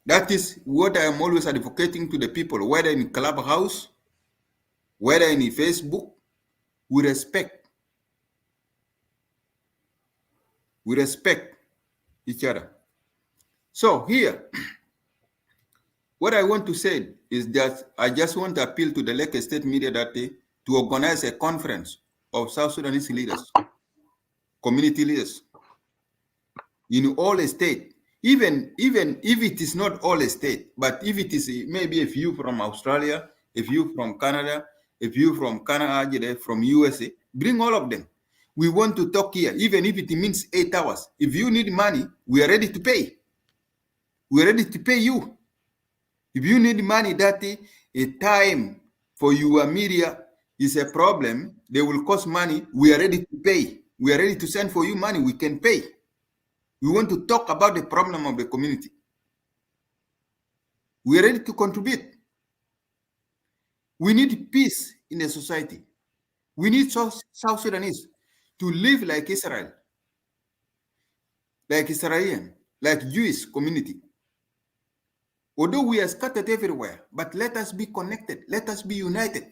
That is what I am always advocating to the people, whether in Clubhouse, whether in Facebook, we respect. We respect each other. So here, what I want to say is that I just want to appeal to the Lake State media that day to organize a conference of South Sudanese leaders, community leaders, in all states. Even if it is not all state, but if it is maybe a few from Australia, a few from Canada, a few from Canada, from USA, bring all of them. We want to talk here, even if it means 8 hours. If you need money, we are ready to pay. We are ready to pay you. If you need money that a time for your media is a problem, they will cost money, we are ready to pay. We are ready to send for you money, we can pay. We want to talk about the problem of the community. We are ready to contribute. We need peace in the society. We need South Sudanese to live like Israel, like Israeli, like Jewish community. Although we are scattered everywhere, but let us be connected. Let us be united.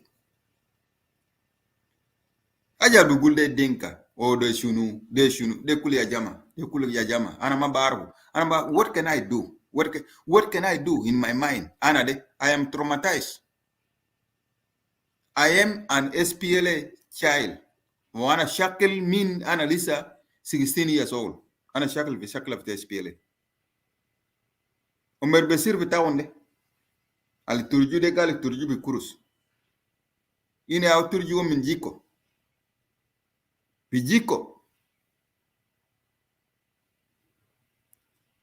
Aja dugul de Dinka or de Shunu, de Kuli Yajama, Anama Baru. Anama, what can I do? What can I do in my mind? Anade, I am traumatized. I am an SPLA child. Wana shackle mean Annalisa, 16 years old. Ana shackle of the SPLA. Omer Besir Vitawande. Ali turju de gali turju bi kurus. Ine au turju minjiko. Bijiko.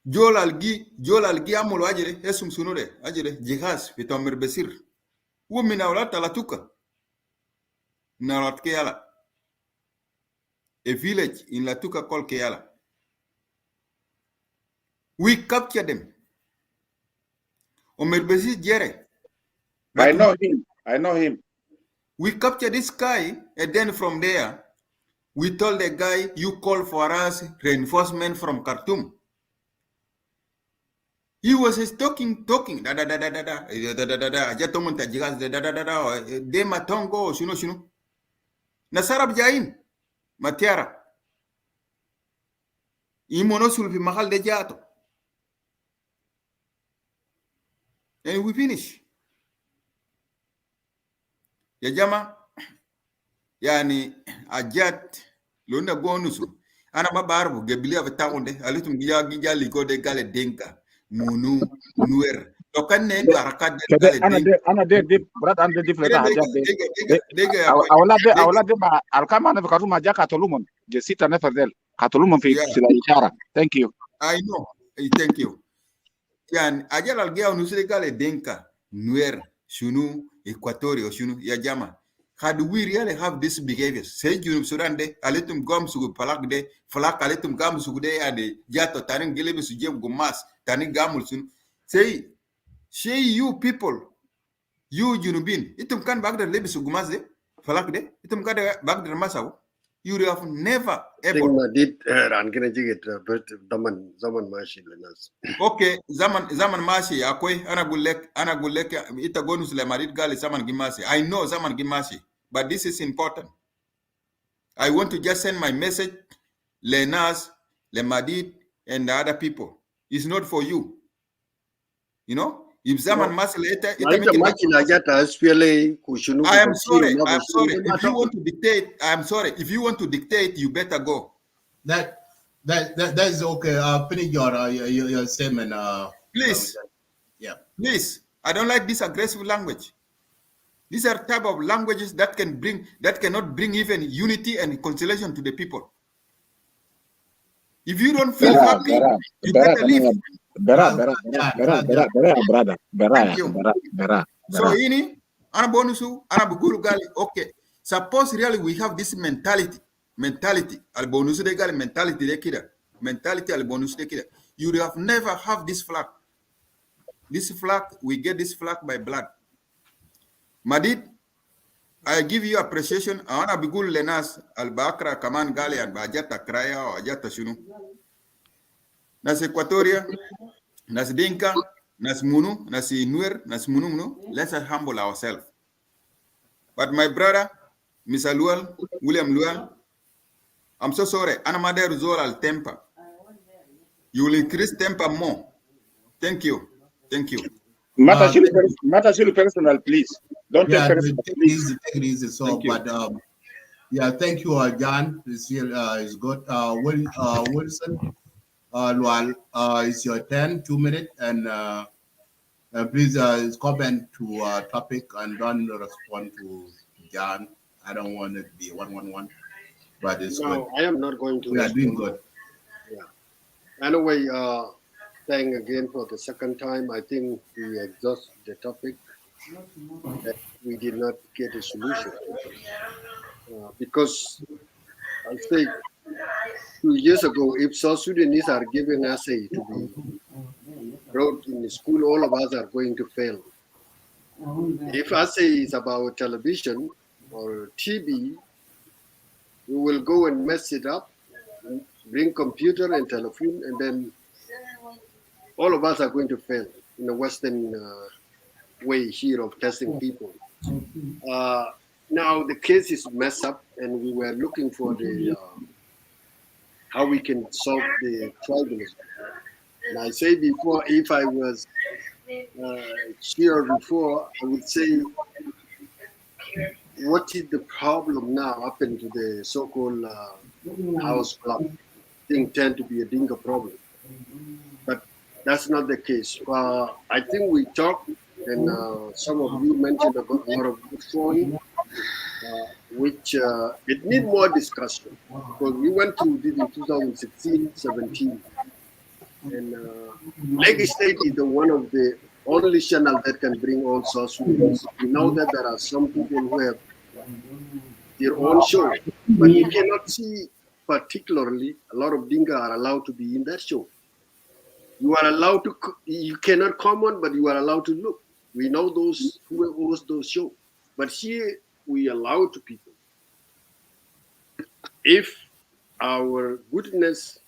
Jol algi amul ajere esum sunure ajere jihaz vita Omer Besir. Wo minawlat alatuka. Minawlat Keala. A village in Latuka called Keala. We capture them. Omer Besir Jere. I know him. We capture this guy, and then from there, we told the guy, you call for us reinforcement from Khartoum. He was talking, da da da da da da da da Ajatomunta jigas da da da da de matongo shunu. Nasarab Jain, Matiara. Imonosul fi mahal de jato. And we finish. Ya jama yani ajat lunda bonusu ana mabarbu gebilia vitaunde alitum gijali ko de gale denka munu nuer to kan ne do harakat de كده gale denka انا دي براد انا دي dega فلتا حاجات دي dega ya koy اولاد دي مع الكام انا فكرت ما جا قتلوهم جسيت نفر ديل قتلوهم في yeah في الاشاره ثانك يو I know. Thank you. Yani ajal algea unusile gale denka nuer shunu equatorio shunu ya jama had we really have this behaviors say junub sudan de aletum gom sugu palak de falak aletum gam sugu de ade jato tanin gelebe su jem gumas tanin gamul sunu say you people you junubin itum kan bagda lebe su gumas de falak de itum kan bagda masaw you have never ever Thing ma did ran gonna jigit zaman mashi lenas. Okay, zaman mashi akwai ana gulek ita gonus le marit gali zaman gimasi. I know zaman gimasi, but this is important. I want to just send my message le Nas, le Madid and the other people. It's not for you. You know? If zaman No, mashi later ma ita machi na jata SPLA kushunu I am kubashir sorry. ma I'm sorry. kushunu ma If you talk. want to dictate, I'm sorry. If you want to dictate, you better go. That is okay. Finish your statement. Please. Yeah. Please. I don't like this aggressive language. These are type of languages that cannot bring even unity and reconciliation to the people. If you don't feel happy, you better leave. Thank you. So ini ana bonusu ana bugulu gali okay. Suppose really we have this mentality al bonusu de gali mentality de kida mentality al bonusu de kida. You have never have this flag. This flag we get this flag by blood. Madid, I give you appreciation. Ana bigul lenas al bakra kaman gali and bajata kraya or ajata shunu. Nas Equatoria, nas Dinka, nas Munu, nas Nuer, nas Munu, let's humble ourselves. But my brother, Mr. Luel, William Luel, I'm so sorry. Ana mother zol al temper. You will increase temper more. Thank you. Thank you. Matter personal, please. Don't take Yeah, personal, please. take it easy. So, Thank you. but yeah, thank you, John. It's good. Wilson, Lual, it's your turn. 2 minutes, and please comment to topic and don't respond to John. I don't want it to be 111, but it's good. No, I am not going to. We are doing good. Yeah. Anyway, thank again for the second time. I think we exhaust the topic that we did not get a solution because I say 2 years ago, if South Sudanese are given essay to be wrote in the school, all of us are going to fail. If essay is about television or TV, we will go and mess it up, bring computer and telephone, and then all of us are going to fail in the Western way here of testing people. Now the case is messed up, and we were looking for the how we can solve the tribalism. And I say before, if I was here before, I would say, what is the problem now happened to the so-called house club? Thing tend to be a Dinka problem, but that's not the case. I think we talked, and some of you mentioned about a lot of good point, which it need more discussion because we went through this in 2016-17, and Lake State is one of the only channel that can bring all South Sudanese. We know that there are some people who have their own show, but you cannot see particularly a lot of Dinka are allowed to be in that show. You are allowed to, you cannot comment, but you are allowed to look. We know those who host those shows, but here we allow to people. If our goodness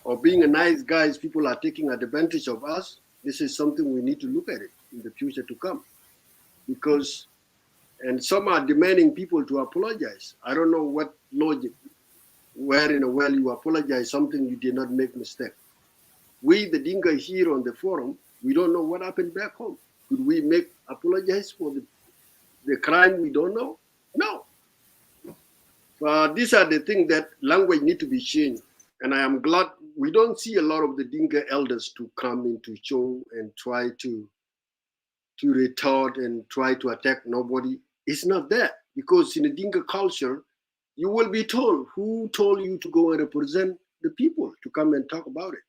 or being a nice guys, people are taking advantage of us, this is something we need to look at it in the future to come. Because, and some are demanding people to apologize. I don't know what logic, where in a well you apologize something you did not make mistake. We, the Dinka here on the forum, we don't know what happened back home. Could we make apologize for the The crime we don't know? No. These are the things that language need to be changed. And I am glad we don't see a lot of the Dinka elders to come into show and try to retort and try to attack nobody. It's not that, because in the Dinka culture, you will be told who told you to go and represent the people to come and talk about it.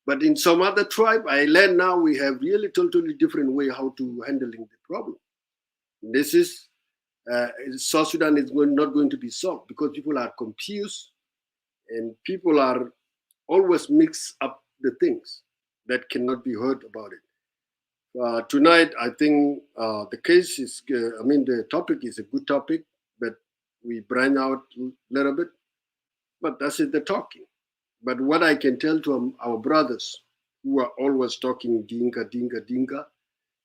But in some other tribe, I learned now we have really totally different way how to handling the problem. This is South Sudan is not going to be solved because people are confused and people are always mix up the things that cannot be heard about it. Tonight, I think the case is, the topic is a good topic, but we branch out a little bit, but that's the talking. But what I can tell to our brothers who are always talking Dinka, Dinka, Dinka,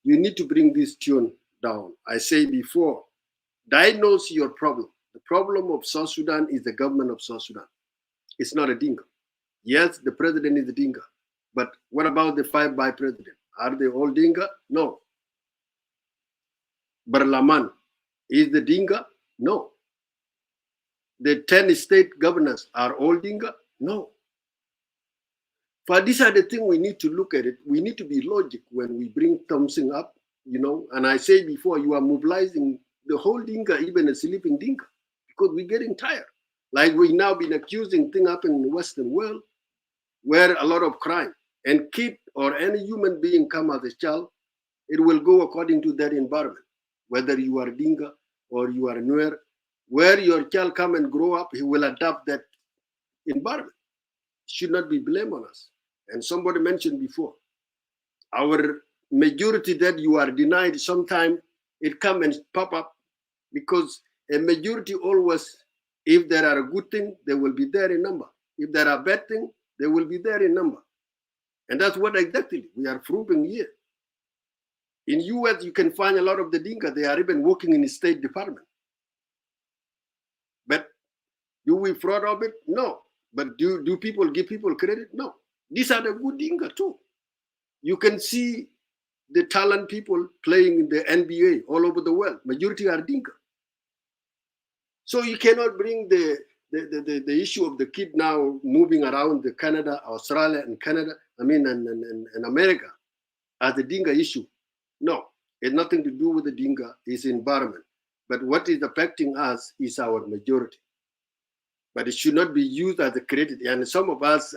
you need to bring this tune down. I say before, diagnose your problem. The problem of South Sudan is the government of South Sudan. It's not a Dinka. Yes, the president is a Dinka, but what about the 5 by president? Are they all Dinka? No. Barlaman, is the Dinka? No. The 10 state governors are all Dinka? No. But these are the things we need to look at it. We need to be logic when we bring something up, and I say before, you are mobilizing the whole Dinka, even a sleeping Dinka, because we're getting tired. Like we now been accusing things happen in the Western world where a lot of crime and kid or any human being come as a child, it will go according to that environment. Whether you are Dinka or you are Nuer, where your child come and grow up, he will adapt that environment. It should not be blamed on us. And somebody mentioned before, our majority that you are denied, sometime it come and pop up because a majority always, if there are a good thing, they will be there in number. If there are bad things, they will be there in number. And that's what exactly we are proving here. In US, you can find a lot of the Dinka, they are even working in the State Department. But do we fraud of it? No. But do people give people credit? No. These are the good Dinka too. You can see the talent people playing in the NBA all over the world. Majority are Dinka. So you cannot bring the issue of the kid now moving around the Canada, Australia, and Canada, and America as the Dinka issue. No, it's nothing to do with the Dinka, it's environment. But what is affecting us is our majority. But it should not be used as a credit. And some of us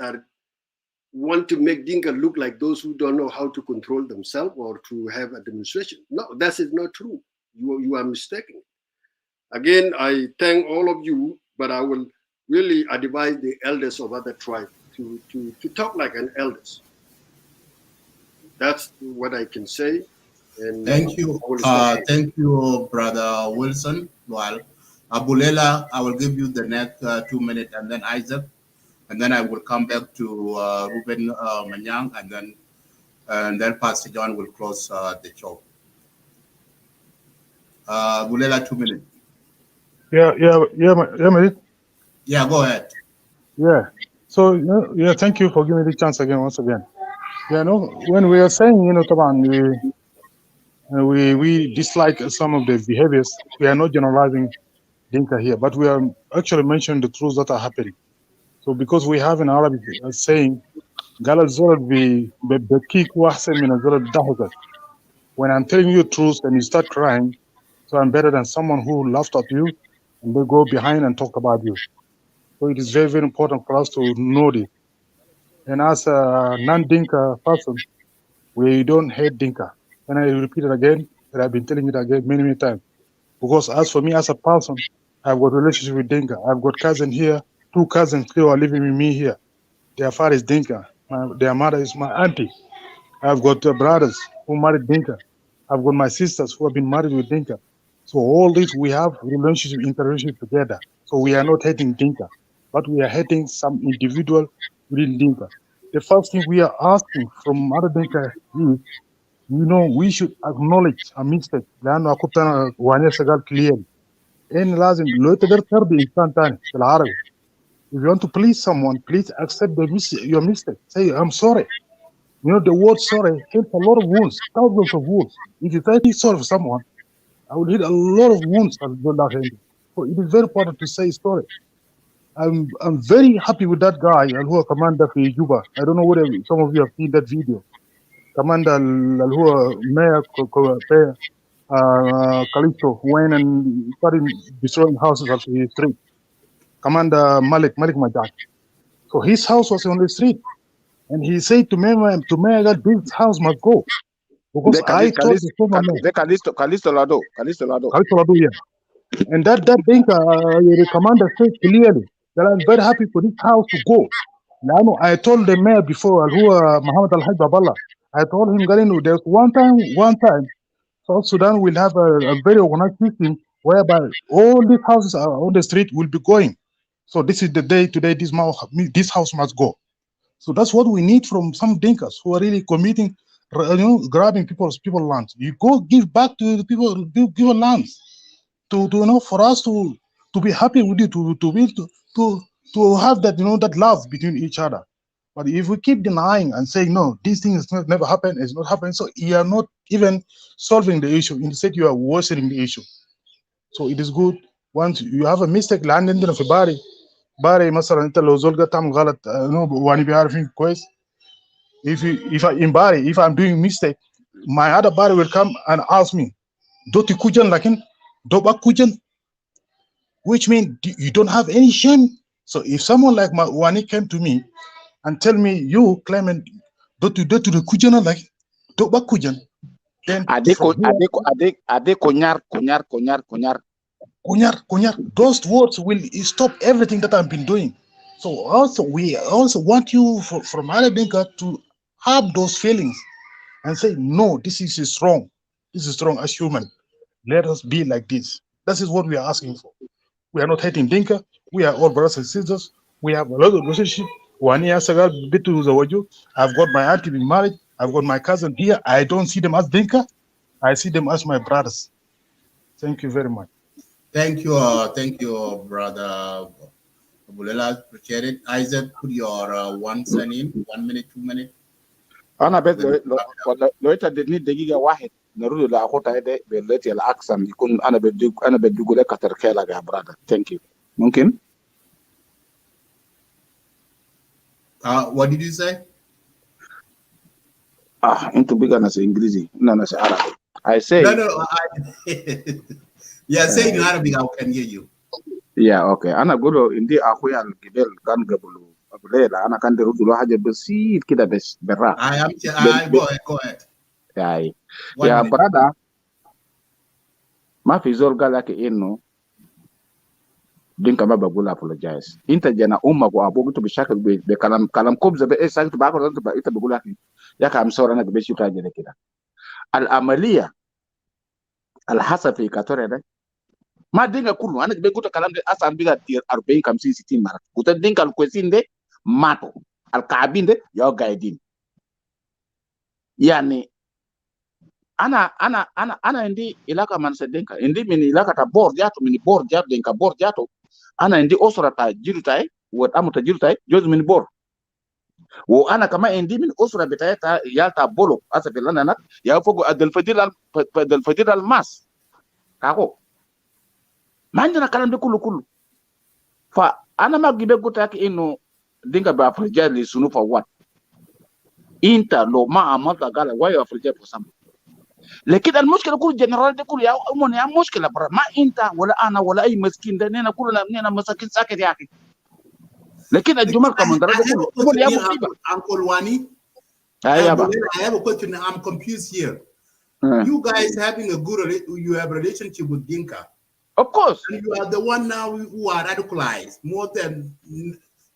want to make Dinka look like those who don't know how to control themselves or to have a demonstration. No, that is not true. You are mistaken. Again, I thank all of you, but I will really advise the elders of other tribes to talk like an elders. That's what I can say. And thank you, Brother Wilson. Well, Abulela, I will give you the next 2 minutes, and then Isaac, and then I will come back to Ruben Manyang, and then Pastor John will close the show. Abulela, 2 minutes. Yeah, Mary. Yeah, go ahead. Yeah. So thank you for giving me the chance once again. When we are saying, we dislike some of the behaviors, we are not generalizing Dinka here, but we are actually mentioning the truths that are happening. So because we have an Arabic saying, when I'm telling you the truth and you start crying, so I'm better than someone who laughed at you and they go behind and talk about you. So it is very, very important for us to know this. And as a non-Dinka person, we don't hate Dinka. And I repeat it again, and I've been telling it again many, many times. Because as for me as a person, I've got a relationship with Dinka. I've got cousins here, 2 cousins who are living with me here. Their father is Dinka. Their mother is my auntie. I've got brothers who married Dinka. I've got my sisters who have been married with Dinka. So all this, we have relationship, interrelationship together. So we are not hating Dinka, but we are hating some individual within Dinka. The first thing we are asking from other Dinka is, we should acknowledge a mistake. لأنه أكتر أنا وانيا سجال clearly. إن لازم لو تقدر ترضي إنسان تاني بالعربي. If you want to please someone, please accept your mistake. Say, I'm sorry. The word sorry helps a lot of wounds, thousands of wounds. If you try to be sorry for someone, I will hit a lot of wounds as Zola Henry. So it is very important to say story. I'm very happy with that guy, who are commander for Juba. I don't know whether some of you have seen that video. Commander who are Mayor Calixto went and started destroying houses on the street. Commander Malik Majak. So his house was on the street. And he said to Mayor that this house must go. Because I told the former mayor. Calixto Lado. Calixto Lado, yeah. And that Dinka, the commander said clearly that I'm very happy for this house to go. Now, I told the mayor before, who Muhammad Al Haj Baballah, I told him, Galino, there's one time, South Sudan will have a very organized system whereby all these houses on the street will be going. So this is the day today. This house must go. So that's what we need from some Dinkas who are really committing, grabbing people's lands. You go give back to the people, give lands. For us to be happy with it, to have that, that love between each other. But if we keep denying and saying no, these things never happen, it's not happening, so you are not even solving the issue. Instead, you are worsening the issue. So it is good once you have a mistake. Land عندنا في باري مثلا انت لو زول تعمل غلط واني بيعرفين كويس. If I'm doing mistake, my other body will come and ask me, Doti kujan lakin doba kujan, which means you don't have any shame. So if someone like Wani came to me and tell me, you Clement, Doti the kujan like doba kujan, then kunyar, those words will stop everything that I've been doing. So also we also want you from Dinka to have those feelings and say, no, this is wrong. This is wrong as human. Let us be like this. This is what we are asking for. We are not hating Dinka. We are all brothers and sisters. We have a lot of relationship. 1 year ago, I've got my auntie being married. I've got my cousin here. I don't see them as Dinka. I see them as my brothers. Thank you very much. Thank you, brother Bulela. Appreciate it. Isaac, put your 1 cent in. 1 minute, 2 minutes. أنا بس لو أنت اديتني دقيقة واحد نرد لأخوتها ده بالتي الأقسم يكون أنا بدي أقول لك تركيا لك يا برادر. Thank you. ممكن؟ What did you say? أنتوا بقى ناس إنجليزي أنا ناس عربي. I say. No. Yeah, say in Arabic. I can hear you. Yeah, okay. أنا أقوله إندي أخويا الجبال كان قبله. أنا كان درود له حاجة بسيط كده بس بالراحة. Go ahead. يا برادة ما في زول قال لك إنه دينكا ما بقول apologize. أنت جنا أمك وأبوك أنتوا بشكل بكلام كوبزة بإيه ساكت بعقل أنت بقول لك يا أخي أمسور أنا قبل شو تاجي كده. العملية الحصل في إكواتوريا ده ما دينكا كله. أنا قبل قلت الكلام ده أصلا بيجا 40 50 60 مرات. قلت دينكا الكويسين ده ماتوا الكعبين ده يا قاعدين. يعني أنا عندي علاقة مع دينكا. عندي من علاقة بور جاتو من بور جاتو دينكا بور جاتو. أنا عندي أسرة تاجيرو تاي وأمو تاجيرو تاي جزء من بور. وأنا كمان عندي من أسرة بتاعي يالتا بولو أسف لنا نك يا فوق الفجر الماس كاكو. ما عندنا كلام ده كله. فأنا ما أجيب قلت لك إنه دينكا بأفريقيا لسنو for what. انت لو ما عملت قال واي افريقيا فسام. لكن المشكله كل جنرال ده كل يا امون يا مشكله برا. ما انت ولا انا ولا اي مسكين ده نينا كلنا مساكين ساكت يا اخي. لكن الجمال كمان ده كله يا مصيبه. Uncle Wani, I have a question. I'm confused here. You guys having you have a relationship with Dinka. Of course. And you are the one now who are radicalized more than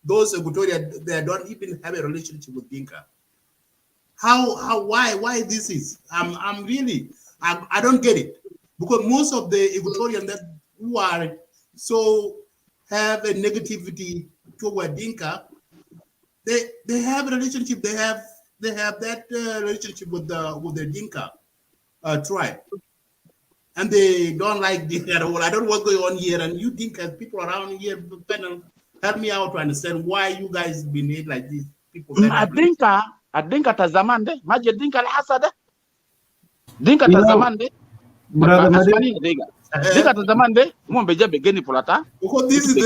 those Equatorians that don't even have a relationship with Dinka. Why this is? I'm really I don't get it, because most of the Equatorians that who are so have a negativity toward Dinka, they have a relationship. They have that relationship with the Dinka tribe, and they don't like Dinka at all. I don't know what's going on here, and you Dinka people around here, help me out to understand why you guys behave like these people. Dinka ta zaman de maje Dinka al hasada Dinka ta zaman de Brother Madi. Diga the zaman de mo beja begeni polata. Because this should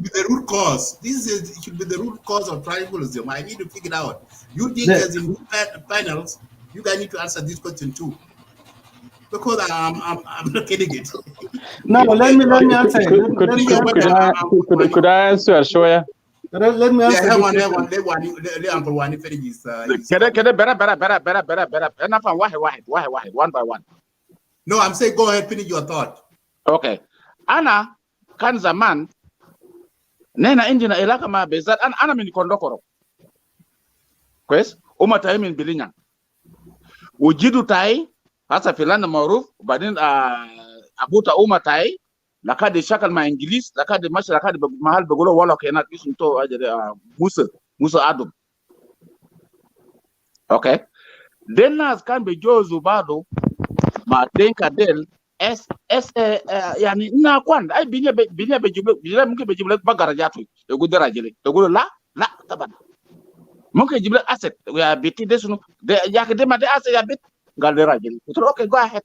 be the root cause. It should be the root cause of tribalism. I need to figure it out. You Dinkas in panels, you guys need to answer this question too. Because I'm not getting it. No, let me answer. Could I answer, Shoya? Let me answer. One by one. No, I'm saying go ahead, finish your thought. Okay. Ana kan zaman nena injina ilaka ma bezat ana min kondokoro. Kwes umata min bilinya. Ujidu tai hasa filana maruf badin abuta umatai lakadi shakal ma English lakadi mashi lakadi mahal begulo wala kenat isunto ajade Musa Adam. Okay. Then nas kan bejozu bado ma Dinka del yani na kwanda ay binya bejible mungkin bejible bagara jatu e gudara jele e gulo la taban mungkin jible asset ya biti desunu de yak de ma de asset ya bit galdera jele utro okay go ahead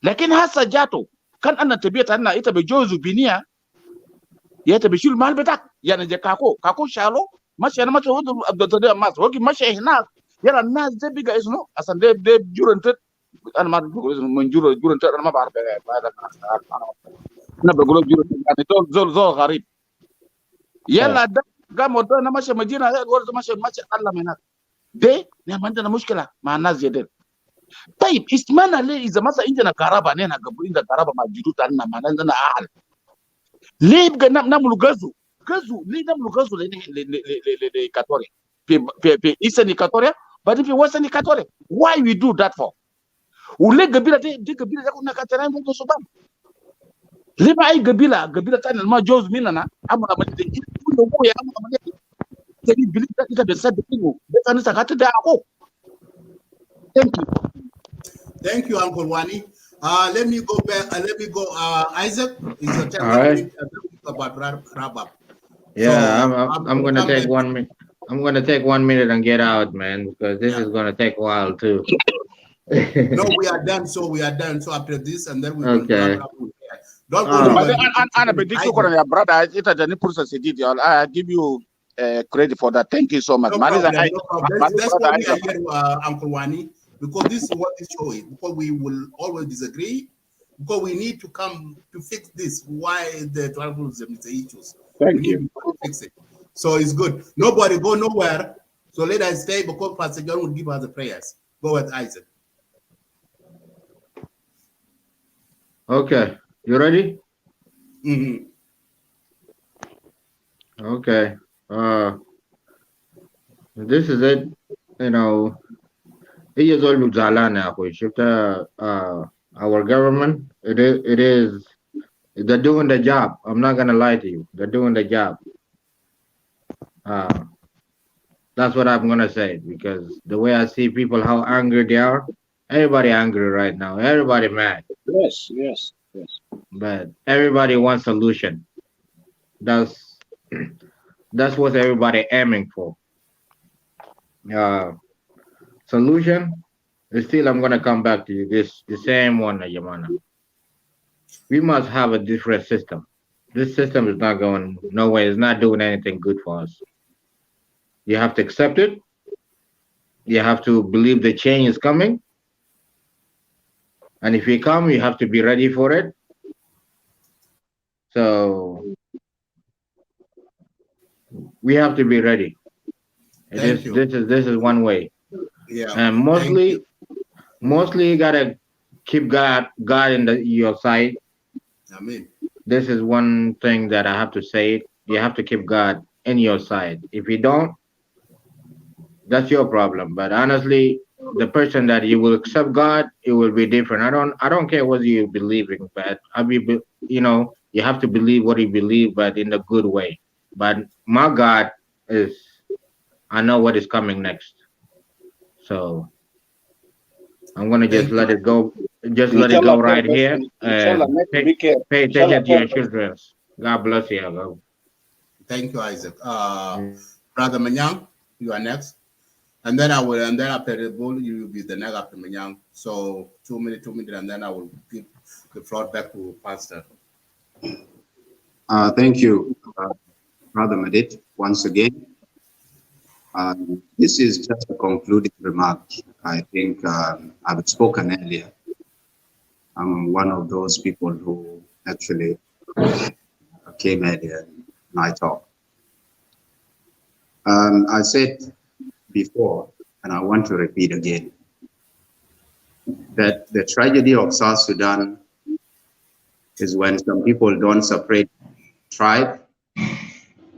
lakin hasa jatu kan anna tabiyata anna ita bejozu binia ya tabishul mal betak yani je kako shalo mashi na macho wudu abdotade mas woki mashi hina yara nas de biga isno asan de jurante أنا ما بقول من جورو أنا ما بعرف هذا أنا بقول جورو يعني زول غريب يلا ده قام ودنا ماشي مدينة ورد ماشي الله من هذا ده ما عندنا مشكلة مع الناس جديد طيب اسمعنا ليه إذا مثلا عندنا كهرباء نحن قبل عندنا كهرباء ما جدود عندنا ما عندنا أهل ليه بقى نعمل غزو ليه نعمل غزو لإكواتوريا في إيسترن إكواتوريا بعدين في ويسترن إكواتوريا why we do that for وليه قبيله دي قبيله ده كنا كاترين في السودان ليه ما اي قبيله ثانيه ما جوز مننا امر ما دي كل ابويا امر ما دي تجي بليد ده بيصدق انه ده كان سكات ده اكو thank you Uncle Wani. Let me go back Isaac is a about wrap up. Yeah, I'm going to take 1 minute. I'm going to take 1 minute and get out, man, because this is going to take a while too. No, we are done. So after this, and then we will okay. Don't go. Brother, I give you credit for that. Thank you so much. No problem. That's why we are here, Uncle Wani, because this is what this show is. Because we will always disagree. Because we need to come to fix this. Why the tribalism is the issues. Thank you. To fix it. So it's good. Nobody go nowhere. So let us stay because Pastor John will give us the prayers. Go with Isaac. Okay, you ready? Mm-hmm. Okay. This is it. You know, it is all Zalana. Our government. It is. They're doing the job. I'm not gonna lie to you. They're doing the job. That's what I'm gonna say because the way I see people, how angry they are. Everybody angry right now. Everybody mad. Yes. But everybody wants solution. That's what everybody aiming for. Solution is still. I'm gonna come back to you. The same one, Yamana. We must have a different system. This system is not going nowhere. It's not doing anything good for us. You have to accept it. You have to believe the change is coming. And if you come, you have to be ready for it. So we have to be ready. This is one way. Yeah. And mostly you gotta keep God in your side. Amen. This is one thing that I have to say. You have to keep God in your side. If you don't, that's your problem. But honestly, the person that you will accept God, it will be different. I don't care what you believe in, but you have to believe what you believe, but in a good way. But my God is, I know what is coming next. So I'm gonna just let it go. Just let it go right here. And pay attention to your children. God bless you. Thank you, Isaac. Brother Manyang, you are next. And then after the bull, you will be the next after Manyang. So 2 minutes, and then I will give the floor back to Pastor. Thank you, Brother Madit, once again. This is just a concluding remark. I think I've spoken earlier. I'm one of those people who actually came earlier and I talked. I said before, and I want to repeat again, that the tragedy of South Sudan is when some people don't separate tribe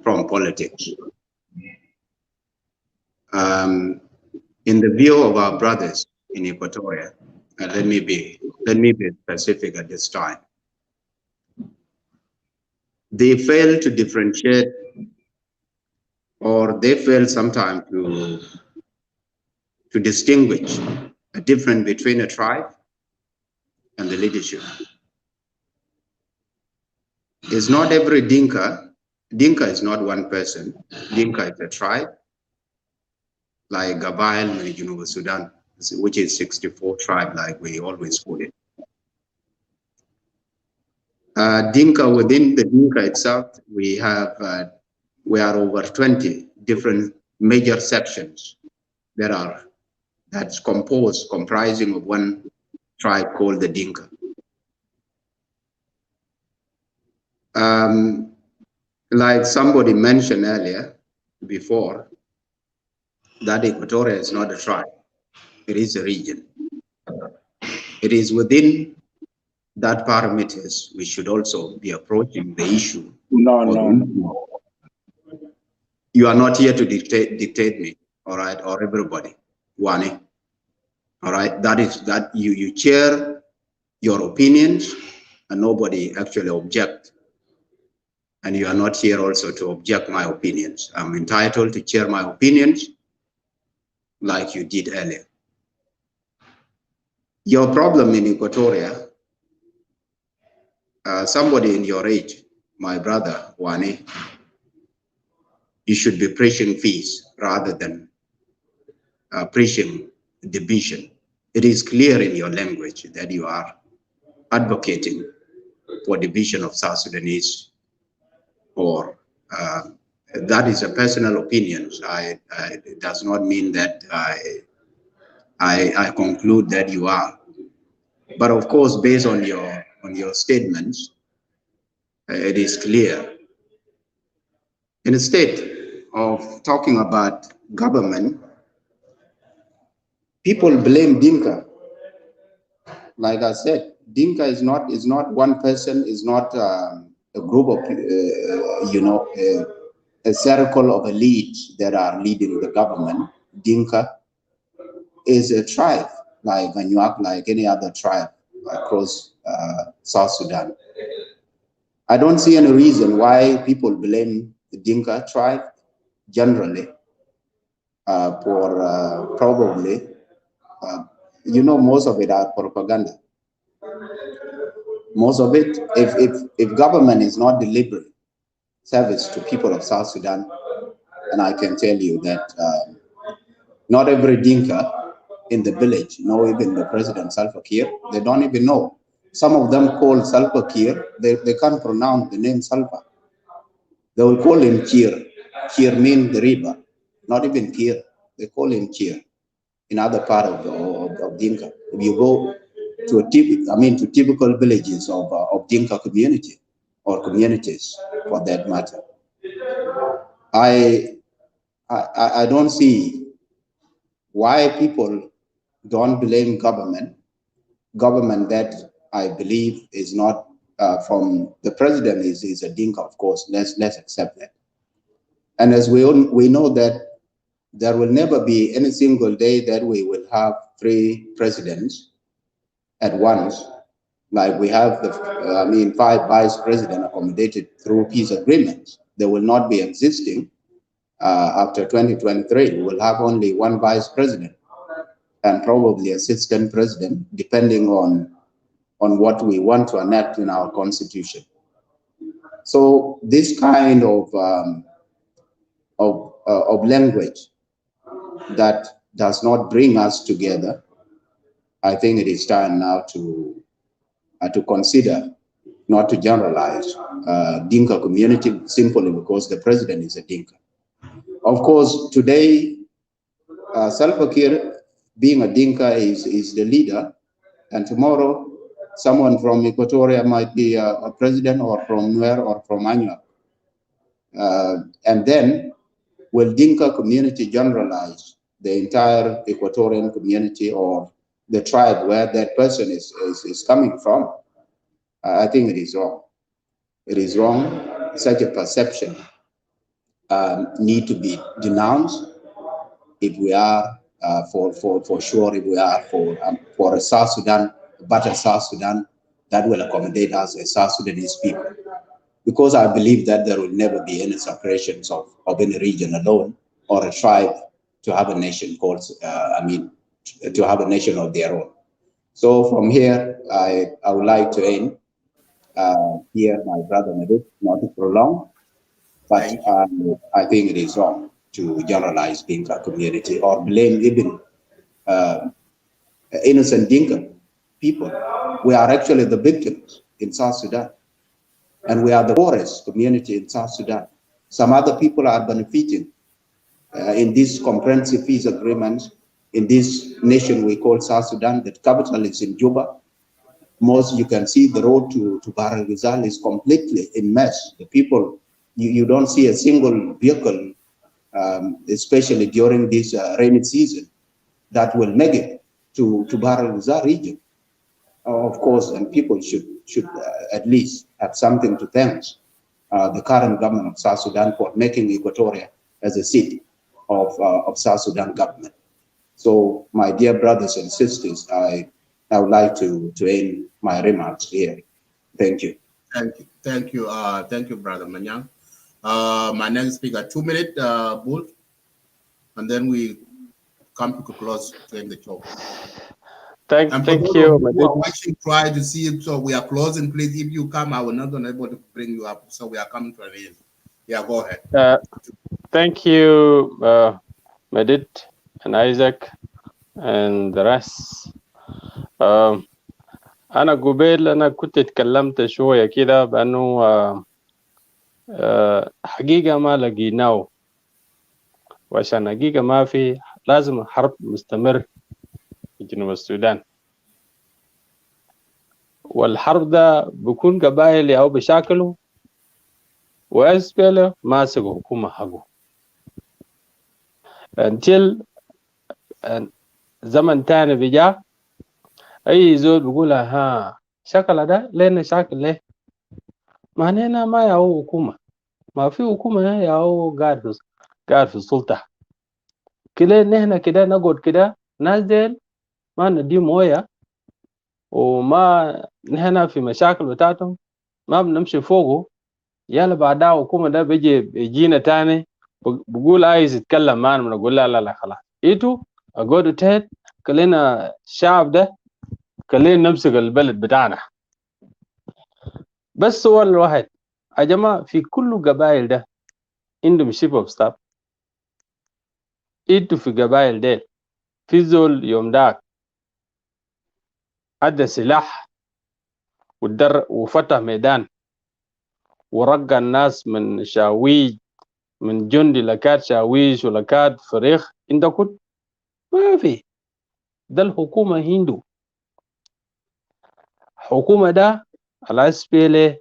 from politics. In the view of our brothers in Equatoria, and let me be specific at this time, they fail to differentiate, or they fail sometimes to distinguish a difference between a tribe and the leadership. It's not every Dinka. Dinka is not one person. Dinka is a tribe, like Gabail in Sudan, which is 64 tribe, like we always put it. Dinka, within the Dinka itself, we are over 20 different major sections that's comprising of one tribe called the Dinka. Like somebody mentioned earlier before, that Equatoria is not a tribe, it is a region. It is within that parameters we should also be approaching the issue. No. You are not here to dictate me, all right, or everybody, Wani. All right, that is that you share your opinions and nobody actually object. And you are not here also to object my opinions. I'm entitled to share my opinions like you did earlier. Your problem in Equatoria, somebody in your age, my brother, Wani, you should be preaching peace rather than preaching division. It is clear in your language that you are advocating for division of South Sudanese, or that is a personal opinion. It does not mean that I conclude that you are. But of course, based on your statements, it is clear. Instead of talking about government, people blame Dinka. Like I said, Dinka is not one person, is not a group of a circle of elites that are leading the government. Dinka is a tribe, like Anuak, like any other tribe across South Sudan. I don't see any reason why people blame the Dinka tribe generally for probably, most of it are propaganda. Most of it, if government is not delivering service to people of South Sudan, and I can tell you that not every Dinka in the village know even the President Salva Kiir. They don't even know. Some of them call Salva Kiir, they can't pronounce the name Salva. They will call him Kiir. Kiir means the river, not even Kiir. They call him Kiir in other part of Dinka. If you go to typical villages of Dinka community or communities for that matter, I don't see why people don't blame government that I believe is not from the president is a Dinka, of course. Let's accept that. And as we know that there will never be any single day that we will have 3 presidents at once, like we have 5 vice presidents accommodated through peace agreements. They will not be existing after 2023. We will have only 1 vice president and probably assistant president, depending on what we want to enact in our constitution. So this kind of language that does not bring us together, I think it is time now to consider not to generalize Dinka community simply because the president is a Dinka. Of course, today, Salva Kiir, being a Dinka, is the leader, and tomorrow, someone from Equatoria might be a president, or from Nuer, or from Anya. And then, will Dinka community generalize the entire Equatorian community or the tribe where that person is coming from? I think it is wrong. It is wrong. Such a perception need to be denounced if we are for sure, if we are for a South Sudan, a better South Sudan that will accommodate us as South Sudanese people. Because I believe that there will never be any separations of any region alone or a tribe to have a nation called, to have a nation of their own. So from here, I would like to end here, my brother Madhu, not to prolong, but I think it is wrong to generalize Dinka community or blame even innocent Dinka people. We are actually the victims in South Sudan, and we are the poorest community in South Sudan. Some other people are benefiting in these comprehensive peace agreements in this nation we call South Sudan. The capital is in Juba. Most, you can see the road to Bahr el Ghazal is completely in mess. The people, you don't see a single vehicle, especially during this rainy season, that will make it to Bahr el Ghazal region. Of course, and people should at least have something to thank the current government of South Sudan for making Equatoria as a seat of South Sudan government. So, my dear brothers and sisters, I would like to end my remarks here. Thank you. Thank you, Brother Manyang. My next speaker, 2 minutes, Bull, and then we come to close to end the show. Thank you. Who are watching, try to see it. So we are closing. Please, if you come, I will not be able to bring you up. So we are coming to an end. Yeah, go ahead. Thank you, Medit and Isaac and the rest. أنا قبل أنا كنت اتكلمت شوية كده بأنه حقيقة ما لقيناه، وعشان حقيقة ما في لازم حرب مستمر في جنوب السودان، والحرب ده بيكون قبائلي أو بشاكله، وأسبله ماسك حكومة حقه until زمن تاني بيجا أي زول بيقول ها شكل ده لنا شاكل ليه، معناها ما ياو حكومة، ما في حكومة ياو قاعد في السلطة كده. نحن كده نقعد كده ناس ديل ما ندي موية وما نحن في مشاكل بتاعتهم ما بنمشي فوقه، يلا بعدها حكومة ده بيجينا تاني بقول عايز يتكلم معنا، بنقول لا خلاص إيتو أقعدوا تحت خلينا الشعب ده خلينا نمسك البلد بتاعنا. بس سؤال واحد يا جماعة، في كل قبائل ده عندهم شيف اوف ستاف، إيتو في قبائل ده في زول يوم داك أدى سلاح وفتح ميدان ورقى الناس من شاويج، من جندي لكاد شاويش ولكاد فريخ، انت كنت ما في. ده الحكومة هندو، حكومة ده الأسبيلي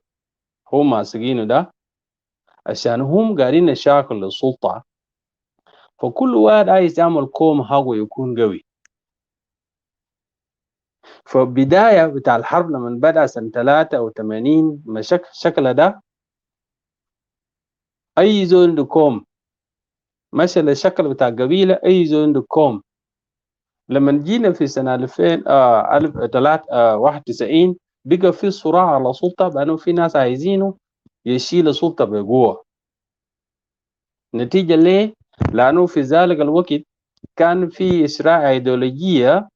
هم ماسكينه ده عشان هم قاعدين يشاكل السلطة، فكل واحد عايز يعمل قوم حقه يكون قوي. فبداية بتاع الحرب لما بدأ سنة 83 شكل ده أي زول عنده قوم مشى للشكل بتاع قبيلة، أي زول عنده قوم. لما جينا في سنة 1991 بقى في صراع على السلطة، بأنه في ناس عايزينه يشيل السلطة بقوة. نتيجة ليه؟ لأنه في ذلك الوقت كان في إشراع أيديولوجية،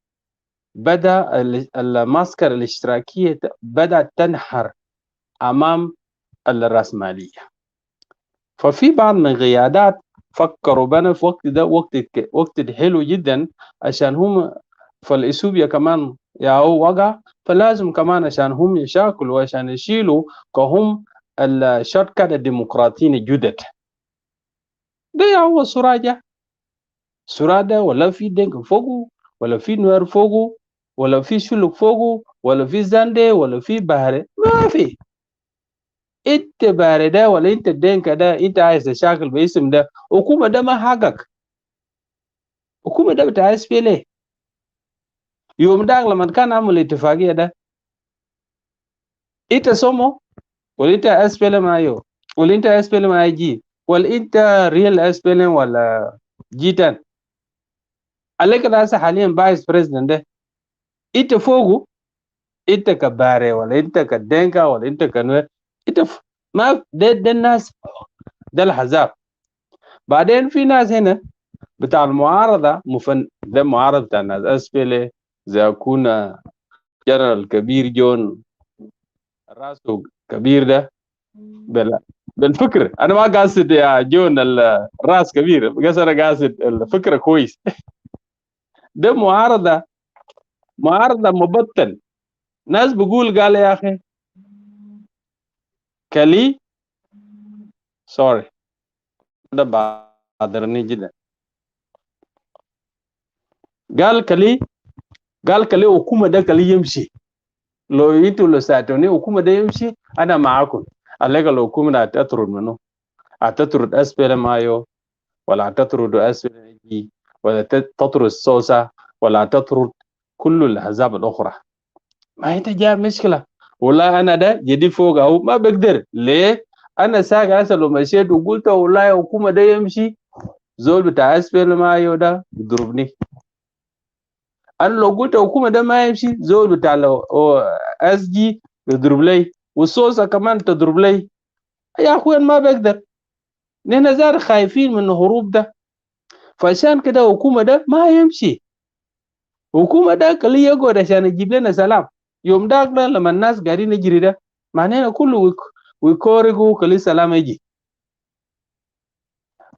بدأ المعسكر الاشتراكية بدأت تنحر أمام الرأسمالية. ففي بعض من قيادات فكروا بنا في وقت ده وقت حلو جدا عشان هم في اثيوبيا كمان ياو وقع، فلازم كمان عشان هم يشاكلوا وعشان يشيلوا كهم الشركة الديمقراطيين الجدد. ده هو سراجة سرادة، ولا في دنك فوقه، ولا في نوير فوقه، ولا في شلوك فوقه، ولا في زاندي، ولا في بحر، ما في. انت بحر ده ولا انت دنك ده انت عايز تشاكل باسم ده، حكومة ده ما حقك. حكومة ده بتعايز فيه ليه؟ يوم داك لما كان عمل اتفاقية ده انت سمو، ولا انت اسفل معايو، ولا انت اسفل مع جي، ولا انت ريال اسفل ولا جيتان عليك ناس حاليا فايس بريزيدنت ده انت فوقه، انت كباري ولا انت كدنكا ولا انت كنوير، ما ده الناس، ده الحزاب. بعدين في ناس هنا بتاع المعارضة ده معارضة بتاع الناس اسفل زي كونا جنرال كبير جون راسه كبير ده بالفكر. انا ما قاصد يا جون الراس كبير، بس انا قاصد الفكره كويس. ده معارضه مبطن. ناس بيقول قال يا اخي كلي سوري ده بادرني جدا، قال كلي حكومه ده كلي يمشي، لو انتوا لو ساعتوني حكومه ده يمشي انا معاكم. عليك لو حكومه هتطرد منه، هتطرد اسفل مايو، ولا هتطرد اسفل جي، ولا تطرد سوسه، ولا تطرد كل الاحزاب الاخرى. ما انت جاء مشكله. والله انا ده جدي فوق او ما بقدر ليه؟ انا ساق هسه لو مشيت وقلت والله حكومه ده يمشي، زول بتاع اسفل ما ده يضربني. انا لو قلت حكومه ده ما يمشي، زول بتاع اس جي يضرب لي، والصوصه كمان تضرب لي. يا اخويا ما بقدر، نحن زار خايفين من الهروب ده، فعشان كده حكومه ده ما يمشي. حكومه ده كله يقعد عشان يجيب لنا سلام. يوم داك ده لما الناس قاعدين يجري ده معناه كله ويكورقوا كل سلام يجي.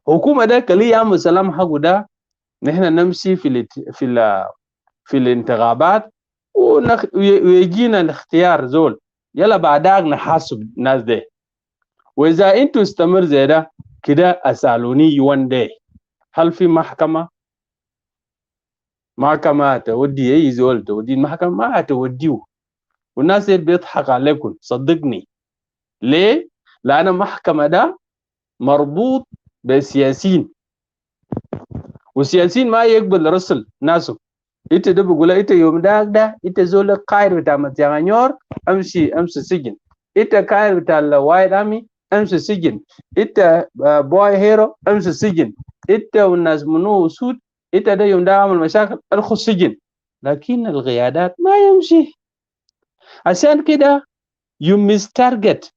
حكومه ده كله يعمل سلام حقه ده، نحن نمشي في الانتخابات ويجينا الاختيار زول، يلا بعداك نحاسب الناس ده. واذا انتوا استمر زي ده كده اسالوني وان داي، هل في محكمه تودي اي زول، تودي المحكمه ما توديه، والناس اللي بيضحك عليكم صدقني. ليه؟ لان المحكمه ده مربوط بالسياسيين، والسياسيين ما يقبل رسل ناسه. انت ده بقول انت يوم ده انت زول قائد بتاع متيانيور امشي سجن، انت قائد بتاع الوايد امي امشي سجن، انت بوي هيرو امشي سجن، انت والناس منو سود، انت ده يوم ده عمل مشاكل ادخل سجن. لكن القيادات ما يمشي. عشان كده you mistarget.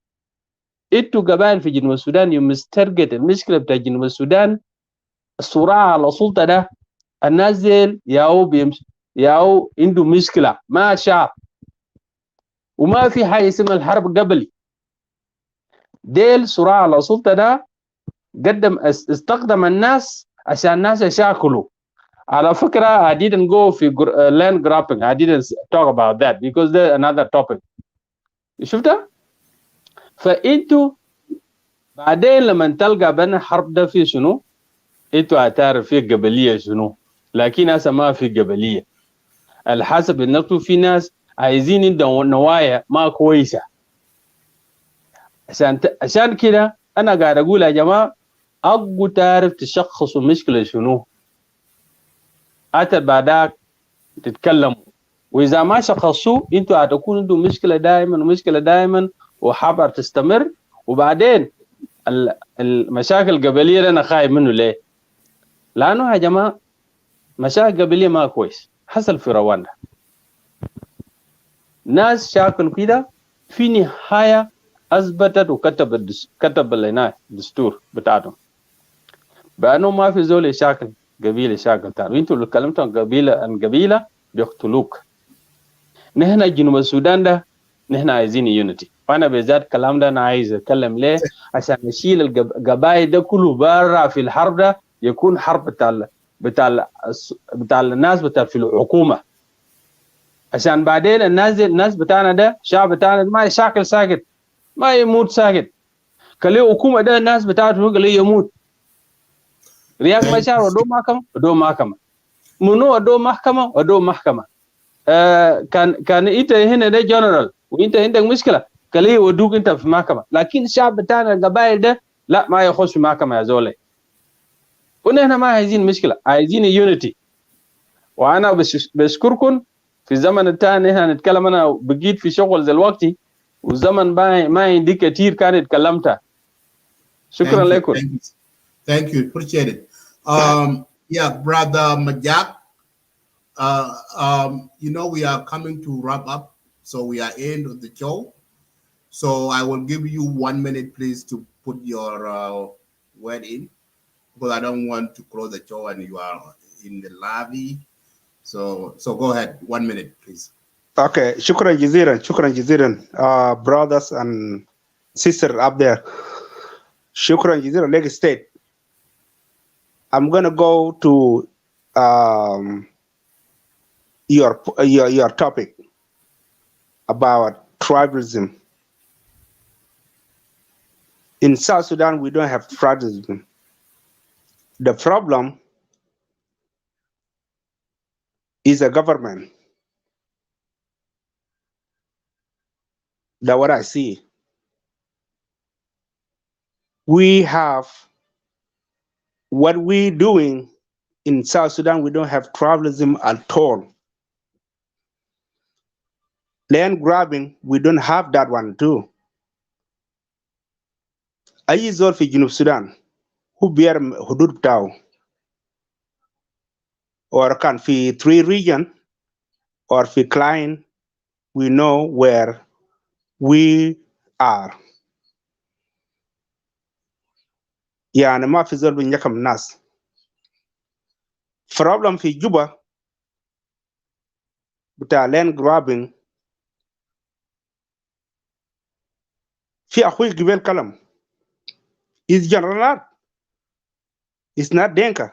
انتوا قبائل في جنوب السودان you mistarget. المشكله بتاع جنوب السودان الصراع على السلطه ده، الناس ديل ياو عنده مشكله مع شعب، وما في حاجه اسمها الحرب قبلي. ديل صراع على السلطه ده استخدم الناس عشان الناس يشاكلوا. على فكره I didn't go في land grabbing, I didn't talk about that because that's another topic. شفتها؟ فانتوا بعدين لما تلقى بين الحرب ده في شنو، انتوا هتعرف في قبليه شنو. لكن هسه ما في قبليه، الحسب انكم في ناس عايزين عندهم نوايا ما كويسه. عشان كده انا قاعد اقول يا جماعه اقوا تعرف تشخصوا المشكله شنو، حتى بعدك تتكلموا. واذا ما شخصوا انتوا هتكون عندكم مشكله دائما ومشكله دائما وحابه تستمر. وبعدين المشاكل القبليه ده انا خايف منه. ليه؟ لانه يا جماعه مشاكل قبليه ما كويس. حصل في رواندا ناس شاكلوا كده، في نهايه اثبتت كتب لنا الدستور بتاعتهم بانه ما في زول يشاكل قبيله شاكل تاني. انتوا اللي اتكلمتوا عن قبيله بيقتلوك. نحن جنوب السودان ده نحن عايزين يونيتي. فانا بالذات الكلام ده انا عايز اتكلم ليه عشان نشيل القبائل ده كله برا في الحرب ده، يكون حرب بتاع الناس بتاع في الحكومه، عشان بعدين الناس بتاعنا ده الشعب بتاعنا ما يشاكل ساكت، ما يموت ساكت. كليه حكومه ده الناس بتاعته قال يموت. رياض مشار ودو محكمه منو ودو محكمه كان انت هنا ده جنرال وانت عندك مشكله كليه ودوك انت في محكمه، لكن الشعب بتاعنا القبائل ده لا ما يخش في محكمه يا زولي. ونحن ما عايزين مشكله، عايزين يونيتي. وانا بشكركم. في الزمن الثاني احنا نتكلم، انا بقيت في شغل دلوقتي والزمن ما عندي كتير كان اتكلمتها. شكرا لكم. Thank you. Appreciate it. Yeah, brother Majak. You know, we are coming to wrap up, so we are end of the show. So I will give you 1 minute, please, to put your word in, because I don't want to close the show and you are in the lobby. So go ahead. 1 minute, please. Okay. Shukran jaziran, brothers and sisters up there. Shukran jaziran, Lagos State. I'm gonna go to your topic about tribalism. In South Sudan, we don't have tribalism. The problem is a government. That's what I see. We have what we're doing in South Sudan, we don't have tribalism at all. Land grabbing, we don't have that one too. أي زول في جنوب السودان هو بيرم حدود بتاعه or كان في 3 region or في client, we know where we are. يعني ما في زول بينجكم الناس. problem في جوبا بتاع land grabbing في أخوي قبل كلام is general, it's not Dinka.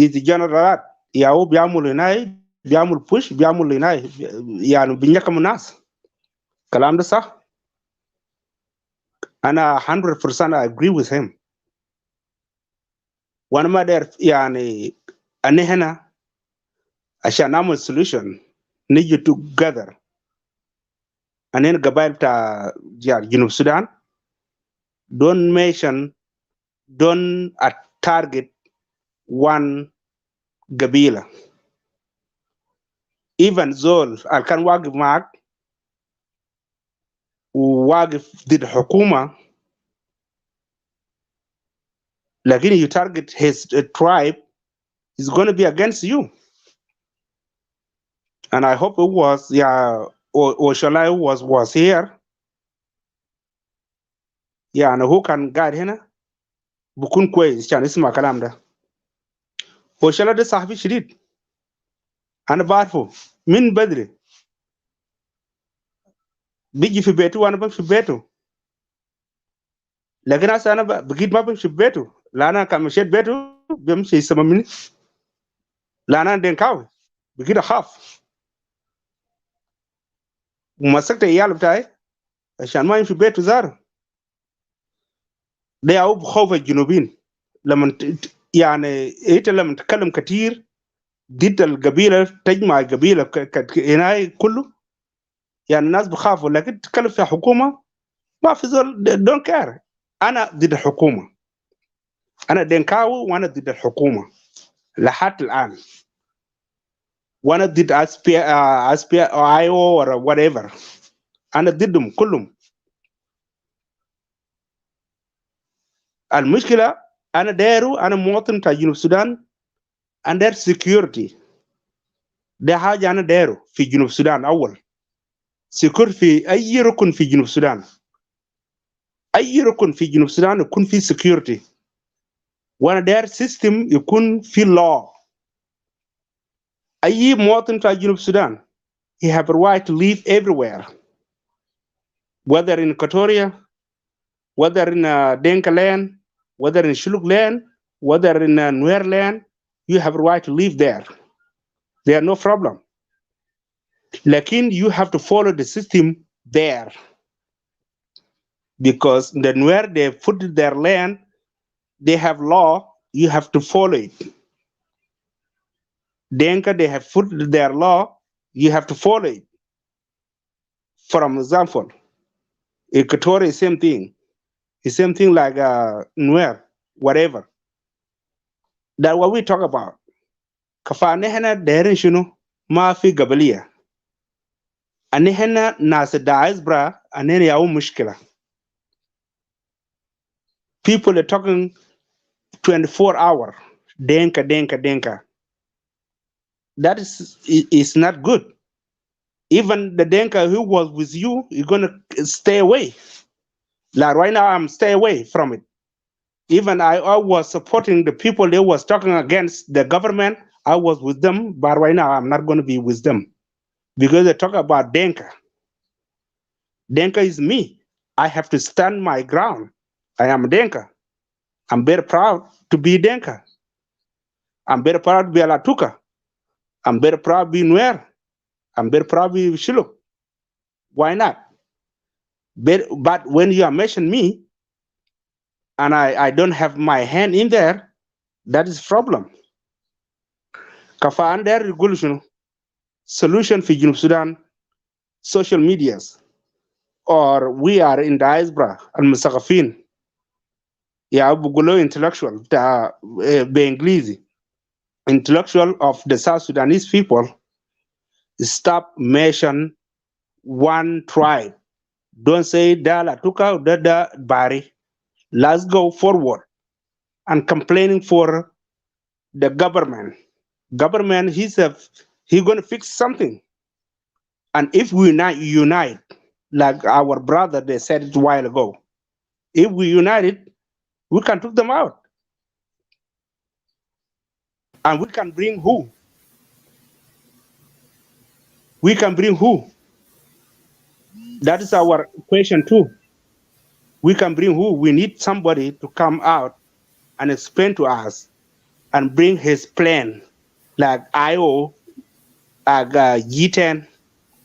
It's general. ياو بيعمل هناي بيعمل push بيعمل هناي يعني بينجكم الناس. كلام ده صح. أنا 100% I agree with him. وأنا ما داير يعني أنا هنا عشان نعمل solution نيجي together. أنا هنا قبائل بتاع جنوب السودان don't target one قبيلة. even زول كان واقف معك وواقف ضد الحكومة لكن you target his tribe is going to be against you. And I hope it was Oshalai was here. يعني هو كان قاعد هنا بكون كويس عشان يسمع كلام ده. Oshalai ده صاحبي شديد أنا بعرفه من بدري، بيجي في بيته وأنا بمشي في بيته، لكن هسه أنا بقيت ما بمشي في بيته، لا أنا كان مشيت بيته بيمشي يسمع مني، لا أنا دينكاوي بقيت أخاف ومسكت العيال بتاعي عشان ما يمشي بيته زاره. ده أو بخوف الجنوبيين لما يعني أنت لما تتكلم كتير ضد القبيلة تجمع القبيلة هنا كله يعني الناس بخافوا، لكن تتكلم في حكومة ما في زول دون كير. أنا ضد الحكومة، أنا دينكاوي وأنا ضد الحكومة لحد الآن، وأنا ضد أسبي أو or whatever. أنا ضدهم كلهم. المشكلة أنا دايرو، أنا مواطن بتاع جنوب السودان and their security. ده حاجة أنا دايرو في جنوب السودان. أول سكور في أي ركن في جنوب السودان، أي ركن في جنوب السودان يكون في security، وأنا داير system يكون في law. أي مواطن بتاع جنوب السودان he have a right to live everywhere. whether in Equatoria, whether in Dinka land, whether in Shilluk land, whether in Nuer land, you have a right to live there. There are no problem. Lakin you have to follow the system there, because the Nuer, they put their land, they have law, you have to follow it. Dinka, they have put their law, you have to follow it. For example, Equatorial, same thing. The same thing like Nuer, whatever. That's what we talk about. Kafane hena derin shunu ma fi gabaliya. Ane hena nasa diaspora anene yawo mushkila. People are talking 24 hours. Denka, denka, denka. That is not good. Even the denka who was with you, you're gonna stay away. Like right now, I'm stay away from it. Even I was supporting the people they was talking against the government. I was with them, but right now I'm not going to be with them because they talk about Denka. Denka is me. I have to stand my ground. I am Denka. I'm very proud to be Denka. I'm very proud to be Alatuka. I'm very proud to be Nuer. I'm very proud to be Shilluk. Why not? But when you are mentioning me, and I don't have my hand in there, that is problem. Kafa under regulation solution for Junub Sudan social medias, or we are in diaspora and Musakafin. Yeah, Bugulo intellectual be intellectual of the South Sudanese people. Stop mention one tribe. Don't say Dala Tuka Dada Bari. Let's go forward and complaining for the government. Government, he's going to fix something. And if we not unite, like our brother, they said it a while ago, if we united, we can take them out. And we can bring who? We can bring who? That is our question too. We can bring who? We need somebody to come out and explain to us and bring his plan, like IO, like G10,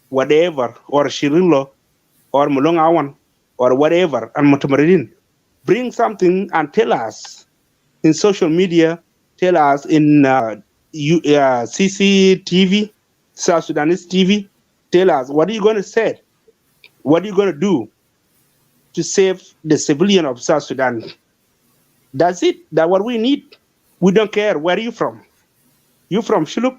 whatever, or Shirilo, or Mulongawan, or whatever, and Motomaridin. Bring something and tell us in social media, tell us in CCTV, South Sudanese TV, tell us what are you going to say? What are you going to do to save the civilian of South Sudan? That's it. That's what we need. We don't care where you from. You from Shilluk,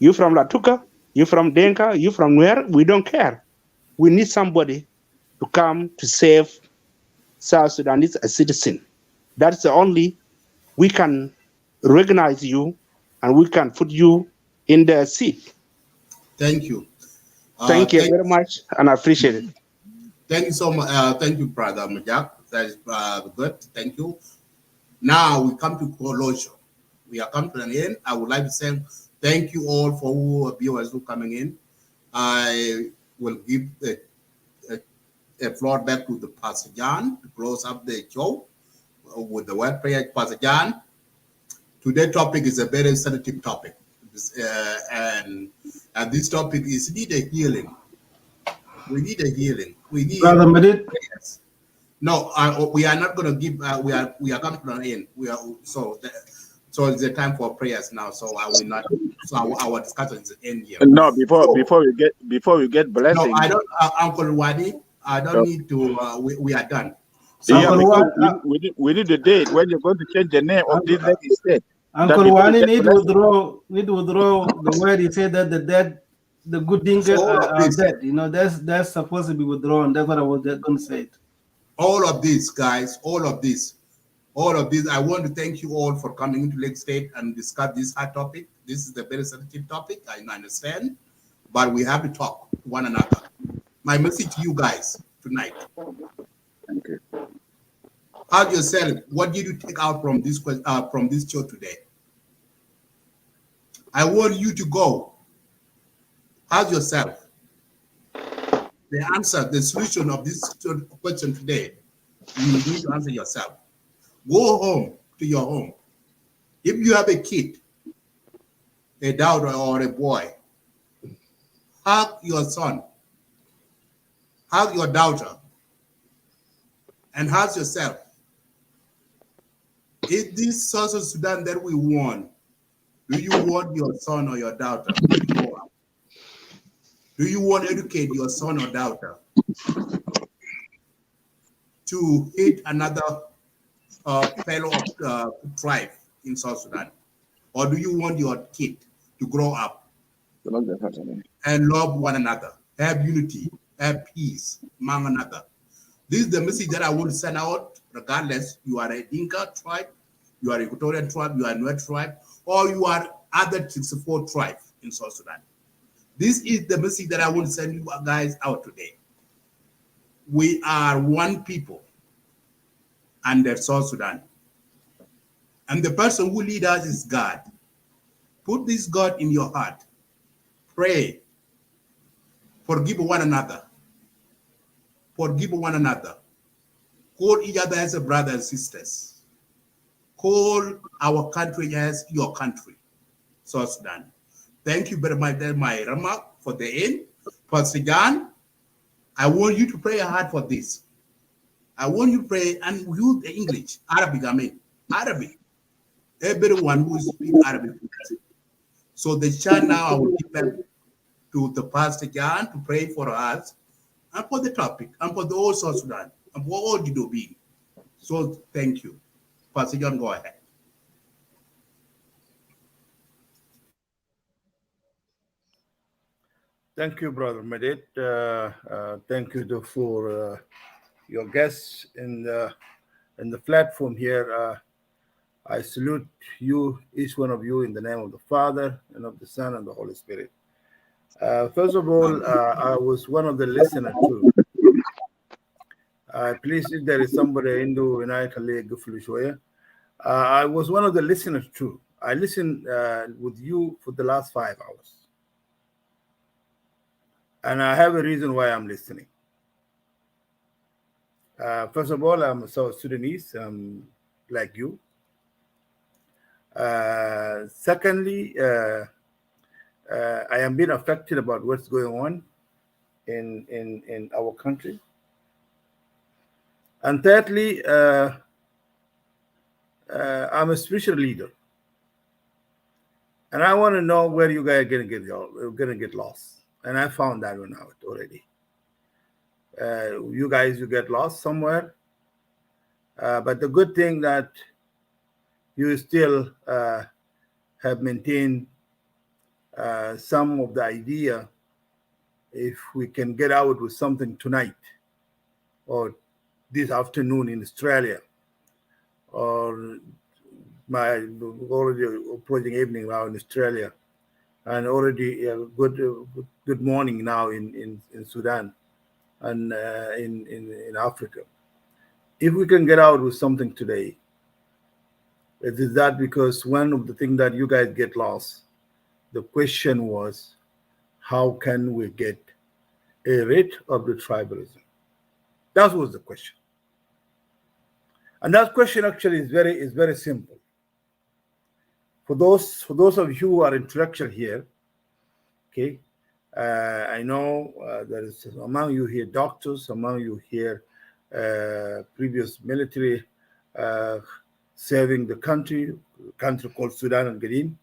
you from Latuka, you from Denka, you from where? We don't care. We need somebody to come to save South Sudanese as citizen. That's the only we can recognize you and we can put you in the seat. Thank you. Thank you very much, and I appreciate it. Thank you so much. Thank you, Brother Majak. That is good. Thank you. Now we come to closure. We are come to an end. I would like to say thank you all for who viewers who coming in. I will give a floor back to the Pastor John to close up the show with the word prayer. Pastor John, today's topic is a very sensitive topic, and this topic is need a healing. We need a healing. We need prayers. No, we are not going to give. We are coming to an end. We are so it's the time for prayers now. So I will not. So our discussion is end here. No, before we get blessing. No, I don't, Uncle Wadi. I don't need to. We are done. So yeah, because we need the date when you're going to change the name of this lady state. Uncle Wani need to withdraw the word he said that the good Dinka are dead. You know, that's supposed to be withdrawn. That's what I was going to say. All of this, guys, all of this. I want to thank you all for coming into Lake State and discuss this hard topic. This is a very sensitive topic, I understand, but we have to talk to one another. My message to you guys tonight. Thank you. Ask yourself, what did you take out from this show today? I want you to go. Ask yourself, the answer, the solution of this question today, you need to answer yourself. Go home to your home. If you have a kid, a daughter or a boy, hug your son, hug your daughter, and ask yourself, is this South Sudan that we want? Do you want your son or your daughter to grow up? Do you want to educate your son or daughter to hit another fellow tribe in South Sudan? Or do you want your kid to grow up and love one another, have unity, have peace among another? This is the message that I want to send out, regardless you are a Dinka tribe, you are a Equatorian tribe, you are a Nuer tribe, or you are other 64 tribes in South Sudan. This is the message that I want to send you guys out today. We are one people under South Sudan. And the person who leads us is God. Put this God in your heart. Pray. Forgive one another. Forgive one another. Call each other as a brother and sisters. Call our country as your country, South Sudan. Thank you very much. That's my remark for the end. Pastor John, I want you to pray hard for this. I want you to pray and use the English, Arabic, Arabic. Everyone who speaks Arabic. So the chant now, I will give back to the Pastor John to pray for us and for the topic and for the whole South Sudan and for all the being. So thank you. Pastor John, go ahead. Thank you, Brother Medit. Thank you for your guests in the platform here. I salute you, each one of you, in the name of the Father, and of the Son, and the Holy Spirit. First of all, I was one of the listeners too. Please, if there is somebody in I was one of the listeners too. I listened with you for the last 5 hours. And I have a reason why I'm listening. First of all, I'm a South Sudanese, like you. Secondly, I am being affected about what's going on in our country. And thirdly, I'm a spiritual leader. And I want to know where you guys are going to get lost. And I found that one out already. You guys, you get lost somewhere. But the good thing that you still have maintained some of the idea. If we can get out with something tonight or this afternoon in Australia, or my already approaching evening now in Australia, and already good morning now in Sudan and in Africa. If we can get out with something today, it is that because one of the things that you guys get lost, the question was, how can we get rid of the tribalism? That was the question. And that question actually is very simple. For those of you who are intellectual here, okay, I know there is among you here doctors, among you here previous military serving the country called Sudan and Gadim.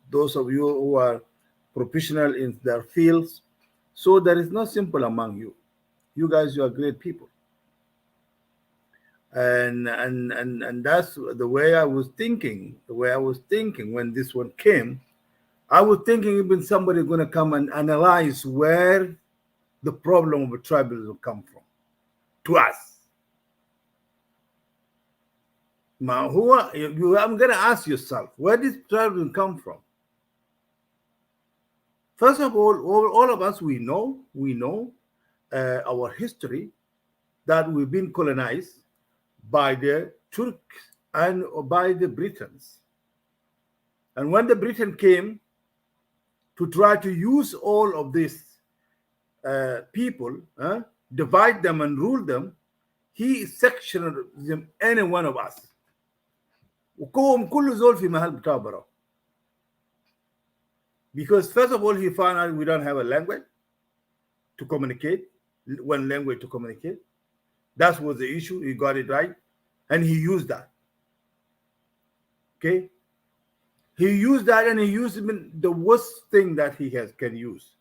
Those of you who are professional in their fields. So there is no simple among you. You guys, you are great people. And that's the way I was thinking. The way I was thinking when this one came, I was thinking even somebody going to come and analyze where the problem of tribalism come from to us. Now, who are you? I'm going to ask yourself, where did tribalism come from? First of all of us, we know our history, that we've been colonized by the Turks and by the Britons. And when the Britain came to try to use all of this people, divide them and rule them, he sectioned any one of us. وكوم كل زول في محل بتاعه برا. Because first of all, he found out we don't have a language to communicate, one language to communicate. That was the issue. He got it right, and he used that. Okay, he used that, and he used the worst thing that he can use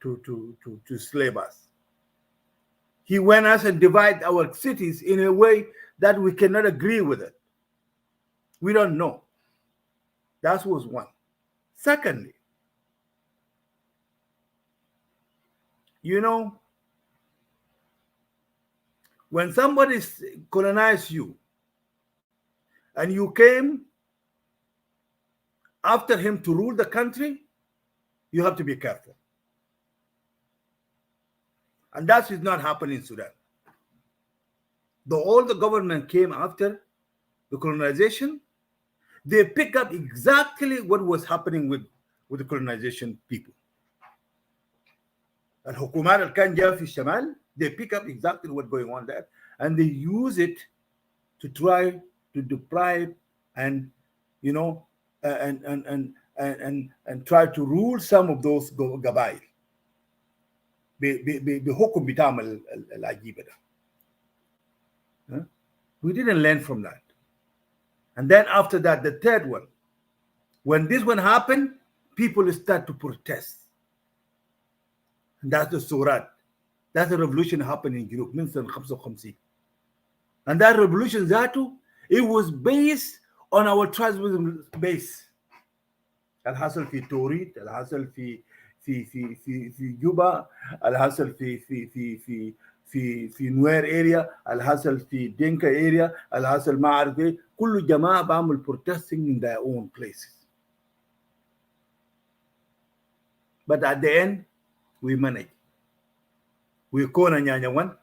to slave us. He went us and divide our cities in a way that we cannot agree with it. We don't know. That was one. Secondly, you know, when somebody colonized you and you came after him to rule the country, you have to be careful. And that is not happening in Sudan. All the government came after the colonization, they pick up exactly what was happening with the colonization people. And Hukumat al-Kan Jaa fi Shamal, they pick up exactly what's going on there, and they use it to try to deprive and, you know, and try to rule some of those Gabail. بحكم بتاعهم العجيبة ده. We didn't learn from that. And then after that, the third one, when this one happened, people start to protest. And that's the Surat. That's the revolution happened in Europe, 1955. And that revolution, it was based on our tribalism base. الحصل في توريت، الحصل في جوبا، الحصل في نوير اريا، الحصل في دينكا اريا، الحصل ما اعرف ايه، كل جماعه بعمل protesting in their own places. But at the end, we manage. We call Nyanya 1,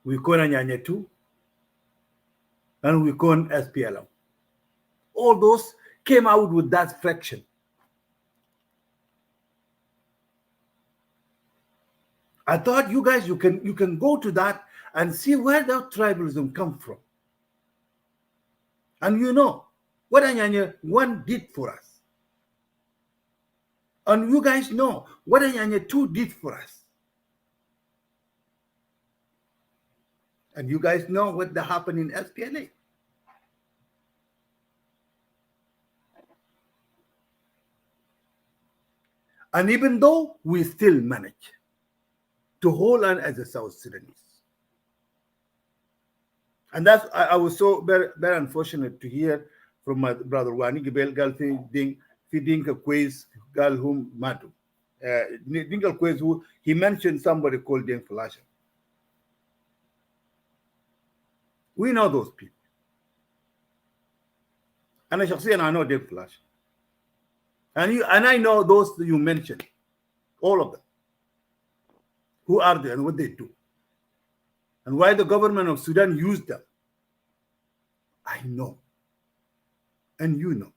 we call Nyanya 2, and we call SPLM. All those came out with that fraction. I thought you guys, you can go to that and see where that tribalism come from. And you know what Anyanya 1 did for us. And you guys know what Anyanya 2 did for us. And you guys know what happened in SPLA. And even though we still manage to hold on as a South Sudanese. And that's, I was so very, very unfortunate to hear from my brother Wani Gibel Galfi Dinka Quiz Galhum Matu. Dinka Quiz, who he mentioned somebody called Deng Falasha. We know those people. And I know Deng Falasha. And I know those you mentioned, all of them. Who are they and what they do? And why the government of Sudan used them? I know. And you know.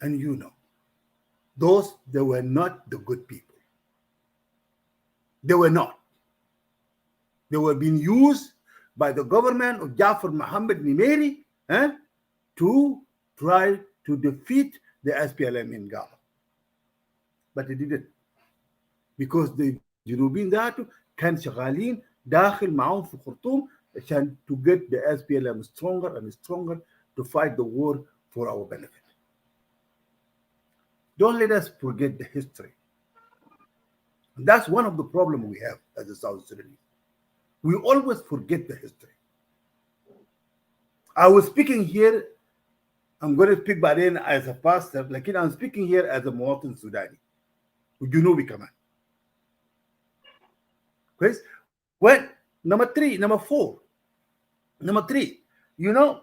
And you know. Those, they were not the good people. They were not. They were being used by the government of Jafar Mohammed Nimeri to try to defeat the SPLM in Ghana. But they didn't, because the جنوبيين ذاته كان شغالين داخل معهم في خرطوم عشان to get the SPLM stronger and stronger to fight the war for our benefit. Don't let us forget the history. That's one of the problems we have as a South Sudanese. We always forget the history. I was speaking here, I'm going to speak by then as a pastor, like I'm speaking here as a Morton Sudani. Junubi Kaman. When number 4, you know,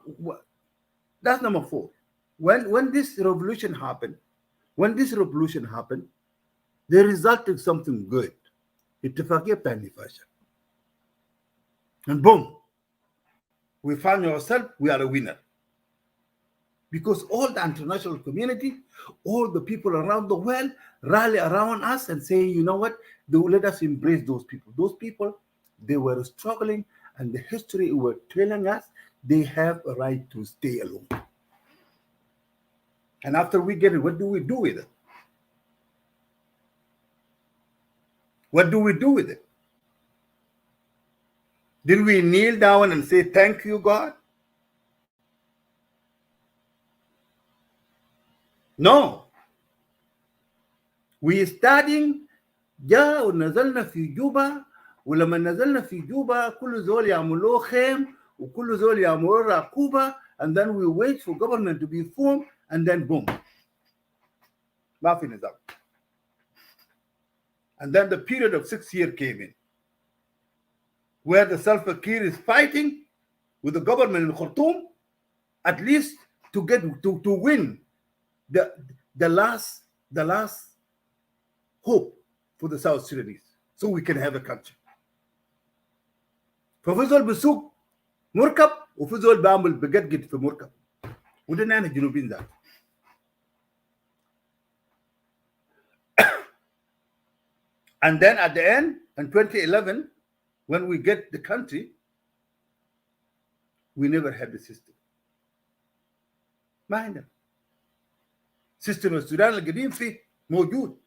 that's number 4. When this revolution happened, they resulted something good. And boom, we found ourselves, we are a winner. because all the international community, all the people around the world rally around us and say, you know what, let us embrace those people. Those people, they were struggling, and the history were telling us they have a right to stay alone. And after we get it, what do we do with it? What do we do with it? Did we kneel down and say, thank you, God? No. We studying جاء ونزلنا في جوبا، ولما نزلنا في جوبا كل زول يعملوا خيم وكل زول يعملوا ركوبة, and then we wait for government to be formed, and then boom. ما في نظام. And then the period of 6 years came in, where the Salva Kiir is fighting with the government in Khartoum, at least to get to win the last hope for the South Sudanese, so we can have a country. ففي زول بسوق مركب وفي زول بيعمل بجدجد في مركب، وده نحن الجنوبيين ذات. And then at the end, in 2011, when we get the country, we never had the system. ما عندنا. System السودان القديم فيه موجود.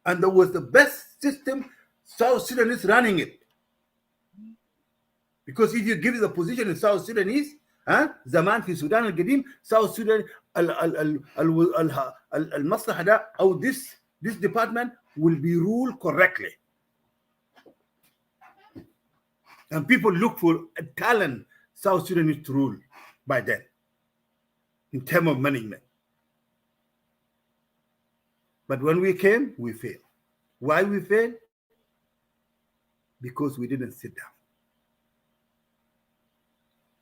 And there was the best system, South Sudanese running it. Because if you give the position in South Sudanese, زمان في السودان القديم, South Sudan المصلحة ده أو this department will be ruled correctly. And people look for a talent South Sudanese to rule by then, in terms of management. But when we came, we failed. Why we failed? Because we didn't sit down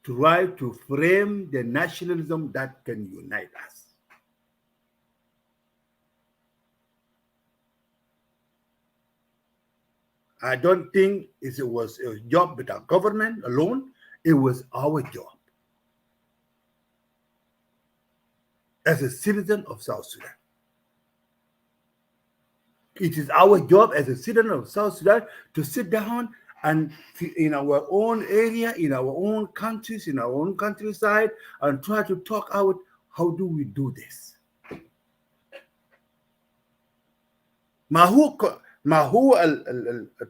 to try to frame the nationalism that can unite us. I don't think it was a job with our government alone. It was our job as a citizen of South Sudan. It is our job as a citizen of South Sudan to sit down and in our own area, in our own countries, in our own countryside, and try to talk out how do we do this. ما هو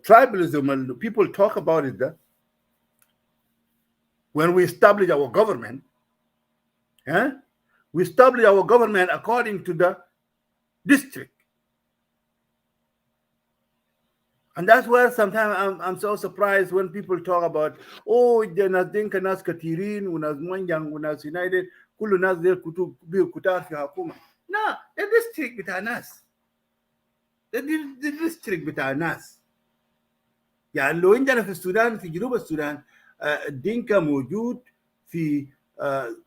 tribalism, and people talk about it, that when we establish our government, we establish our government according to the district. And that's where sometimes I'm so surprised when people talk about, oh, nas Dinka, nas Katirin, unas Mwanyang, unas United, kulu nas del kutar fi hakuma. No, the district bita nas. The district bita nas. يعني لو عندنا في السودان في جنوب السودان دينكا موجود في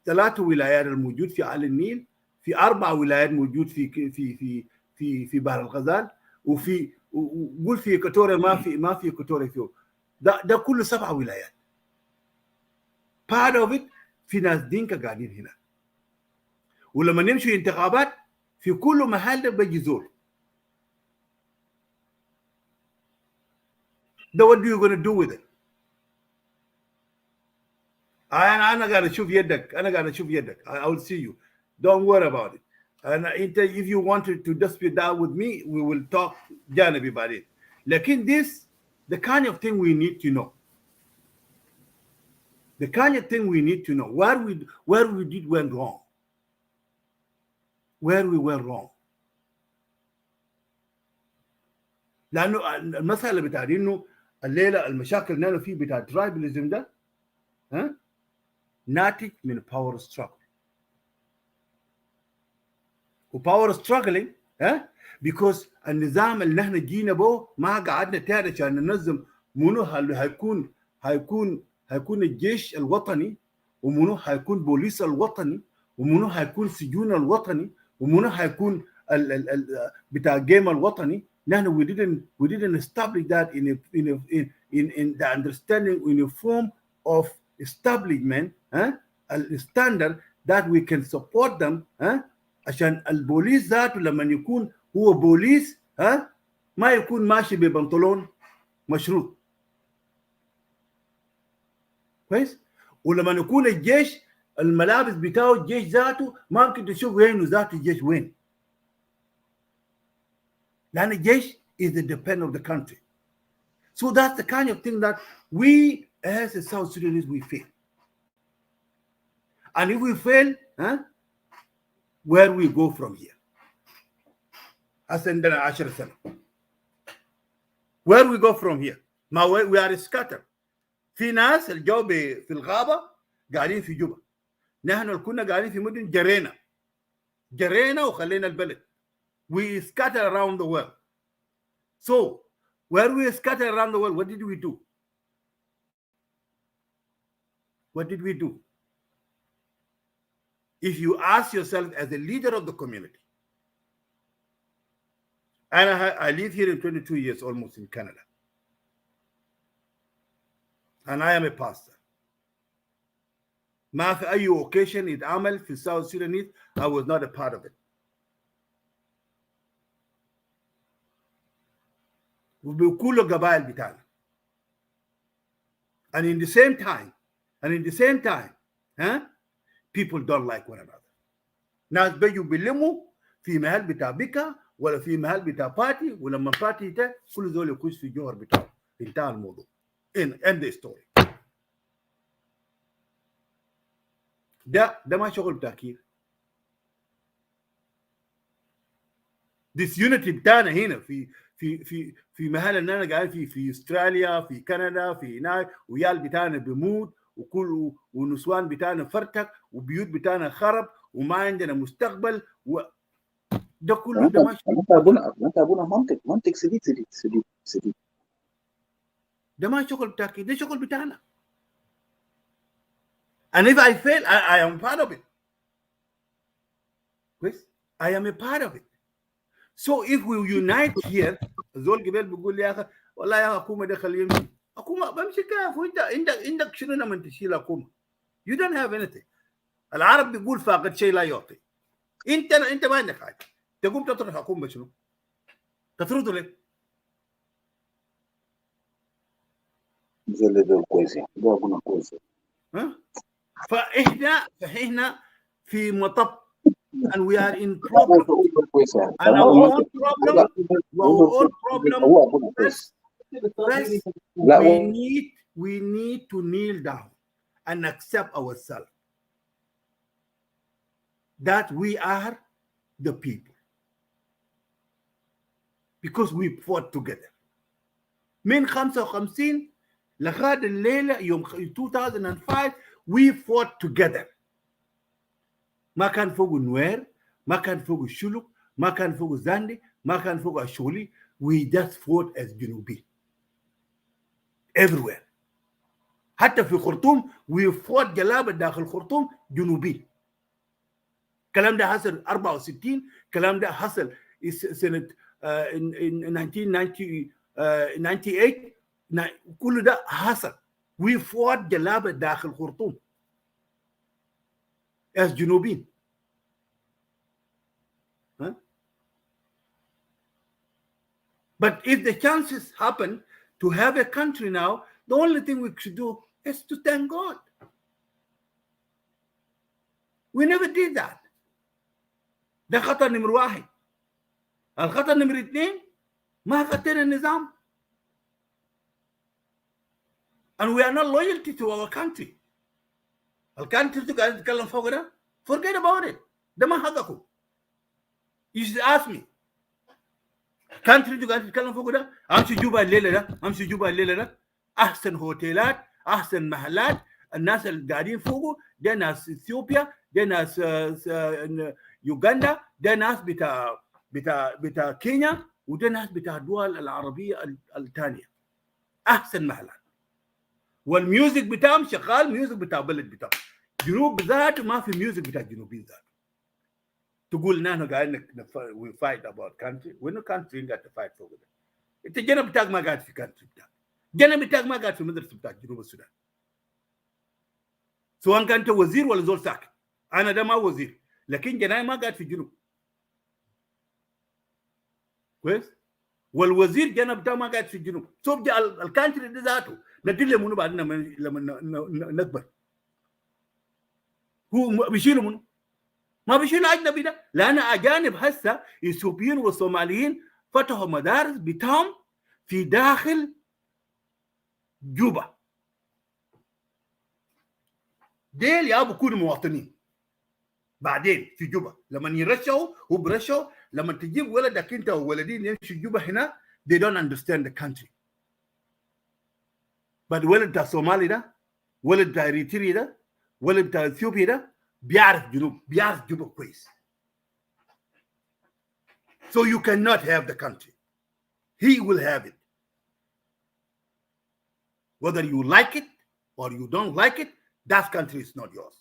3 ولايات الموجود في على النيل، في 4 ولايات موجود في بحر الغزال، وفي قول في إكواتوريا ما في إكواتوريا فيه. ده كله 7 ولايات. Part of it في ناس دينكا قاعدين هنا. ولما نمشي انتخابات في كل محل ده بيجي زول. Then what are you going to do with it? أنا قاعد أشوف يدك. I will see you. Don't worry about it. And if you wanted to dispute that with me, we will talk جانبي بعدين. لكن this, the kind of thing we need to know. The kind of thing we need to know. Where we did went wrong. Where we went wrong. لأنه المسألة بتاع إنه الليلة المشاكل اللي أنا فيه بتاع tribalism ده ناتج من power struggle. وpower struggling because النظام اللي نحن جينا به ما قعدنا تاني عشان ننظم منو هيكون الجيش الوطني، ومنو هيكون بوليس الوطني، ومنو هيكون سجون الوطني، ومنو هيكون بتاع جيم الوطني. نحن we didn't establish that in the understanding, in a form of establishment, a standard that we can support them عشان البوليس ذاته لما يكون هو بوليس ما يكون ماشي ببنطلون مشروط كويس ولما يكون الجيش الملابس بتاعه الجيش ذاته ما ممكن تشوف وين ذات الجيش وين لأن الجيش is the depend of the country. So that's the kind of thing that we as a South Sudanese we fail. And if we fail, where we go from here? عندنا 10 سنة. Where we go from here? ما we are scattered. في ناس الجو في الغابة قاعدين في جوبا. نحن اللي كنا قاعدين في مدن جرينا وخلينا البلد. We scatter around the world. So where we scatter around the world, what did we do? What did we do? If you ask yourself as a leader of the community, and I live here in 22 years almost in Canada, and I am a pastor. ما في أي occasion يتعمل في South Sudanese, I was not a part of it. وبكل القبائل بتاعنا. And in the same time, people don't like one another. ناس بيجوا بيلموا في محل بتاع بيكا ولا في محل بتاع بارتي ولما بارتي ده كل دول يخش في جوهر بتاعه. انتهى الموضوع. End the story. ده ما شغل بتاع كيف. This unity بتاعنا هنا في محل اننا قاعدين في استراليا في كندا في هناك ويال بتاعنا بيموت وكل ونسوان بتاعنا فرتك وبيوت بتاعنا خرب وما عندنا مستقبل ده كله ده ماشي. انت ابونا منطق سديد ده ما شغل بتاعك ده شغل بتاعنا. And if I fail, I am part of it. I am a part of it. So if we unite here, زول قبل بيقول لي يا اخي والله يا حكومه ده خليه يمشي. حكومه بمشي كيف وانت عندك شنو لما تشيل حكومه؟ You don't have anything. العرب بيقول فاقد شيء لا يعطي. انت ما عندك حاجه. تقوم تطرد حكومه شنو؟ تطرده ليه؟ زول ده كويس ده ابونا كويس. فاحنا في مطب and we are in problem. And our own problem first we need to kneel down and accept ourselves that we are the people because we fought together. من 55 لغاية الليلة يوم 2005 we fought together. ما كان فوق نوير، ما كان فوق الشلوك، ما كان فوق زاندي، ما كان فوق الشولي. We just fought as جنوبي everywhere. حتى في خرطوم we fought جلابة داخل خرطوم جنوبي. الكلام ده حصل 64، الكلام ده حصل سنة 1998 كل ده حصل. We fought جلابة داخل خرطوم as جنوبين. But if the chances happen to have a country now, the only thing we should do is to thank God. We never did that. ده خطأ نمر واحد. الخطأ نمر اثنين ما خطينا النظام. And we are not loyalty to our country. الكانتري اللي قاعد تتكلم فوق ده forget about it. ده ما حقكم. You should ask me. كانتري اللي قاعد تتكلم فوق ده امشي جوبا الليله ده احسن هوتيلات احسن محلات. الناس اللي قاعدين فوقه ده ناس اثيوبيا، ده ناس يوغندا، ده ناس بتاع كينيا، وده ناس بتاع الدول العربيه الثانيه. احسن محلات والميوزك بتاعهم شغال ميوزك بتاع بلد بتاعهم. جنوب ذاته ما في ميوزك بتاع جنوبين ذاته. تقول نحن قاعدين we fight about country. we're no country got to fight for it. انت الجنب بتاعك ما قاعد في country بتاعك. الجنب بتاعك ما قاعد في مدرسه بتاعك جنوب السودان. سواء كنت وزير ولا زول ساكن. انا ده ما وزير، لكن جناي ما قاعد في الجنوب كويس، والوزير جنب ده ما قاعد في الجنوب. سوب الكانتري ده ذاته ندل منه بعدين لما نكبر. هو بيشيلوا منه؟ ما بيشيلوا اجنبي ده، لان اجانب هسه اثيوبيين والصوماليين فتحوا مدارس بتاعهم في داخل جوبا. ديل يا بكونوا مواطنين بعدين في جوبا لما يرشحوا وبرشحوا. لما تجيب ولدك انت وولدين يمشي جوبا هنا they don't understand the country. but ولد بتاع الصومالي ده، ولد بتاع اريتري ده، ولد بتاع اثيوبيا ده بيعرف جنوب، بيعرف جوبا كويس. so you cannot have the country. He will have it. Whether you like it or you don't like it, that country is not yours.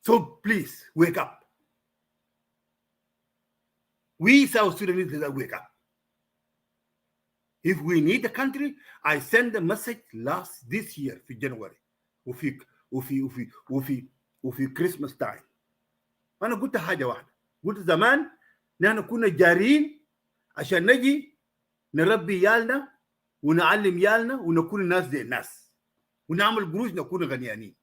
So please wake up. We South Sudanese need to wake up. If we need a country, I sent a message this year في January وفي Christmas time. أنا قلت حاجة واحدة، قلت زمان نحن كنا جارين عشان نجي نربي يالنا ونعلم يالنا ونكون الناس زي الناس ونعمل قروش نكون غنيانين.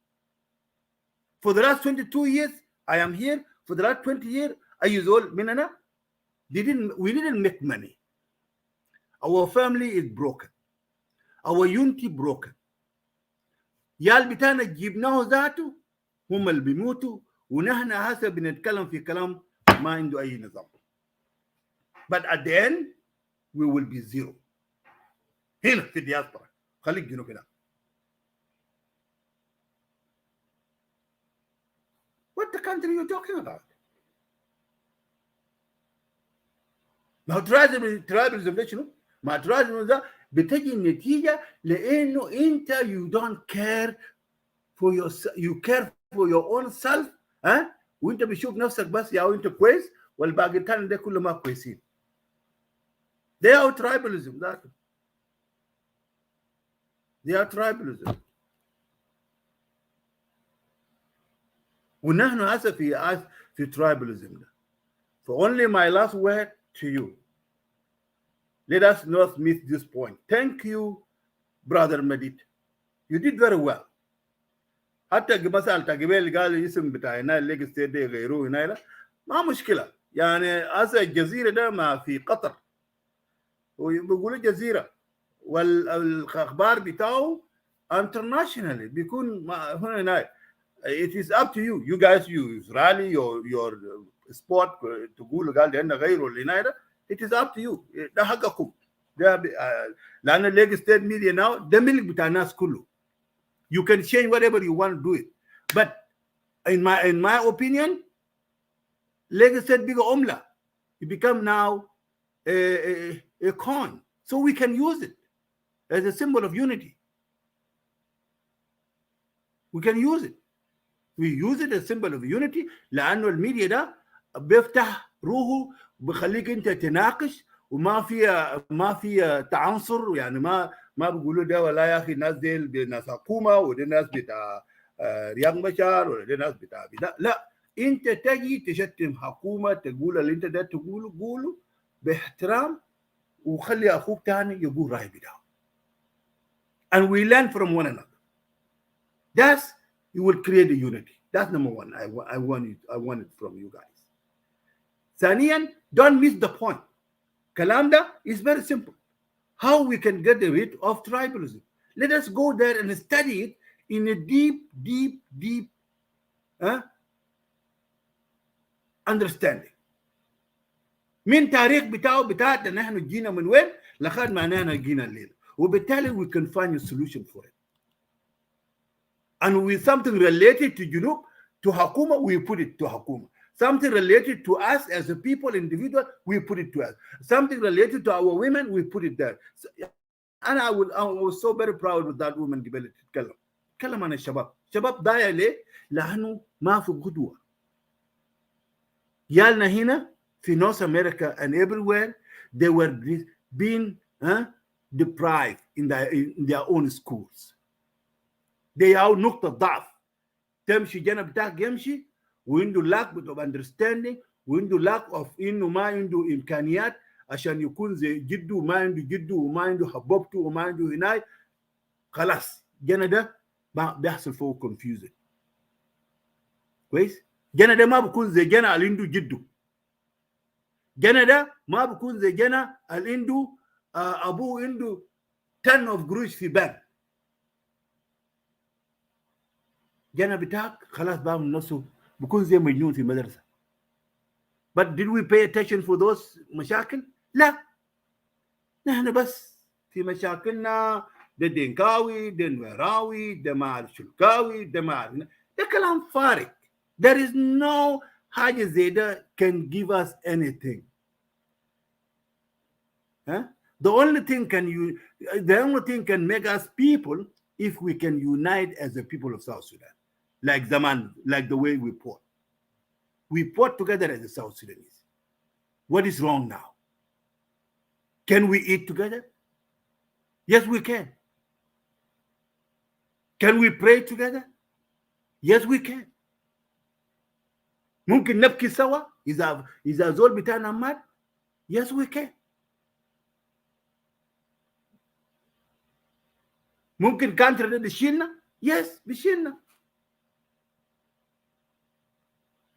For the last 22 years, I am here. For the last 20 years, I use all minana. We didn't make money. Our family is broken. Our unity broken. يال بتاعنا جبناه ذاته هم اللي بيموتوا ونحن هسه بنتكلم في كلام ما عنده أي نظام. But at the end, we will be zero. هنا في الدياسبورا. خليك جنوب هنا. What the country are you talking about? ما هو tribalism ده شنو؟ ما tribalism ده بتجي النتيجة لأنه أنت you don't care for yourself, you care for your own self. ها؟ وأنت بتشوف نفسك بس يا أنت كويس والباقي التاني ده كله ما كويسين. They are tribalism that. They are tribalism. ونحن هسه في tribalism ده. So only my last word to you. Let us not miss this point. Thank you, brother Medit. You did very well. حتى مثلا تقبل قال اسم بتاع هنا الليج ستيت ده غيروه هنا ما مشكله. يعني هسه الجزيره ده ما في قطر وبيقولوا جزيره والاخبار بتاعه internationally بيكون هنا. It is up to you. You guys use rally your sport تقولوا قال لأن غيره اللي هنا. It is up to you. ده حقكم. ده لأن الليج ستيت ميديا now ده ملك بتاع الناس كله. You can change whatever you want to do it. But in my opinion, Lagos State bigger omla. It become now a coin. So we can use it as a symbol of unity. We can use it. We use it as a symbol of unity لأنه الميديا ده بيفتح روحه وبخليك أنت تناقش وما فيها تعنصر. يعني ما بيقولوا ده ولا يا أخي الناس دي ناس حكومة ودي ناس بتاع رياض بشار ولا دي ناس بتاع لا أنت تجي تشتم حكومة تقول اللي أنت ده تقوله قوله باحترام وخلي أخوك تاني يقول رأي بتاعه. And we learn from one another. That's you will create a unity. That's number one. I want it from you guys. ثانيا, don't miss the point. كلام ده is very simple. How we can get rid of tribalism? Let us go there and study it in a deep understanding. من تاريخ بتاعتنا نحن جينا من وين لخد معنانا جينا الليل. وبالتالي we can find a solution for it. And with something related to Junub, to Hakuma, we put it to Hakuma. Something related to us as a people, individual, we put it to us. Something related to our women, we put it there. So, and I was so very proud with that woman debated. تكلم عن الشباب. شباب ضايع ليه؟ لأنه ما في قدوة. يالنا هنا في North America and everywhere, they were being deprived in their own schools. they are نقطة ضعف. تمشي جنب بتاعك يمشي وعنده lack of understanding وعنده lack of انه ما عنده امكانيات عشان يكون زي جده وما عنده جده وما عنده حبوبته وما عنده هناي. خلاص جنب ده بيحصل فوق confusion. كويس؟ جنب ده ما بكون زي جنب اللي عنده جده. جنب ده ما بكون زي جنب اللي عنده ابوه عنده 10 of قروش في بنك. جنب بتاعك خلاص بعمل نفسه بكون زي مجنون في مدرسة. But did we pay attention for those مشاكل؟ لا. نحن بس في مشاكلنا ده دينكاوي ده نويراوي ده ما اعرف شلكاوي ده ما اعرف. ده كلام فارغ. There is no حاجة زي ده can give us anything. Huh? The only thing can make us people if we can unite as the people of South Sudan. Like Zaman, like the way we fought. We fought together as the South Sudanese. What is wrong now? Can we eat together? Yes, we can. Can we pray together? Yes, we can. ممكن نبكي سوا إذا زول بتاعنا مات؟ Yes, we can. ممكن كانتر ده بيشيلنا؟ Yes, بيشيلنا.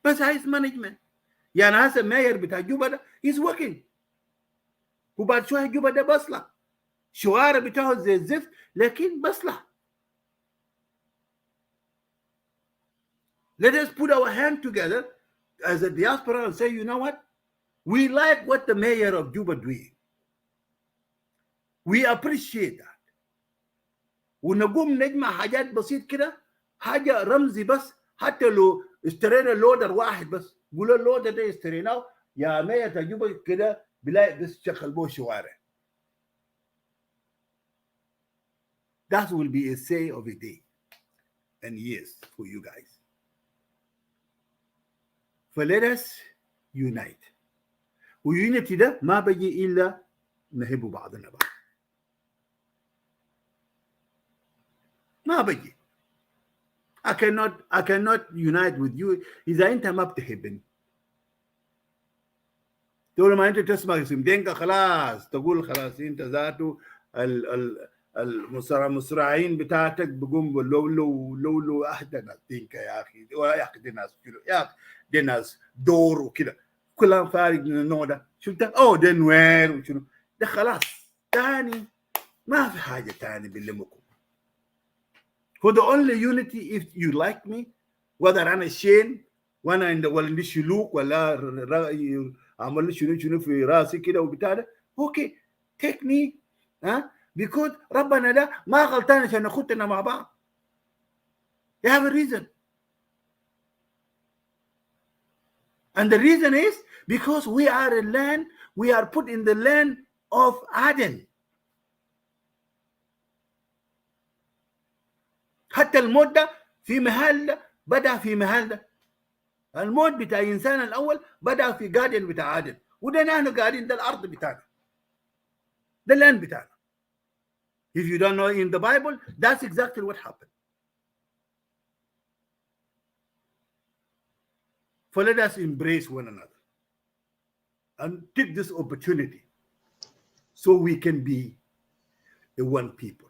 بس عايز مانجمنت. يعني هسه الماير بتاع جوبا ده he's working. وبعد شويه جوبا ده بصلح. شوارع بتاعه زي الزفت لكن بصلح. Let us put our hand together as a diaspora and say, you know what? We like what the mayor of Juba doing. We appreciate that. ونقوم نجمع حاجات بسيط كده حاجه رمزي بس حتى لو اشترينا لودر واحد بس قولوا اللودر ده اشتريناه يا مية تجيبه كده بلاقي بس شغل بو شوارع. That will be a say of a day and years for you guys. فlet us unite. ويونيتي ده ما بيجي الا نحب بعضنا بعض. ما بيجي. I cannot unite with you إذا أنت ما بتحبني. تقول ما أنت تسمع اسم دينكا خلاص تقول خلاص أنت ذاته المصراعين بتاعتك بقوم لولو أحدنا دينكا يا أخي يا أخي دي ناس يا أخي دي ناس دور وكده كلام فارغ من النوع ده. شفت؟ أوه ده نوير وشنو ده خلاص تاني ما في حاجة تاني بلمكم. For the only unity, if you like me, whether أنا شين وأنا ولا شلوك ولا عمل شنو في راسي كده وبتاع ده، okay, take me, because ربنا ده ما غلطان عشان نخدنا مع بعض. They have a reason. And the reason is because we are put in the land of Aden. حتى الموت ده في محل ده بدأ في محل ده. الموت بتاع الإنسان الأول بدأ في جاردن بتاع عادن وده نحن قاعدين ده الأرض بتاعنا. ده اللاند بتاعنا. If you don't know in the Bible, that's exactly what happened. So let us embrace one another and take this opportunity so we can be a one people.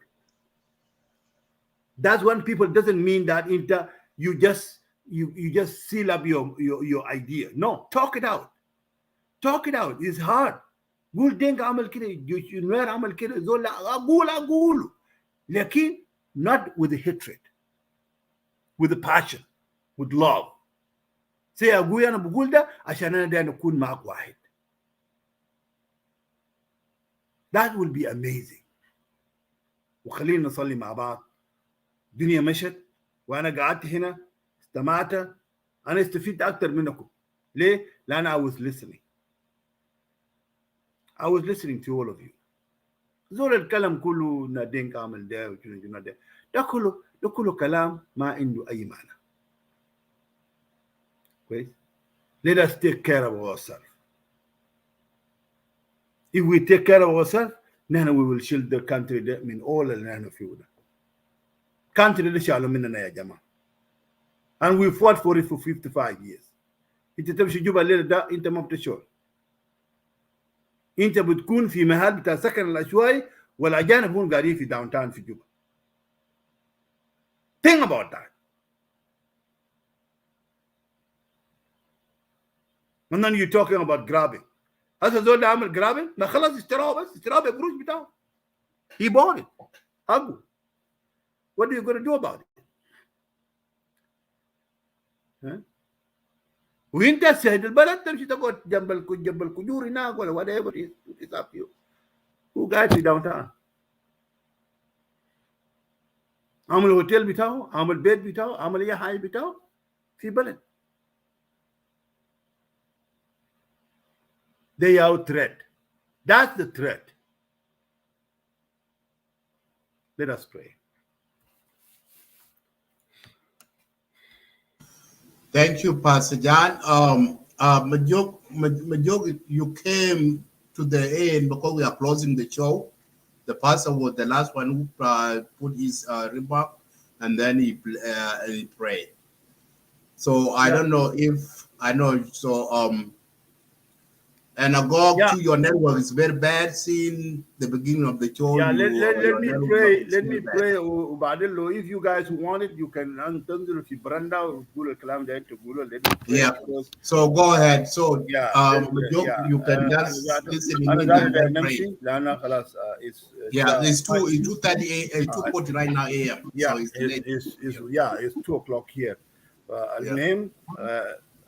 That one people doesn't mean that you just seal up your idea. No, talk it out. Talk it out. It's hard. قول دينك عمل كده نوير عمل كده زول أقول لكن not with the hatred, with the passion, with love. say أقول أنا بقول ده عشان أنا ده نكون معك واحد. That will be amazing. وخلينا نصلي مع بعض. الدنيا مشت وانا قعدت هنا استمعت. انا استفدت اكثر منكم. ليه؟ لان I was listening to all of you. زول الكلام كله نادين عمل ده وجنو ده ده كله كلام ما عنده اي معنى. كويس؟ Let us take care of ourselves. If we take care of ourselves, نحن we will shield the country من all اللي نحن فيه ده. country اللي شالوا مننا يا جماعه. And we fought for it for 55 years. انت تمشي جوبا الليله ده انت ما بتشعر. انت بتكون في محل بتاع سكن العشوائي والاجانب هم قاعدين في داون تاون في جوبا. Think about that. And then you're talking about grabbing. هذا زول ده عمل grabbing ما خلاص اشتراه بس اشتراه بقروش بتاعه. He bought it. حقه. What are you going to do about it? Huh? وانت سهد البلد تمشي تقعد جنب الكجور هناك ولا whatever is up to you. هو قاعد في داون تاون. عمل هوتيل بتاعه، عمل بيت بتاعه، عمل اي حاجه بتاعه في بلد. They are threat. That's the threat. Let us pray. Thank you, Pastor John. Majok, you came to the end because we are closing the show. The pastor was the last one who put his remark, and then he prayed. So I don't know if I know. So and I go to your network is very bad. Seeing the beginning of the show. Yeah, let me pray. If you guys want it, you can تنزل في برندا وتقول الكلام ده تقوله. Let me pray. Yeah. So go ahead. So you can just listen in and pray. Yeah, it's 2:40 right now a.m. Yeah, so it's late. It's 2 o'clock here. المهم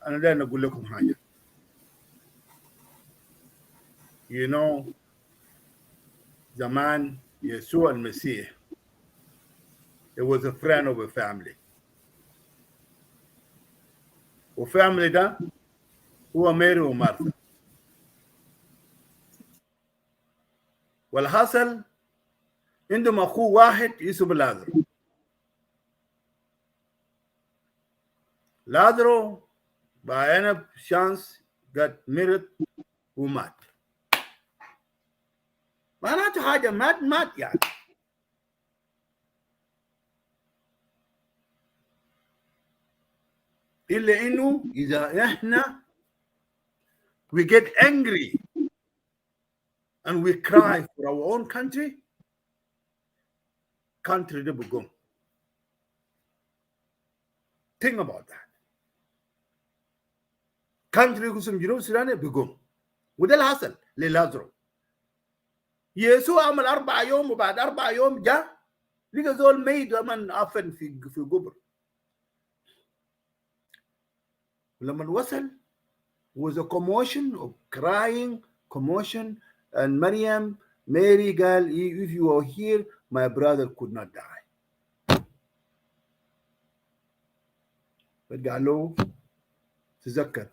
أنا ده نقول لكم حاجة. You know, زمان يسوع المسيح, it was a friend of a family. وفاميلي ده هو ماري ومارثا. والحصل عندهم اخوه واحد اسمه لازرو. لازرو بعينه شانس got married ومات. معناته حاجه مات يعني. إلا إنه إذا إحنا we get angry and we cry for our own country ده بقوم. Think about that. country قسم جنوب السودان بقوم. وده اللي حصل للازرو. يسوع عمل 4 يوم وبعد 4 يوم جاء لقى زول ميت ومن عفن في قبر. لما وصل was a commotion of crying commotion and Mary قال if you are here my brother could not die. قال له تذكر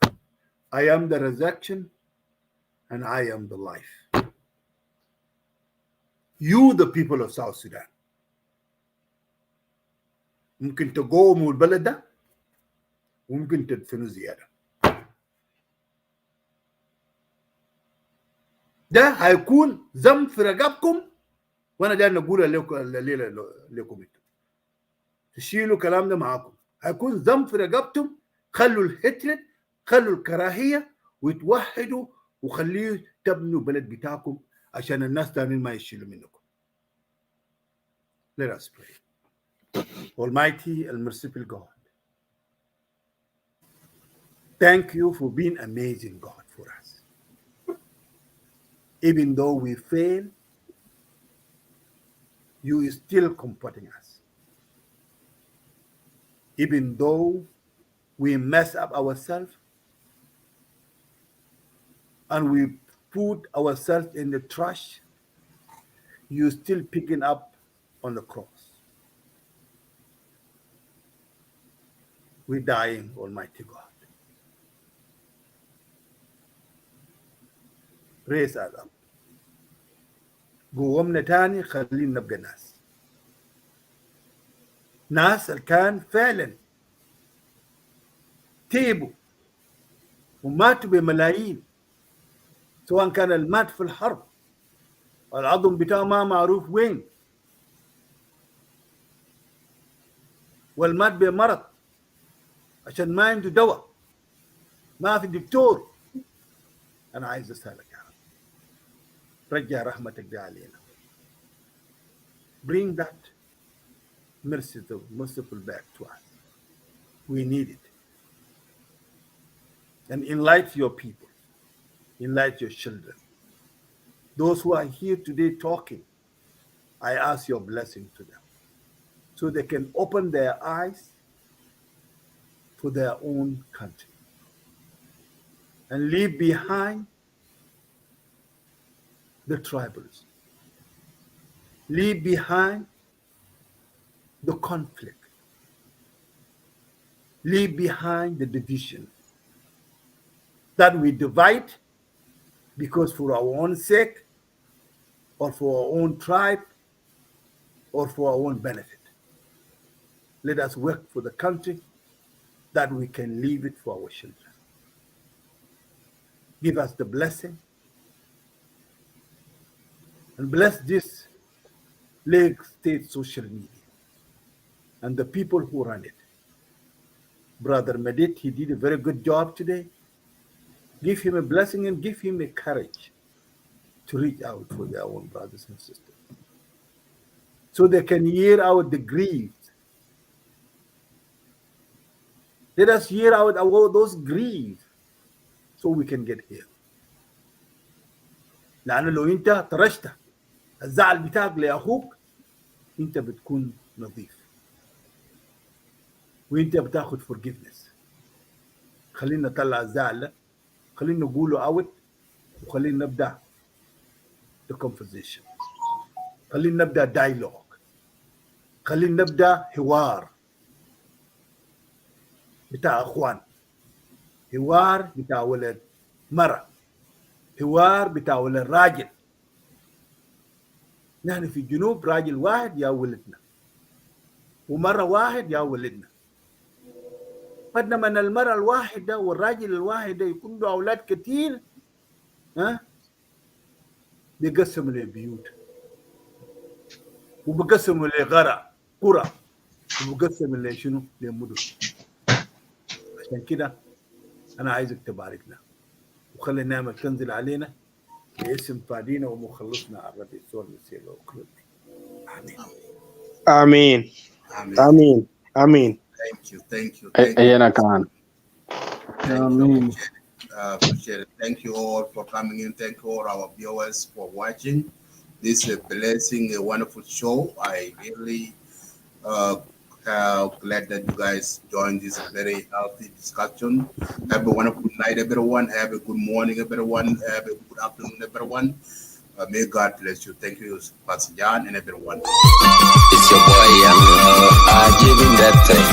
I am the resurrection and I am the life. You the people of South Sudan ممكن تقوموا البلد ده وممكن تدفنوا زيادة. ده هيكون ذنب في رقبكم وانا ده نقول لكم انتم تشيلوا الكلام ده معاكم. هيكون ذنب في رقبتم. خلوا الهترد، خلوا الكراهية وتوحدوا وخليه تبنوا بلد بتاعكم عشان الناس تانيين ما يشيلوا منكم. Let us pray. Almighty and merciful God, thank you for being amazing God for us. Even though we fail, you are still comforting us. Even though we mess up ourselves and we put ourselves in the trash, you still picking up on the cross. We're dying, Almighty God. Raise us up. قومنا تاني خلينا نبقى ناس اللي كان فعلا تيبوا وماتوا بملايين، سواء كان المات في الحرب العظم بتاعه ما معروف وين. والمات بمرض عشان ما عنده دواء، ما في دكتور. انا عايز اسالك يا رب، رجع رحمتك دي علينا. Bring that merciful back to us. We need it. And enlighten your people, enlighten your children. Those who are here today talking, I ask your blessing to them so they can open their eyes to their own country and leave behind the tribalism, leave behind the conflict, leave behind the division that we divide because for our own sake or for our own tribe or for our own benefit. Let us work for the country that we can leave it for our children. Give us the blessing and bless this Lake State social media and the people who run it. Brother Medit, he did a very good job today. Give him a blessing and give him a courage to reach out for their own brothers and sisters so they can hear out the grief. Let us hear out those grief so we can get healed. لأنه لو أنت طرشت الزعل بتاعك لأخوك أنت بتكون نظيف وأنت بتاخد forgiveness. خلينا نطلع الزعل ده، خلينا نقوله out وخلينا نبدأ the conversation، خلينا نبدأ dialogue، خلينا نبدأ حوار بتاع أخوان، حوار بتاع ولد مرة، حوار بتاع ولد راجل. نحن في الجنوب راجل واحد يا ولدنا ومرة واحد يا ولدنا. بدنا من المرة الواحدة والراجل الواحد يكون له أولاد كتير، بيقسموا لبيوت وبقسموا لقرى وبقسموا لشنو لمدن. عشان كده أنا عايزك تباركنا وخلي النعمة تنزل علينا باسم فادينا ومخلصنا الرب يسوع المسيح له. آمين آمين آمين. Thank you. أنا كمان. Appreciate it. Thank you all for coming in. Thank you all our viewers for watching. This is a blessing, a wonderful show. I really glad that you guys joined this very healthy discussion. Have a wonderful night, everyone. Have a good morning, everyone. Have a good afternoon, everyone. May God bless you. Thank you, Pastor John and everyone. It's your boy, I'm giving that thing.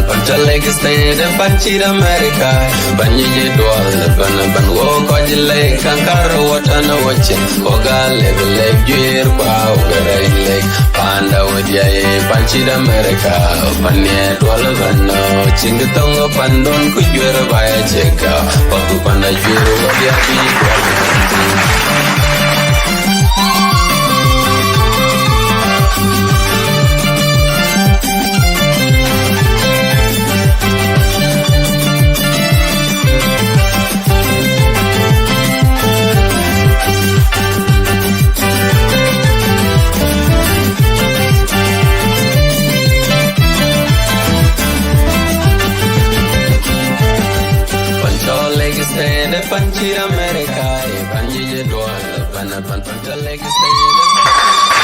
Panchal legs stay the Panchir America. Banyi doll, Banaban walk on the lake, Kankara water no watching. Oga level leg, Juir Pow, Garay Lake, Panda with Yay, Panchir America. Panya Dolvano, Chingatongo Pandon, could you ever buy a checker? Papu Panda Juru, what you have. Panchir America, Panji Dwal, Panapan Panchal Legacy.